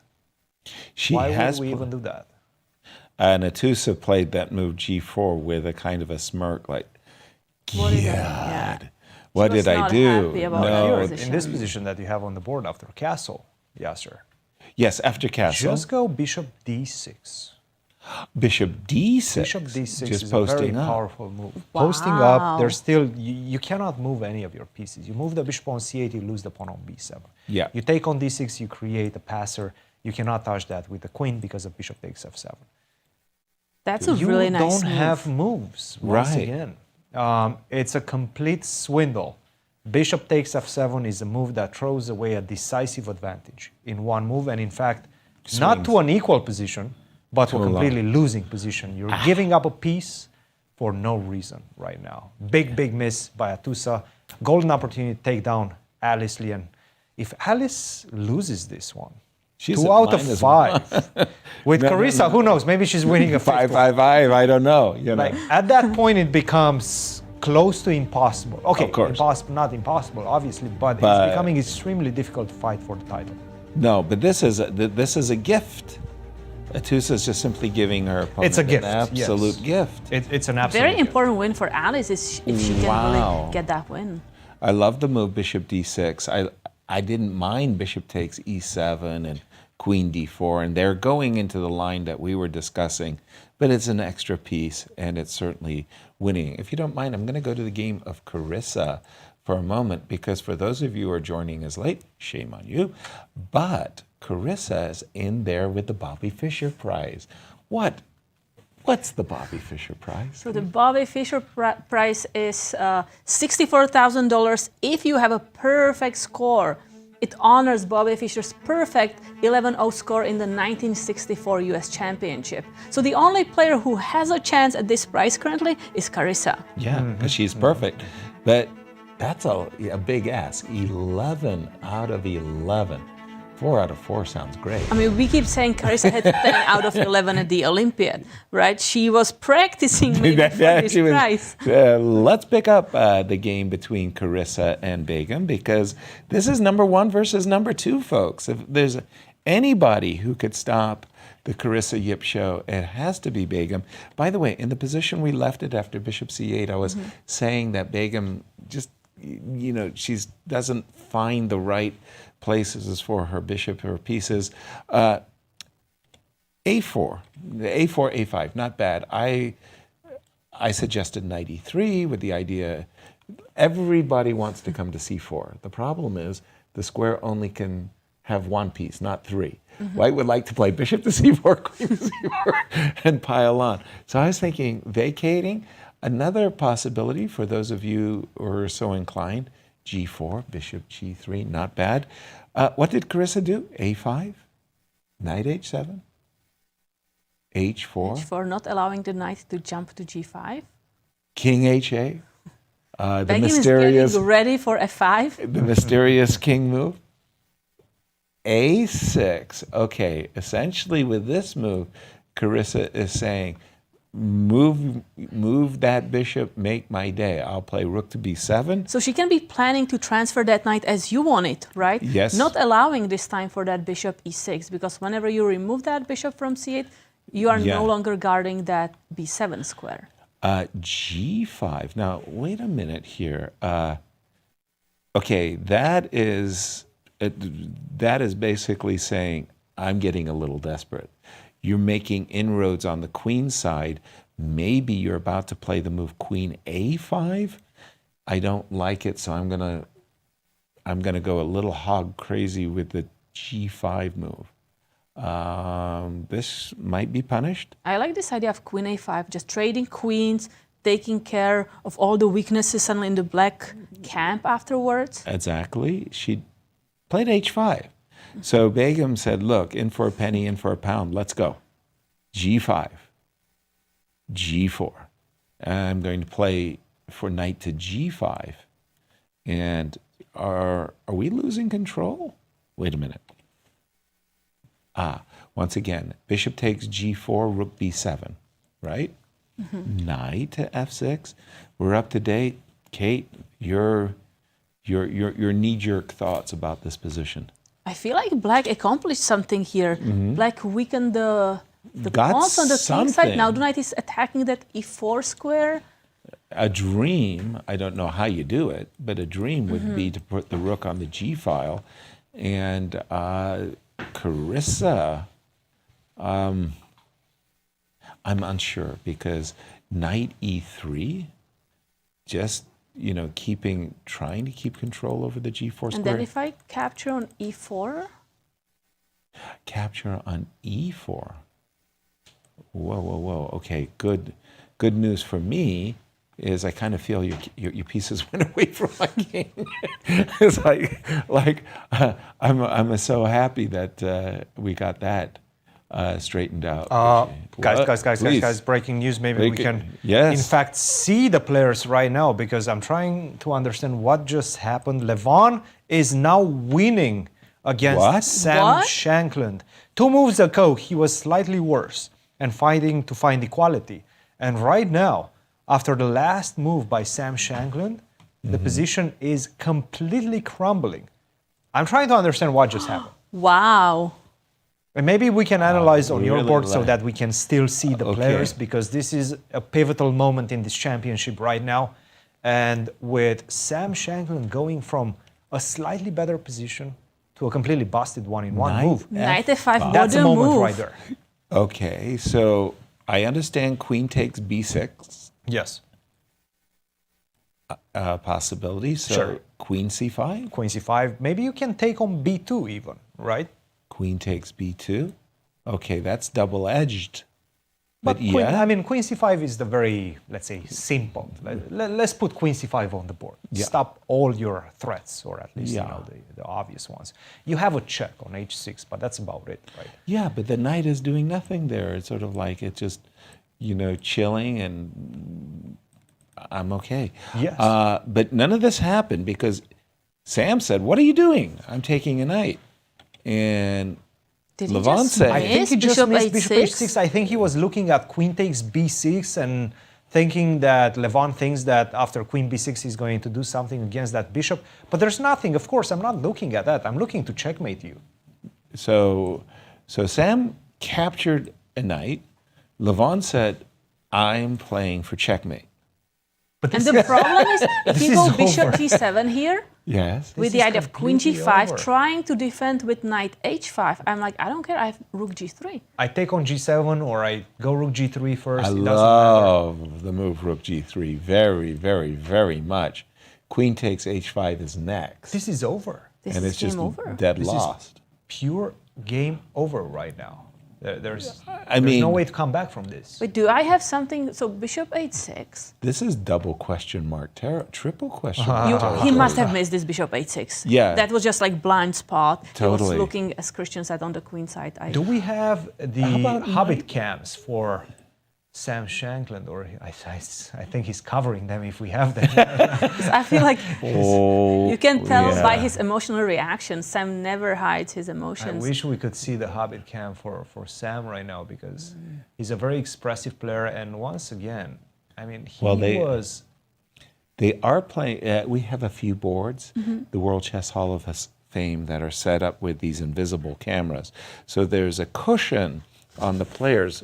Why would we even do that? And Atousa played that move g4 with a kind of a smirk, like, What did I- God, yeah. what She was did I not do? happy about that You're position. in this position that you have on the board after castle, Yasser. Yes, after castle. Just go bishop d6. Bishop d6. Bishop d6 just is a very posting up. powerful move. Posting up, there's still, you cannot move any of your pieces. You move the bishop on c8, you lose the pawn on b7. Yeah. You take on d6, you create a passer. You cannot touch that with the queen because of bishop takes f7. That's a really nice You don't move. have moves, once Right. again. It's a complete swindle Bishop takes f7 is a move that throws away a decisive advantage in one move, and in fact, not to an equal position, but to a completely losing position. You're giving up a piece for no reason right now. Big miss by Atusa. Golden opportunity to take down Alice Liang. If Alice loses this one, she's 2 out of 5. With Carissa, who knows? Maybe she's winning a 5-5-5. I don't know. You know. Like, at that point, it becomes close to impossible. Okay, of course. Impossible, not impossible, obviously, but it's becoming extremely difficult to fight for the title. No, but this is a gift. Atusa is just simply giving her opponent it's a gift, an absolute gift. It's an absolute Very gift. important win for Alice is if she can really get that win. I love the move bishop d6. I didn't mind bishop takes e7 and queen d4, and they're going into the line that we were discussing, but it's an extra piece, and it's certainly winning. If you don't mind, I'm going to go to the game of Carissa for a moment, because for those of you who are joining us late, shame on you, but Carissa is in there with the Bobby Fischer prize. What's the Bobby Fischer prize? So the Bobby Fischer prize is $64,000 if you have a perfect score. It honors Bobby Fischer's perfect 11-0 score in the 1964 US Championship. So the only player who has a chance at this prize currently is Carissa. Yeah, because she's perfect. But that's a big ask. 11 out of 11. 4 out of 4 sounds great. I mean, we keep saying Carissa had 10 out of 11 at the Olympiad, right? She was practicing maybe for this prize. Let's pick up the game between Carissa and Begum, because this is number 1 versus number 2, folks. If there's anybody who could stop the Carissa Yip show, it has to be Begum. By the way, in the position we left it after bishop c8, I was saying that Begum just, she doesn't find the right places for her bishop, her pieces. A4, A5, not bad. I suggested knight E3 with the idea everybody wants to come to C4. The problem is the square only can have one piece, not 3. White would like to play bishop to C4, queen to C4, and pile on. So I was thinking vacating. Another possibility for those of you who are so inclined, G4, bishop G3, not bad. What did Carissa do? A5, knight H7, H4. H4, not allowing the knight to jump to G5. King HA. The mysterious is getting ready for F5. The mysterious king move. A6. Okay, essentially with this move, Carissa is saying, move that bishop, make my day. I'll play rook to b7. So she can be planning to transfer that knight as you want it, right? Yes. Not allowing this time for that bishop e6, because whenever you remove that bishop from c8, you are no longer guarding that b7 square. G5. Now, wait a minute here. Okay, that is basically saying I'm getting a little desperate. You're making inroads on the queen side. Maybe you're about to play the move queen a5. I don't like it, so I'm gonna go a little hog crazy with the g5 move. This might be punished. I like this idea of queen a5, just trading queens, taking care of all the weaknesses suddenly in the black camp afterwards. Exactly. She played h5. So Begum said, look, in for a penny, in for a pound, let's go. G5, G4. I'm going to play for knight to G5. And are we losing control? Wait a minute. Once again, bishop takes G4, rook B7, right? Knight to F6. We're up to date. Kate, your knee-jerk thoughts about this position. I feel like black accomplished something here. Black weakened the pawns on the king side. Now the knight is attacking that e4 square. A dream, I don't know how you do it, but a dream would be to put the rook on the g file. And Carissa, I'm unsure, because knight e3, just trying to keep control over the g4 square. And then if I capture on e4? Capture on e4. Whoa. Okay, good news for me. is I kind of feel your pieces went away from my game. It's like I'm so happy that we got that straightened out. Guys, breaking news. Maybe we can, in fact, see the players right now because I'm trying to understand what just happened. Levon is now winning against Sam Shankland. 2 moves ago, he was slightly worse and fighting to find equality. And right now, after the last move by Sam Shankland, the position is completely crumbling. I'm trying to understand what just happened. Wow. And maybe we can analyze on your board so that we can still see the players, because this is a pivotal moment in this championship right now. And with Sam Shankland going from a slightly better position to a completely busted one in one move. Knight f5, that's a moment right there. Okay, so I understand queen takes b6. Yes. Possibility. So Sure. queen c5. Queen c5. Maybe you can take on b2 even, right? Queen takes b2. Okay, that's double-edged. But queen, I mean, queen c5 is the very, let's say, simple. Let's put queen c5 on the board. Yeah. Stop all your threats, or at least the obvious ones. You have a check on h6, but that's about it, right? Yeah, but the knight is doing nothing there. It's sort of like it's just, chilling, and I'm okay. Yes. But none of this happened because Sam said, "What are you doing? I'm taking a knight." And Levon said, I think he just missed bishop h6? h6. I think he was looking at queen takes b6 and thinking that Levon thinks that after queen b6 he's going to do something against that bishop. But there's nothing. Of course, I'm not looking at that. I'm looking to checkmate you. So Sam captured a knight. Levon said, "I'm playing for checkmate." And the problem is, if you go bishop g7 here, yes, with the idea of queen g5, trying to defend with knight h5, I'm like, I don't care, I have rook g3. I take on g7 or I go rook g3 first. I love the move rook g3 very, very, very much. Queen takes h5 is next. This is over. This and is it's just game over. dead This lost. is pure game over right now. There's mean, no way to come back from this. Wait, do I have something? So bishop h6. This is double question mark, triple question mark. He must have missed this bishop h6. Yeah. That was just like blind spot. Totally. He was looking, as Cristian said, on the queen side. Do we have the Hobbit cams for Sam Shankland, or I think he's covering them if we have them. I feel like you can tell by his emotional reaction. Sam never hides his emotions. I wish we could see the Hobbit cam for Sam right now, because he's a very expressive player. And once again, I mean, They are playing. We have a few boards, the World Chess Hall of Fame, that are set up with these invisible cameras. So there's a cushion on the players'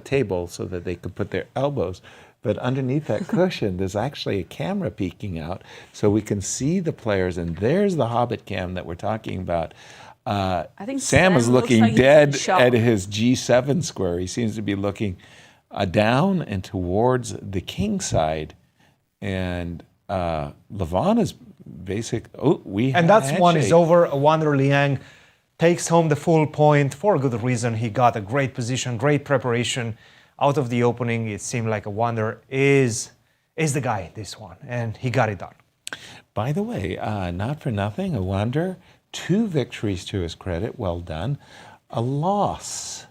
table so that they could put their elbows. But underneath that cushion, there's actually a camera peeking out, so we can see the players. And there's the Hobbit cam that we're talking about. I think Sam is looking like dead at his G7 square. He seems to be looking down and towards the king side. And Levon is basic. And that's one is over. Wander Liang takes home the full point for a good reason. He got a great position, great preparation. Out of the opening, it seemed like a Wander is the guy, this one, and he got it done. By the way, not for nothing, a Wander, 2 victories to his credit, well done. A loss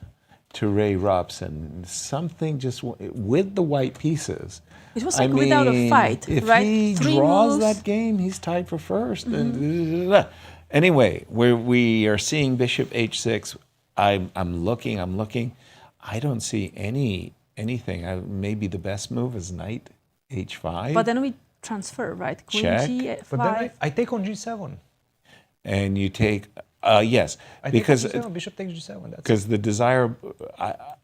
to Ray Robson, something just with the white pieces. It was like without a fight, if right? If he 3 draws moves. that game, he's tied for first. Anyway, we are seeing bishop h6. I'm looking. I don't see anything. Maybe the best move is knight h5. But then we transfer, right? Queen Check. g5. But then I take on g7. And you take, yes. Because bishop takes g7. Because the desire,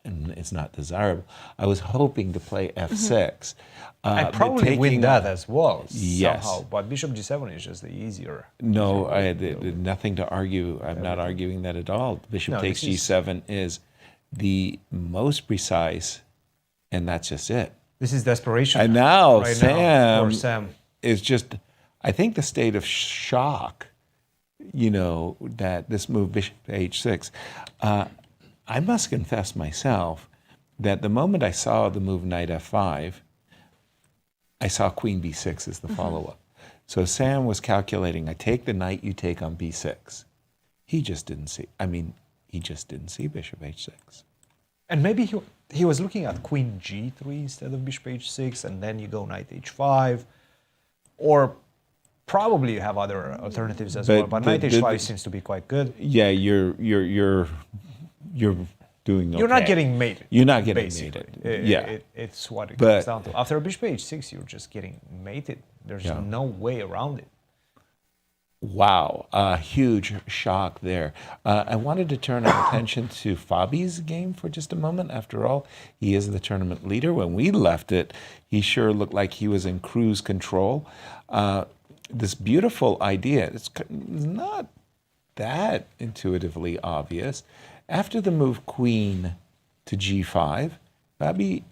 it's not desirable. I was hoping to play f6. I probably win that as well, yes. somehow. But bishop g7 is just the easier. No, I had nothing to argue. I'm not arguing that at all. Bishop takes g7 is the most precise, and that's just it. This is desperation. And now right Sam is just, I think, the state of shock, that this move, bishop h6. I must confess myself that the moment I saw the move knight f5, I saw queen b6 as the follow-up. So Sam was calculating, I take the knight, you take on b6. He just didn't see, he just didn't see bishop h6. And maybe he was looking at queen g3 instead of bishop h6, and then you go knight h5, or probably you have other alternatives as well. But knight h5 seems to be quite good. Yeah, you're doing okay. You're not getting mated. You're not getting basically. mated. It's what it comes down to. After bishop h6, you're just getting mated. There's no way around it. Wow, a huge shock there. I wanted to turn our attention to Fabi's game for just a moment. After all, he is the tournament leader. When we left it, he sure looked like he was in cruise control. This beautiful idea, it's not that intuitively obvious. After the move queen to g5, Fabi,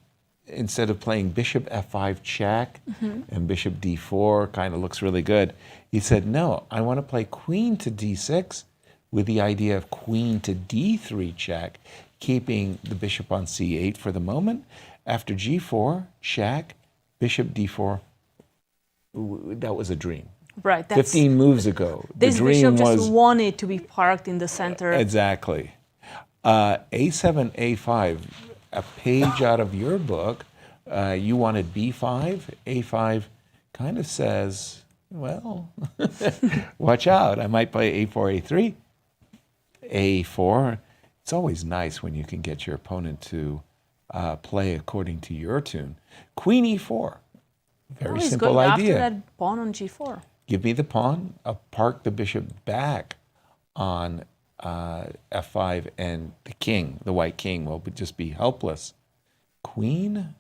instead of playing bishop f5 check and bishop d4, kind of looks really good, he said, no, I want to play queen to d6 with the idea of queen to d3 check, keeping the bishop on c8 for the moment. After g4, check, bishop d4, that was a dream. Right. 15 moves ago, the this dream bishop was... just wanted to be parked in the center. Exactly. A7, A5, a page out of your book, you wanted B5, A5 kind of says, well, watch out, I might play A4, A3, A4. It's always nice when you can get your opponent to play according to your tune. Queen E4, very simple idea. He's going after that pawn on G4. Give me the pawn, I'll park the bishop back on F5, and the king, the white king, will just be helpless. Queen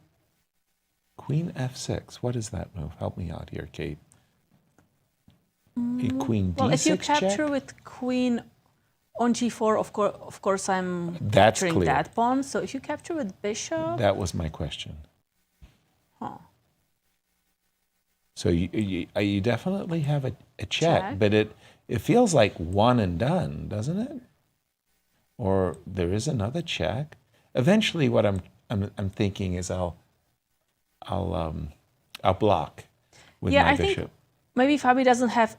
F6. What is that move? Help me out here, Kate. Queen D6 well, if you capture check? with queen on G4, of course I'm That's capturing clear. that pawn. So if you capture with bishop... That was my question. Huh. So you definitely have a check, but it feels like one and done, doesn't it? Or there is another check. Eventually, what I'm thinking is I'll block with my bishop. Think maybe Fabi doesn't have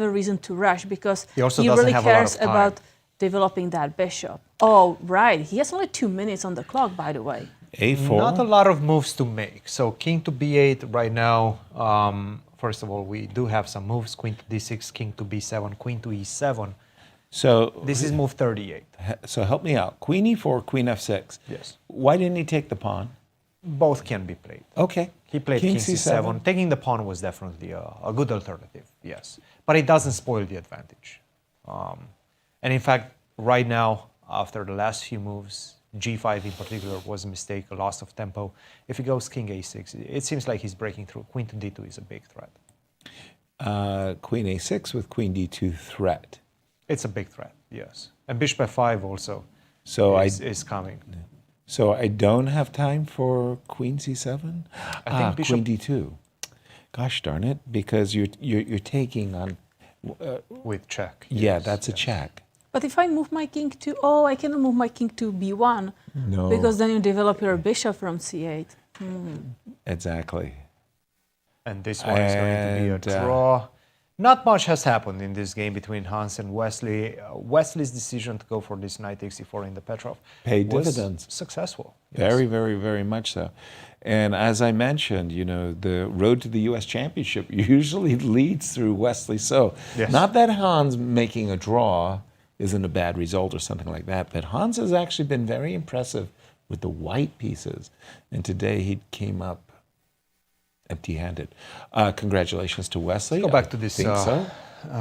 a reason to rush because he really cares about developing that bishop. Oh, right. He has only 2 minutes on the clock, by the way. A4. Not a lot of moves to make. So king to b8 right now. First of all, we do have some moves. Queen to d6, king to b7, queen to e7. So this is move 38. So help me out. Queen e4, queen f6. Yes. Why didn't he take the pawn? Both can be played. Okay. He played king c7. Taking the pawn was definitely a good alternative, yes. But it doesn't spoil the advantage. And in fact, right now, after the last few moves, g5 in particular was a mistake, a loss of tempo. If he goes king a6, it seems like he's breaking through. Queen to d2 is a big threat. Queen a6 with queen d2 threat. It's a big threat, yes. And bishop f5 also is coming. So I don't have time for queen c7? I think bishop... Queen d2. Gosh darn it, because you're taking on... with check. Yeah, that's a check. But if I move my king to... Oh, I cannot move my king to b1. No. Because then you develop your bishop from c8. Exactly. And this one is going to be a draw. Not much has happened in this game between Hans and Wesley. Wesley's decision to go for this knight e4 in the Petrov paid was dividends. Successful. Very, very, very much so. And as I mentioned, the road to the U.S. Championship usually leads through Wesley. So not that Hans making a draw isn't a bad result or something like that, but Hans has actually been very impressive with the white pieces. And today he came up empty-handed. Congratulations to Wesley. Let's go back to this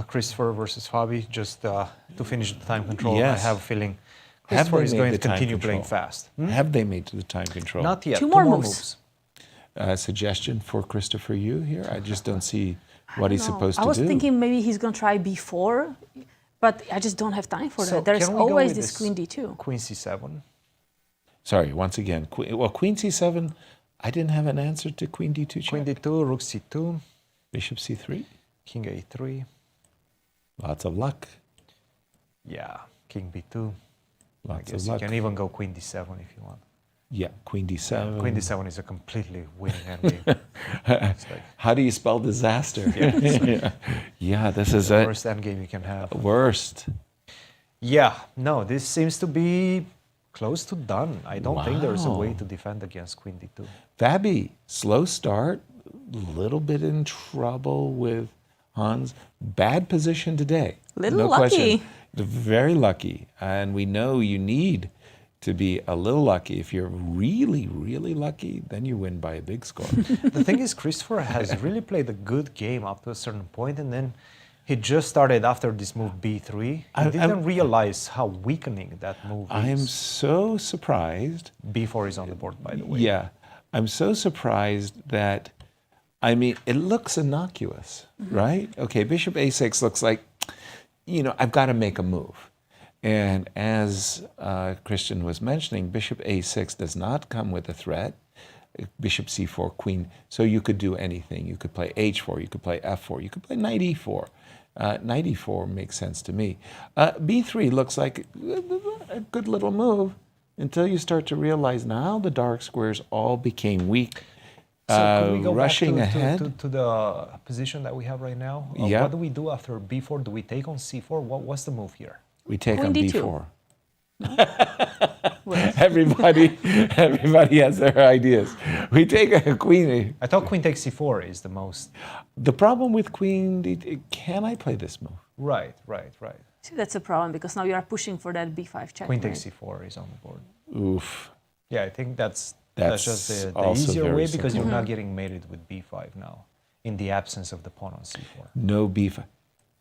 Christopher versus Fabi, just to finish the time control. Yes. I have a feeling Christopher is going to continue playing fast. Have they made to the time control? Not yet. Two more moves. Suggestion for Christopher Yoo here? I just don't see what he's supposed to do. I was thinking maybe he's going to try b4, but I just don't have time for that. There's always this queen d2. Queen c7. Sorry, once again. Queen c7, I didn't have an answer to queen d2 check. Queen d2, rook c2. Bishop c3. King a3. Lots of luck. Yeah, king b2. Lots I guess of luck. you can even go queen d7 if you want. Yeah, queen d7. Queen d7 is a completely winning endgame. How do you spell disaster? Yeah, this is the it. worst endgame you can have. Worst. Yeah, no, this seems to be close to done. I don't think there's a way Wow. to defend against queen d2. Fabi, slow start, little bit in trouble with Hans. Bad position today. Little no lucky. question. Very lucky. And we know you need to be a little lucky. If you're really, really lucky, then you win by a big score. The thing is, Christopher has really played a good game up to a certain point, and then he just started after this move b3. He didn't realize how weakening that move is. I'm so surprised. b4 is on the board, by the way. Yeah. I'm so surprised that, I mean, it looks innocuous, right? Okay, bishop a6 looks like, you know, I've got to make a move. And as Cristian was mentioning, bishop a6 does not come with a threat. Bishop c4, queen. So you could do anything. You could play h4, you could play f4, you could play knight e4. Knight e4 makes sense to me. b3 looks like a good little move until you start to realize now the dark squares all became weak. So can we go Rushing back ahead. to the position that we have right now? Yeah. What do we do after b4? Do we take on c4? What's the move here? We take Queen on d2. b4. Everybody has their ideas. We take a queen. I thought queen takes c4 is the most... The problem with queen, can I play this move? Right. See, that's a problem because now you are pushing for that b5 check. Queen takes c4 is on the board. Oof. Yeah, I think that's just the also easier very way because simple. you're not getting mated with b5 now in the absence of the pawn on c4. No b5.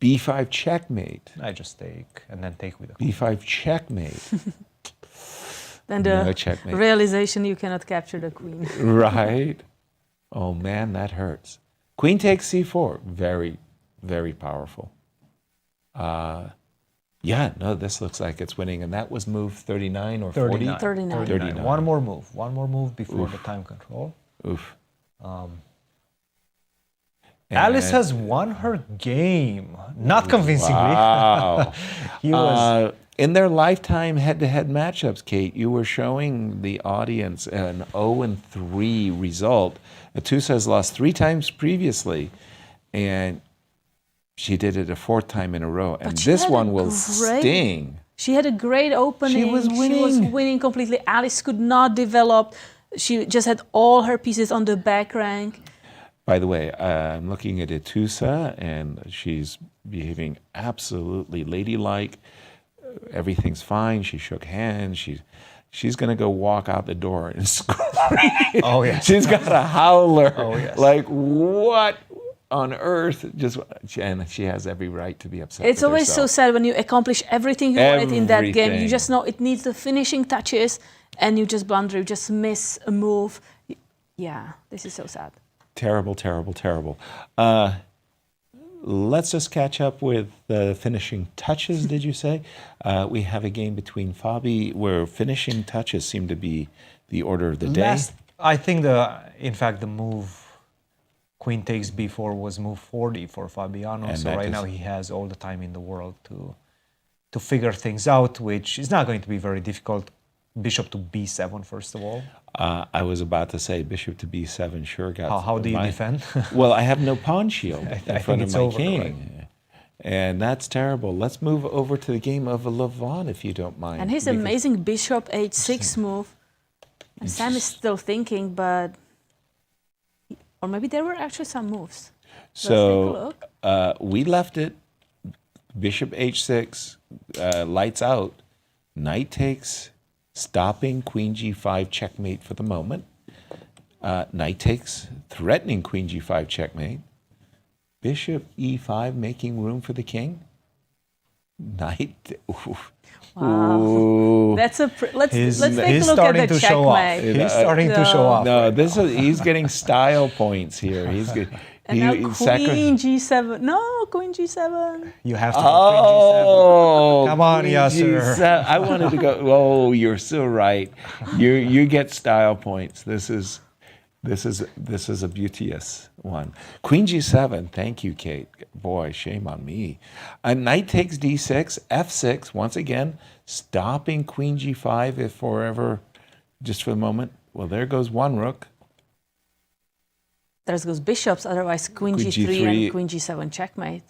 b5 checkmate. I just take and then take with a queen. b5 checkmate. Then No the checkmate. realization you cannot capture the queen. Right. Oh man, that hurts. Queen takes c4. Very, very powerful. Yeah, no, this looks like it's winning. And that was move 39 or 40? 39. One more move before the time control. Oof. Alice has won her game. Not convincingly. Wow. He was... In their lifetime head-to-head matchups, Kate, you were showing the audience an 0-3 result. Atusa has lost 3 times previously, and she did it a 4th time in a row. And this one will sting. She had a great opening. She was winning. She was winning completely. Alice could not develop. She just had all her pieces on the back rank. By the way, I'm looking at Atusa, and she's behaving absolutely ladylike. Everything's fine. She shook hands. She's going to go walk out the door and scream. Oh, yes. She's got a howler. Oh, yes. Like, what on earth? And she has every right to be upset. It's always so sad when you accomplish everything you wanted in that game. You Everything. just know it needs the finishing touches, and you just blunder. You just miss a move. Yeah, this is so sad. Terrible, terrible, terrible. Let's just catch up with the finishing touches, did you say? We have a game between Fabi where finishing touches seem to be the order of the day. I think in fact the move queen takes b4 was move 40 for Fabiano. And So that right is- now he has all the time in the world to figure things out, which is not going to be very difficult. Bishop to b7 first of all. I was about to say bishop to b7 sure got... How do you defend? Well, I have no pawn shield in think front of it's my over, king. right? And that's terrible. Let's move over to the game of Levon, if you don't mind. And his because- amazing bishop h6 move. And Sam is still thinking, but... Or maybe there were actually some moves. Let's take a So look. we left it, bishop h6, lights out, knight takes, stopping queen g5 checkmate for the moment. Knight takes, threatening queen g5 checkmate. Bishop e5 making room for the king. Knight. Oof. Wow. Ooh. Let's take a look He's at starting the to show off. checkmate. He's starting to show off. No, he's getting style points here. He's good. And now queen g7. No, queen g7. You have to Oh, queen g7. Come on, queen Yasser. G7. I wanted to go. Oh, you're so right. You get style points. This is a beauteous one. Queen g7. Thank you, Kate. Boy, shame on me. Knight takes d6, f6. Once again, stopping queen g5 if forever just for a moment. Well, there goes one rook. There goes bishops, otherwise queen g3 and queen g7 checkmate.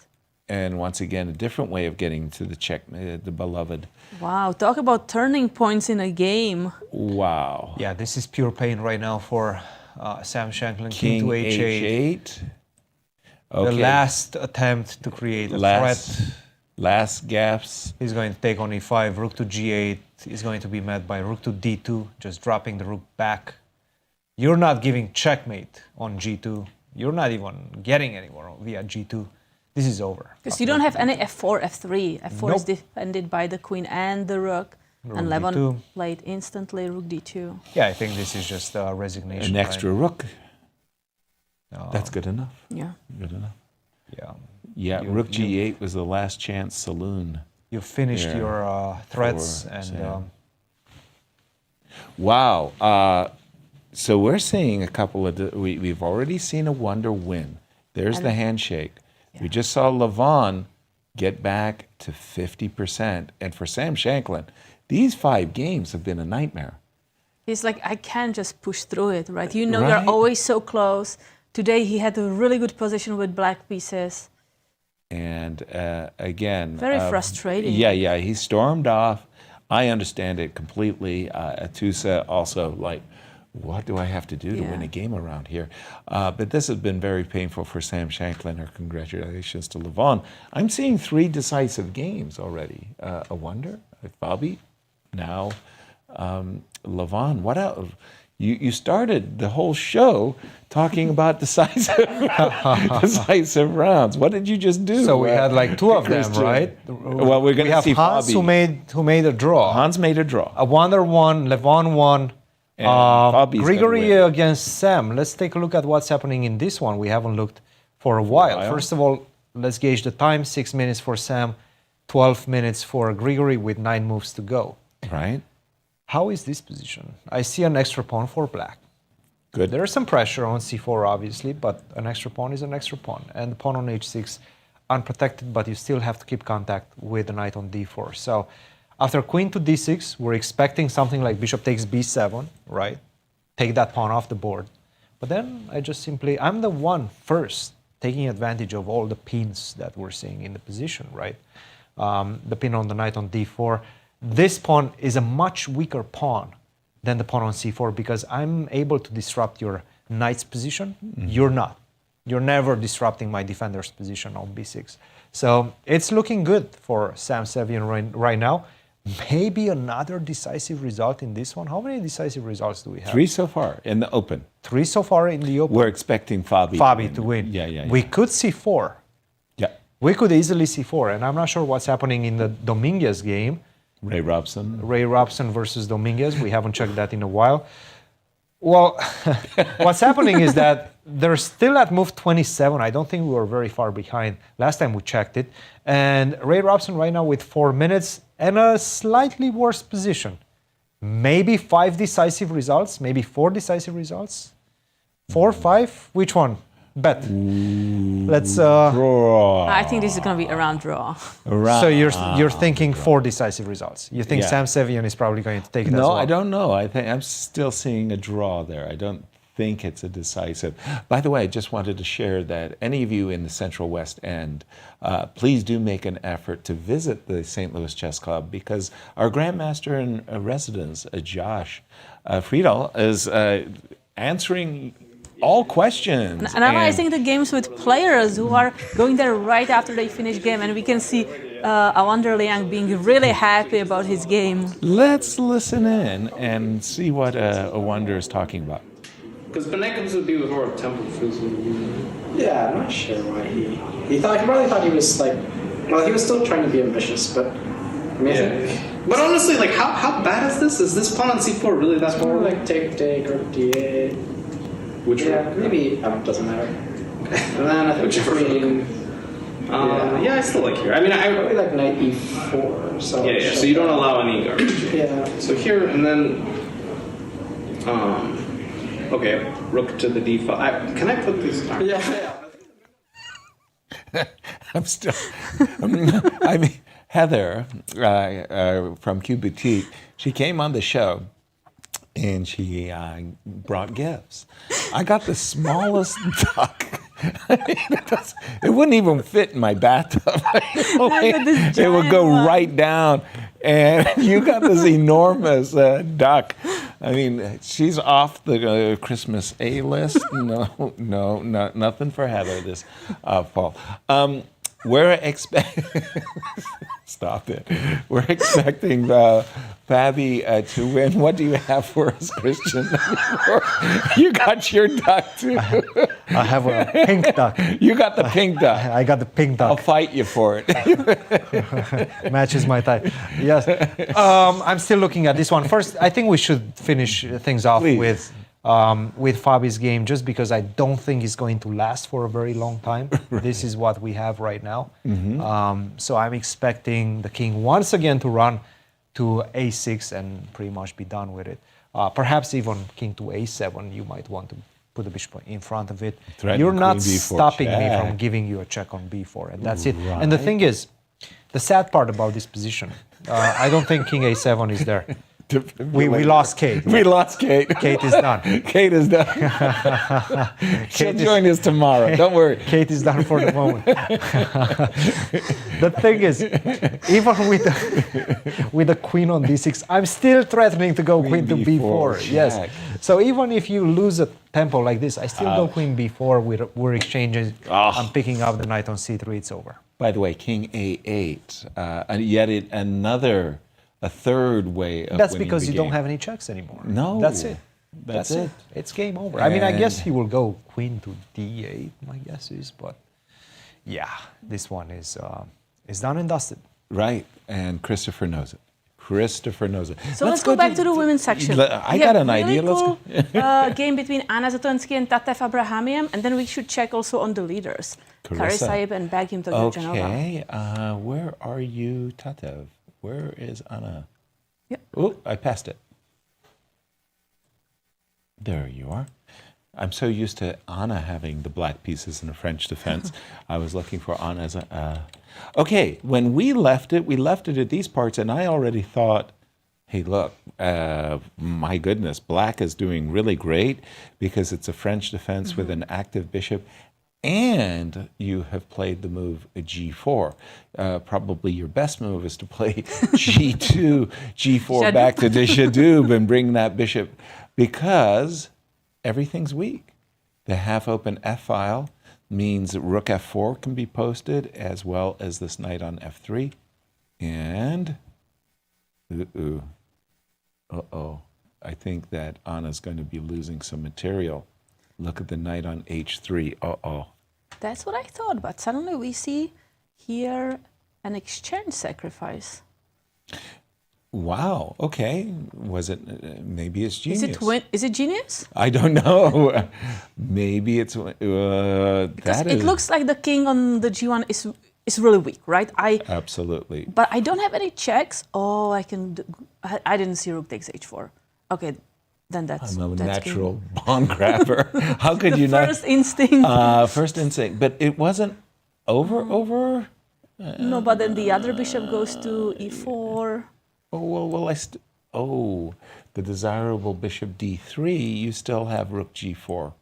And once again, a different way of getting to the checkmate, the beloved. Wow, talk about turning points in a game. Wow. Yeah, this is pure pain right now for Sam Shankland. King to h8. Okay. The last attempt to create a threat. Last gaps. He's going to take on e5, rook to g8 is going to be met by rook to d2, just dropping the rook back. You're not giving checkmate on g2. You're not even getting anywhere via g2. This is over. Because you don't have any f4, f3. f4 is defended by the queen and the rook. And Levon d2. played instantly rook d2. Yeah, I think this is just a resignation. An extra rook. No. That's good enough. Yeah. Good enough. Yeah. Yeah, rook g8 was the last chance saloon. You finished your threats and... Wow. So we're seeing a couple of... We've already seen a wonder win. There's the handshake. Yeah. We just saw Levon get back to 50%. And for Sam Shankland, these 5 games have been a nightmare. He's like, I can't just push through it, right? You know, you're always so close. Today, he had a really good position with black pieces. And again... Very frustrating. Yeah, he stormed off. I understand it completely. Atusa also, like, what do I have to do to win a game around here? But this has been very painful for Sam Shankland. Congratulations to Levon. I'm seeing 3 decisive games already. A wonder, Fabi, now Levon. What else? You started the whole show talking about decisive rounds. What did you just do? So we had like 2 of them, right? Well, we're going to see Hans Fabi. who made a draw. Hans made a draw. A wonder won, Levon won. Grigory against Sam. Let's take a look at what's happening in this one. We haven't looked for a while. First of all, let's gauge the time. 6 minutes for Sam, 12 minutes for Grigory with 9 moves to go. Right. How is this position? I see an extra pawn for black. Good. There is some pressure on c4, obviously, but an extra pawn is an extra pawn. And the pawn on h6, unprotected, but you still have to keep contact with the knight on d4. So after queen to d6, we're expecting something like bishop takes b7, right? Take that pawn off the board. But then I'm the one first taking advantage of all the pins that we're seeing in the position, right? The pin on the knight on d4. This pawn is a much weaker pawn than the pawn on c4 because I'm able to disrupt your knight's position. Mm-hmm. You're not. You're never disrupting my defender's position on b6. So it's looking good for Sam Sevian right now. Maybe another decisive result in this one. How many decisive results do we have? 3 so far in the open. 3 so far in the open. We're expecting Fabi to win. Yeah. We could see 4. Yeah. We could easily see 4. And I'm not sure what's happening in the Dominguez game. Ray Robson versus Dominguez. We haven't checked that in a while. Well, what's happening is that they're still at move 27. I don't think we were very far behind last time we checked it. And Ray Robson right now with 4 minutes and a slightly worse position. Maybe 5 decisive results, maybe 4 decisive results. 4, 5, which one? Bet. Let's draw. I think this is going to be around draw. So you're thinking 4 decisive results. You think Sam Sevian is probably going to take it as well? No, I don't know. I think I'm still seeing a draw there. I don't think it's a decisive. By the way, I just wanted to share that any of you in the Central West End, please do make an effort to visit the St. Louis Chess Club because our Grandmaster in Residence, Josh Friedel, is answering all questions. And analyzing the games with players who are going there right after they finish game. And we can see I wonder Liang being really happy about his game. Let's listen in and see what Wonder is talking about. Because Benekins would be with Aura Temple Foods. Yeah, I'm not sure why he probably thought he was like, well, he was still trying to be ambitious, but amazing. But honestly, like, how bad is this? Is this pawn on c4 really that far? Like take or d8. Which one? Maybe doesn't matter. And then I think queen. I still like here. I mean, I probably like knight e4. So yeah. So you don't allow any garbage. Yeah. So here and then, okay, rook to the d5. Can I put these? Yeah. I'm still. I mean, Heather from Q Boutique, she came on the show. and she brought gifts. I got the smallest duck. It wouldn't even fit in my bathtub. It would go right down. And you got this enormous duck. I mean, she's off the Christmas A list. No, nothing for Heather this fall. We're expecting. Stop it. We're expecting Fabi to win. What do you have for us, Cristian? You got your duck too. I have a pink duck. You got the pink duck. I got the pink duck. I'll fight you for it. Matches my type. Yes. I'm still looking at this one. First, I think we should finish things off with Fabi's game, just because I don't think it's going to last for a very long time. Right. This is what we have right now. Mm-hmm. So I'm expecting the king once again to run to a6 and pretty much be done with it. Perhaps even king to a7, you might want to put the bishop in front of it. You're not stopping me from giving you a check on b4, and that's it. Right. And the thing is, the sad part about this position, I don't think king a7 is there. We lost Kate. We lost Kate. Kate is done. Kate is done. She'll join us tomorrow. Don't worry. Kate is done for the moment. The thing is, even with the queen on d6, I'm still threatening to go queen to b4. Yes. So even if you lose a tempo like this, I still go queen b4. We're exchanging. I'm picking up the knight on c3. It's over. By the way, king a8. And yet another. A third way of That's winning because the you game. don't have any checks anymore. No. That's it. That's it. It's game over. I mean, I guess he will go queen to d8, my guess is, but yeah, this one is done and dusted. Right, and Christopher knows it. Christopher knows it. So let's go back to the women's section. I got an idea. Cool, game between Anna Zatonskih and Tatev Abrahamyan, and then we should check also on the leaders. Carissa Yip and Begim Togirjanova. Okay, where are you, Tatev? Where is Anna? Yep. Oh, I passed it. There you are. I'm so used to Anna having the black pieces in a French defense. I was looking for Anna's. Okay, when we left it at these parts, and I already thought, hey, look, my goodness, black is doing really great because it's a French defense with an active bishop. And you have played the move g4. Probably your best move is to play g2, g4 back to Deshadub and bring that bishop, because everything's weak. The half-open f-file means that rook f4 can be posted, as well as this knight on f3. And, I think that Anna's going to be losing some material. Look at the knight on h3. That's what I thought, but suddenly we see here an exchange sacrifice. Wow. Okay. Was it? Maybe it's genius. Is it genius? I don't know. Maybe it's. Because it looks like the king on the g1 is really weak, right? Absolutely. But I don't have any checks. Oh, I didn't see rook takes h4. Okay. Then that's natural bond grabber. How could you not? First instinct. First instinct, but it wasn't over. No, but then the other bishop goes to e4. The desirable bishop d3. You still have rook g4,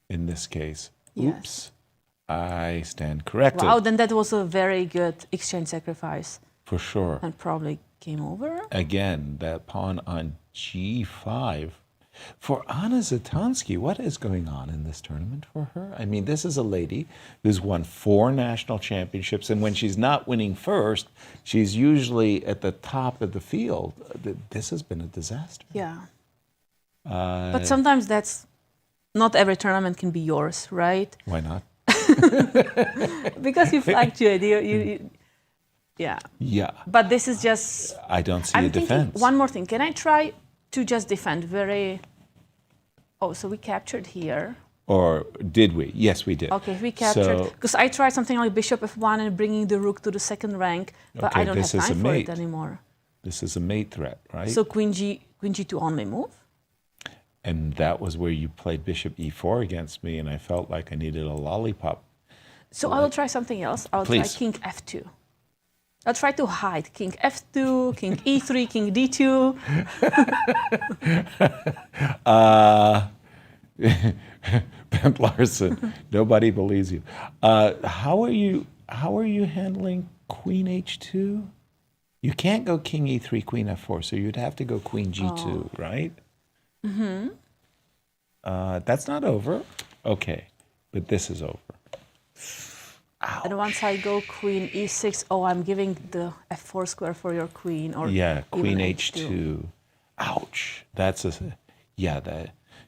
in this case. Yes. Oops, I stand corrected. Wow, then that was a very good exchange sacrifice. For sure. And probably game over. Again, that pawn on g5. For Anna Zatonskih, what is going on in this tournament for her? I mean, this is a lady who's won 4 national championships, and when she's not winning first, she's usually at the top of the field. This has been a disaster. Yeah. But sometimes not every tournament can be yours, right? Why not? Because you fluctuate. Yeah. Yeah. But this is just... I don't see a defense. One more thing. Can I try to just defend so we captured here. Or did we? Yes, we did. Okay, we captured. Because I tried something like bishop f1 and bringing the rook to the second rank, but I don't have time for it anymore. This is a mate threat, right? So queen g2 only move? And that was where you played bishop e4 against me, and I felt like I needed a lollipop. So I will try something else. I'll try king f2. I'll try to hide king f2, king e3, king d2. Bent Larson, nobody believes you. How are you handling queen h2? You can't go king e3, queen f4, so you'd have to go queen g2, right? Mm-hmm. That's not over. Okay, but this is over. Ouch. And once I go queen e6, I'm giving the f4 square for your queen. Or Yeah, queen even h2. Ouch. That's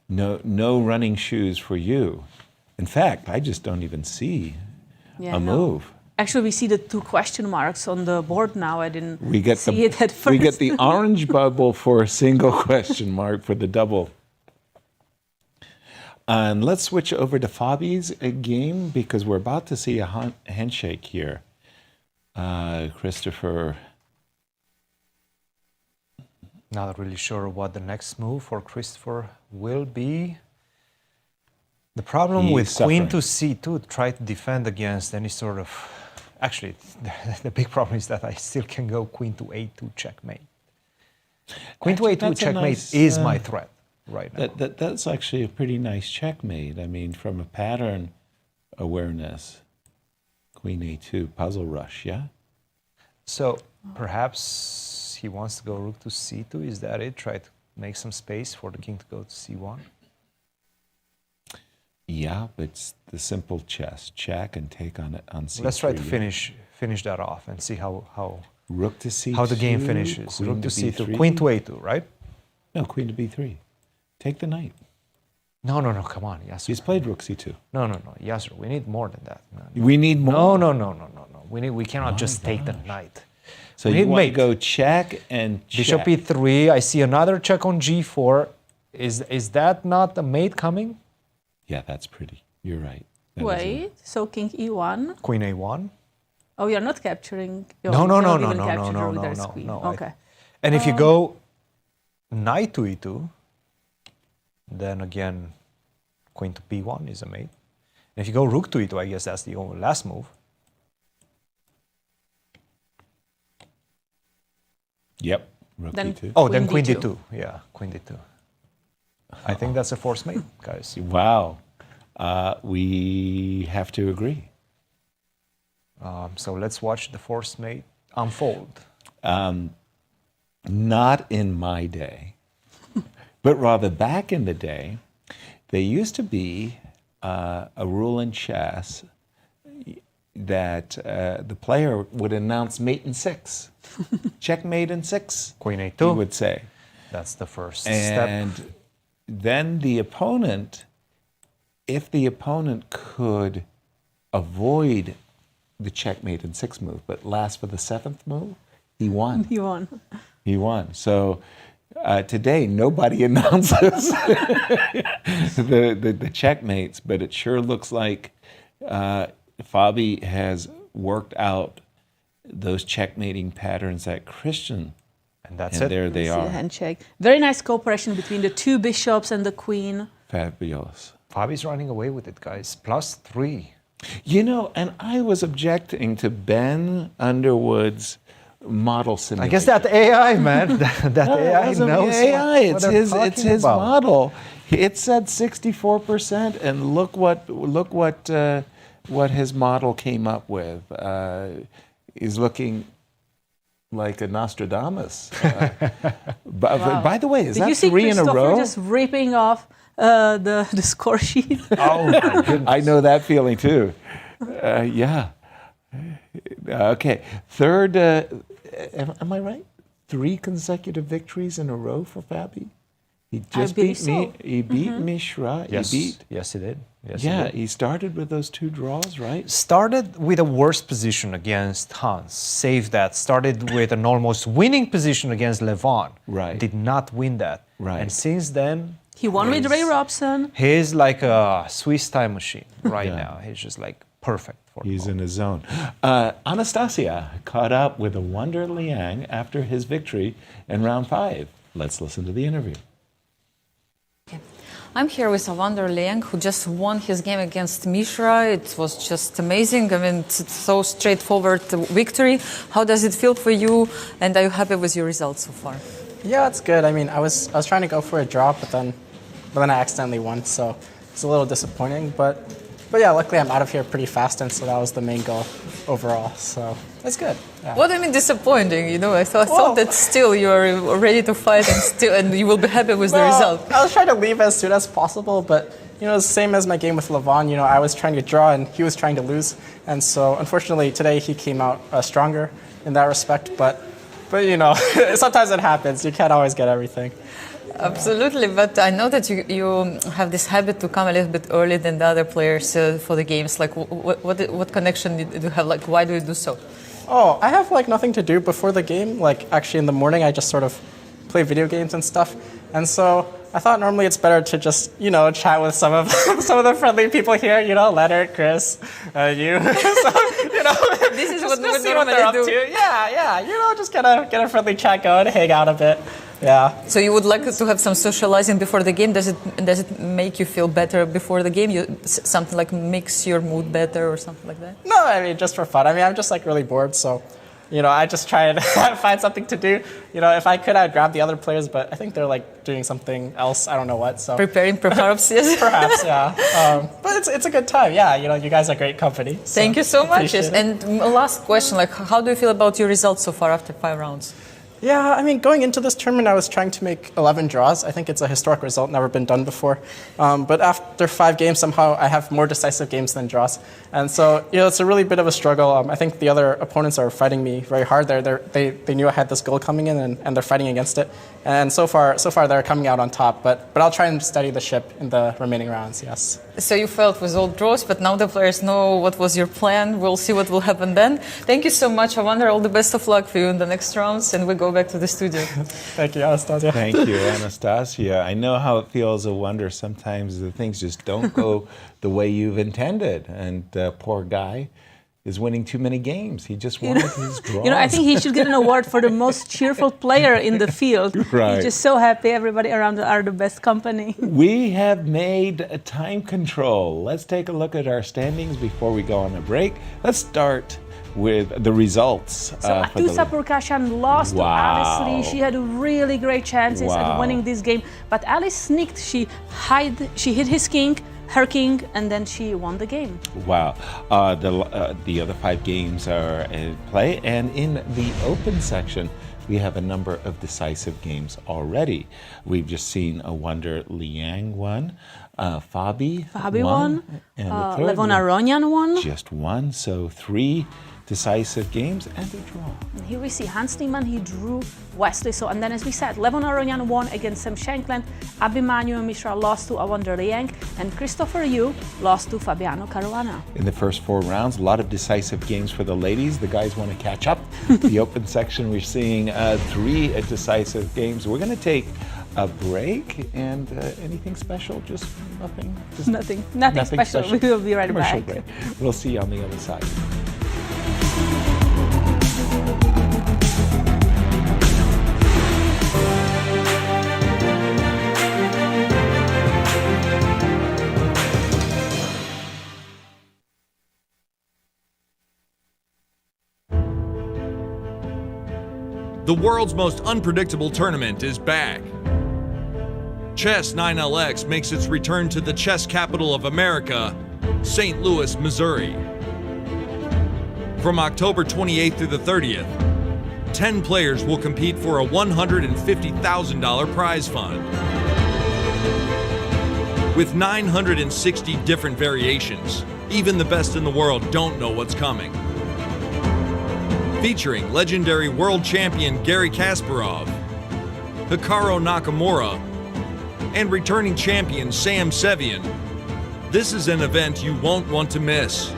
no running shoes for you. In fact, I just don't even see a move. Actually, we see the 2 question marks on the board now. I didn't see it at first. We get the orange bubble for a single question mark for the double. And let's switch over to Fabi's game because we're about to see a handshake here. Christopher. Not really sure what the next move for Christopher will be. The problem with queen to c2, try to defend against any sort of... Actually, the big problem is that I still can go queen to a2 checkmate. Queen to a2 checkmate is my threat right now. That's actually a pretty nice checkmate. I mean, from a pattern awareness, queen a2, puzzle rush, yeah? So perhaps he wants to go rook to c2. Is that it? Try to make some space for the king to go to c1. Yeah, but it's the simple chess. Check and take on it on c3. Let's try to finish that off and see how rook to c2, how the game finishes. Rook to c2, b3. queen to a2, right? No, queen to b3. Take the knight. No, come on, Yasser. He's played rook c2. No, Yasser, we need more than that. No. We need more? No. We cannot just take the knight. So you want to go check and check. Bishop e3. I see another check on g4. Is that not a mate coming? Yeah, that's pretty. You're right. Wait, so king e1? Queen a1? Oh, you're not capturing... No. Okay. And if you go knight to e2, then again, queen to b1 is a mate. And if you go rook to e2, I guess that's the only last move. Yep, rook d2. Oh, then queen d2. Yeah, queen d2. I think that's a forced mate, guys. Wow. We have to agree. So let's watch the forced mate unfold. Not in my day, but rather back in the day, there used to be a rule in chess that the player would announce mate in 6. Checkmate in 6. Queen a2. He would say. That's the first and step. Then the opponent, if the opponent could avoid the checkmate in 6 move, but last for the 7th move, he won. He won. So today, nobody announces the checkmates, but it sure looks like Fabi has worked out those checkmating patterns that Cristian. And that's it. There they are. Handshake. Very nice cooperation between the 2 bishops and the queen. Fabulous. Fabi's running away with it, guys. +3. You know, and I was objecting to Ben Underwood's model simulation. I guess that AI, man, that AI knows AI. what It's his about. model. It said 64%, and look what his model came up with. He's looking like a Nostradamus. By the way, is Did that you see 3 in a row? just ripping off the score sheet? Oh my goodness. I know that feeling too. Yeah. Okay. Third, am I right? 3 consecutive victories in a row for Fabi. He just beat me. He beat Mishra. Yes, He beat. yes, he did. Yes, Yeah, he did. he started with those 2 draws, right? Started with a worse position against Hans. Save that. Started with an almost winning position against Levon. Right. Did not win that. Right. And since then, He won with Ray Robson. he's like a Swiss time machine right now. He's just like perfect for He's the in his zone. Anastasia caught up with a Wonder Liang after his victory in round 5. Let's listen to the interview. I'm here with Evander Liang, who just won his game against Mishra. It was just amazing. I mean, it's so straightforward victory. How does it feel for you, and are you happy with your results so far? Yeah, it's good. I mean, I was trying to go for a draw, but then I accidentally won, so it's a little disappointing. But yeah, luckily I'm out of here pretty fast, and so that was the main goal overall. So it's good. Yeah. What do you mean disappointing? You know, I thought that still you are ready to fight and you will be happy with the result. I was trying to leave as soon as possible, but same as my game with Levon. I was trying to draw and he was trying to lose, and so unfortunately today he came out stronger in that respect. But sometimes it happens. You can't always get everything. Absolutely, but I know that you have this habit to come a little bit earlier than the other players for the games. Like, what connection do you have? Like, why do you do so? Oh, I have nothing to do before the game. Actually in the morning I just sort of play video games and stuff. And so I thought normally it's better to just, chat with some of the friendly people here, Leonard, Chris, you. So, this is just, what see what they're up to. Yeah, just get a friendly chat going, hang out a bit. Yeah. So you would like to have some socializing before the game? Does it make you feel better before the game? Something like makes your mood better or something like that? No, I mean just for fun. I mean I'm just really bored, so I just try and find something to do. If I could, I'd grab the other players, but I think they're doing something else. I don't know what. So preparing, perhaps, yes. Perhaps, yeah. But it's a good time. Yeah, you guys are great company. So thank you so much. Yes. And last question, how do you feel about your results so far after 5 rounds? Yeah, I mean, going into this tournament, I was trying to make 11 draws. I think it's a historic result, never been done before. But after 5 games, somehow I have more decisive games than draws. And so, it's a really bit of a struggle. I think the other opponents are fighting me very hard. They knew I had this goal coming in, and they're fighting against it. And so far they're coming out on top. But I'll try and steady the ship in the remaining rounds, yes. So you failed with all draws, but now the players know what was your plan. We'll see what will happen then. Thank you so much, Evander. All the best of luck for you in the next rounds, and we go back to the studio. Thank you, Anastasia. Thank you, Anastasia. I know how it feels, Evander. Sometimes the things just don't go the way you've intended, and poor guy is winning too many games. He just wanted his draws. I think he should get an award for the most cheerful player in the field. Right. He's just so happy. Everybody around are the best company. We have made a time control. Let's take a look at our standings before we go on a break. Let's start with the results. So Atusa Pourkashiyan lost to Alice Lee. She had really great chances at winning this game, but Alice sneaked. She hit his king, her king, and then she won the game. Wow. The other 5 games are in play, and in the open section, we have a number of decisive games already. We've just seen Evander Liang won, Fabi won, and the third Levon Aronian won. Just one, so 3 decisive games and a draw. And here we see Hans Niemann, he drew Wesley. So, and then as we said, Levon Aronian won against Shankland, Abrahamyan and Mishra lost to Evander Liang, and Christopher Yoo lost to Fabiano Caruana. In the first 4 rounds, a lot of decisive games for the ladies. The guys want to catch up. The open section, we're seeing 3 decisive games. We're going to take a break, and anything special? Just nothing? Nothing special. We will be right back. Break. We'll see you on the other side. The world's most unpredictable tournament is back. Chess 9LX makes its return to the chess capital of America, St. Louis, Missouri. From October 28th through the 30th, 10 players will compete for a $150,000 prize fund. With 960 different variations, even the best in the world don't know what's coming. Featuring legendary world champion Garry Kasparov, Hikaru Nakamura, and returning champion Sam Sevian. This is an event you won't want to miss.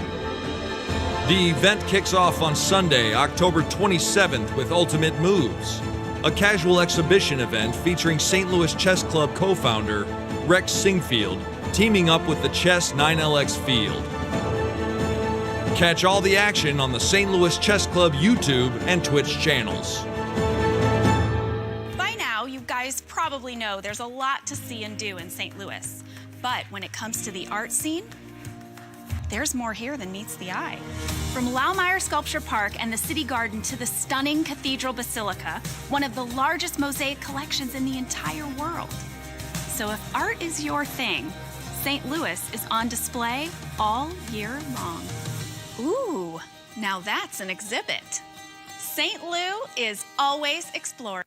The event kicks off on Sunday, October 27th with Ultimate Moves, a casual exhibition event featuring St. Louis Chess Club co-founder Rex Singfield teaming up with the Chess 9LX field. Catch all the action on the St. Louis Chess Club YouTube and Twitch channels. By now, you've got guys probably know there's a lot to see and do in St. Louis. But when it comes to the art scene, there's more here than meets the eye. From Laumeier Sculpture Park and the City Garden to the stunning Cathedral Basilica, one of the largest mosaic collections in the entire world. So if art is your thing, St. Louis is on display all year long. Ooh, now that's an exhibit. St. Lou is always exploring.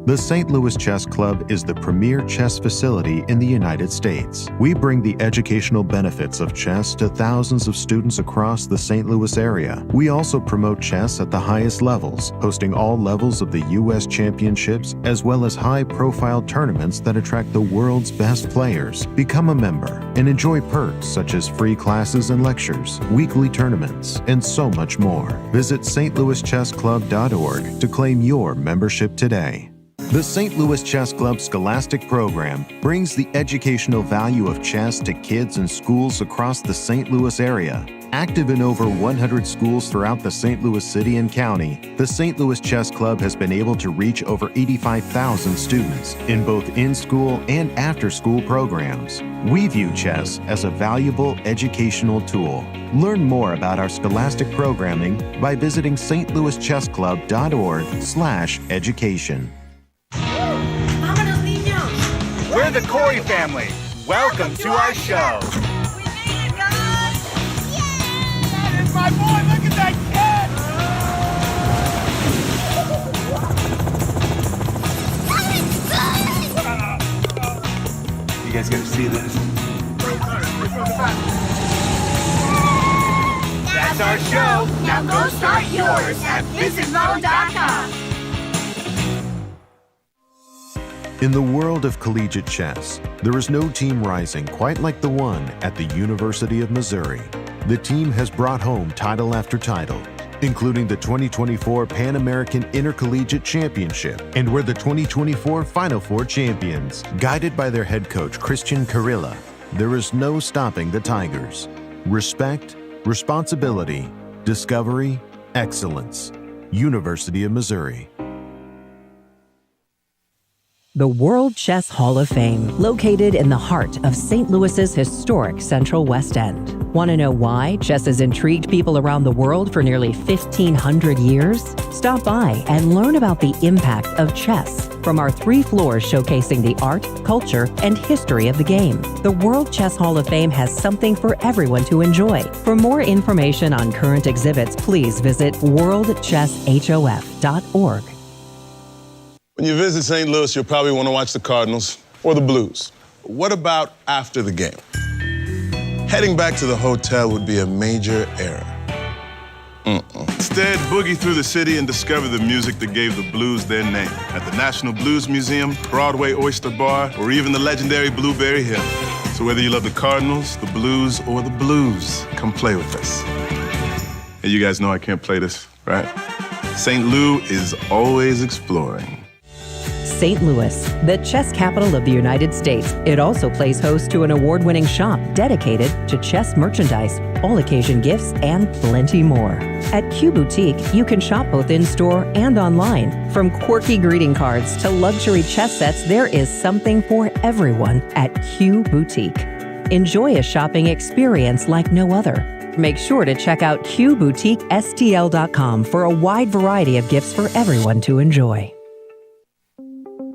The St. Louis Chess Club is the premier chess facility in the United States. We bring the educational benefits of chess to thousands of students across the St. Louis area. We also promote chess at the highest levels, hosting all levels of the U.S. championships as well as high-profile tournaments that attract the world's best players. Become a member and enjoy perks such as free classes and lectures, weekly tournaments, and so much more. Visit stlouischessclub.org to claim your membership today. The St. Louis Chess Club Scholastic Program brings the educational value of chess to kids in schools across the St. Louis area. Active in over 100 schools throughout the St. Louis City and County, the St. Louis Chess Club has been able to reach over 85,000 students in both in-school and after-school programs. We view chess as a valuable educational tool. Learn more about our scholastic programming by visiting stlouischessclub.org/education. We're the Corey family. Welcome to our show. We made it, guys! Yeah! That is my boy. Look at that kid! You guys got to see this. That's our show. Now go start yours at visitmo.com. In the world of collegiate chess, there is no team rising quite like the one at the University of Missouri. The team has brought home title after title, including the 2024 Pan American Intercollegiate Championship, and were the 2024 Final Four champions. Guided by their head coach, Cristian Chirila, there is no stopping the Tigers. Respect, responsibility, discovery, excellence. University of Missouri. The World Chess Hall of Fame, located in the heart of St. Louis's historic Central West End. Want to know why chess has intrigued people around the world for nearly 1,500 years? Stop by and learn about the impact of chess from our 3 floors showcasing the art, culture, and history of the game. The World Chess Hall of Fame has something for everyone to enjoy. For more information on current exhibits, please visit worldchesshof.org. When you visit St. Louis, you'll probably want to watch the Cardinals or the Blues. What about after the game? Heading back to the hotel would be a major error. Instead, boogie through the city and discover the music that gave the Blues their name at the National Blues Museum, Broadway Oyster Bar, or even the legendary Blueberry Hill. So whether you love the Cardinals, the Blues, or the Blues, come play with us. And you guys know I can't play this, right? St. Lou is always exploring. St. Louis, the chess capital of the United States. It also plays host to an award-winning shop dedicated to chess merchandise, all-occasion gifts, and plenty more. At Q Boutique, you can shop both in-store and online. From quirky greeting cards to luxury chess sets, there is something for everyone at Q Boutique. Enjoy a shopping experience like no other. Make sure to check out QBoutiqueSTL.com for a wide variety of gifts for everyone to enjoy.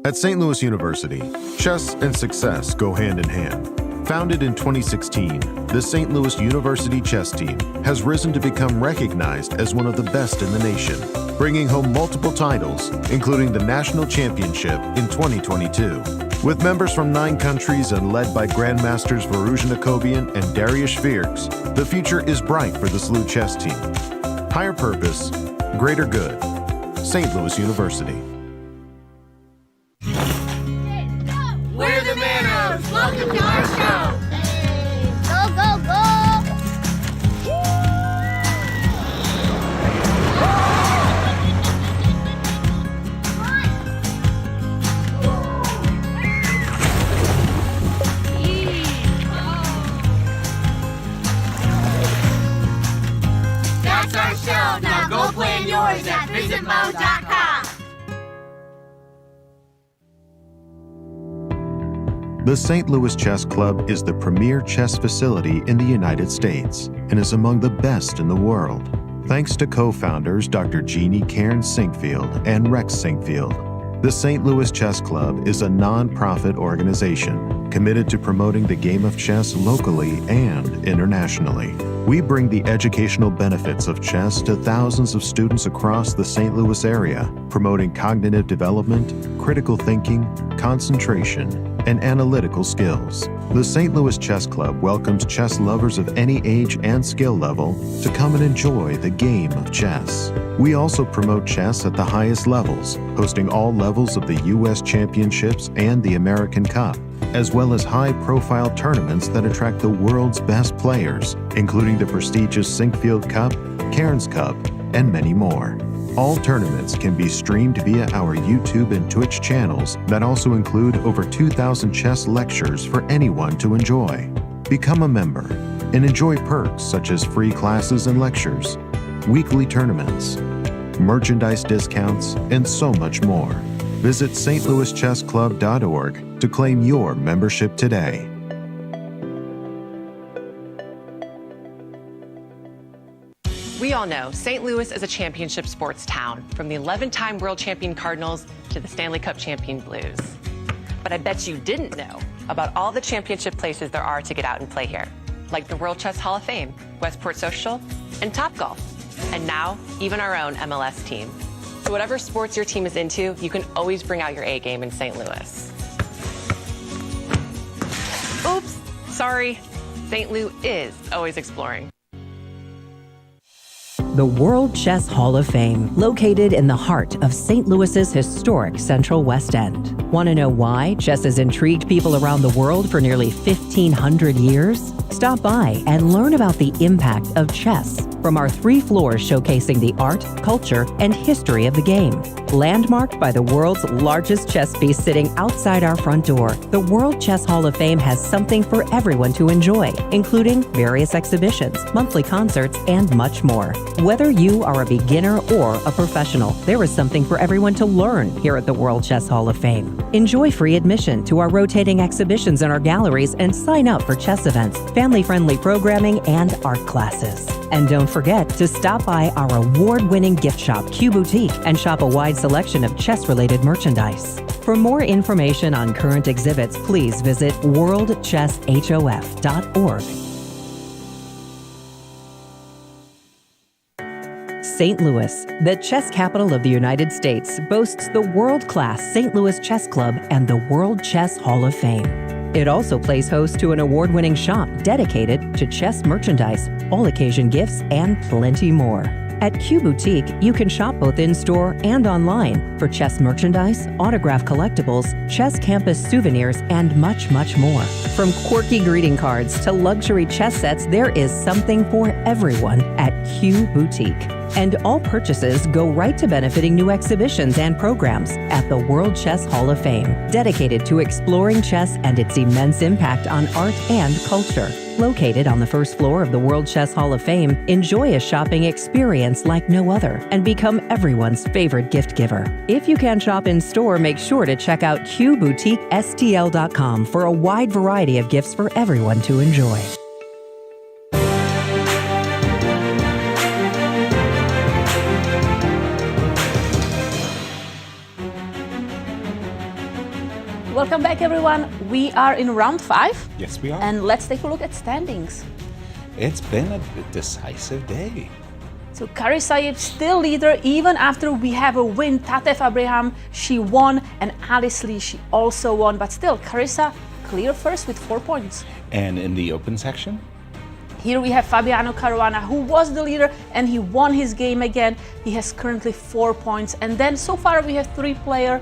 At St. Louis University, chess and success go hand in hand. Founded in 2016, the St. Louis University chess team has risen to become recognized as one of the best in the nation, bringing home multiple titles, including the National Championship in 2022. With members from 9 countries and led by Grandmasters Varuzhan Akobian and Dariush Virks, the future is bright for the SLU chess team. Higher purpose, greater good. St. Louis University. We're the Manos. Welcome to our show. Go, go, go! That's our show. Now go plan yours at visitmo.com. The St. Louis Chess Club is the premier chess facility in the United States and is among the best in the world. Thanks to co-founders Dr. Jeannie Cairns Sinkfield and Rex Sinkfield, the St. Louis Chess Club is a non-profit organization committed to promoting the game of chess locally and internationally. We bring the educational benefits of chess to thousands of students across the St. Louis area, promoting cognitive development, critical thinking, concentration, and analytical skills. The St. Louis Chess Club welcomes chess lovers of any age and skill level to come and enjoy the game of chess. We also promote chess at the highest levels, hosting all levels of the U.S. Championships and the American Cup, as well as high-profile tournaments that attract the world's best players, including the prestigious Sinkfield Cup, Cairns Cup, and many more. All tournaments can be streamed via our YouTube and Twitch channels that also include over 2,000 chess lectures for anyone to enjoy. Become a member and enjoy perks such as free classes and lectures, weekly tournaments, merchandise discounts, and so much more. Visit stlouischessclub.org to claim your membership today. We all know St. Louis is a championship sports town, from the 11-time world champion Cardinals to the Stanley Cup champion Blues. But I bet you didn't know about all the championship places there are to get out and play here, like the World Chess Hall of Fame, Westport Social, and Topgolf, and now even our own MLS team. So whatever sports your team is into, you can always bring out your A game in St. Louis. Oops, sorry. St. Louis is always exploring. The World Chess Hall of Fame, located in the heart of St. Louis's historic Central West End. Want to know why chess has intrigued people around the world for nearly 1,500 years? Stop by and learn about the impact of chess from our 3 floors showcasing the art, culture, and history of the game. Landmarked by the world's largest chess piece sitting outside our front door, the World Chess Hall of Fame has something for everyone to enjoy, including various exhibitions, monthly concerts, and much more. Whether you are a beginner or a professional, there is something for everyone to learn here at the World Chess Hall of Fame. Enjoy free admission to our rotating exhibitions in our galleries and sign up for chess events, family-friendly programming, and art classes. And don't forget to stop by our award-winning gift shop, Q Boutique, and shop a wide selection of chess-related merchandise. For more information on current exhibits, please visit worldchesshof.org. St. Louis, the chess capital of the United States, boasts the world-class St. Louis Chess Club and the World Chess Hall of Fame. It also plays host to an award-winning shop dedicated to chess merchandise, all-occasion gifts, and plenty more. At Q Boutique, you can shop both in-store and online for chess merchandise, autograph collectibles, chess campus souvenirs, and much, much more. From quirky greeting cards to luxury chess sets, there is something for everyone at Q Boutique. And all purchases go right to benefiting new exhibitions and programs at the World Chess Hall of Fame, dedicated to exploring chess and its immense impact on art and culture. Located on the first floor of the World Chess Hall of Fame, enjoy a shopping experience like no other and become everyone's favorite gift giver. If you can shop in store, make sure to check out QBoutiqueSTL.com for a wide variety of gifts for everyone to enjoy. Welcome back, everyone. We are in round 5. Yes, we are. And let's take a look at standings. It's been a decisive day. So Carissa Yip still leader even after we have a win. Tatev Abraham, she won, and Alice Lee, she also won. But still, Carissa clear first with 4 points. And in the open section? Here we have Fabiano Caruana, who was the leader, and he won his game again. He has currently 4 points. And then so far we have 3-player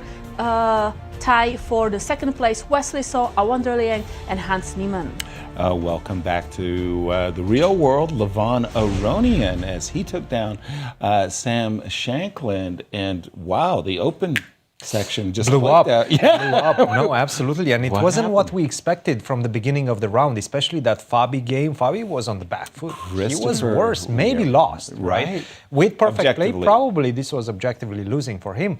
tie for the second place: Wesley So, Liang, and Hans Niemann. Welcome back to the real world, Levon Aronian, as he took down Sam Shankland. And wow, the open section just blew up. Yeah. Blew up. No, absolutely. And it wasn't what we expected from the beginning of the round, especially that Fabi game. Fabi was on the back foot. He was worse, maybe lost, right? With perfect play, probably this was objectively losing for him.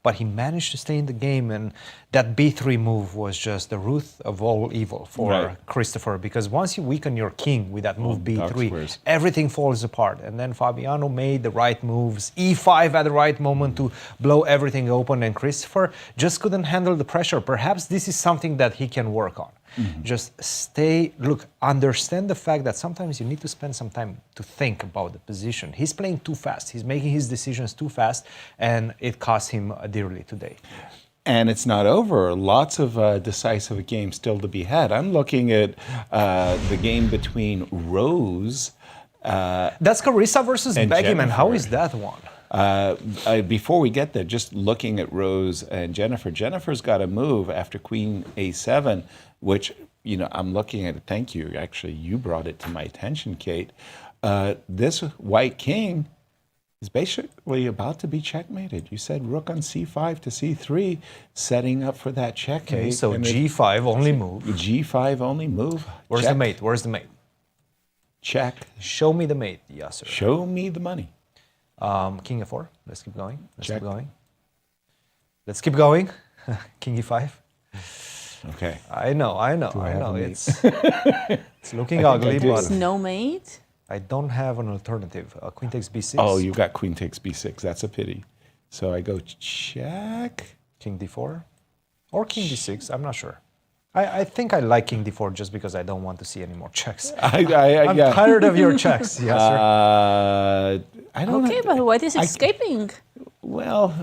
but he managed to stay in the game, and that b3 move was just the root of all evil for Christopher, because once you weaken your king with that move b3, everything falls apart. And then Fabiano made the right moves, e5 at the right moment to blow everything open, and Christopher just couldn't handle the pressure. Perhaps this is something that he can work on. Just understand the fact that sometimes you need to spend some time to think about the position. He's playing too fast. He's making his decisions too fast, and it cost him dearly today. And it's not over. Lots of decisive games still to be had. I'm looking at the game between Rose. That's Carissa versus Begim, and how is that one? Before we get there, just looking at Rose and Jennifer. Jennifer's got a move after Queen A7, which, you know, I'm looking at it. Thank you. Actually, you brought it to my attention, Kate. This white king is basically about to be checkmated. You said rook on c5 to c3, setting up for that checkmate. Okay, so g5 only move. G5 only move. Where's the mate? Where's the mate? Check. Show me the mate, Yasser. Show me the money. King f4. Let's keep going. Let's keep going. King e5. Okay. I know. It's looking ugly, but no mate. I don't have an alternative. Queen takes b6. Oh, you got queen takes b6. That's a pity. So I go check. King d4 or king d6. I'm not sure. I think I like king d4 just because I don't want to see any more checks. I'm tired of your checks, Yasser. I don't know. But white is escaping. Well,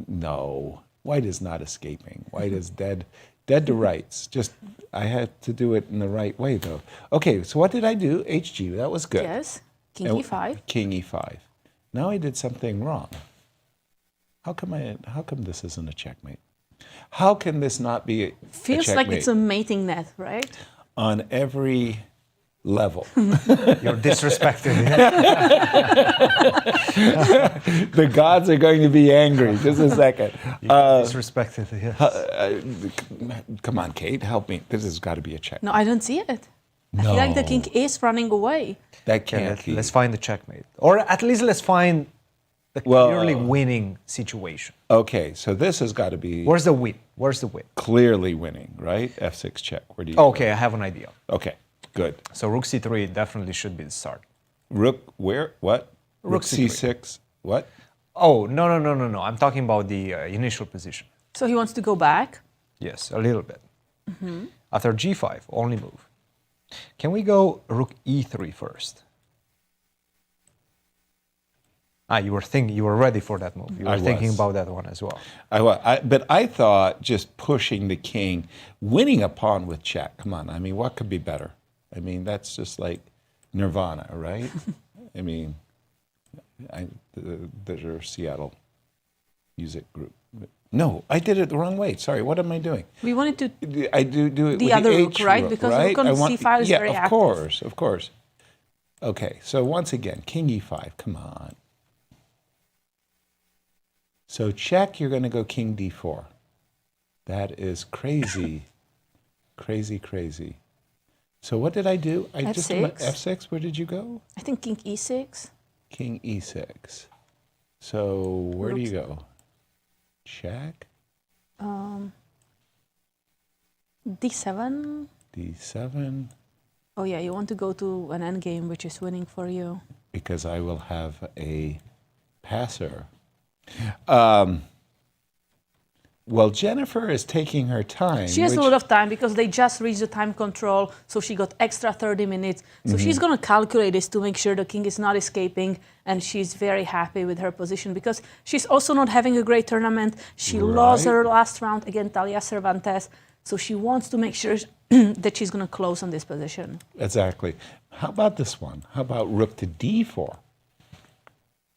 no. White is not escaping. White is dead to rights. Just I had to do it in the right way, though. Okay, so what did I do? HG. That was good. Yes. King e5. King e5. Now I did something wrong. How come this isn't a checkmate? How can this not be a Feels checkmate? like it's a mating net, right? On every level. You're disrespected. The gods are going to be angry. Just a second. Disrespected, yes. Come on, Kate, help me. This has got to be a check. No, I don't see it. No. I feel like the king is running away. That can't be. Let's find the checkmate. Or at least let's find the clearly winning situation. Okay, so this has got to be... Where's the win? Where's the win? Clearly winning, right? F6 check. Where do you Okay, I have an idea. Okay, good. So rook c3 definitely should be the start. Rook where? What? Rook c6. What? Oh, no. I'm talking about the initial position. So he wants to go back? Yes, a little bit. After g5, only move. Can we go rook e3 first? You were ready for that move. You were thinking about that one as well. But I thought just pushing the king, winning a pawn with check. Come on, I mean, what could be better? I mean, that's just like nirvana, right? I mean, there's our Seattle music group. No, I did it the wrong way. Sorry, what am I doing? We wanted to. I do it the with other the rook, H right? rook, Because right? rook on c5 is very active. Of course. Okay, so once again, king e5. Come on. So check, you're going to go king d4. That is crazy. crazy. So what did I do? I F6. F6, where did you go? I think king e6. King e6. So where do you go? Check? D7. D7. Oh yeah, you want to go to an endgame, which is winning for you. Because I will have a passer. Well, Jennifer is taking her time. She has a lot of time because they just reached the time control, so she got extra 30 minutes. So she's going to calculate this to make sure the king is not escaping, and she's very happy with her position because she's also not having a great tournament. She lost her last round against Talia Cervantes, so she wants to make sure that she's going to close on this position. Exactly. How about this one? How about rook to d4?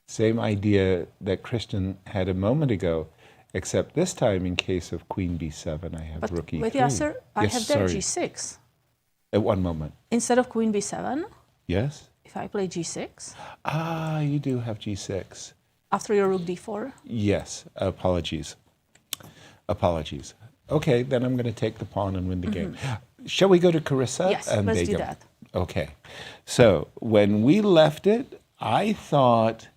Same idea that Cristian had a moment ago. Except this time, in case of queen b7, I have rook e3. Wait, Yasser, I have there g6. At one moment. Instead of queen b7? Yes. If I play g6? You do have g6. After your rook d4? Yes. Apologies. Okay, then I'm going to take the pawn and win the game. Shall we go to Carissa? Yes, and let's Begim? do that. Okay. So when we left it, I thought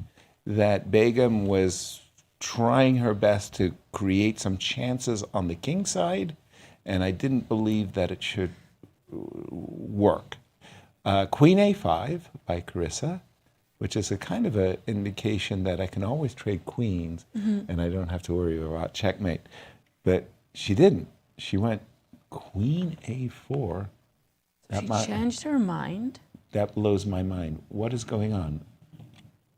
that Begim was trying her best to create some chances on the king side, and I didn't believe that it should work. Queen a5 by Carissa, which is a kind of an indication that I can always trade queens and I don't have to worry about checkmate. But she didn't. She went queen a4. She changed her mind. That blows my mind. What is going on?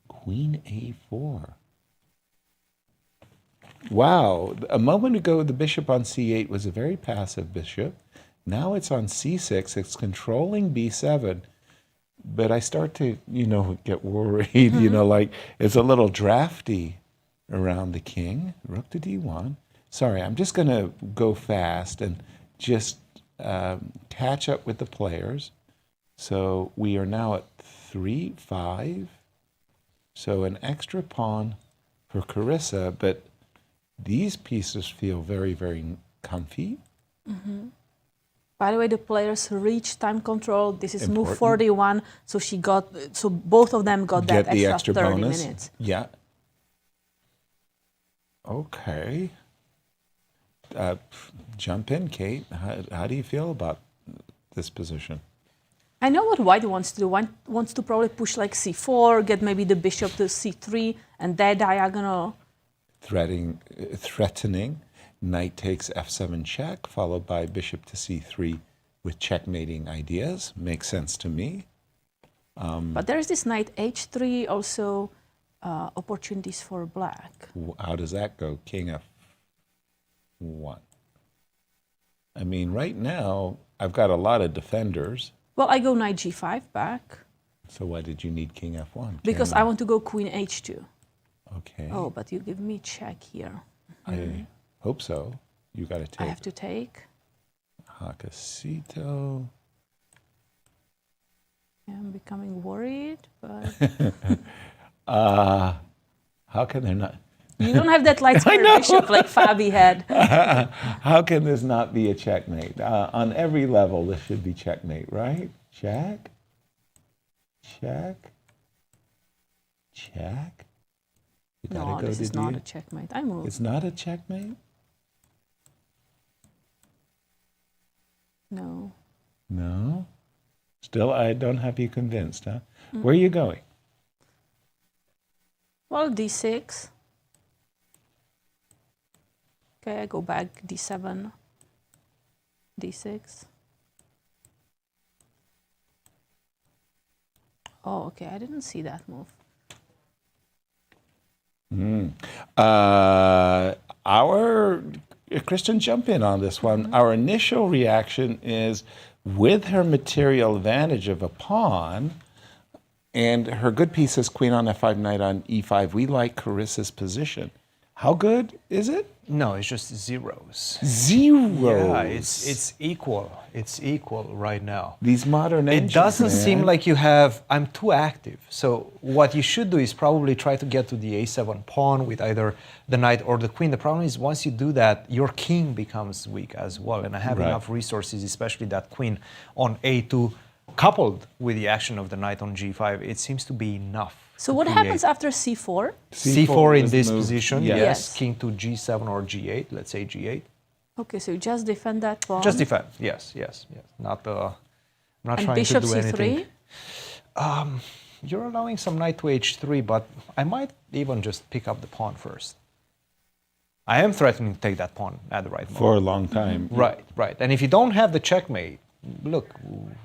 Queen a4. Wow. A moment ago, the bishop on c8 was a very passive bishop. Now it's on c6. It's controlling b7. But I start to, get worried, like it's a little drafty around the king. Rook to d1. Sorry, I'm just going to go fast and just catch up with the players. So we are now at 3-5. So an extra pawn for Carissa, but these pieces feel very, very comfy. By the way, the players reached time control. This is move 41, so both of them got that extra 30 bonus. minutes. Yeah. Okay. Jump in, Kate. How do you feel about this position? I know what white wants to do. White wants to probably push like c4, get maybe the bishop to c3, and that diagonal. Threatening. Knight takes f7 check, followed by bishop to c3 with checkmating ideas. Makes sense to me. But there's this knight h3, also opportunities for black. How does that go? King f1. I mean, right now, I've got a lot of defenders. Well, I go knight g5 back. So why did you need king f1? Because I want to go queen h2. Okay. Oh, but you give me check here. I hope so. You got to take. I have to take. Hakasito. I'm becoming worried, but... how can there not... You don't have that light square bishop like Fabi had. How can this not be a checkmate? On every level, this should be checkmate, right? Check. Check. Check. No, this is not a checkmate. I move. It's not a checkmate? No. No? Still, I don't have you convinced, huh? Where are you going? Well, d6. Okay, I go back d7, d6. Oh, okay, I didn't see that move. Cristian, jump in on this one. Our initial reaction is, with her material advantage of a pawn and her good pieces, queen on f5, knight on e5, we like Carissa's position. How good is it? No, it's just zeros. Zeros? Yeah, it's equal. It's equal right now. These modern engines, it doesn't man. seem like you have, I'm too active. So what you should do is probably try to get to the a7 pawn with either the knight or the queen. The problem is once you do that, your king becomes weak as well. And I have enough resources, especially that queen on a2, coupled with the action of the knight on g5, it seems to be enough. So what happens after c4? C4 in this position, yes. King to g7 or g8, let's say g8. Okay, so you just defend that pawn. Just defend, yes. Not and trying bishop to do anything. c3? You're allowing some knight to h3, but I might even just pick up the pawn first. I am threatening to take that pawn at the right moment. For a long time. Right. And if you don't have the checkmate, look,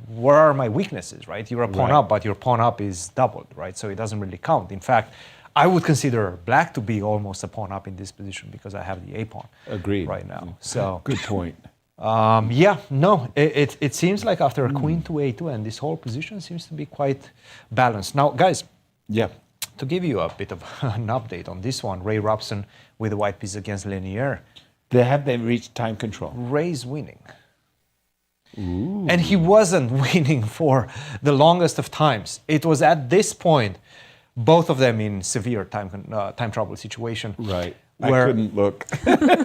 where are my weaknesses, right? You're a pawn up, but your pawn up is doubled, right? So it doesn't really count. In fact, I would consider black to be almost a pawn up in this position because I have the a pawn. Agreed. Right now. So good point. It seems like after a queen to a2, and this whole position seems to be quite balanced. Now, guys, to give you a bit of an update on this one, Ray Robson with the white piece against Lanier. Have they reached time control? Ray's winning. Ooh. And he wasn't winning for the longest of times. It was at this point, both of them in severe time trouble situation. Right. Where, I couldn't look.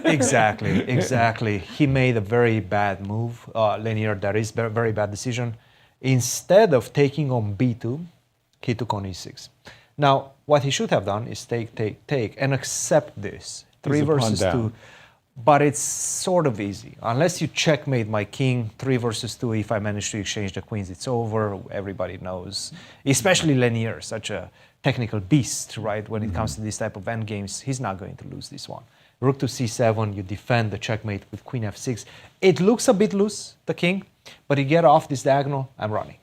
Exactly. He made a very bad move, Lanier. That is a very bad decision. Instead of taking on b2, he took on e6. Now, what he should have done is take, and accept this. 3 He's a pawn versus 2. down. But it's sort of easy. Unless you checkmate my king, 3 versus 2, if I manage to exchange the queens, it's over. Everybody knows. Especially Lanier, such a technical beast, right? When it comes to this type of endgames, he's not going to lose this one. Rook to c7, you defend the checkmate with queen f6. It looks a bit loose, the king, but you get off this diagonal, I'm running.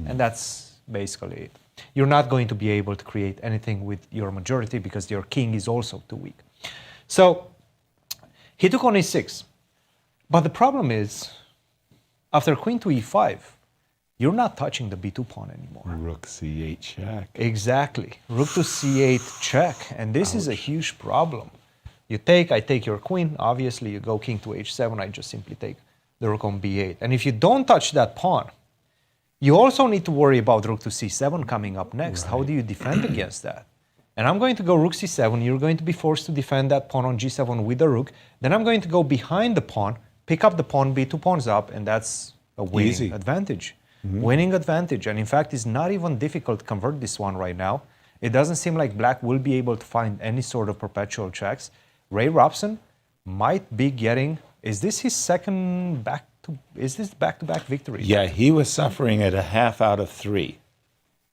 And that's basically it. You're not going to be able to create anything with your majority because your king is also too weak. So he took on e6. But the problem is, after queen to e5, you're not touching the b2 pawn anymore. Rook c8 check. Exactly. Rook to c8 check. And this is a huge problem. You take, I take your queen. Obviously, you go king to h7. I just simply take the rook on b8. And if you don't touch that pawn, you also need to worry about rook to c7 coming up next. Right. How do you defend against that? And I'm going to go rook c7. You're going to be forced to defend that pawn on g7 with the rook. Then I'm going to go behind the pawn, pick up the pawn, b2 pawns up, and that's a winning advantage. Winning advantage. And in fact, it's not even difficult to convert this one right now. It doesn't seem like black will be able to find any sort of perpetual checks. Ray Robson might be getting, is this his second back-to-back victory? Yeah, he was suffering at a half out of 3.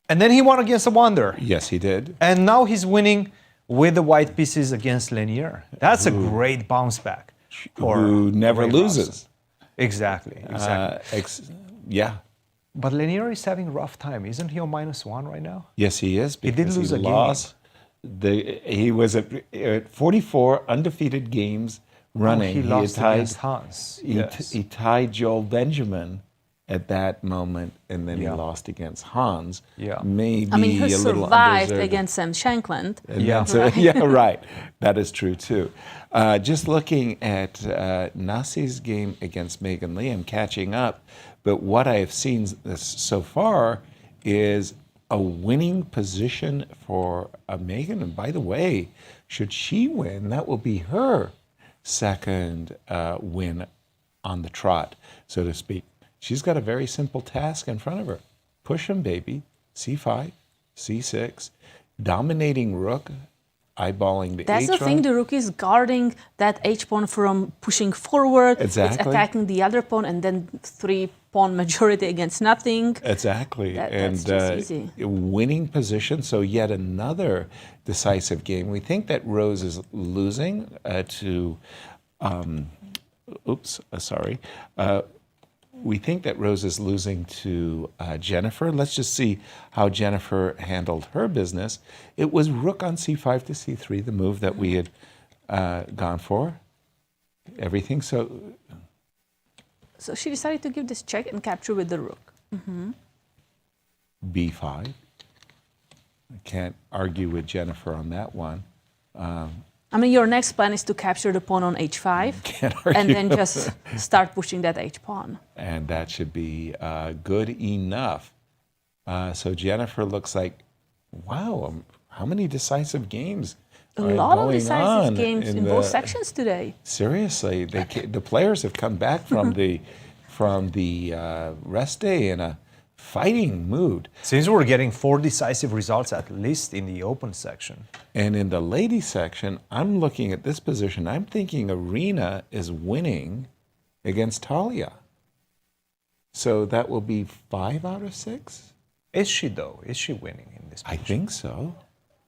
And then he won against a Wonder. Yes, he did. And now he's winning with the white pieces against Lanier. That's a great bounce back. Who never loses. Robson. Exactly. Yeah. But Lanier is having a rough time. Isn't he on -1 right now? Yes, he is. He did lose a lost. He was at 44 undefeated games running. He lost against Hans. He tied Joel Benjamin at that moment, and then he lost against Hans. Yeah. Maybe I mean, he a little survived undeserved. against Shankland. Yeah, right. That is true, too. Just looking at Nasi's game against Megan Lee, I'm catching up. But what I have seen so far is a winning position for Megan. And by the way, should she win, that will be her second win on the trot, so to speak. She's got a very simple task in front of her. Push him, baby. C5, C6, dominating rook, eyeballing the That's H the thing, the rook is guarding that H-pawn from pushing forward. Exactly. It's attacking the other pawn, and then 3-pawn majority against nothing. Exactly. That's just easy. Winning position, so yet another decisive game. We think that Rose is losing to, we think that Rose is losing to Jennifer. Let's just see how Jennifer handled her business. It was rook on c5 to c3, the move that we had gone for. Everything. So she decided to give this check and capture with the rook. b5. I can't argue with Jennifer on that one. I mean, your next plan is to capture the pawn on h5 and then just start pushing that h-pawn. And that should be good enough. So Jennifer looks like, wow, how many decisive games A are lot of going decisive on games in both sections today. Seriously, the players have come back from the rest day in a fighting mood. Since we're getting 4 decisive results at least in the open section. And in the ladies section, I'm looking at this position. I'm thinking Arena is winning against Talia. So that will be 5 out of 6? Is she though? Is she winning in this position? I think so.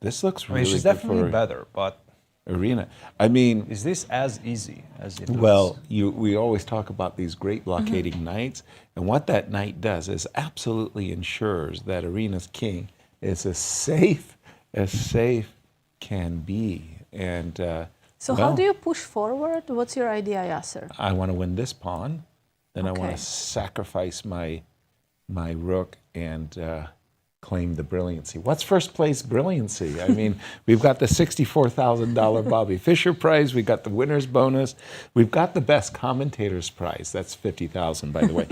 This looks really she's good definitely for better, but Arena. I mean, is this as easy as it looks? Well, we always talk about these great blockading knights, and what that knight does is absolutely ensures that Arena's king is as safe can be. And so how do you push forward? What's your idea, Yasser? I want to win this pawn, then I want to sacrifice my rook and claim the brilliancy. What's first place brilliancy? I mean, we've got the $64,000 Bobby Fischer prize. We've got the winner's bonus. We've got the best commentator's prize. That's $50,000, by the way.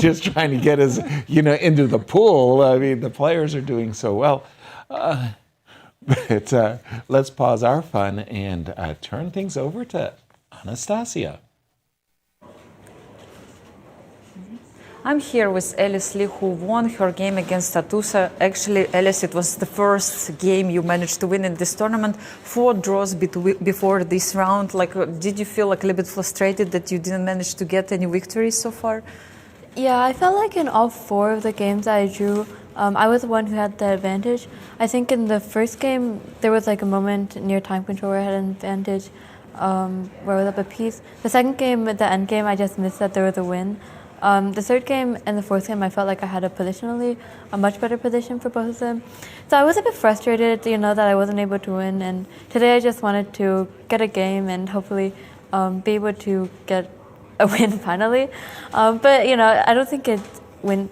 Just trying to get us, into the pool. I mean, the players are doing so well. But let's pause our fun and turn things over to Anastasia. I'm here with Alice Lee, who won her game against Tatusa. Actually, Alice, it was the first game you managed to win in this tournament. 4 draws before this round. Like, did you feel like a little bit frustrated that you didn't manage to get any victories so far? Yeah, I felt like in all 4 of the games I drew, I was the one who had the advantage. I think in the first game, there was like a moment near time control where I had an advantage, where I was up a piece. The second game, the end game, I just missed that there was a win. The third game and the fourth game, I felt like I had a much better position for both of them. So I was a bit frustrated, that I wasn't able to win. And today I just wanted to get a game and hopefully be able to get a win finally. But, I don't think it went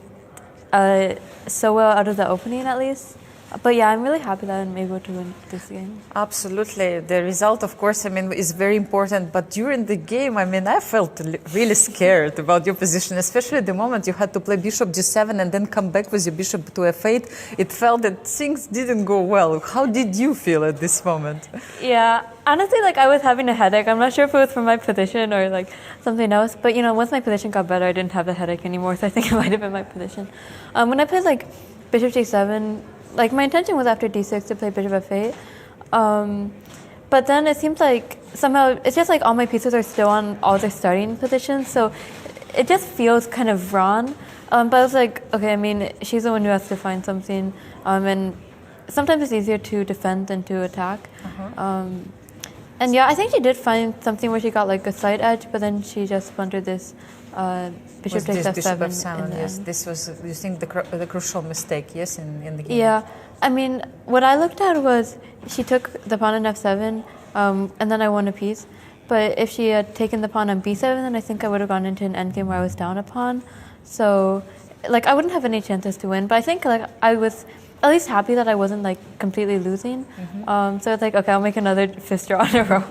so well out of the opening at least. But yeah, I'm really happy that I'm able to win this game. Absolutely. The result, of course, is very important. But during the game, I felt really scared about your position, especially the moment you had to play bishop g7 and then come back with your bishop to f8. It felt that things didn't go well. How did you feel at this moment? Yeah, honestly, I was having a headache. I'm not sure if it was from my position or something else. But once my position got better, I didn't have the headache anymore. So I think it might have been my position. When I played bishop g7. My intention was after d6 to play bishop f8, but then it seems like somehow it's just all my pieces are still on all their starting positions, so it just feels kind of wrong. But I was okay, she's the one who has to find something, and sometimes it's easier to defend than to attack. And yeah, I think she did find something where she got a slight edge, but then she just blundered this bishop takes f7. Bishop f7, yes. This was, you think, the crucial mistake, yes, in the game? Yeah. What I looked at was she took the pawn on f7, and then I won a piece. But if she had taken the pawn on b7, then I think I would have gone into an endgame where I was down a pawn. So, I wouldn't have any chances to win. But I think, I was at least happy that I wasn't, completely losing. So it's okay, I'll make another 5th draw in a row.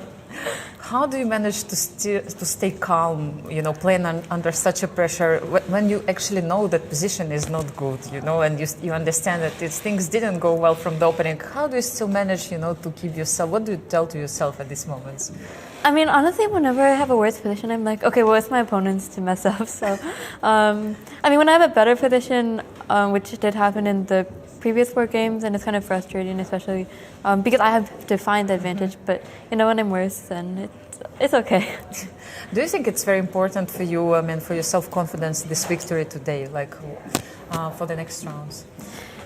How do you manage to stay calm, playing under such a pressure when you actually know that position is not good, and you understand that things didn't go well from the opening? How do you still manage, to keep yourself? What do you tell to yourself at these moments? Honestly, whenever I have a worse position, I'm okay, well, it's my opponents to mess up. So, when I have a better position, which did happen in the previous 4 games, and it's kind of frustrating, especially because I have to find the advantage. But when I'm worse, then it's okay. Do you think it's very important for you, for your self-confidence, this victory today, for the next rounds?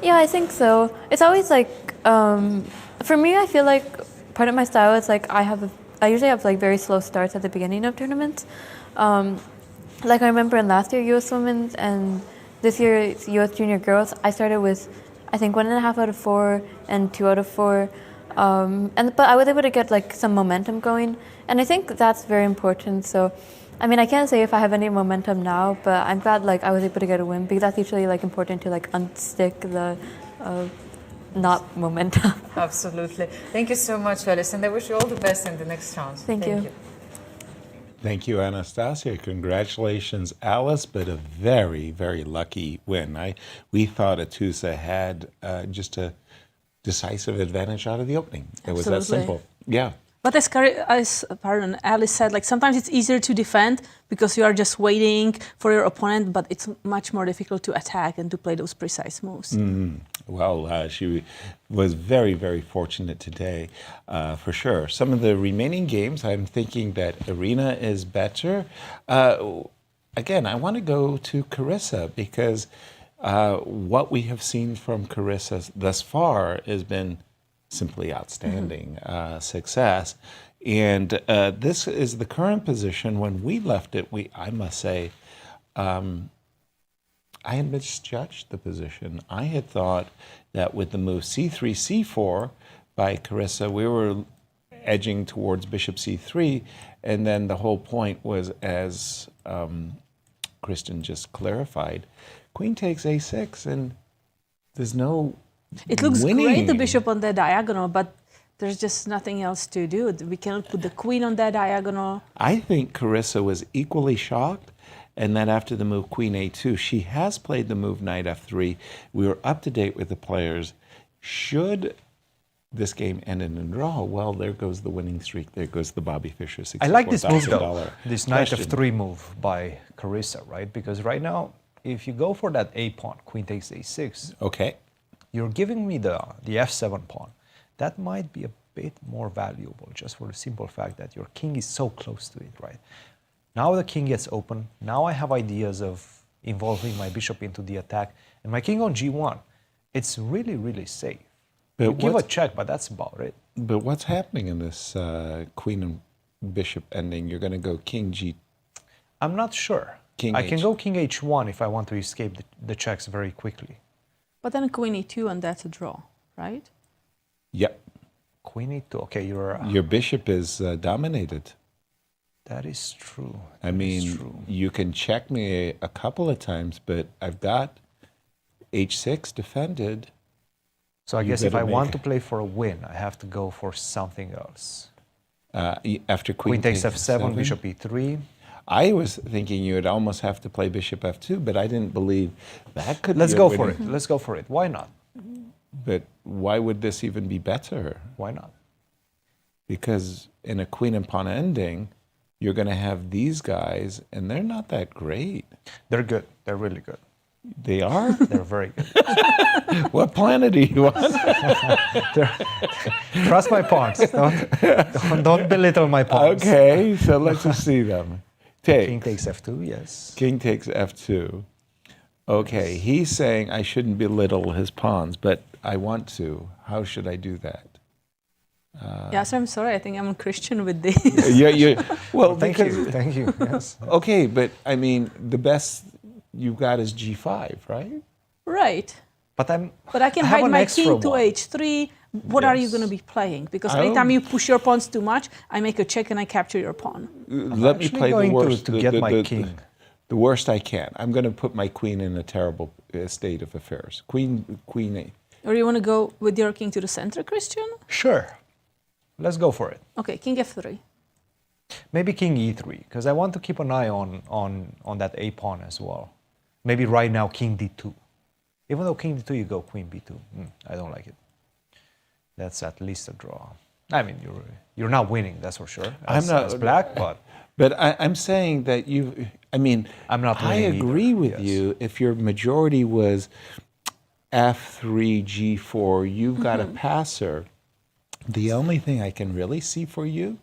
Yeah, I think so. It's always for me, I feel like part of my style is I usually have very slow starts at the beginning of tournaments. I remember in last year U.S. Women's and this year U.S. Junior Girls, I started with I think 1.5 out of 4 and 2 out of 4. But I was able to get some momentum going, and I think that's very important. So, I can't say if I have any momentum now, but I'm glad I was able to get a win, because that's usually important to unstick the not momentum. Absolutely. Thank you so much, Alice, and I wish you all the best in the next round. Thank you. Thank you, Anastasia. Congratulations, Alice, but a very, very lucky win. We thought Atusa had just a decisive advantage out of the opening. It was that simple. Yeah. But as Alice said, sometimes it's easier to defend because you are just waiting for your opponent, but it's much more difficult to attack and to play those precise moves. Well, she was very, very fortunate today, for sure. Some of the remaining games, I'm thinking that Arena is better. Again, I want to go to Carissa, because what we have seen from Carissa thus far has been simply outstanding success. And this is the current position. When we left it, I must say, I had misjudged the position. I had thought that with the move c3, c4 by Carissa, we were edging towards bishop c3, and then the whole point was, as Cristian just clarified, queen takes a6, and there's no It looks winning. great, the bishop on the diagonal, but there's just nothing else to do. We cannot put the queen on that diagonal. I think Carissa was equally shocked, and then after the move queen a2, she has played the move knight f3. We were up to date with the players. Should this game end in a draw, well, there goes the winning streak. There goes the Bobby Fischer $64,000. I like this move, though. This knight f3 move by Carissa, right? Because right now, if you go for that a pawn, queen takes a6, okay, you're giving me the f7 pawn. That might be a bit more valuable, just for the simple fact that your king is so close to it, right? Now the king gets open. Now I have ideas of involving my bishop into the attack, and my king on g1. It's really, really safe. But you give a check, but that's about it. But what's happening in this queen and bishop ending? You're going to go king g. I'm not sure. I can go king h1 if I want to escape the checks very quickly. But then queen e2, and that's a draw, right? Yep. Queen e2. Okay, your bishop is dominated. That is true. I mean, you can check me a couple of times, but I've got h6 defended. So I guess if I want to play for a win, I have to go for something else. After queen takes f7, bishop e3. I was thinking you would almost have to play bishop f2, but I didn't believe that could. Let's go for it. Let's go for it. Why not? But why would this even be better? Why not? Because in a queen and pawn ending, you're going to have these guys, and they're not that great. They're good. They're really good. They are? They're very good. What planet are you on? Trust my pawns. Don't belittle my pawns. Okay, so let's just see them. King takes f2, yes. King takes f2. Okay, he's saying I shouldn't belittle his pawns, but I want to. How should I do that? Yes, I'm sorry. I think I'm a Christian with this. Well, thank you. Thank you. Yes. Okay, but I mean, the best you've got is g5, right? Right. But I can hide my king to h3. What are you going to be playing? Because anytime you push your pawns too much, I make a check and I capture your pawn. Let me play the worst. to get my king. The worst I can. I'm going to put my queen in a terrible state of affairs. Queen A. Or you want to go with your king to the center, Cristian? Sure. Let's go for it. Okay, king f3. Maybe king e3, because I want to keep an eye on that a pawn as well. Maybe right now king d2. Even though king d2, you go queen b2. I don't like it. That's at least a draw. I mean, you're not winning, that's for sure. I'm not as black, but I'm saying that you. I mean, I'm not. I agree with you. If your majority was f3 g4, you've got a passer. The only thing I can really see for you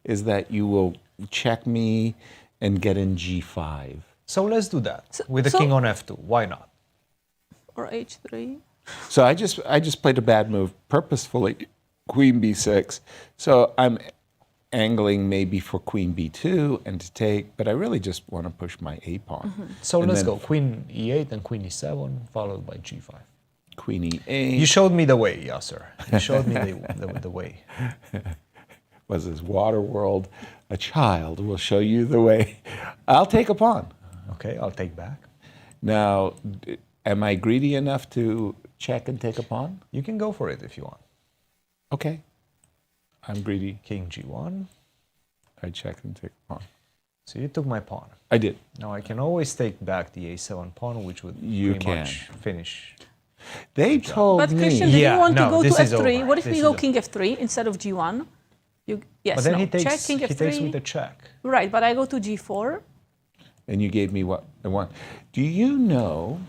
is that you will check me and get in g5. So let's do that with the king on f2. Why not? Or h3. So I just played a bad move purposefully, queen b6. So I'm angling maybe for queen b2 and to take, but I really just want to push my a pawn. So let's go queen e8 and queen e7 followed by g5. Queen e8. You showed me the way, Yasser. You showed me the way. Was this water world? A child will show you the way. I'll take a pawn. Okay, I'll take back. Now, am I greedy enough to check and take a pawn? You can go for it if you want. Okay. I'm greedy. King g1. I check and take a pawn. So you took my pawn. I did. Now I can always take back the a7 pawn, which would pretty much finish. They told but me. But Cristian, do you want to go to f3? Over. What if we go king f3 instead of g1? Yes, but then no. he takes, check king f3. He takes with a check. Right, but I go to g4. And you gave me what I want. Do you know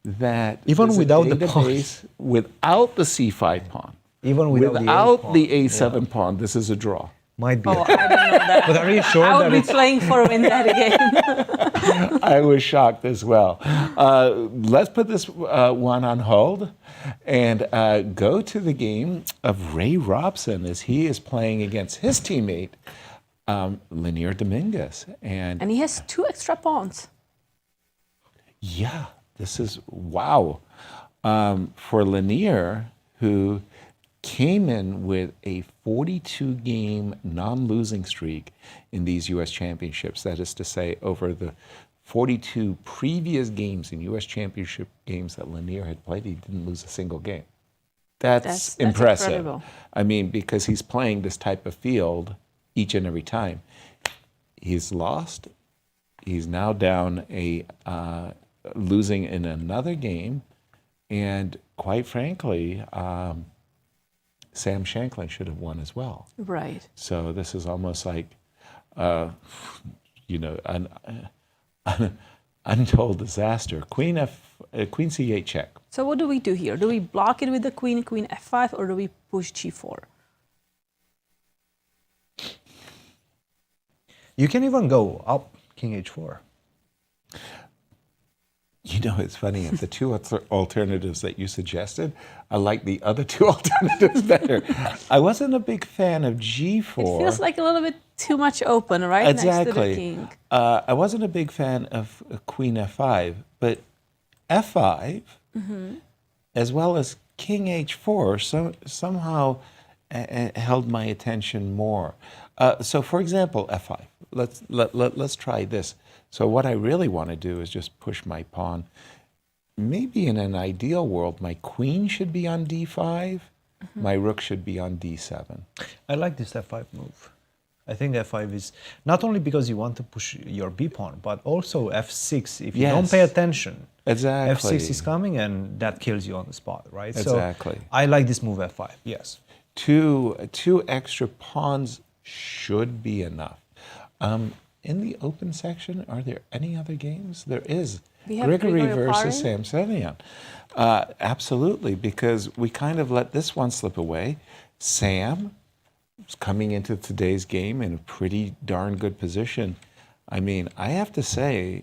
that even without the pawn, without the c5 pawn, even without the a7 pawn, this is a draw. Might be. Oh, I don't know that. But are you sure I that would be playing for a win that game. I was shocked as well. Let's put this one on hold and go to the game of Ray Robson as he is playing against his teammate, Linear Dominguez. And he has 2 extra pawns. Yeah, this is wow. For Linear, who came in with a 42-game non-losing streak in these U.S. championships. That is to say, over the 42 previous games in U.S. championship games that Linear had played, he didn't lose a single game. That's impressive. Incredible. I mean, because he's playing this type of field each and every time. He's lost. He's now down losing in another game. And quite frankly, Sam Shankland should have won as well. Right. So this is almost like, an untold disaster. Queen C8 check. So what do we do here? Do we block it with the queen f5, or do we push g4? You can even go up king h4. You know, it's funny, of the two alternatives that you suggested, I like the other two alternatives better. I wasn't a big fan of g4. It feels like a little bit too much open, right? Exactly. Next to the king. I wasn't a big fan of queen f5, but f5, as well as king h4, somehow held my attention more. So, for example, f5. Let's try this. So what I really want to do is just push my pawn. Maybe in an ideal world, my queen should be on d5, my rook should be on d7. I like this f5 move. I think f5 is not only because you want to push your b pawn, but also f6. If you don't pay attention, exactly, f6 is coming and that kills you on the spot, right? Exactly. So I like this move f5. Yes. Two extra pawns should be enough. In the open section, are there any other games? There is. Grigory versus Sam Sevian. Absolutely, because we kind of let this one slip away. Sam is coming into today's game in a pretty darn good position. I mean, I have to say,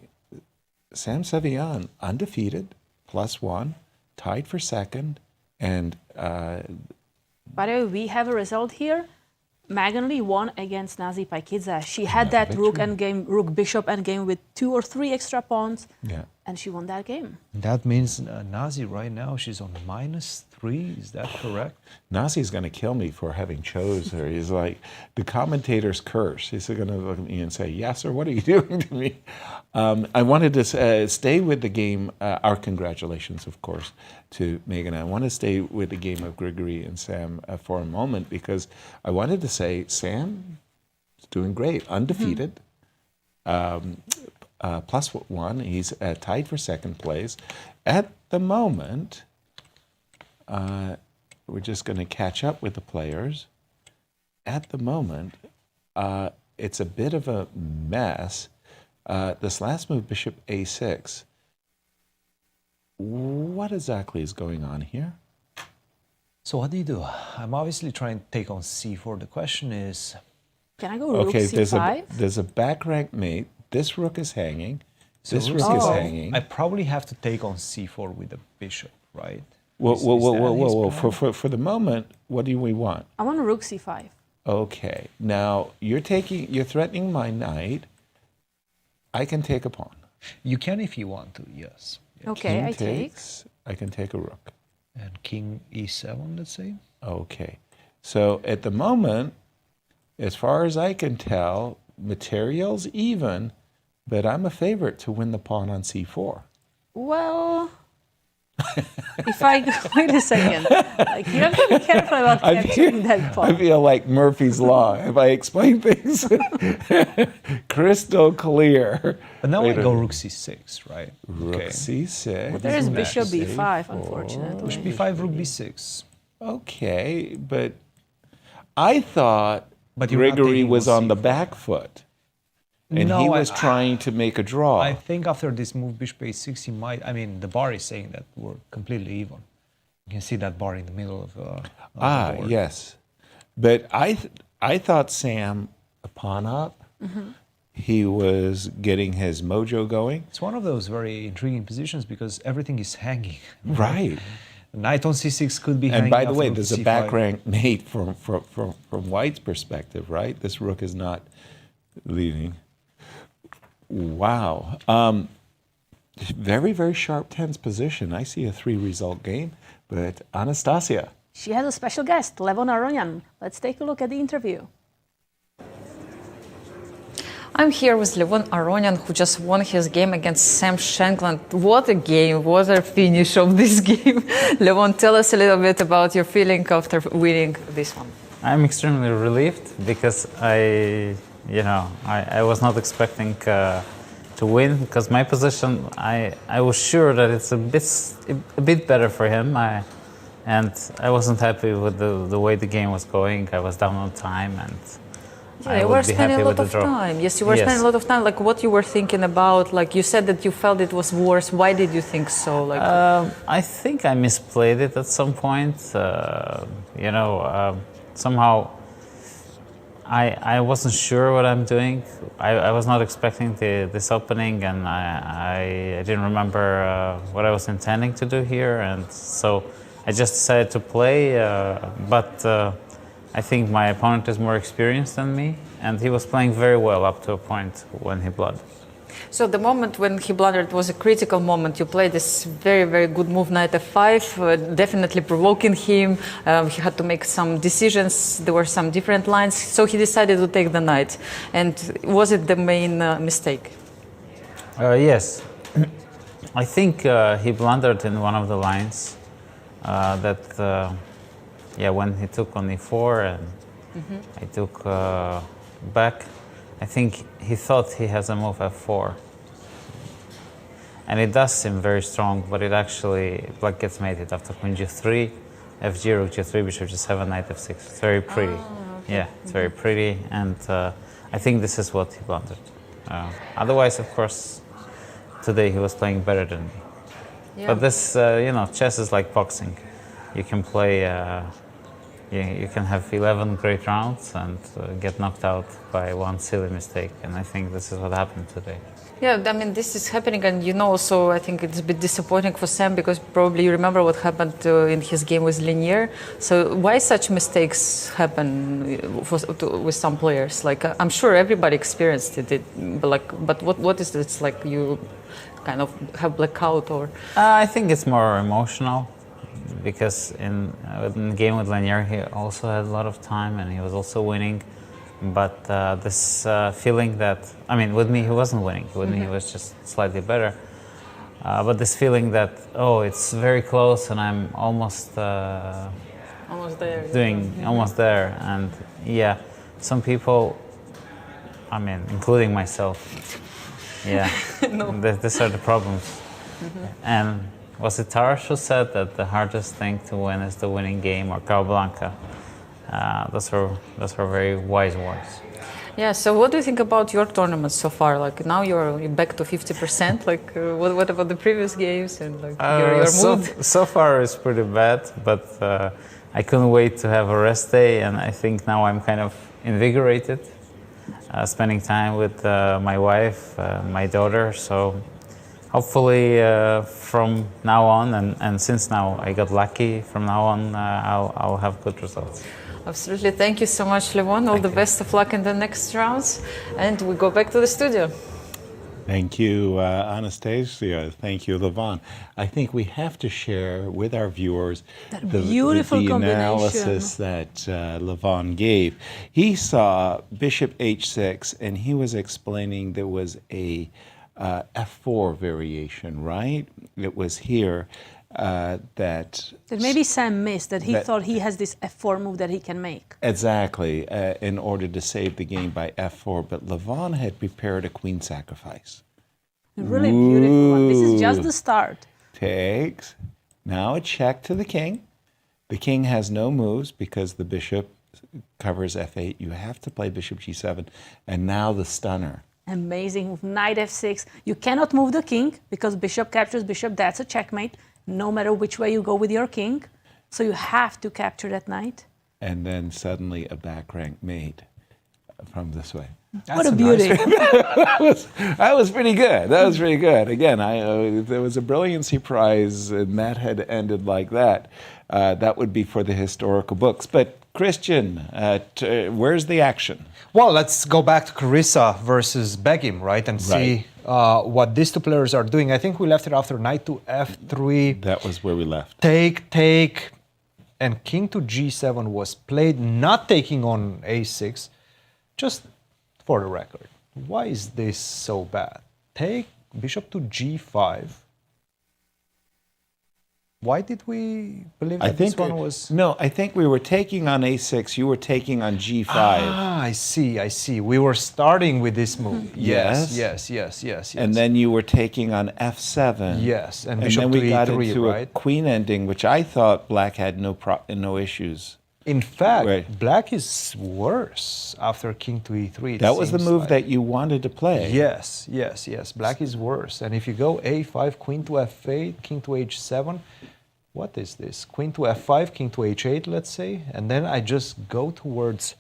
Sam Sevian, undefeated, +1, tied for second, and... By the way, we have a result here. Megan Lee won against Nazi Paikidze. She had that rook endgame, rook bishop endgame with 2 or 3 extra pawns, and she won that game. That means Nazi right now, she's on -3, is that correct? Nazi's going to kill me for having chose her. He's like, the commentator's curse. He's going to look at me and say, Yasser, what are you doing to me? I wanted to stay with the game. Our congratulations, of course, to Megan. I want to stay with the game of Grigory and Sam for a moment, because I wanted to say Sam is doing great, undefeated, +1. He's tied for second place. At the moment, we're just going to catch up with the players. At the moment, it's a bit of a mess. This last move, bishop a6, what exactly is going on here? So what do you do? I'm obviously trying to take on c4. The question is... Can I go rook c5? There's a back rank mate. This rook is hanging. This rook is hanging. I probably have to take on c4 with the bishop, right? Whoa. For the moment, what do we want? I want a rook c5. Okay. Now, you're threatening my knight. I can take a pawn. You can if you want to, yes. Okay, I take. I can take a rook. And king e7, let's say. Okay. So at the moment, as far as I can tell, material's even, but I'm a favorite to win the pawn on c4. Well, if I wait a second, like, you have to be careful about capturing that pawn. I feel like Murphy's Law. If I explain things crystal clear. But now I go rook c6, right? Rook c6. But there is bishop b5, unfortunately. Bishop b5, rook b6. Okay, but I thought Grigory was on the back foot. And he was trying to make a draw. I think after this move, bishop a6, he might... I mean, the bar is saying that we're completely even. You can see that bar in the middle of the board. Yes. But I thought Sam, pawn up, he was getting his mojo going. It's one of those very intriguing positions because everything is hanging. Right. Knight on c6 could be hanging. And by the way, there's c5. a back rank mate from White's perspective, right? This rook is not leaving. Wow. Very, very sharp, tense position. I see a 3-result game, but Anastasia. She has a special guest, Levon Aronian. Let's take a look at the interview. I'm here with Levon Aronian, who just won his game against Sam Shankland. What a game, what a finish of this game. Levon, tell us a little bit about your feeling after winning this one. I'm extremely relieved because I was not expecting to win, because my position, I was sure that it's a bit better for him, and I wasn't happy with the way the game was going. I was down on time, and I you would were be spending happy a lot with the of draw. time. Yes, you were spending a lot of time. Like what you were thinking about. Like you said that you felt it was worse. Why did you think so? Like I think I misplayed it at some point. Somehow I wasn't sure what I'm doing. I was not expecting this opening, and I didn't remember what I was intending to do here, and so I just decided to play. But I think my opponent is more experienced than me, and he was playing very well up to a point when he blundered. So the moment when he blundered was a critical moment. You played this very, very good move, knight f5, definitely provoking him. He had to make some decisions. There were some different lines. So he decided to take the knight. And was it the main mistake? Yes. I think he blundered in one of the lines when he took on e4 and I took back. I think he thought he has a move f4. And it does seem very strong, but it actually, black gets mated after queen g3, f0, rook g3, bishop g7, knight f6. It's very pretty. Okay. Yeah, it's very pretty, and I think this is what he blundered. Otherwise, of course, today he was playing better than me. Yeah. But this, chess is like boxing. You can play, you can have 11 great rounds and get knocked out by one silly mistake, and I think this is what happened today. Yeah, I mean, this is happening, and so I think it's a bit disappointing for Sam because probably you remember what happened in his game with Liang. So why such mistakes happen with some players? Like, I'm sure everybody experienced it, but what is this? Like, you kind of have blackout or? I think it's more emotional because in the game with Liang, he also had a lot of time and he was also winning. But this feeling that, with me he wasn't winning, with me he was just slightly better. But this feeling that, it's very close and I'm almost there. Almost there. And yeah, some people, including myself, these are the problems. And was it Tarash who said that the hardest thing to win is the winning game, or Blanca? Those were very wise words. Yeah. So, what do you think about your tournaments so far? Like now you're back to 50%. Like, what about the previous games and like your mood? So far, it's pretty bad, but I couldn't wait to have a rest day, and I think now I'm kind of invigorated, spending time with my wife, my daughter. So. Hopefully, from now on, and since now I got lucky, from now on I'll have good results. Absolutely. Thank you so much, Levon. All the best of luck in the next rounds. And we go back to the studio. Thank you, Anastasia. Thank you, Levon. I think we have to share with our viewers the analysis that Levon gave. He saw bishop h6, and he was explaining there was a f4 variation, right? It was here that maybe Sam missed, that he thought he has this f4 move that he can make. Exactly, in order to save the game by f4, but Levon had prepared a queen sacrifice. A really beautiful one. This is just the start. Takes. Now a check to the king. The king has no moves because the bishop covers f8. You have to play bishop g7, and now the stunner. Amazing move, knight f6. You cannot move the king because bishop captures bishop. That's a checkmate, no matter which way you go with your king. So you have to capture that knight. And then suddenly a back rank mate from this way. What a beauty. Nice that was pretty good. That was pretty good. Again, there was a brilliancy prize, and that had ended like that. That would be for the historical books. But Cristian, where's the action? Well, let's go back to Carissa versus Begim, right? And see what these two players are doing. I think we left it after knight to f3. That was where we left. Take. And king to g7 was played, not taking on a6. Just for the record, why is this so bad? Take bishop to g5. Why did we believe that this one was... No, I think we were taking on a6. You were taking on g5. Ah, I see. We were starting with this move. Yes. And then you were taking on f7. Yes, and then we got e3, into right? a queen ending, which I thought black had no issues. In fact, Right. black is worse after king to e3. it That was the seems move like. that you wanted to play. Yes, yes, yes. Black is worse. And if you go a5, queen to f8, king to h7, what is this? Queen to f5, king to h8, let's say, and then I just go towards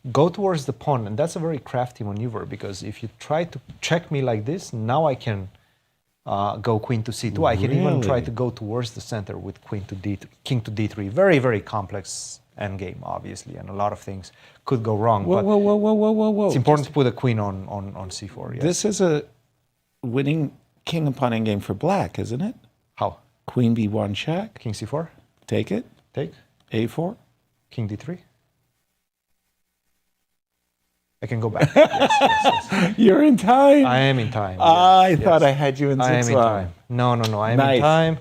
the pawn, and that's a very crafty maneuver because if you try to check me like this, now I can go queen to c2. I can even try Really? to go towards the center with queen to d3, king to d3. Very, very complex endgame, obviously, and a lot of things could go wrong. Whoa, but whoa, whoa, whoa, whoa, whoa, whoa. it's important to put a queen on c4. Yes. This is a winning king and pawn endgame for black, isn't it? How? Queen b1 check. King c4. Take it. Take. a4. King d3. I can go back. Yes. You're in time. I am in time. I yes, thought yes. I had you in I am 6-1. in time. No. I am Nice. in time.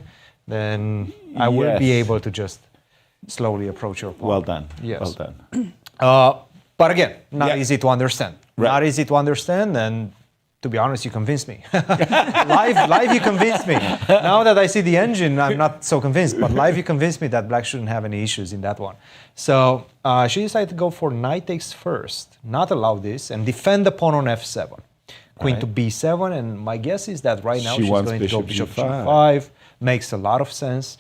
Then I will be Yes. able to just slowly approach your pawn. Well done. Yes. Well done. But again, not easy to understand. Right. Not easy to understand, and to be honest, you convinced me. live, you convinced me. Now that I see the engine, I'm not so convinced. But live, you convinced me that black shouldn't have any issues in that one. So she decided to go for knight takes first, not allow this, and defend the pawn on f7. Queen Right. to b7, and my guess is that right now She she's wants going to go bishop bishop g5. g5. Makes a lot of sense.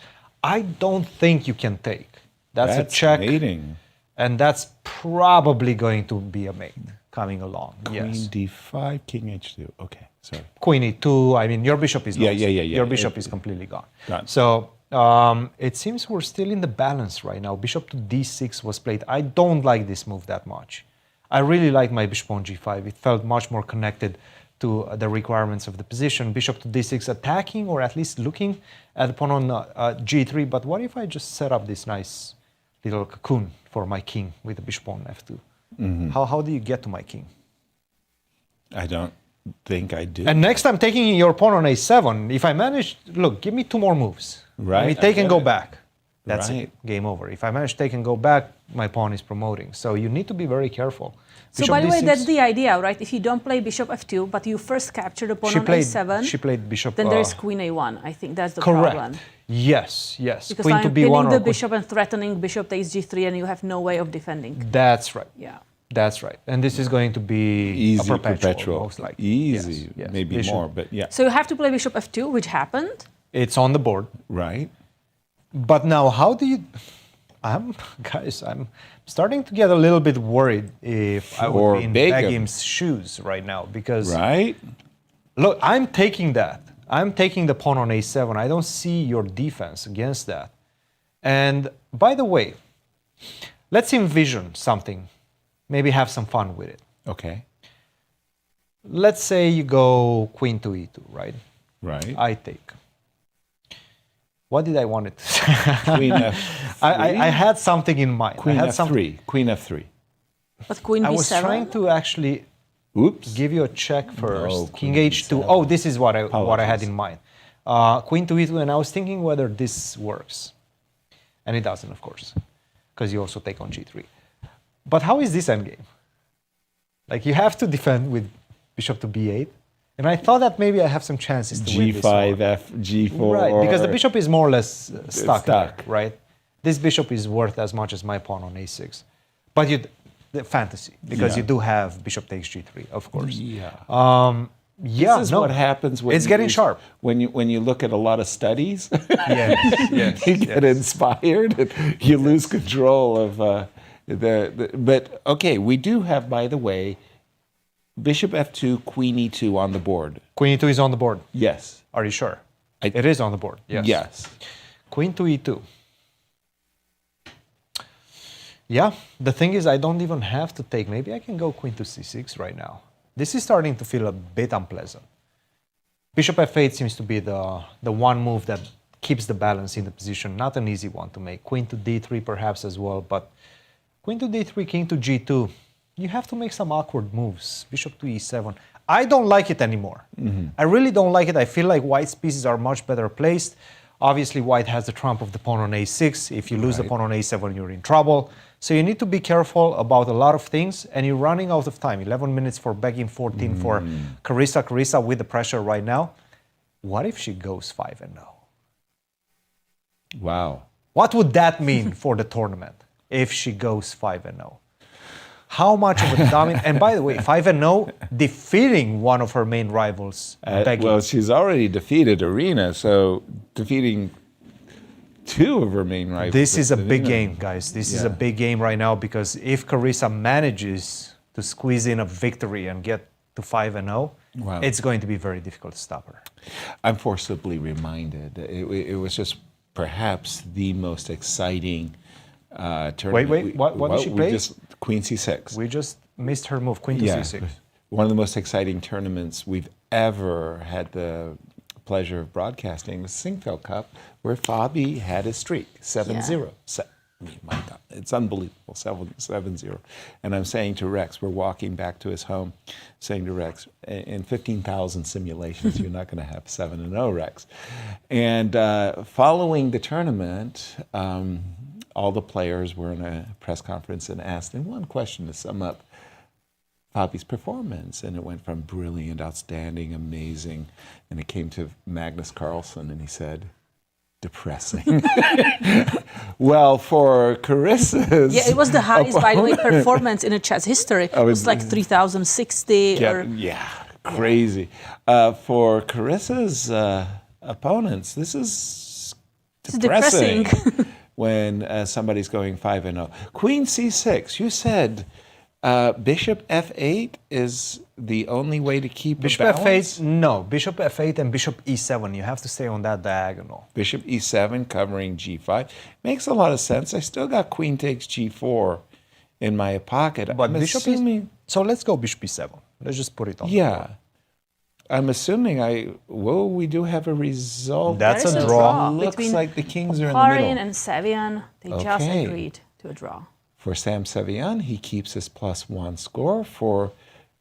I don't think you can take. That's a check. mating. And that's probably going to be a mate coming along. Queen Yes. d5, king h2. Okay, sorry. Queen e2. I mean, your bishop is Yeah, lost. yeah. Your bishop is completely gone. Gone. So it seems we're still in the balance right now. Bishop to d6 was played. I don't like this move that much. I really like my bishop on g5. It felt much more connected to the requirements of the position. Bishop to d6 attacking, or at least looking at the pawn on g3. But what if I just set up this nice little cocoon for my king with the bishop on f2? Mm-hmm. How do you get to my king? I don't think I do. And next I'm taking your pawn on a7. If I manage, look, give me two more moves. Right, Let me I take and get go it. back. That's Right. it. Game over. If I manage to take and go back, my pawn is promoting. So you need to be very careful. So Bishop by the way, d6, that's the idea, right? If you don't play bishop f2, but you first capture the pawn on a7, She played bishop. then there's queen a1. I think that's the correct. problem. Yes. Because Queen I'm to b1 pinning or the queen- bishop and threatening bishop takes g3, and you have no way of defending. That's right. Yeah. That's right. And this is going to be Easy, a perpetual, perpetual. most likely. Easy, Yes, maybe Bishop. more, but yeah. So you have to play bishop f2, which happened. It's on the board. Right. But now, how do you? I'm starting to get a little bit worried if I For would be in Begum. Begim's shoes right now, because Right. look, I'm taking that. I'm taking the pawn on a7. I don't see your defense against that. And by the way, let's envision something. Maybe have some fun with it. Okay. Let's say you go queen to e2, right? Right. I take. What did I want it to say? Queen f3. I had something in mind. Queen I had f3. something. Queen f3. But queen I b7. was trying to actually Oops. give you a check first. No, King queen h2. b7. Oh, this is what I had Apologies. in mind. Queen to e2, and I was thinking whether this works. And it doesn't, of course, because you also take on g3. But how is this endgame? Like, you have to defend with bishop to b8. And I thought that maybe I have some chances to win this one. G5, f, G4. Right, because the bishop is more or less stuck, stuck. there, right? This bishop is worth as much as my pawn on a6. But the fantasy, because Yeah. you do have bishop takes g3, of course. Yeah. Yeah, This is no, what happens when it's getting sharp. When you look at a lot of studies. Yes, you get inspired and you lose control of the. But okay, we do have, by the way, bishop f2, queen e2 on the board. Queen e2 is on the board. Yes. Are you sure? It is on the board. Yes. Yes. Queen to e2. Yeah, the thing is, I don't even have to take. Maybe I can go queen to c6 right now. This is starting to feel a bit unpleasant. Bishop f8 seems to be the one move that keeps the balance in the position. Not an easy one to make. Queen to d3 perhaps as well, but queen to d3, king to g2. You have to make some awkward moves. Bishop to e7. I don't like it anymore. I really don't like it. I feel like white's pieces are much better placed. Obviously, white has the trump of the pawn on a6. If you lose the pawn on a7, you're in trouble. So you need to be careful about a lot of things, and you're running out of time. 11 minutes for Begim, 14 for Carissa. Carissa with the pressure right now. What if she goes 5-0? Wow. What would that mean for the tournament? if she goes 5-0. How much of a dominant, and by the way, 5-0, defeating one of her main rivals, Becky. Well, she's already defeated Arena, so defeating two of her main rivals. This is a big game, guys. This is a big game right now, because if Carissa manages to squeeze in a victory and get to 5-0, it's going to be very difficult to stop her. I'm forcibly reminded. It was just perhaps the most exciting tournament. Wait, what did she play? Queen C6. We just missed her move, Queen to C6. One of the most exciting tournaments we've ever had the pleasure of broadcasting was Sinquefield Cup, where Fabi had a streak, 7-0. My God, it's unbelievable, 7-0. And I'm saying to Rex, we're walking back to his home, saying to Rex, in 15,000 simulations, you're not going to have 7-0, Rex. And following the tournament, all the players were in a press conference and asked in one question to sum up Fabi's performance. And it went from brilliant, outstanding, amazing, and it came to Magnus Carlsen, and he said, depressing. Well, for Carissa's it was the highest, by the way, performance in a chess history. It was like 3,060. Crazy. For Carissa's opponents, this is depressing. When somebody's going 5-0. Queen C6, you said Bishop F8 is the only way to keep Bishop a balance? F8, no. Bishop F8 and Bishop E7, you have to stay on that diagonal. Bishop E7 covering G5. Makes a lot of sense. I still got Queen takes G4 in my pocket. But Bishop so let's go Bishop E7. Let's just put it on. Yeah. I'm assuming we do have a result. That's a draw. Looks like the kings are in the Oparin middle. and Sevian, they just agreed to a draw. For Sam Sevian, he keeps his +1 score. For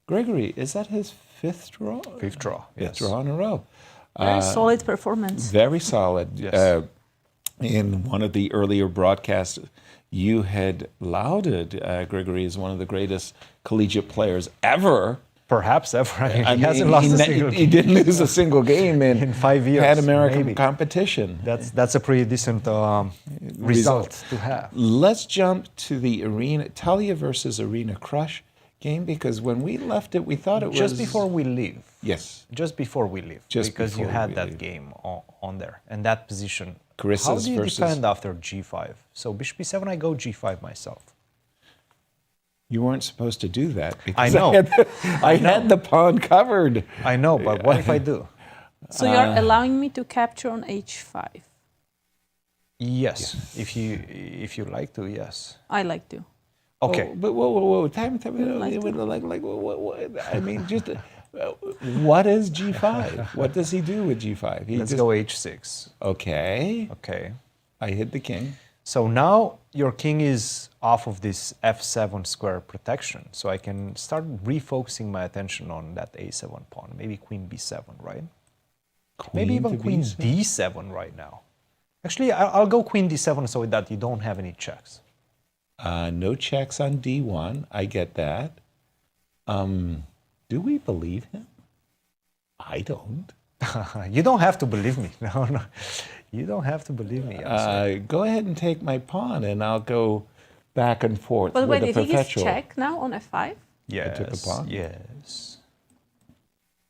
Gregory, is that his fifth draw? Fifth draw, Fifth draw in a row. Very solid performance. Very solid. Yes. In one of the earlier broadcasts, you had lauded Gregory as one of the greatest collegiate players ever. Perhaps ever. He hasn't lost a single game. He didn't lose a single game in 5 years. Pan American maybe. competition. That's a pretty decent result to have. Let's jump to the Arena, Talia versus Arena Krush game, because when we left it, we thought it was... Just before we leave. Yes. Just before we leave. Because you had that game on there, and that position. Carissa's How do you versus... defend after G5? So Bishop E7, I go G5 myself. You weren't supposed to do that. I know. I had the pawn covered. I know, but what if I do? So you're allowing me to capture on H5? Yes. If you like to, yes. I like to. Okay. Oh, but whoa. Time. I mean, just what is G5? What does he do with G5? Let's go H6. Okay. Okay. I hit the king. So now your king is off of this F7 square protection. So I can start refocusing my attention on that A7 pawn. Maybe Queen B7, right? Maybe even Queen D7 right now. Actually, I'll go Queen D7 so that you don't have any checks. No checks on D1. I get that. Do we believe him? I don't. You don't have to believe me. No. You don't have to believe me. Go ahead and take my pawn, and I'll go back and forth but with wait, the if he gets check now on F5? Yes. I took a pawn. Yes.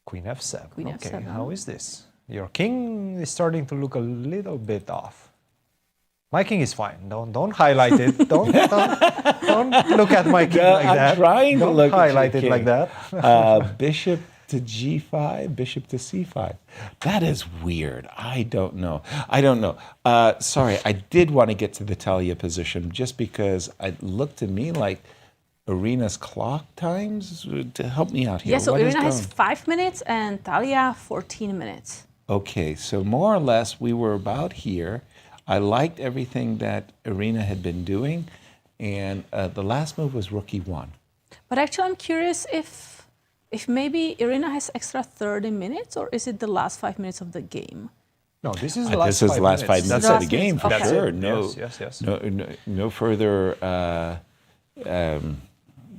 Queen F7. Queen okay, F7. how is this? Your king is starting to look a little bit off. My king is fine. Don't highlight it. Don't look at my king like that. I'm trying to look highlight at it your like king. that. Bishop to G5, bishop to C5. That is weird. I don't know. Sorry, I did want to get to the Talia position just because it looked to me like Arena's clock times to help me out here. Yeah, so What is Arena has going- 5 minutes and Talia 14 minutes. Okay, so more or less we were about here. I liked everything that Arena had been doing, and the last move was rook E1. But actually, I'm curious if maybe Arena has extra 30 minutes, or is it the last 5 minutes of the game? No, this is the last This is the last 5 minutes of the game, for Okay. sure. Yes. No further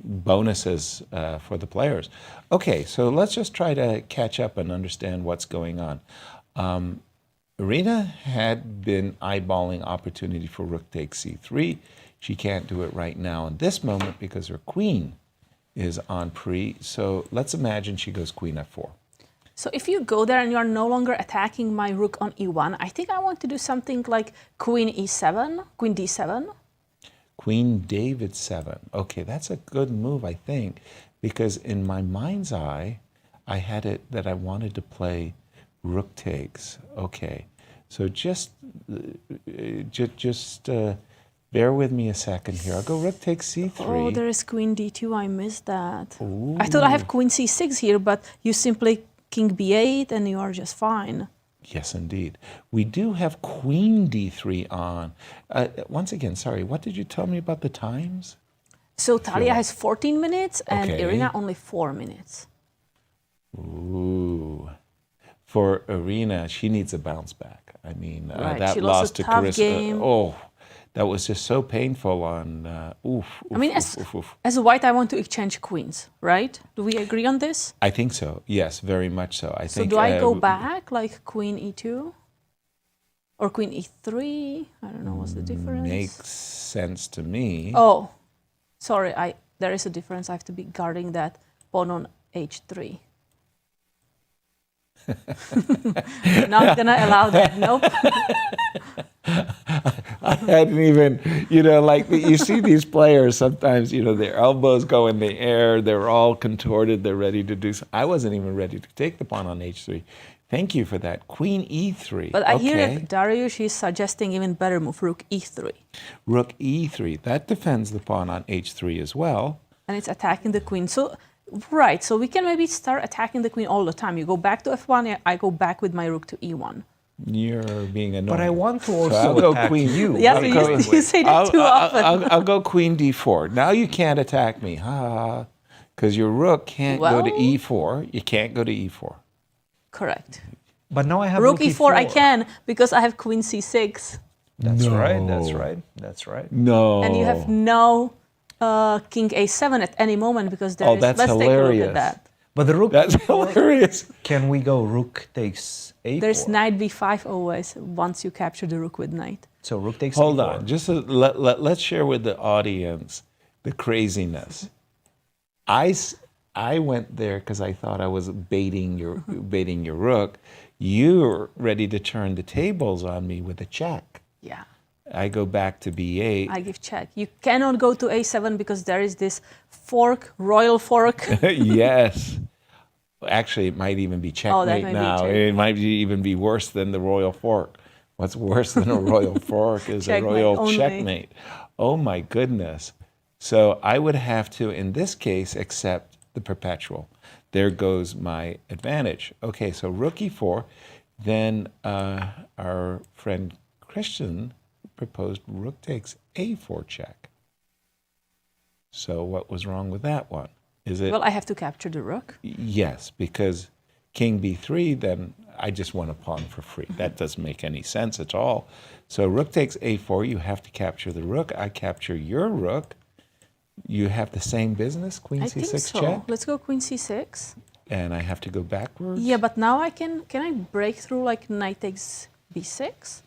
bonuses for the players. Okay, so let's just try to catch up and understand what's going on. Arena had been eyeballing opportunity for rook takes c3. She can't do it right now in this moment because her queen is on pre. So let's imagine she goes queen f4. So if you go there and you're no longer attacking my rook on e1, I think I want to do something like queen e7, queen d7. Queen David 7. Okay, that's a good move, I think, because in my mind's eye, I had it that I wanted to play rook takes. Okay, so just bear with me a second here. I'll go rook takes c3. Oh, there is queen d2. I missed that. Ooh. I thought I have queen c6 here, but you simply king b8 and you are just fine. Yes, indeed. We do have queen d3 on. Once again, sorry, what did you tell me about the times? So Talia has 14 minutes and Okay. Irina only 4 minutes. Ooh. For Irina, she needs a bounce back. I mean, Right, that she loss lost a to tough Carissa. game. Oh, that was just so painful on. I mean, as a white, I want to exchange queens, right? Do we agree on this? I think so. Yes, very much so. I So think. do I go back like queen e2 or queen e3? I don't know what's the difference. Makes sense to me. Oh, sorry, there is a difference. I have to be guarding that pawn on h3. Not gonna allow that. Nope. I hadn't even, like you see these players sometimes, their elbows go in the air, they're all contorted, they're ready to do. I wasn't even ready to take the pawn on h3. Thank you for that. Queen e3. But I hear that Dariush is suggesting even better move, rook e3. Rook e3. That defends the pawn on h3 as well. And it's attacking the queen. So, right, so we can maybe start attacking the queen all the time. You go back to f1, I go back with my rook to e1. You're being annoying. But I want to So also I'll go attack queen. you. Yeah, you say that too often. I'll go queen d4. Now you can't attack me, because your rook can't go to e4. You can't go to e4. Correct. But now I have rook e4. I can because I have queen c6. That's No. right. That's right. That's right. No. And you have no king a7 at any moment because there is. That's Let's hilarious. take a look at that. But the rook. That's hilarious. Can we go rook takes a4? There's knight b5 always once you capture the rook with knight. So rook takes Hold e4. on. Just let's share with the audience the craziness. I went there because I thought I was baiting your rook. You're ready to turn the tables on me with a check. Yeah. I go back to b8. I give check. You cannot go to a7 because there is this fork, royal fork. Yes. Actually, it might even be checkmate might be now. checkmate. It might even be worse than the royal fork. What's worse than a royal fork is a Checkmate royal only. checkmate. Oh my goodness. So I would have to, in this case, accept the perpetual. There goes my advantage. Okay, so rook e4. Then our friend Cristian proposed rook takes a4 check. So what was wrong with that one? Is it? Well, I have to capture the rook. Yes, because king b3, then I just won a pawn for free. That doesn't make any sense at all. So rook takes a4, you have to capture the rook. I capture your rook. You have the same business, queen I c6 think so. check. Let's go queen c6. And I have to go backwards? Yeah, but now can I break through like knight takes b6?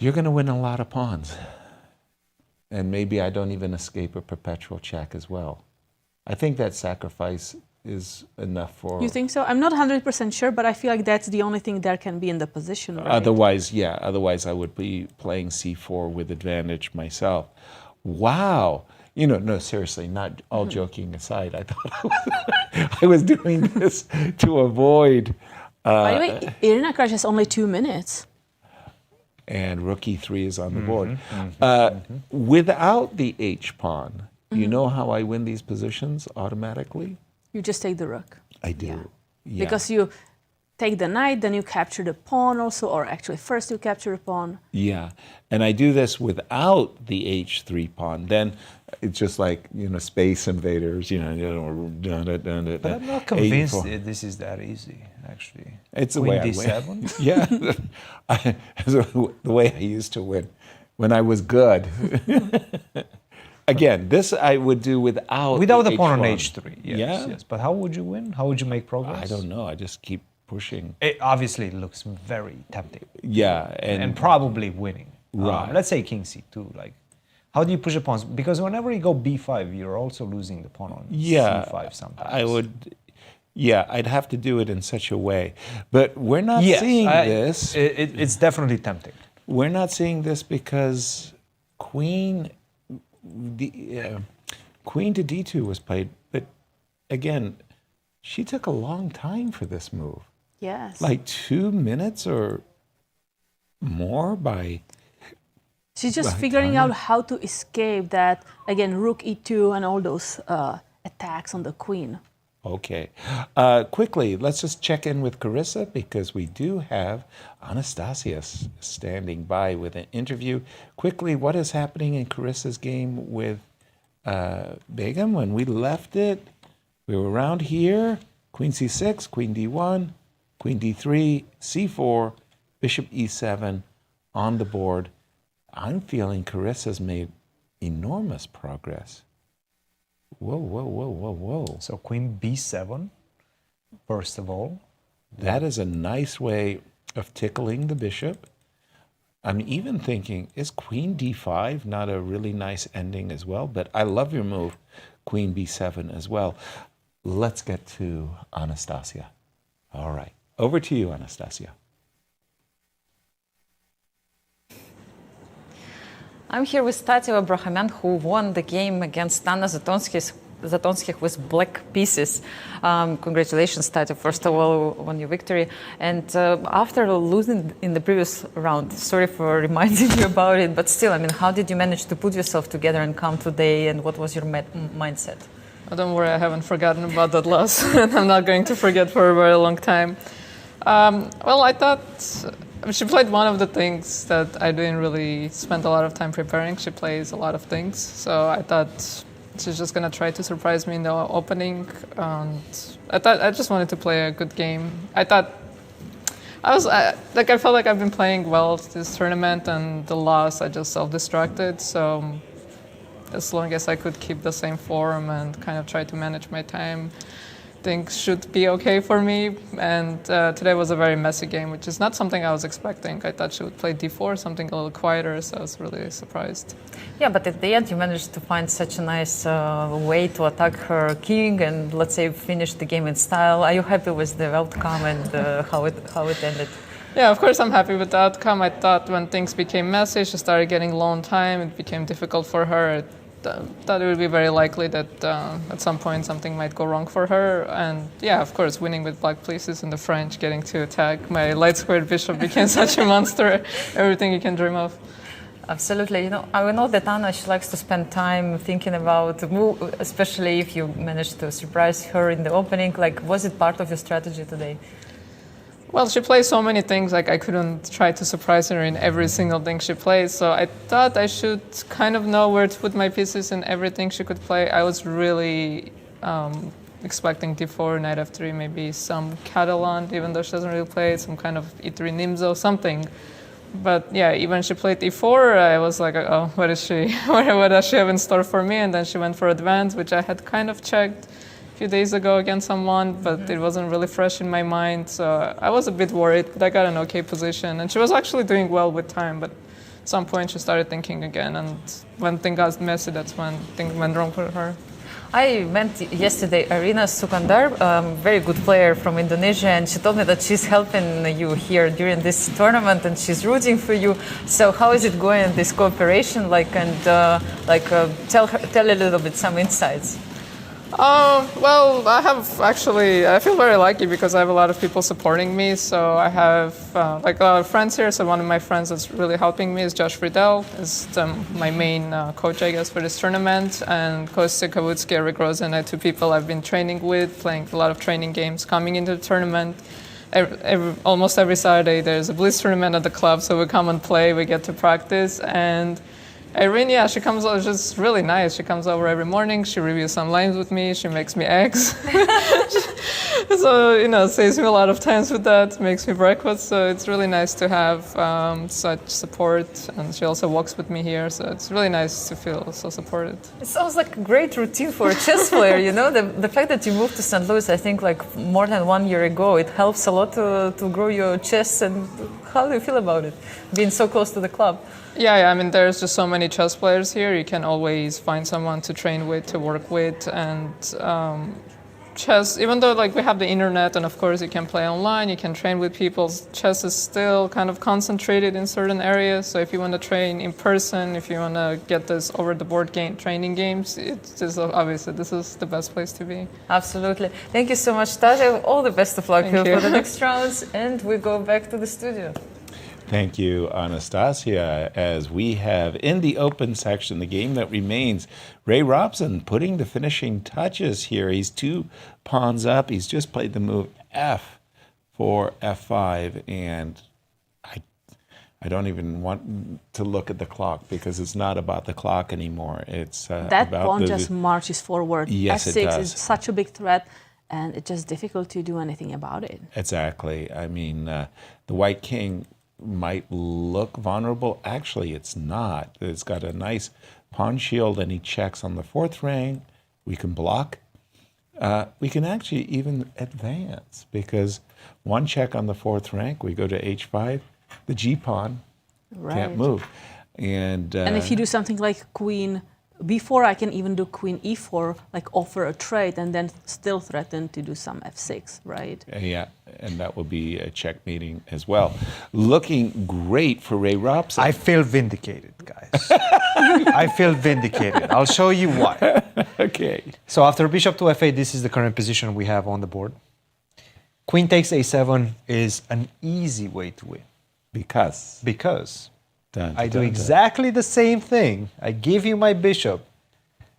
You're going to win a lot of pawns. And maybe I don't even escape a perpetual check as well. I think that sacrifice is enough for... You think so? I'm not 100% sure, but I feel like that's the only thing there can be in the position, right? Otherwise, yeah. Otherwise, I would be playing c4 with advantage myself. Wow. No, seriously, not all joking aside. I thought I was doing this to avoid... By the way, Irina Krush has only 2 minutes. And rook e3 is on the board. Without the h-pawn, you know how I win these positions automatically? You just take the rook. I do. Yeah. Because you take the knight, then you capture the pawn also, or actually first you capture the pawn. Yeah, and I do this without the h3 pawn. Then it's just like, Space Invaders, But I'm not convinced that this is that easy, actually. It's the Queen way I d7? win. Yeah, the way I used to win when I was good. Again, this I would do without the pawn on h3. Yes, yeah? yes. But how would you win? How would you make progress? I don't know. I just keep pushing. It obviously looks very tempting. Yeah, And probably winning. Right. Let's say king c2. Like, How do you push the pawns? Because whenever you go b5, you're also losing the pawn on c5 sometimes. I would. Yeah, I'd have to do it in such a way. But we're not seeing this. It's definitely tempting. We're not seeing this because queen to d2 was played. But again, she took a long time for this move. Yes. Like 2 minutes or more by... She's just figuring out how to escape that, again, rook e2 and all those attacks on the queen. Okay. Quickly, let's just check in with Carissa because we do have Anastasia standing by with an interview. Quickly, what is happening in Carissa's game with Begum? When we left it, we were around here. Queen c6, queen d1, queen d3, c4, bishop e7 on the board. I'm feeling Carissa's made enormous progress. Whoa, whoa, whoa, whoa, whoa. So queen b7, first of all. That is a nice way of tickling the bishop. I'm even thinking, is queen d5 not a really nice ending as well? But I love your move, queen b7 as well. Let's get to Anastasia. All right. Over to you, Anastasia. I'm here with Tati Abrahamyan, who won the game against Anna Zatonskih with black pieces. Congratulations, Tati, first of all, on your victory. And after losing in the previous round, sorry for reminding you about it, but still, I mean, how did you manage to put yourself together and come today, and what was your mindset? Oh, don't worry, I haven't forgotten about that loss, and I'm not going to forget for a very long time. Well, I thought she played one of the things that I didn't really spend a lot of time preparing. She plays a lot of things, so I thought she's just gonna try to surprise me in the opening. And I just wanted to play a good game. I felt like I've been playing well this tournament, and the loss I just self-destructed. So as long as I could keep the same form and kind of try to manage my time, things should be okay for me. And today was a very messy game, which is not something I was expecting. I thought she would play d4, something a little quieter, so I was really surprised. Yeah, but at the end you managed to find such a nice way to attack her king and, let's say, finish the game in style. Are you happy with the outcome and how it ended? Yeah, of course I'm happy with the outcome. I thought when things became messy, she started getting low on time, it became difficult for her. Thought it would be very likely that at some point something might go wrong for her. And yeah, of course, winning with black pieces in the French, getting to attack my light squared bishop became such a monster, everything you can dream of. Absolutely. You know, I know that Anna, she likes to spend time thinking about the move, especially if you managed to surprise her in the opening. Like, was it part of your strategy today? Well, she plays so many things, like I couldn't try to surprise her in every single thing she plays, so I thought I should kind of know where to put my pieces in everything she could play. I was really expecting d4, knight f3, maybe some Catalan, even though she doesn't really play it, some kind of e3 Nimzo, something. But yeah, even she played e4, I was like, oh, what is she? What does she have in store for me? And then she went for advance, which I had kind of checked a few days ago against someone, but it wasn't really fresh in my mind, so I was a bit worried, but I got an okay position. And she was actually doing well with time, but at some point she started thinking again, and when things got messy, that's when things went wrong for her. I met yesterday Arina Sukandar, very good player from Indonesia, and she told me that she's helping you here during this tournament and she's rooting for you. So how is it going, this cooperation? Tell a little bit some insights. Well, I feel very lucky because I have a lot of people supporting me. So I have a lot of friends here. So one of my friends that's really helping me is Josh Friedel, is my main coach, I guess, for this tournament. And Kostya Kavutsky, Eric Rosen are two people I've been training with, playing a lot of training games coming into the tournament. Almost every Saturday there's a Blitz tournament at the club, so we come and play, we get to practice. And Irene, yeah, she comes over, she's really nice. She comes over every morning, she reviews some lines with me, she makes me eggs. So, saves me a lot of times with that, makes me breakfast. So it's really nice to have such support. And she also walks with me here, so it's really nice to feel so supported. It sounds like a great routine for a chess player, The fact that you moved to St. Louis, I think, more than 1 year ago, it helps a lot to grow your chess. And how do you feel about it, being so close to the club? Yeah, I mean, there's just so many many chess players here. You can always find someone to train with, to work with, and chess, even though like we have the internet and of course you can play online, you can train with people, chess is still kind of concentrated in certain areas. So if you want to train in person, if you want to get this over the board game training games, it's just obviously this is the best place to be. Absolutely. Thank you so much, Tasha. All the best of luck Thank you. for the next rounds, and we go back to the studio. Thank you, Anastasia. As we have in the open section, the game that remains, Ray Robson putting the finishing touches here. He's 2 pawns up. He's just played the move F for F5, and I don't even want to look at the clock because it's not about the clock anymore. It's that about pawn just marches forward. Yes, F6 it does. is such a big threat, and it's just difficult to do anything about it. Exactly. I mean, the white king might look vulnerable. Actually, it's not. It's got a nice pawn shield, and he checks on the 4th rank. We can block. We can actually even advance because 1 check on the 4th rank, we go to h5. The g pawn can't move. And if you do something like queen b4, I can even do queen e4, like offer a trade, and then still threaten to do some f6, right? Yeah, and that will be a checkmating as well. Looking great for Ray Robson. I feel vindicated, guys. I feel vindicated. I'll show you why. Okay. So after bishop to f8, this is the current position we have on the board. Queen takes a7 is an easy way to win. Because I do exactly the same thing. I give you my bishop,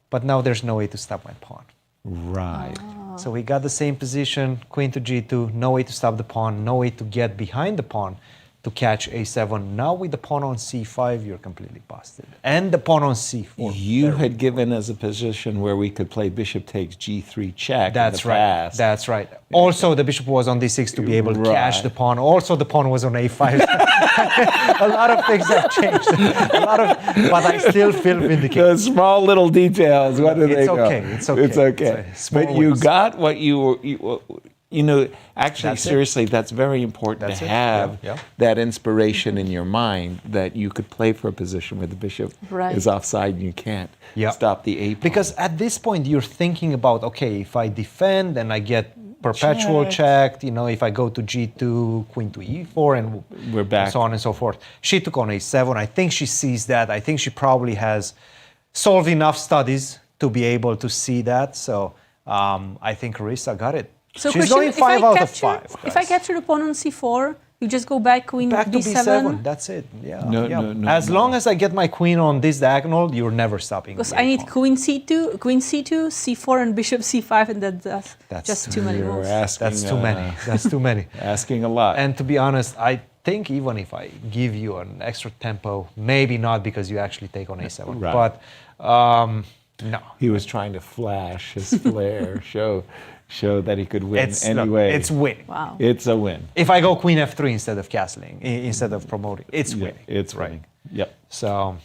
but now there's no way to stop my pawn. Right. So we got the same position, queen to g2, no way to stop the pawn, no way to get behind the pawn to catch a7. Now with the pawn on c5, you're completely busted. And the pawn on c4. You had given us a position where we could play bishop takes g3 check. That's right. That's right. Also, the bishop was on d6 to be able to catch the pawn. Also, the pawn was on a5. A lot of things have changed. But I still feel vindicated. The small little details. What do they go? It's okay. It's okay. But you got what you were. You know, actually, That's seriously, that's very important to have that inspiration in your mind that you could play for a position where the bishop is offside and you can't stop the a pawn. Because at this point, you're thinking about, okay, if I defend and I get perpetual checked, you know, if I go to g2, queen to e4, and we're back, and so on and so forth. She took on a7. I think she sees that. I think she probably has solved enough studies to be able to see that. So I think Carissa got it. So she's Cristian, going 5 out of 5. Guys. If I capture the pawn on c4, you just go back queen back to b7. That's it. Yeah. No. As long as I get my queen on this diagonal, you're never stopping. Because I need queen c2, c4, and bishop c5, and that's just too many moves. That's too many. That's too many. Asking a lot. And to be honest, I think even if I give you an extra tempo, maybe not because you actually take on a7. Right. But no. He was trying to flash his flair, show that he could win anyway. It's winning. Wow. It's a win. If I go queen f3 instead of castling, instead of promoting, it's winning. It's winning. Yep. So,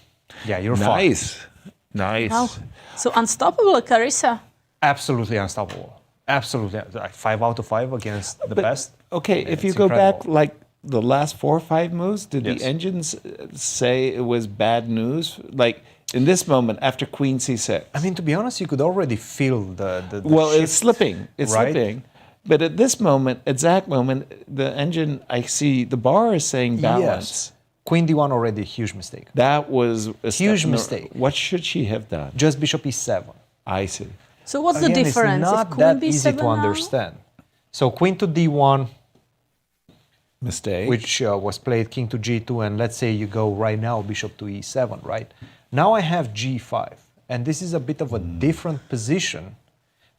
yeah, you're nice. fine. Nice. Wow. So unstoppable, Carissa. Absolutely unstoppable. Absolutely. Like 5 out of 5 against the best. Okay, if you go back like the last 4 or 5 moves, did the engines say it was bad news? Like, in this moment, after queen c6. I mean, to be honest, you could already feel the well, shift, it's slipping. It's slipping. But at this moment, exact moment, the engine, I see the bar is saying balance. Yes. Queen d1 already, huge mistake. That was a huge mistake. What should she have done? Just bishop e7. I see. So what's the difference? It's not that easy to understand. So queen to d1. Mistake. Which was played king to g2, and let's say you go right now bishop to e7, right? Now I have g5, and this is a bit of a different position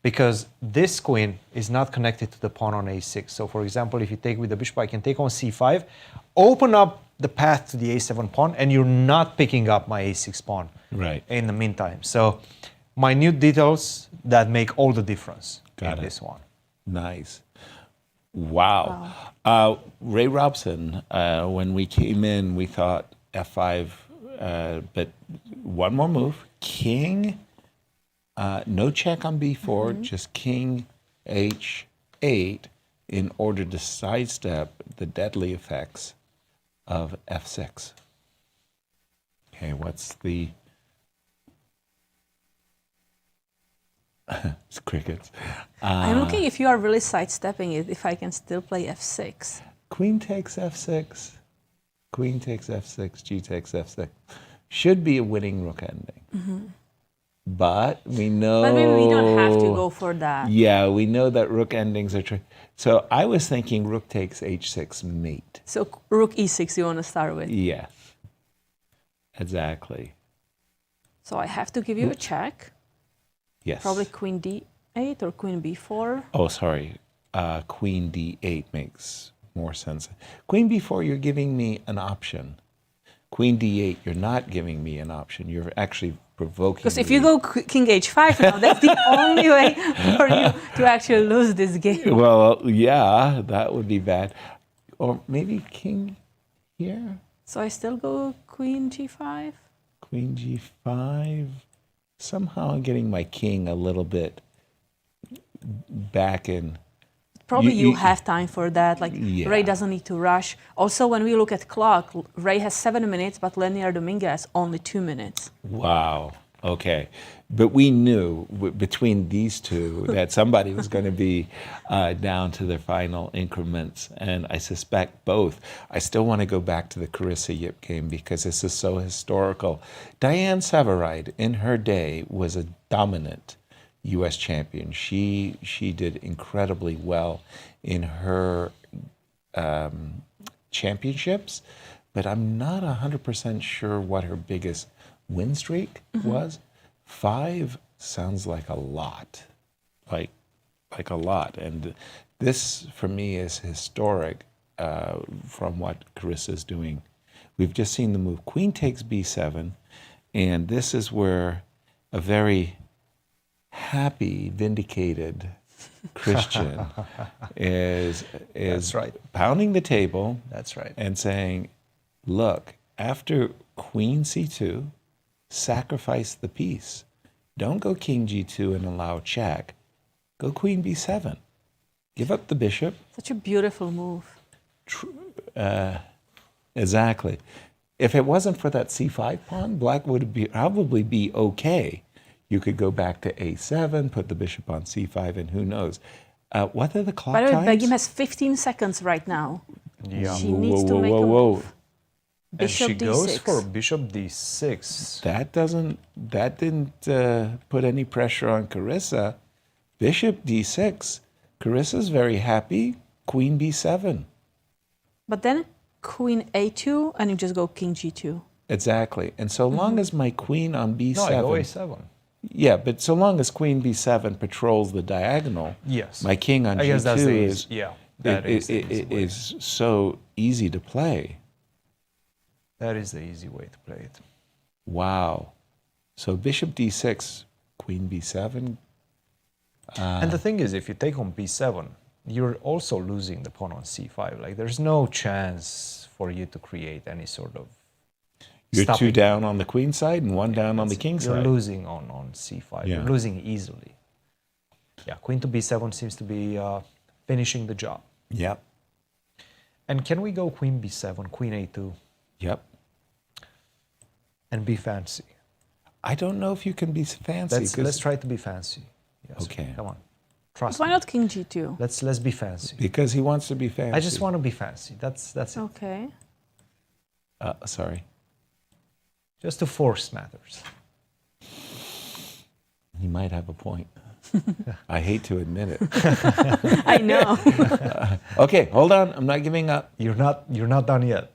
because this queen is not connected to the pawn on a6. So for example, if you take with the bishop, I can take on c5, open up the path to the a7 pawn, and you're not picking up my a6 pawn in the meantime. So minute details that make all the difference in this one. Nice. Wow. Ray Robson, when we came in, we thought f5, but one more move, king, no check on b4, just king h8 in order to sidestep the deadly effects of f6. Okay, what's the... It's crickets. I'm looking if you are really sidestepping it, if I can still play f6. Queen takes f6. Queen takes f6, g takes f6. Should be a winning rook ending. Mm-hmm. But we know... But maybe we don't have to go for that. Yeah, we know that rook endings are tricky. So I was thinking rook takes h6 mate. So rook e6 you want to start with? Yes. Exactly. So I have to give you a check. Yes. Probably queen d8 or queen b4. Oh, sorry. Queen d8 makes more sense. Queen b4, you're giving me an option. Queen d8, you're not giving me an option. You're actually provoking Because if me. you go king h5 now, that's the only way for you to actually lose this game. Well, yeah, that would be bad. Or maybe king here? So I still go queen g5? Queen g5. Somehow I'm getting my king a little bit back in. Probably you have time for that. Like Yeah. Ray doesn't need to rush. Also, when we look at clock, Ray has 7 minutes, but Linear Dominguez only 2 minutes. Wow. Okay. But we knew between these two that somebody was going to be down to their final increments. And I suspect both. I still want to go back to the Carissa Yip game because this is so historical. Diane Severide, in her day, was a dominant U.S. champion. She did incredibly well in her championships, but I'm not 100% sure what her biggest win streak was. 5 sounds like a lot, like a lot. And this, for me, is historic from what Carissa's doing. We've just seen the move. Queen takes b7, and this is where a very happy, vindicated Cristian is That's right. pounding the table. That's right. And saying, look, after queen c2, sacrifice the piece. Don't go king g2 and allow check. Go queen b7. Give up the bishop. Such a beautiful move. Exactly. If it wasn't for that c5 pawn, black would probably be okay. You could go back to a7, put the bishop on c5, and who knows. What are the clock By the way, times? Begim has 15 seconds right now. Yeah. She needs to make a move. And she Bishop goes d6. for bishop d6. That didn't put any pressure on Carissa. Bishop d6. Carissa's very happy. Queen b7. But then queen a2, and you just go king g2. Exactly. And so long as my queen on b7. No, I go a7. Yeah, but so long as queen b7 patrols the diagonal. Yes. My king on I guess that's g2 the is so easy to play. That is the easy way to play it. Wow. So bishop d6, queen b7. And the thing is, if you take on b7, you're also losing the pawn on c5. Like, there's no chance for you to create any sort of You're stopping. 2 down on the queen side and 1 down on the king You're side. losing on c5. Yeah. You're losing easily. Yeah, queen to b7 seems to be finishing the job. Yep. And can we go queen b7, queen a2? Yep. And be fancy. I don't know if you can be fancy. Let's try to be fancy. Yes. Okay. Come on. Trust Why me. not king g2? Let's be fancy. Because he wants to be fancy. I just want to be fancy. That's it. Okay. Sorry. Just to force matters. He might have a point. I hate to admit it. I know. Okay, hold on. I'm not giving up. You're not done yet.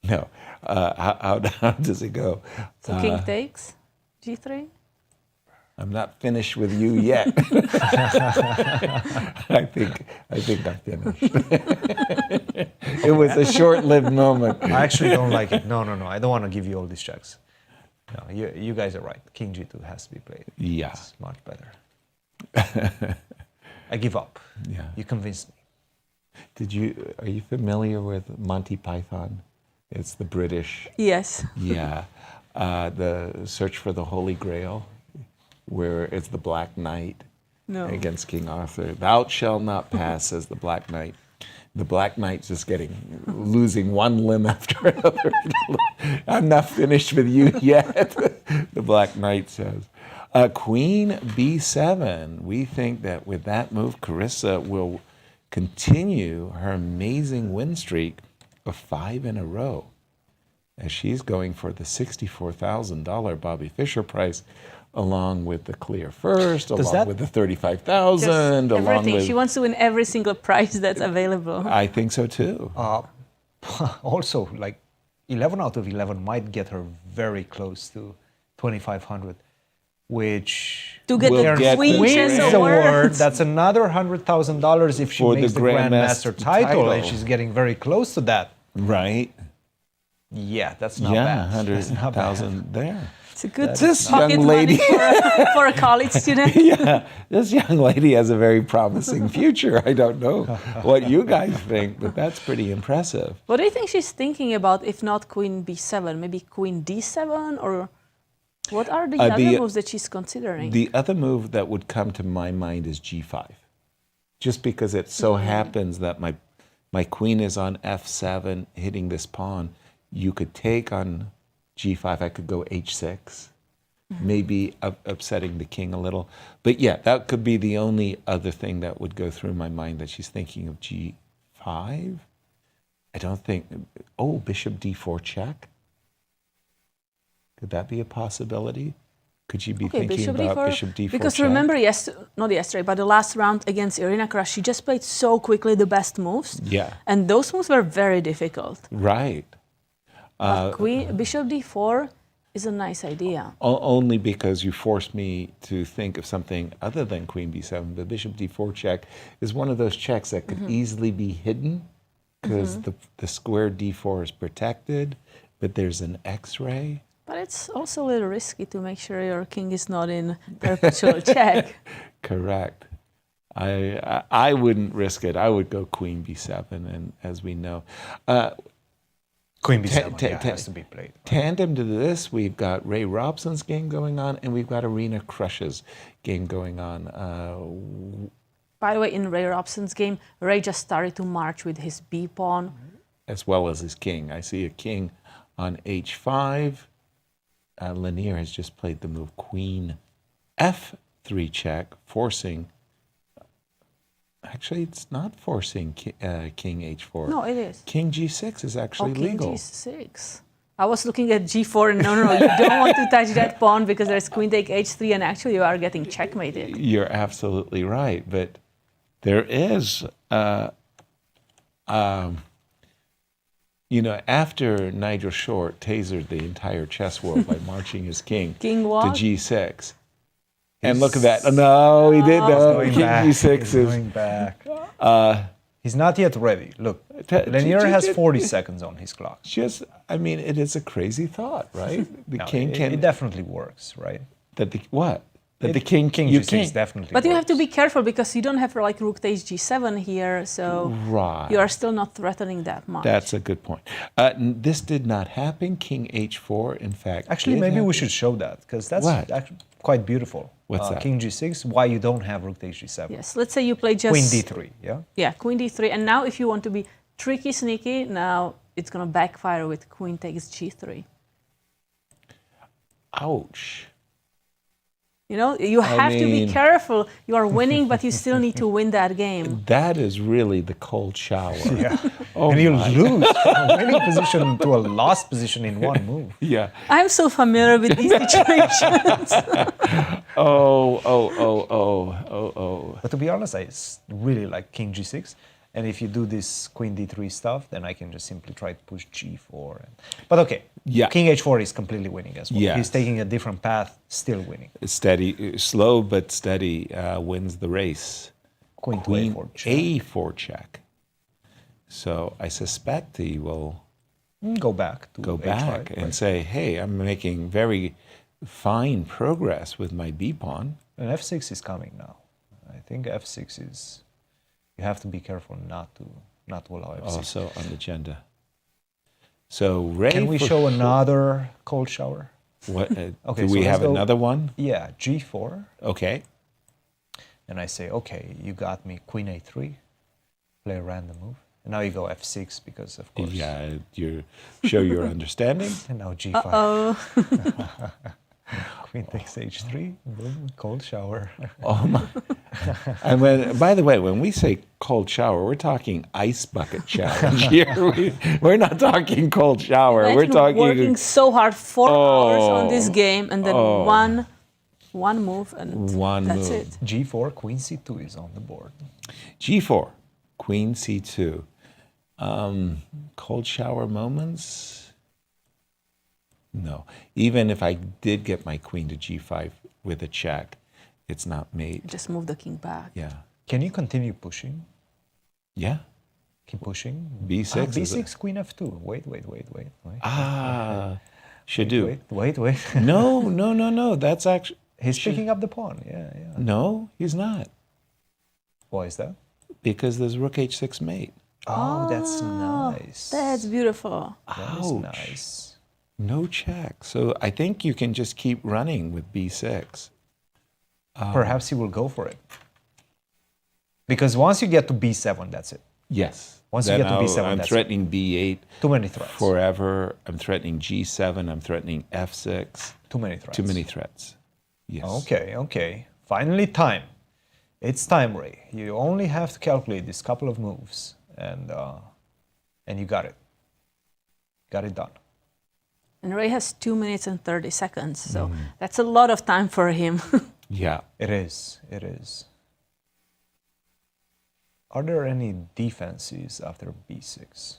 No. How does it go? So king takes g3. I'm not finished with you yet. I think I'm finished. It was a short-lived moment. I actually don't like it. No. I don't want to give you all these checks. No, you guys are right. King g2 has to be played. Yeah. It's much better. I give up. Yeah. You convinced me. Are you familiar with Monty Python? It's the British. Yes. Yeah. The Search for the Holy Grail, where it's the Black Knight No. against King Arthur. Thou shalt not pass, says the Black Knight. The Black Knight's just losing one limb after another. I'm not finished with you yet, the Black Knight says. Queen B7. We think that with that move, Carissa will continue her amazing win streak of 5 in a row, as she's going for the $64,000 Bobby Fischer prize, along with the clear first, along with the $35,000, along everything. with... She wants to win every single prize that's available. I think so too. Also, like 11 out of 11 might get her very close to 2,500, which to get the Queen's Award. That's another $100,000 if she makes the Grandmaster title, and she's getting very close to that. Right. Yeah, that's not bad. 100,000 there. It's a good this pocket young lady money for a college student. Yeah, this young lady has a very promising future. I don't know what you guys think, but that's pretty impressive. What do you think she's thinking about, if not Queen B7? Maybe Queen D7? Or what are the other moves that she's considering? The other move that would come to my mind is G5. Just because it so happens that my queen is on F7 hitting this pawn, you could take on G5, I could go H6, maybe upsetting the king a little. But yeah, that could be the only other thing that would go through my mind, that she's thinking of G5. I don't think, Bishop D4 check? Could that be a possibility? Could she be thinking about Bishop D4 Because check? remember, not yesterday, but the last round against Irina Krush, she just played so quickly the best moves. Yeah. And those moves were very difficult. Right. Bishop D4 is a nice idea. Only because you forced me to think of something other than Queen B7. The Bishop D4 check is one of those checks that could easily be hidden, because the square D4 is protected, but there's an X-ray. But it's also a little risky to make sure your king is not in perpetual check. Correct. I wouldn't risk it. I would go Queen B7, and as we know. Queen B7 has to be played. Tandem to this, we've got Ray Robson's game going on, and we've got Irina Krush's game going on. By the way, in Ray Robson's game, Ray just started to march with his B pawn. As well as his king. I see a king on H5. Lanier has just played the move Queen F3 check, forcing... Actually, it's not forcing King H4. No, it is. King G6 is actually legal. King G6. I was looking at G4 and no, you don't want to touch that pawn because there's Queen take H3 and actually you are getting checkmated. You're absolutely right, but there is, after Nigel Short tasered the entire chess world by marching his king to G6. And look at that. No, he did. No, King G6 is going back. He's not yet ready. Look, Lanier has 40 seconds on his clock. It is a crazy thought, right? It definitely works, right? That the king G6 definitely But you have to be careful because you don't have like Rook takes G7 here, so you are still not threatening that much. That's a good point. This did not happen. King H4, in fact. Actually, maybe we should show that, because that's actually quite beautiful. What's that? King G6, why you don't have Rook takes G7. Yes, let's say you play just... Queen D3, yeah? Yeah, Queen D3. And now if you want to be tricky, sneaky, now it's going to backfire with Queen takes G3. Ouch. You have to be careful. You are winning, but you still need to win that game. That is really the cold shower. Yeah. And you lose from a winning position to a lost position in one move. Yeah. I'm so familiar with these situations. But to be honest, I really like King G6. And if you do this Queen D3 stuff, then I can just simply try to push G4. But okay, King H4 is completely winning as well. Yes. He's taking a different path, still winning. Steady, slow but steady wins the race. Queen A4 check. So I suspect he will go back H5, and say, hey, I'm making very fine progress with my B pawn. And F6 is coming now. I think F6 is... You have to be careful not to allow F6. Also on the agenda. So Ray, can we show another cold shower? What? Okay, do we have another one? Yeah, G4. Okay. And I say, okay, you got me Queen A3. play a random move. And now you go f6 because, of course. Yeah, you show your understanding. And now g5. Uh-oh. Queen takes h3, boom, cold shower. Oh my! And by the way, when we say cold shower, we're talking ice bucket challenge here. We're not talking cold shower. Imagine we're talking working so hard 4 hours on this game, and then one move, and that's move. it. g4, queen c2 is on the board. G4, queen c2. Cold shower moments? No. Even if I did get my queen to g5 with a check, it's not mate. Just move the king back. Yeah. Can you continue pushing? Yeah. Keep pushing. b6. b6, queen f2. Wait. Should do. Wait. No. That's actually... He's picking up the pawn. Yeah. No, he's not. Why is that? Because there's rook h6 mate. Oh, that's nice. That's beautiful. That is nice. No check. So I think you can just keep running with b6. Perhaps he will go for it. Because once you get to b7, that's it. Yes. Once you get to b7, I'm threatening b8. Too many threats. Forever. I'm threatening g7. I'm threatening f6. Too many threats. Too many threats. Yes. Okay. Finally, time. It's time, Ray. You only have to calculate this couple of moves, and you got it. Got it done. And Ray has 2 minutes and 30 seconds, so that's a lot of time for him. Yeah. It is. Are there any defenses after b6?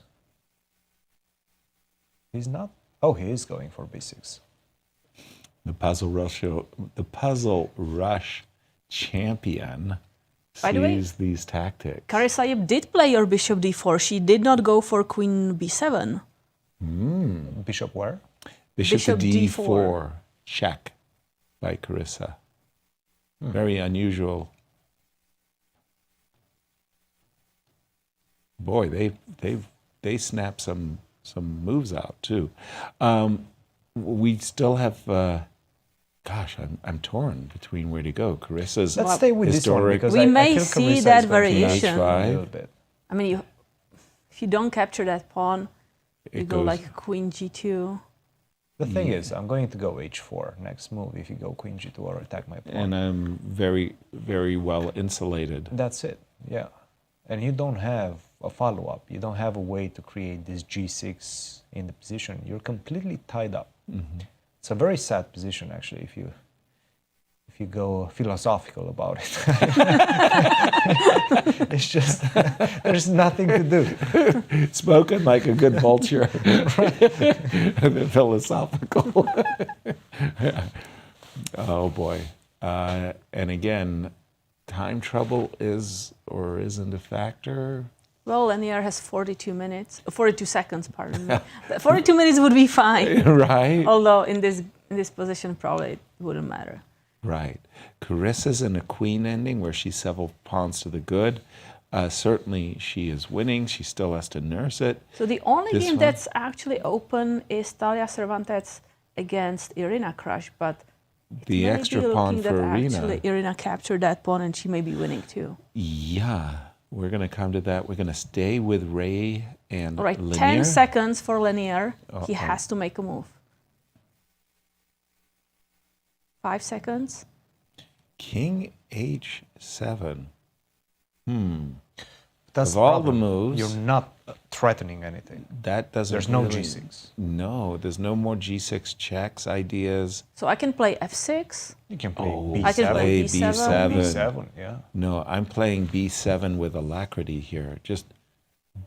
He's not. Oh, he is going for b6. The puzzle rush champion By the way, sees these tactics. Carissa Yip did play your bishop d4. She did not go for queen b7. Bishop where? Bishop to d4. D4. Check by Carissa. Very unusual. Boy, they snap some moves out too. We still have. Gosh, I'm torn between where to go. Carissa's Let's stay with historic. This one because we may feel see Carissa that is going to variation. a little bit. I mean, if you don't capture that pawn, you go goes- like queen g2. The thing is, I'm going to go h4 next move if you go queen g2 or attack my pawn. And I'm very, very well insulated. That's it, yeah. And you don't have a follow-up. You don't have a way to create this g6 in the position. You're completely tied up. It's a very sad position, actually, if you go philosophical about it. It's just, there's nothing to do. Spoken like a good vulture. Philosophical. Oh boy. And again, time trouble is or isn't a factor. Well, Lanier has 42 seconds, pardon me. 42 minutes would be fine. Right. Although in this position, probably it wouldn't matter. Right. Carissa's in a queen ending where she's several pawns to the good. Certainly she is winning. She still has to nurse it. So the only This game one? that's actually open is Talia Cervantes against Irina Krush, but The maybe extra looking pawn for that Irina. Actually, Irina captured that pawn and she may be winning too. Yeah, we're going to come to that. We're going to stay with Ray and All right, Lanier. 10 seconds for Lanier. He Uh-oh. has to make a move. 5 seconds. King h7. That's Of all problem. the moves, You're not threatening anything. that doesn't. There's no really- g6. No, there's no more g6 checks ideas. So I can play f6. You can play Oh, b7. I can play B7. b7, yeah. No, I'm playing b7 with alacrity here. Just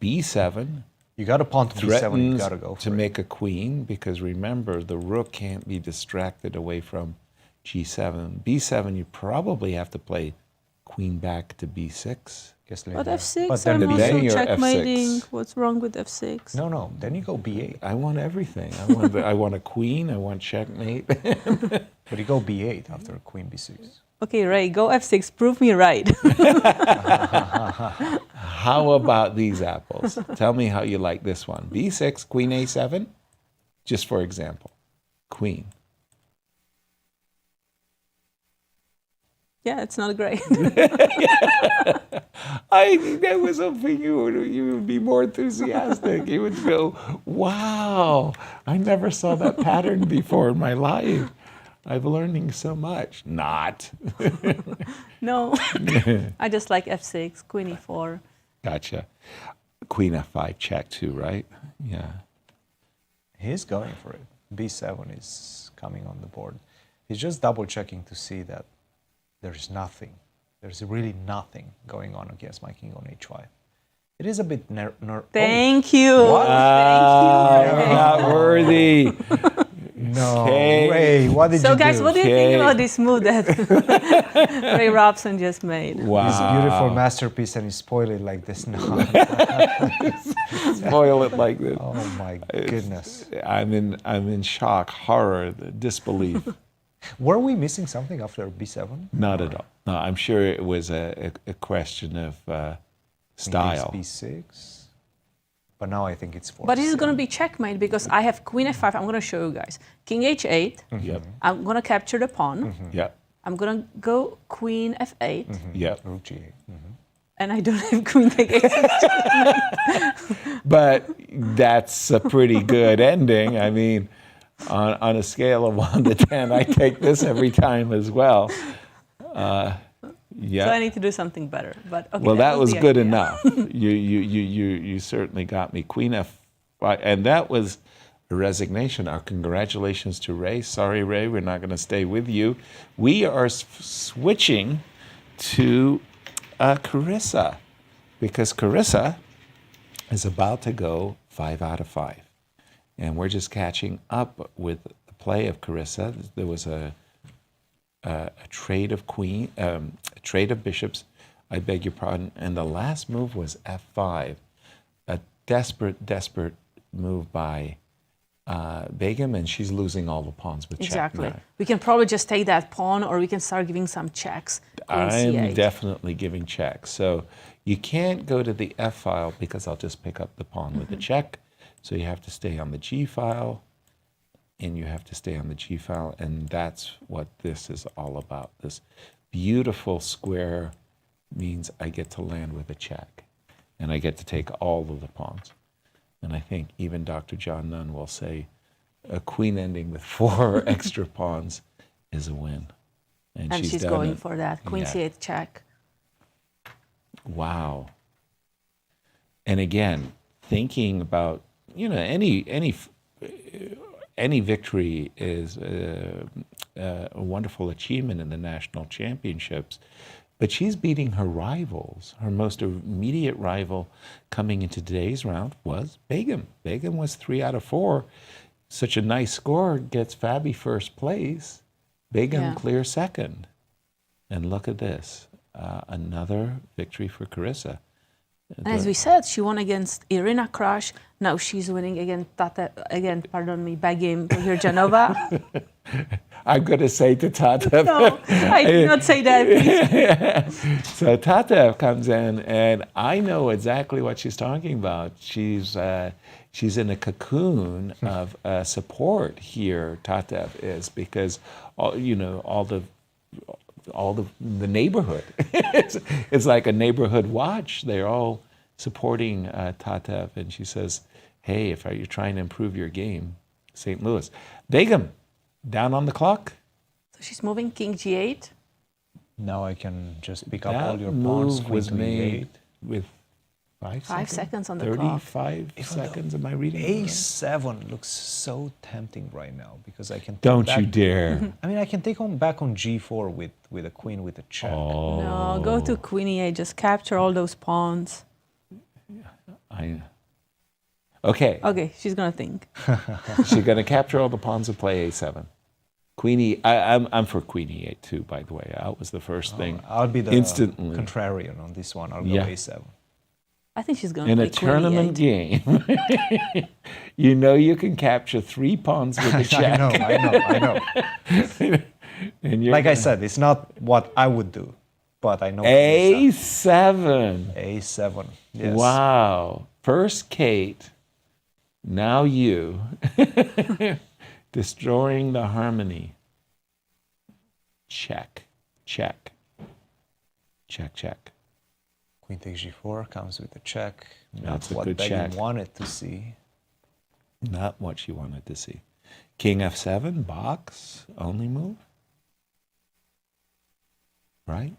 b7 You got a pawn to b7, you threatens got to go for to it. make a queen because remember the rook can't be distracted away from g7. b7 you probably have to play queen back to b6. Guess But later. f6, But then I'm the also bang your checkmating. F6. What's wrong with f6? No, then you go b8. I want everything. I want a queen. I want checkmate. But you go b8 after queen b6. Okay, Ray, go f6. Prove me right. How about these apples? Tell me how you like this one. b6, queen a7, just for example. Queen. Yeah, it's not great. I think that was something you would be more enthusiastic. You would go, wow, I never saw that pattern before in my life. I'm learning so much. Not. No, I just like f6, queen e4. Gotcha. Queen f5 check too, right? Yeah. He's going for it. b7 is coming on the board. He's just double checking to see that there's nothing. There's really nothing going on against my king on h5. It is a bit Thank you. What? Thank you. Not worthy. No way. What did you do? So guys, what do you think about this move that Ray Robson just made? Wow. It's a beautiful masterpiece and you spoil it like this now. Spoil it like this. Oh my goodness. I'm in shock, horror, disbelief. Were we missing something after b7? Not at all. No, I'm sure it was a question of style. b6. But now I think it's 4. But this is going to be checkmate because I have queen f5. I'm going to show you guys. King h8. Yep. I'm going to capture the pawn. Yep. I'm going to go queen f8. Yep. Rook g8. And I don't have queen take a8. But that's a pretty good ending. I mean, on a scale of 1 to 10, I take this every time as well. Yeah. So I need to do something better. But okay, well, that was the good idea. enough. You certainly got me. Queen f5, and that was a resignation. Our congratulations to Ray. Sorry, Ray, we're not going to stay with you. We are switching to Carissa, because Carissa is about to go 5 out of 5. And we're just catching up with the play of Carissa. There was a trade of a trade of bishops, I beg your pardon, and the last move was f5, a desperate move by Begum, and she's losing all the pawns with Exactly. check. We can probably just take that pawn, or we can start giving some checks. Queen I'm c8. definitely giving checks. So you can't go to the f file because I'll just pick up the pawn with a check. So you have to stay on the g file. And you have to stay on the G file, and that's what this is all about. This beautiful square means I get to land with a check, and I get to take all of the pawns. And I think even Dr. John Nunn will say a queen ending with 4 extra pawns is a win. And she's done going it. for that. Queen c8 check. Wow. And again, thinking about, any victory is a wonderful achievement in the national championships, but she's beating her rivals. Her most immediate rival coming into today's round was Begum. Begum was 3 out of 4. Such a nice score, gets Fabi first place. Begum clear second. And look at this, another victory for Carissa. And as we said, she won against Irina Krush. Now she's winning against Begum Janova. I'm going to say to Tatev. No, I did not say that. So Tatev comes in, and I know exactly what she's talking about. She's in a cocoon of support here. Tatev is, because all the neighborhood. it's like a neighborhood watch. They're all supporting Tatev, and she says, "Hey, if you're trying to improve your game, St. Louis." Begum, down on the clock. So she's moving King g8. Now I can just pick up That all your pawns. move was made with 5 seconds on the clock. 35 seconds. Am I reading? A7 looks so tempting right now because I can. Don't you dare! I mean, I can take back on g4 with a queen with a check. Oh. No, go to Queen e8. Just capture all those pawns. Okay. Okay, she's gonna think. She's gonna capture all the pawns and play a7. Queen e. I'm for Queen e8 too. By the way, that was the first thing. I'll be the instantly contrarian on this one. I'll go a7. I think she's gonna in play a tournament Queen e8. game. You can capture 3 pawns with a check. I know. And like I said, it's not what I would do, but I know. A7. A7. Yes. Wow. First Kate, now you. Destroying the harmony. Check. Queen takes g4 comes with a check. That's a what good Begim check. wanted to see. Not what she wanted to see. King f7, box, only move. Right?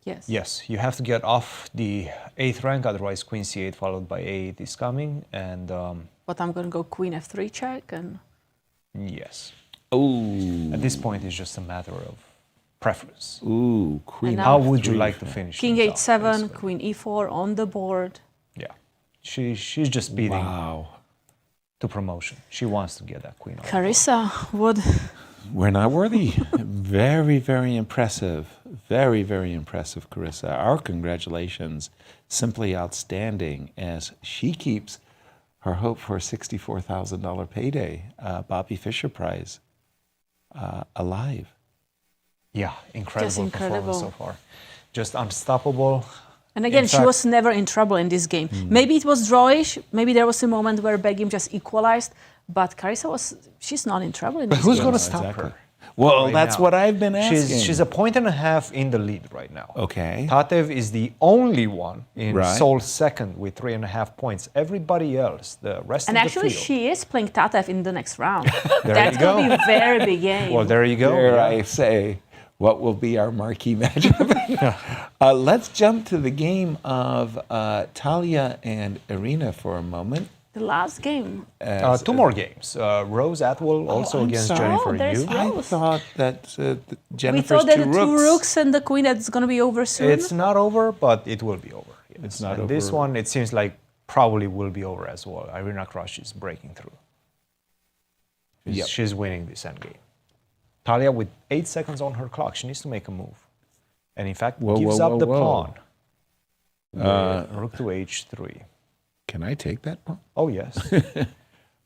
Yes. Yes, you have to get off the 8th rank, otherwise Queen c8 followed by a8 is coming, and But I'm going to go Queen f3 check, and yes. Ooh. At this point, it's just a matter of preference. Ooh, Queen. And How now- would you like to finish? King things off, h7, basically? Queen e4 on the board. Yeah, she's just speeding Wow. to promotion. She wants to get that queen. off. Carissa, what? We're not worthy. Very, very impressive. Very, very impressive, Carissa. Our congratulations. Simply outstanding as she keeps her hope for a $64,000 payday, Bobby Fischer Prize, alive. Yeah, incredible incredible. performance so far. Just unstoppable. And again, In she fact- was never in trouble in this game. Maybe it was drawish. Maybe there was a moment where Begim just equalized. But Carissa she's not in trouble in But this who's game. going to stop her? Well, right that's now? what I've been asking. She's a point and a half in the lead right now. Okay. Tatev is the only one in Right. sole second with 3.5 points. Everybody else, the rest And of actually, the field. she is playing Tatev in the next round. There That's you go. going to be a very big game. Well, there you go. Dare Yeah. I say, what will be our marquee matchup? Let's jump to the game of Talia and Irina for a moment. The last game. Two more games. Rose Atwell also I'm against sorry. Jennifer Oh, there's Yoo. I Rose. thought that We Jennifer's thought that two the two rooks and the queen, that's going to be over soon. It's not over, but it will be over. Yes. It's not and over. This one, it seems like probably will be over as well. Irina Krush is breaking through. Yep. She's winning this endgame. Talia with 8 seconds on her clock. She needs to make a move. And in fact, Whoa, gives whoa, up whoa, the whoa. pawn. With rook to h3. Can I take that pawn? Oh, yes.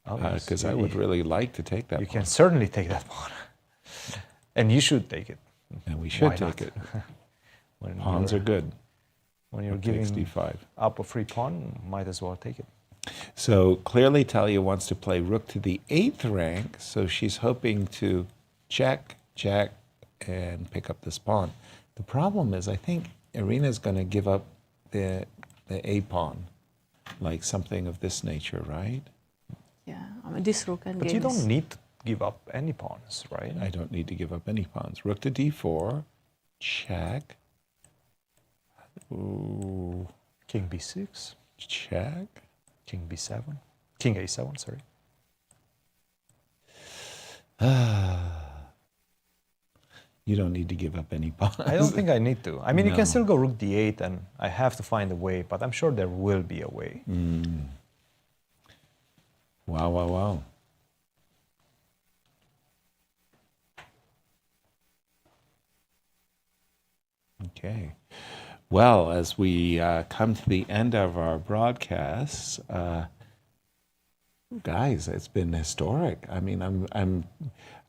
Because I would really like to take that You pawn. can certainly take that pawn. And you should take it. And we should Why take not? it. When Pawns you're- are good. When you're Rook takes giving d5. up a free pawn, might as well take it. So clearly Talia wants to play rook to the 8th rank, so she's hoping to check, and pick up this pawn. The problem is I think Irina's going to give up the A pawn, like something of this nature, right? Yeah, I mean, this rook and But you don't need to give up any pawns, right? I don't need to give up any pawns. Rook to d4, check. Ooh, King b6, check. king b7, king a7, sorry. You don't need to give up any pawns. I don't think I need to. I mean, you No. can still go rook d8, and I have to find a way, but I'm sure there will be a way. Wow, wow, wow. Okay. Well, as we come to the end of our broadcasts, guys, it's been historic. I mean,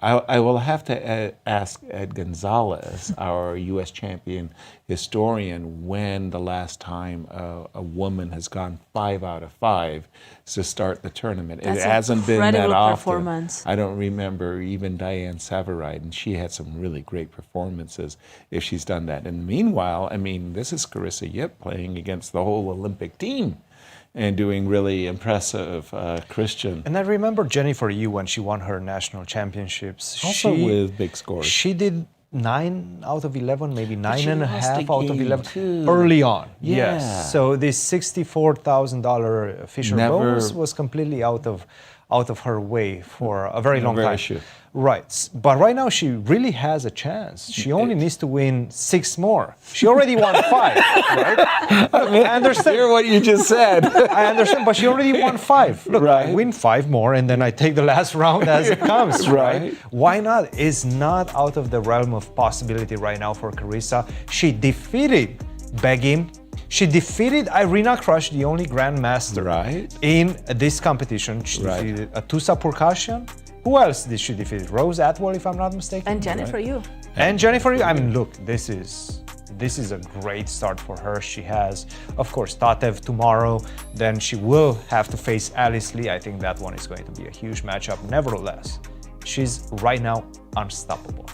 I will have to ask Ed Gonzalez, our U.S. champion historian, when the last time a woman has gone 5 out of 5 to start the tournament. That's it hasn't been that incredible often. performance. I don't remember even Diane Savaride, and she had some really great performances if she's done that. And meanwhile, I mean, this is Carissa Yip playing against the whole Olympic team and doing really impressive Cristian. And I remember Jennifer Yoo when she won her national championships. Also with big scores. She did 9 out of 11, maybe But she 9.5 lost a out of game 11 too. early on. Yeah. Yes. So this $64,000 Fisher Never- bonus was completely out of her way for a very long Never time. issue. Right. But right now she really has a chance. She only needs to win 6 more. She already won 5, right? I understand. Hear what you just said. I understand, but she already won 5. Look, Right. I win 5 more, and then I take the last round as it comes, right? Right. Why not? It's not out of the realm of possibility right now for Carissa. She defeated Begim. She defeated Irina Krush, the only grandmaster in this competition. She Right. defeated Atusa Pourkashiyan. Who else did she defeat? Rose Atwell, if I'm not mistaken. And Jennifer Yoo. And Jennifer, I mean, look, this is a great start for her. She has, of course, Tatev tomorrow. Then she will have to face Alice Lee. I think that one is going to be a huge matchup. Nevertheless, she's right now unstoppable.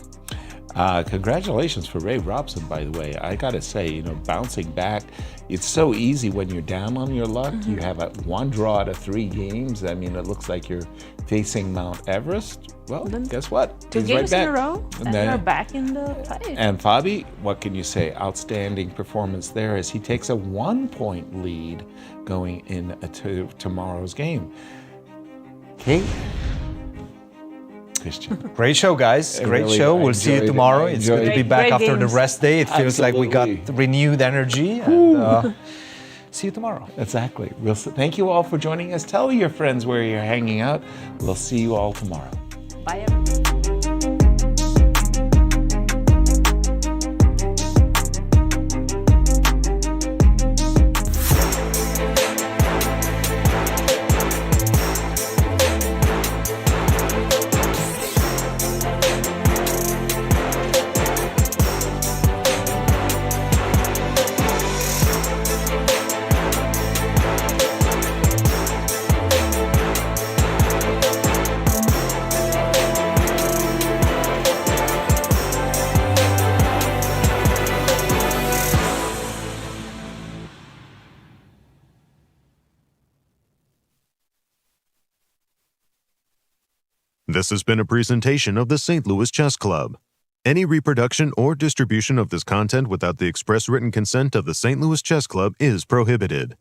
Congratulations for Ray Robson, by the way. I gotta say, bouncing back, it's so easy when you're down on your luck. You have one draw out of 3 games. I mean, it looks like you're facing Mount Everest. Well, guess what? 2 He's games right in a row, and you're back in the fight. And Fabi, what can you say? Outstanding performance there as he takes a 1-point lead going into tomorrow's game. Kate? Cristian. Great show, guys. Great show. We'll see you tomorrow. It's good to be back after the rest day. It feels like we got renewed energy. And, see you tomorrow. Exactly. Thank you all for joining us. Tell your friends where you're hanging out. We'll see you all tomorrow. Bye, everyone. This has been a presentation of the St. Louis Chess Club. Any reproduction or distribution of this content without the express written consent of the St. Louis Chess Club is prohibited.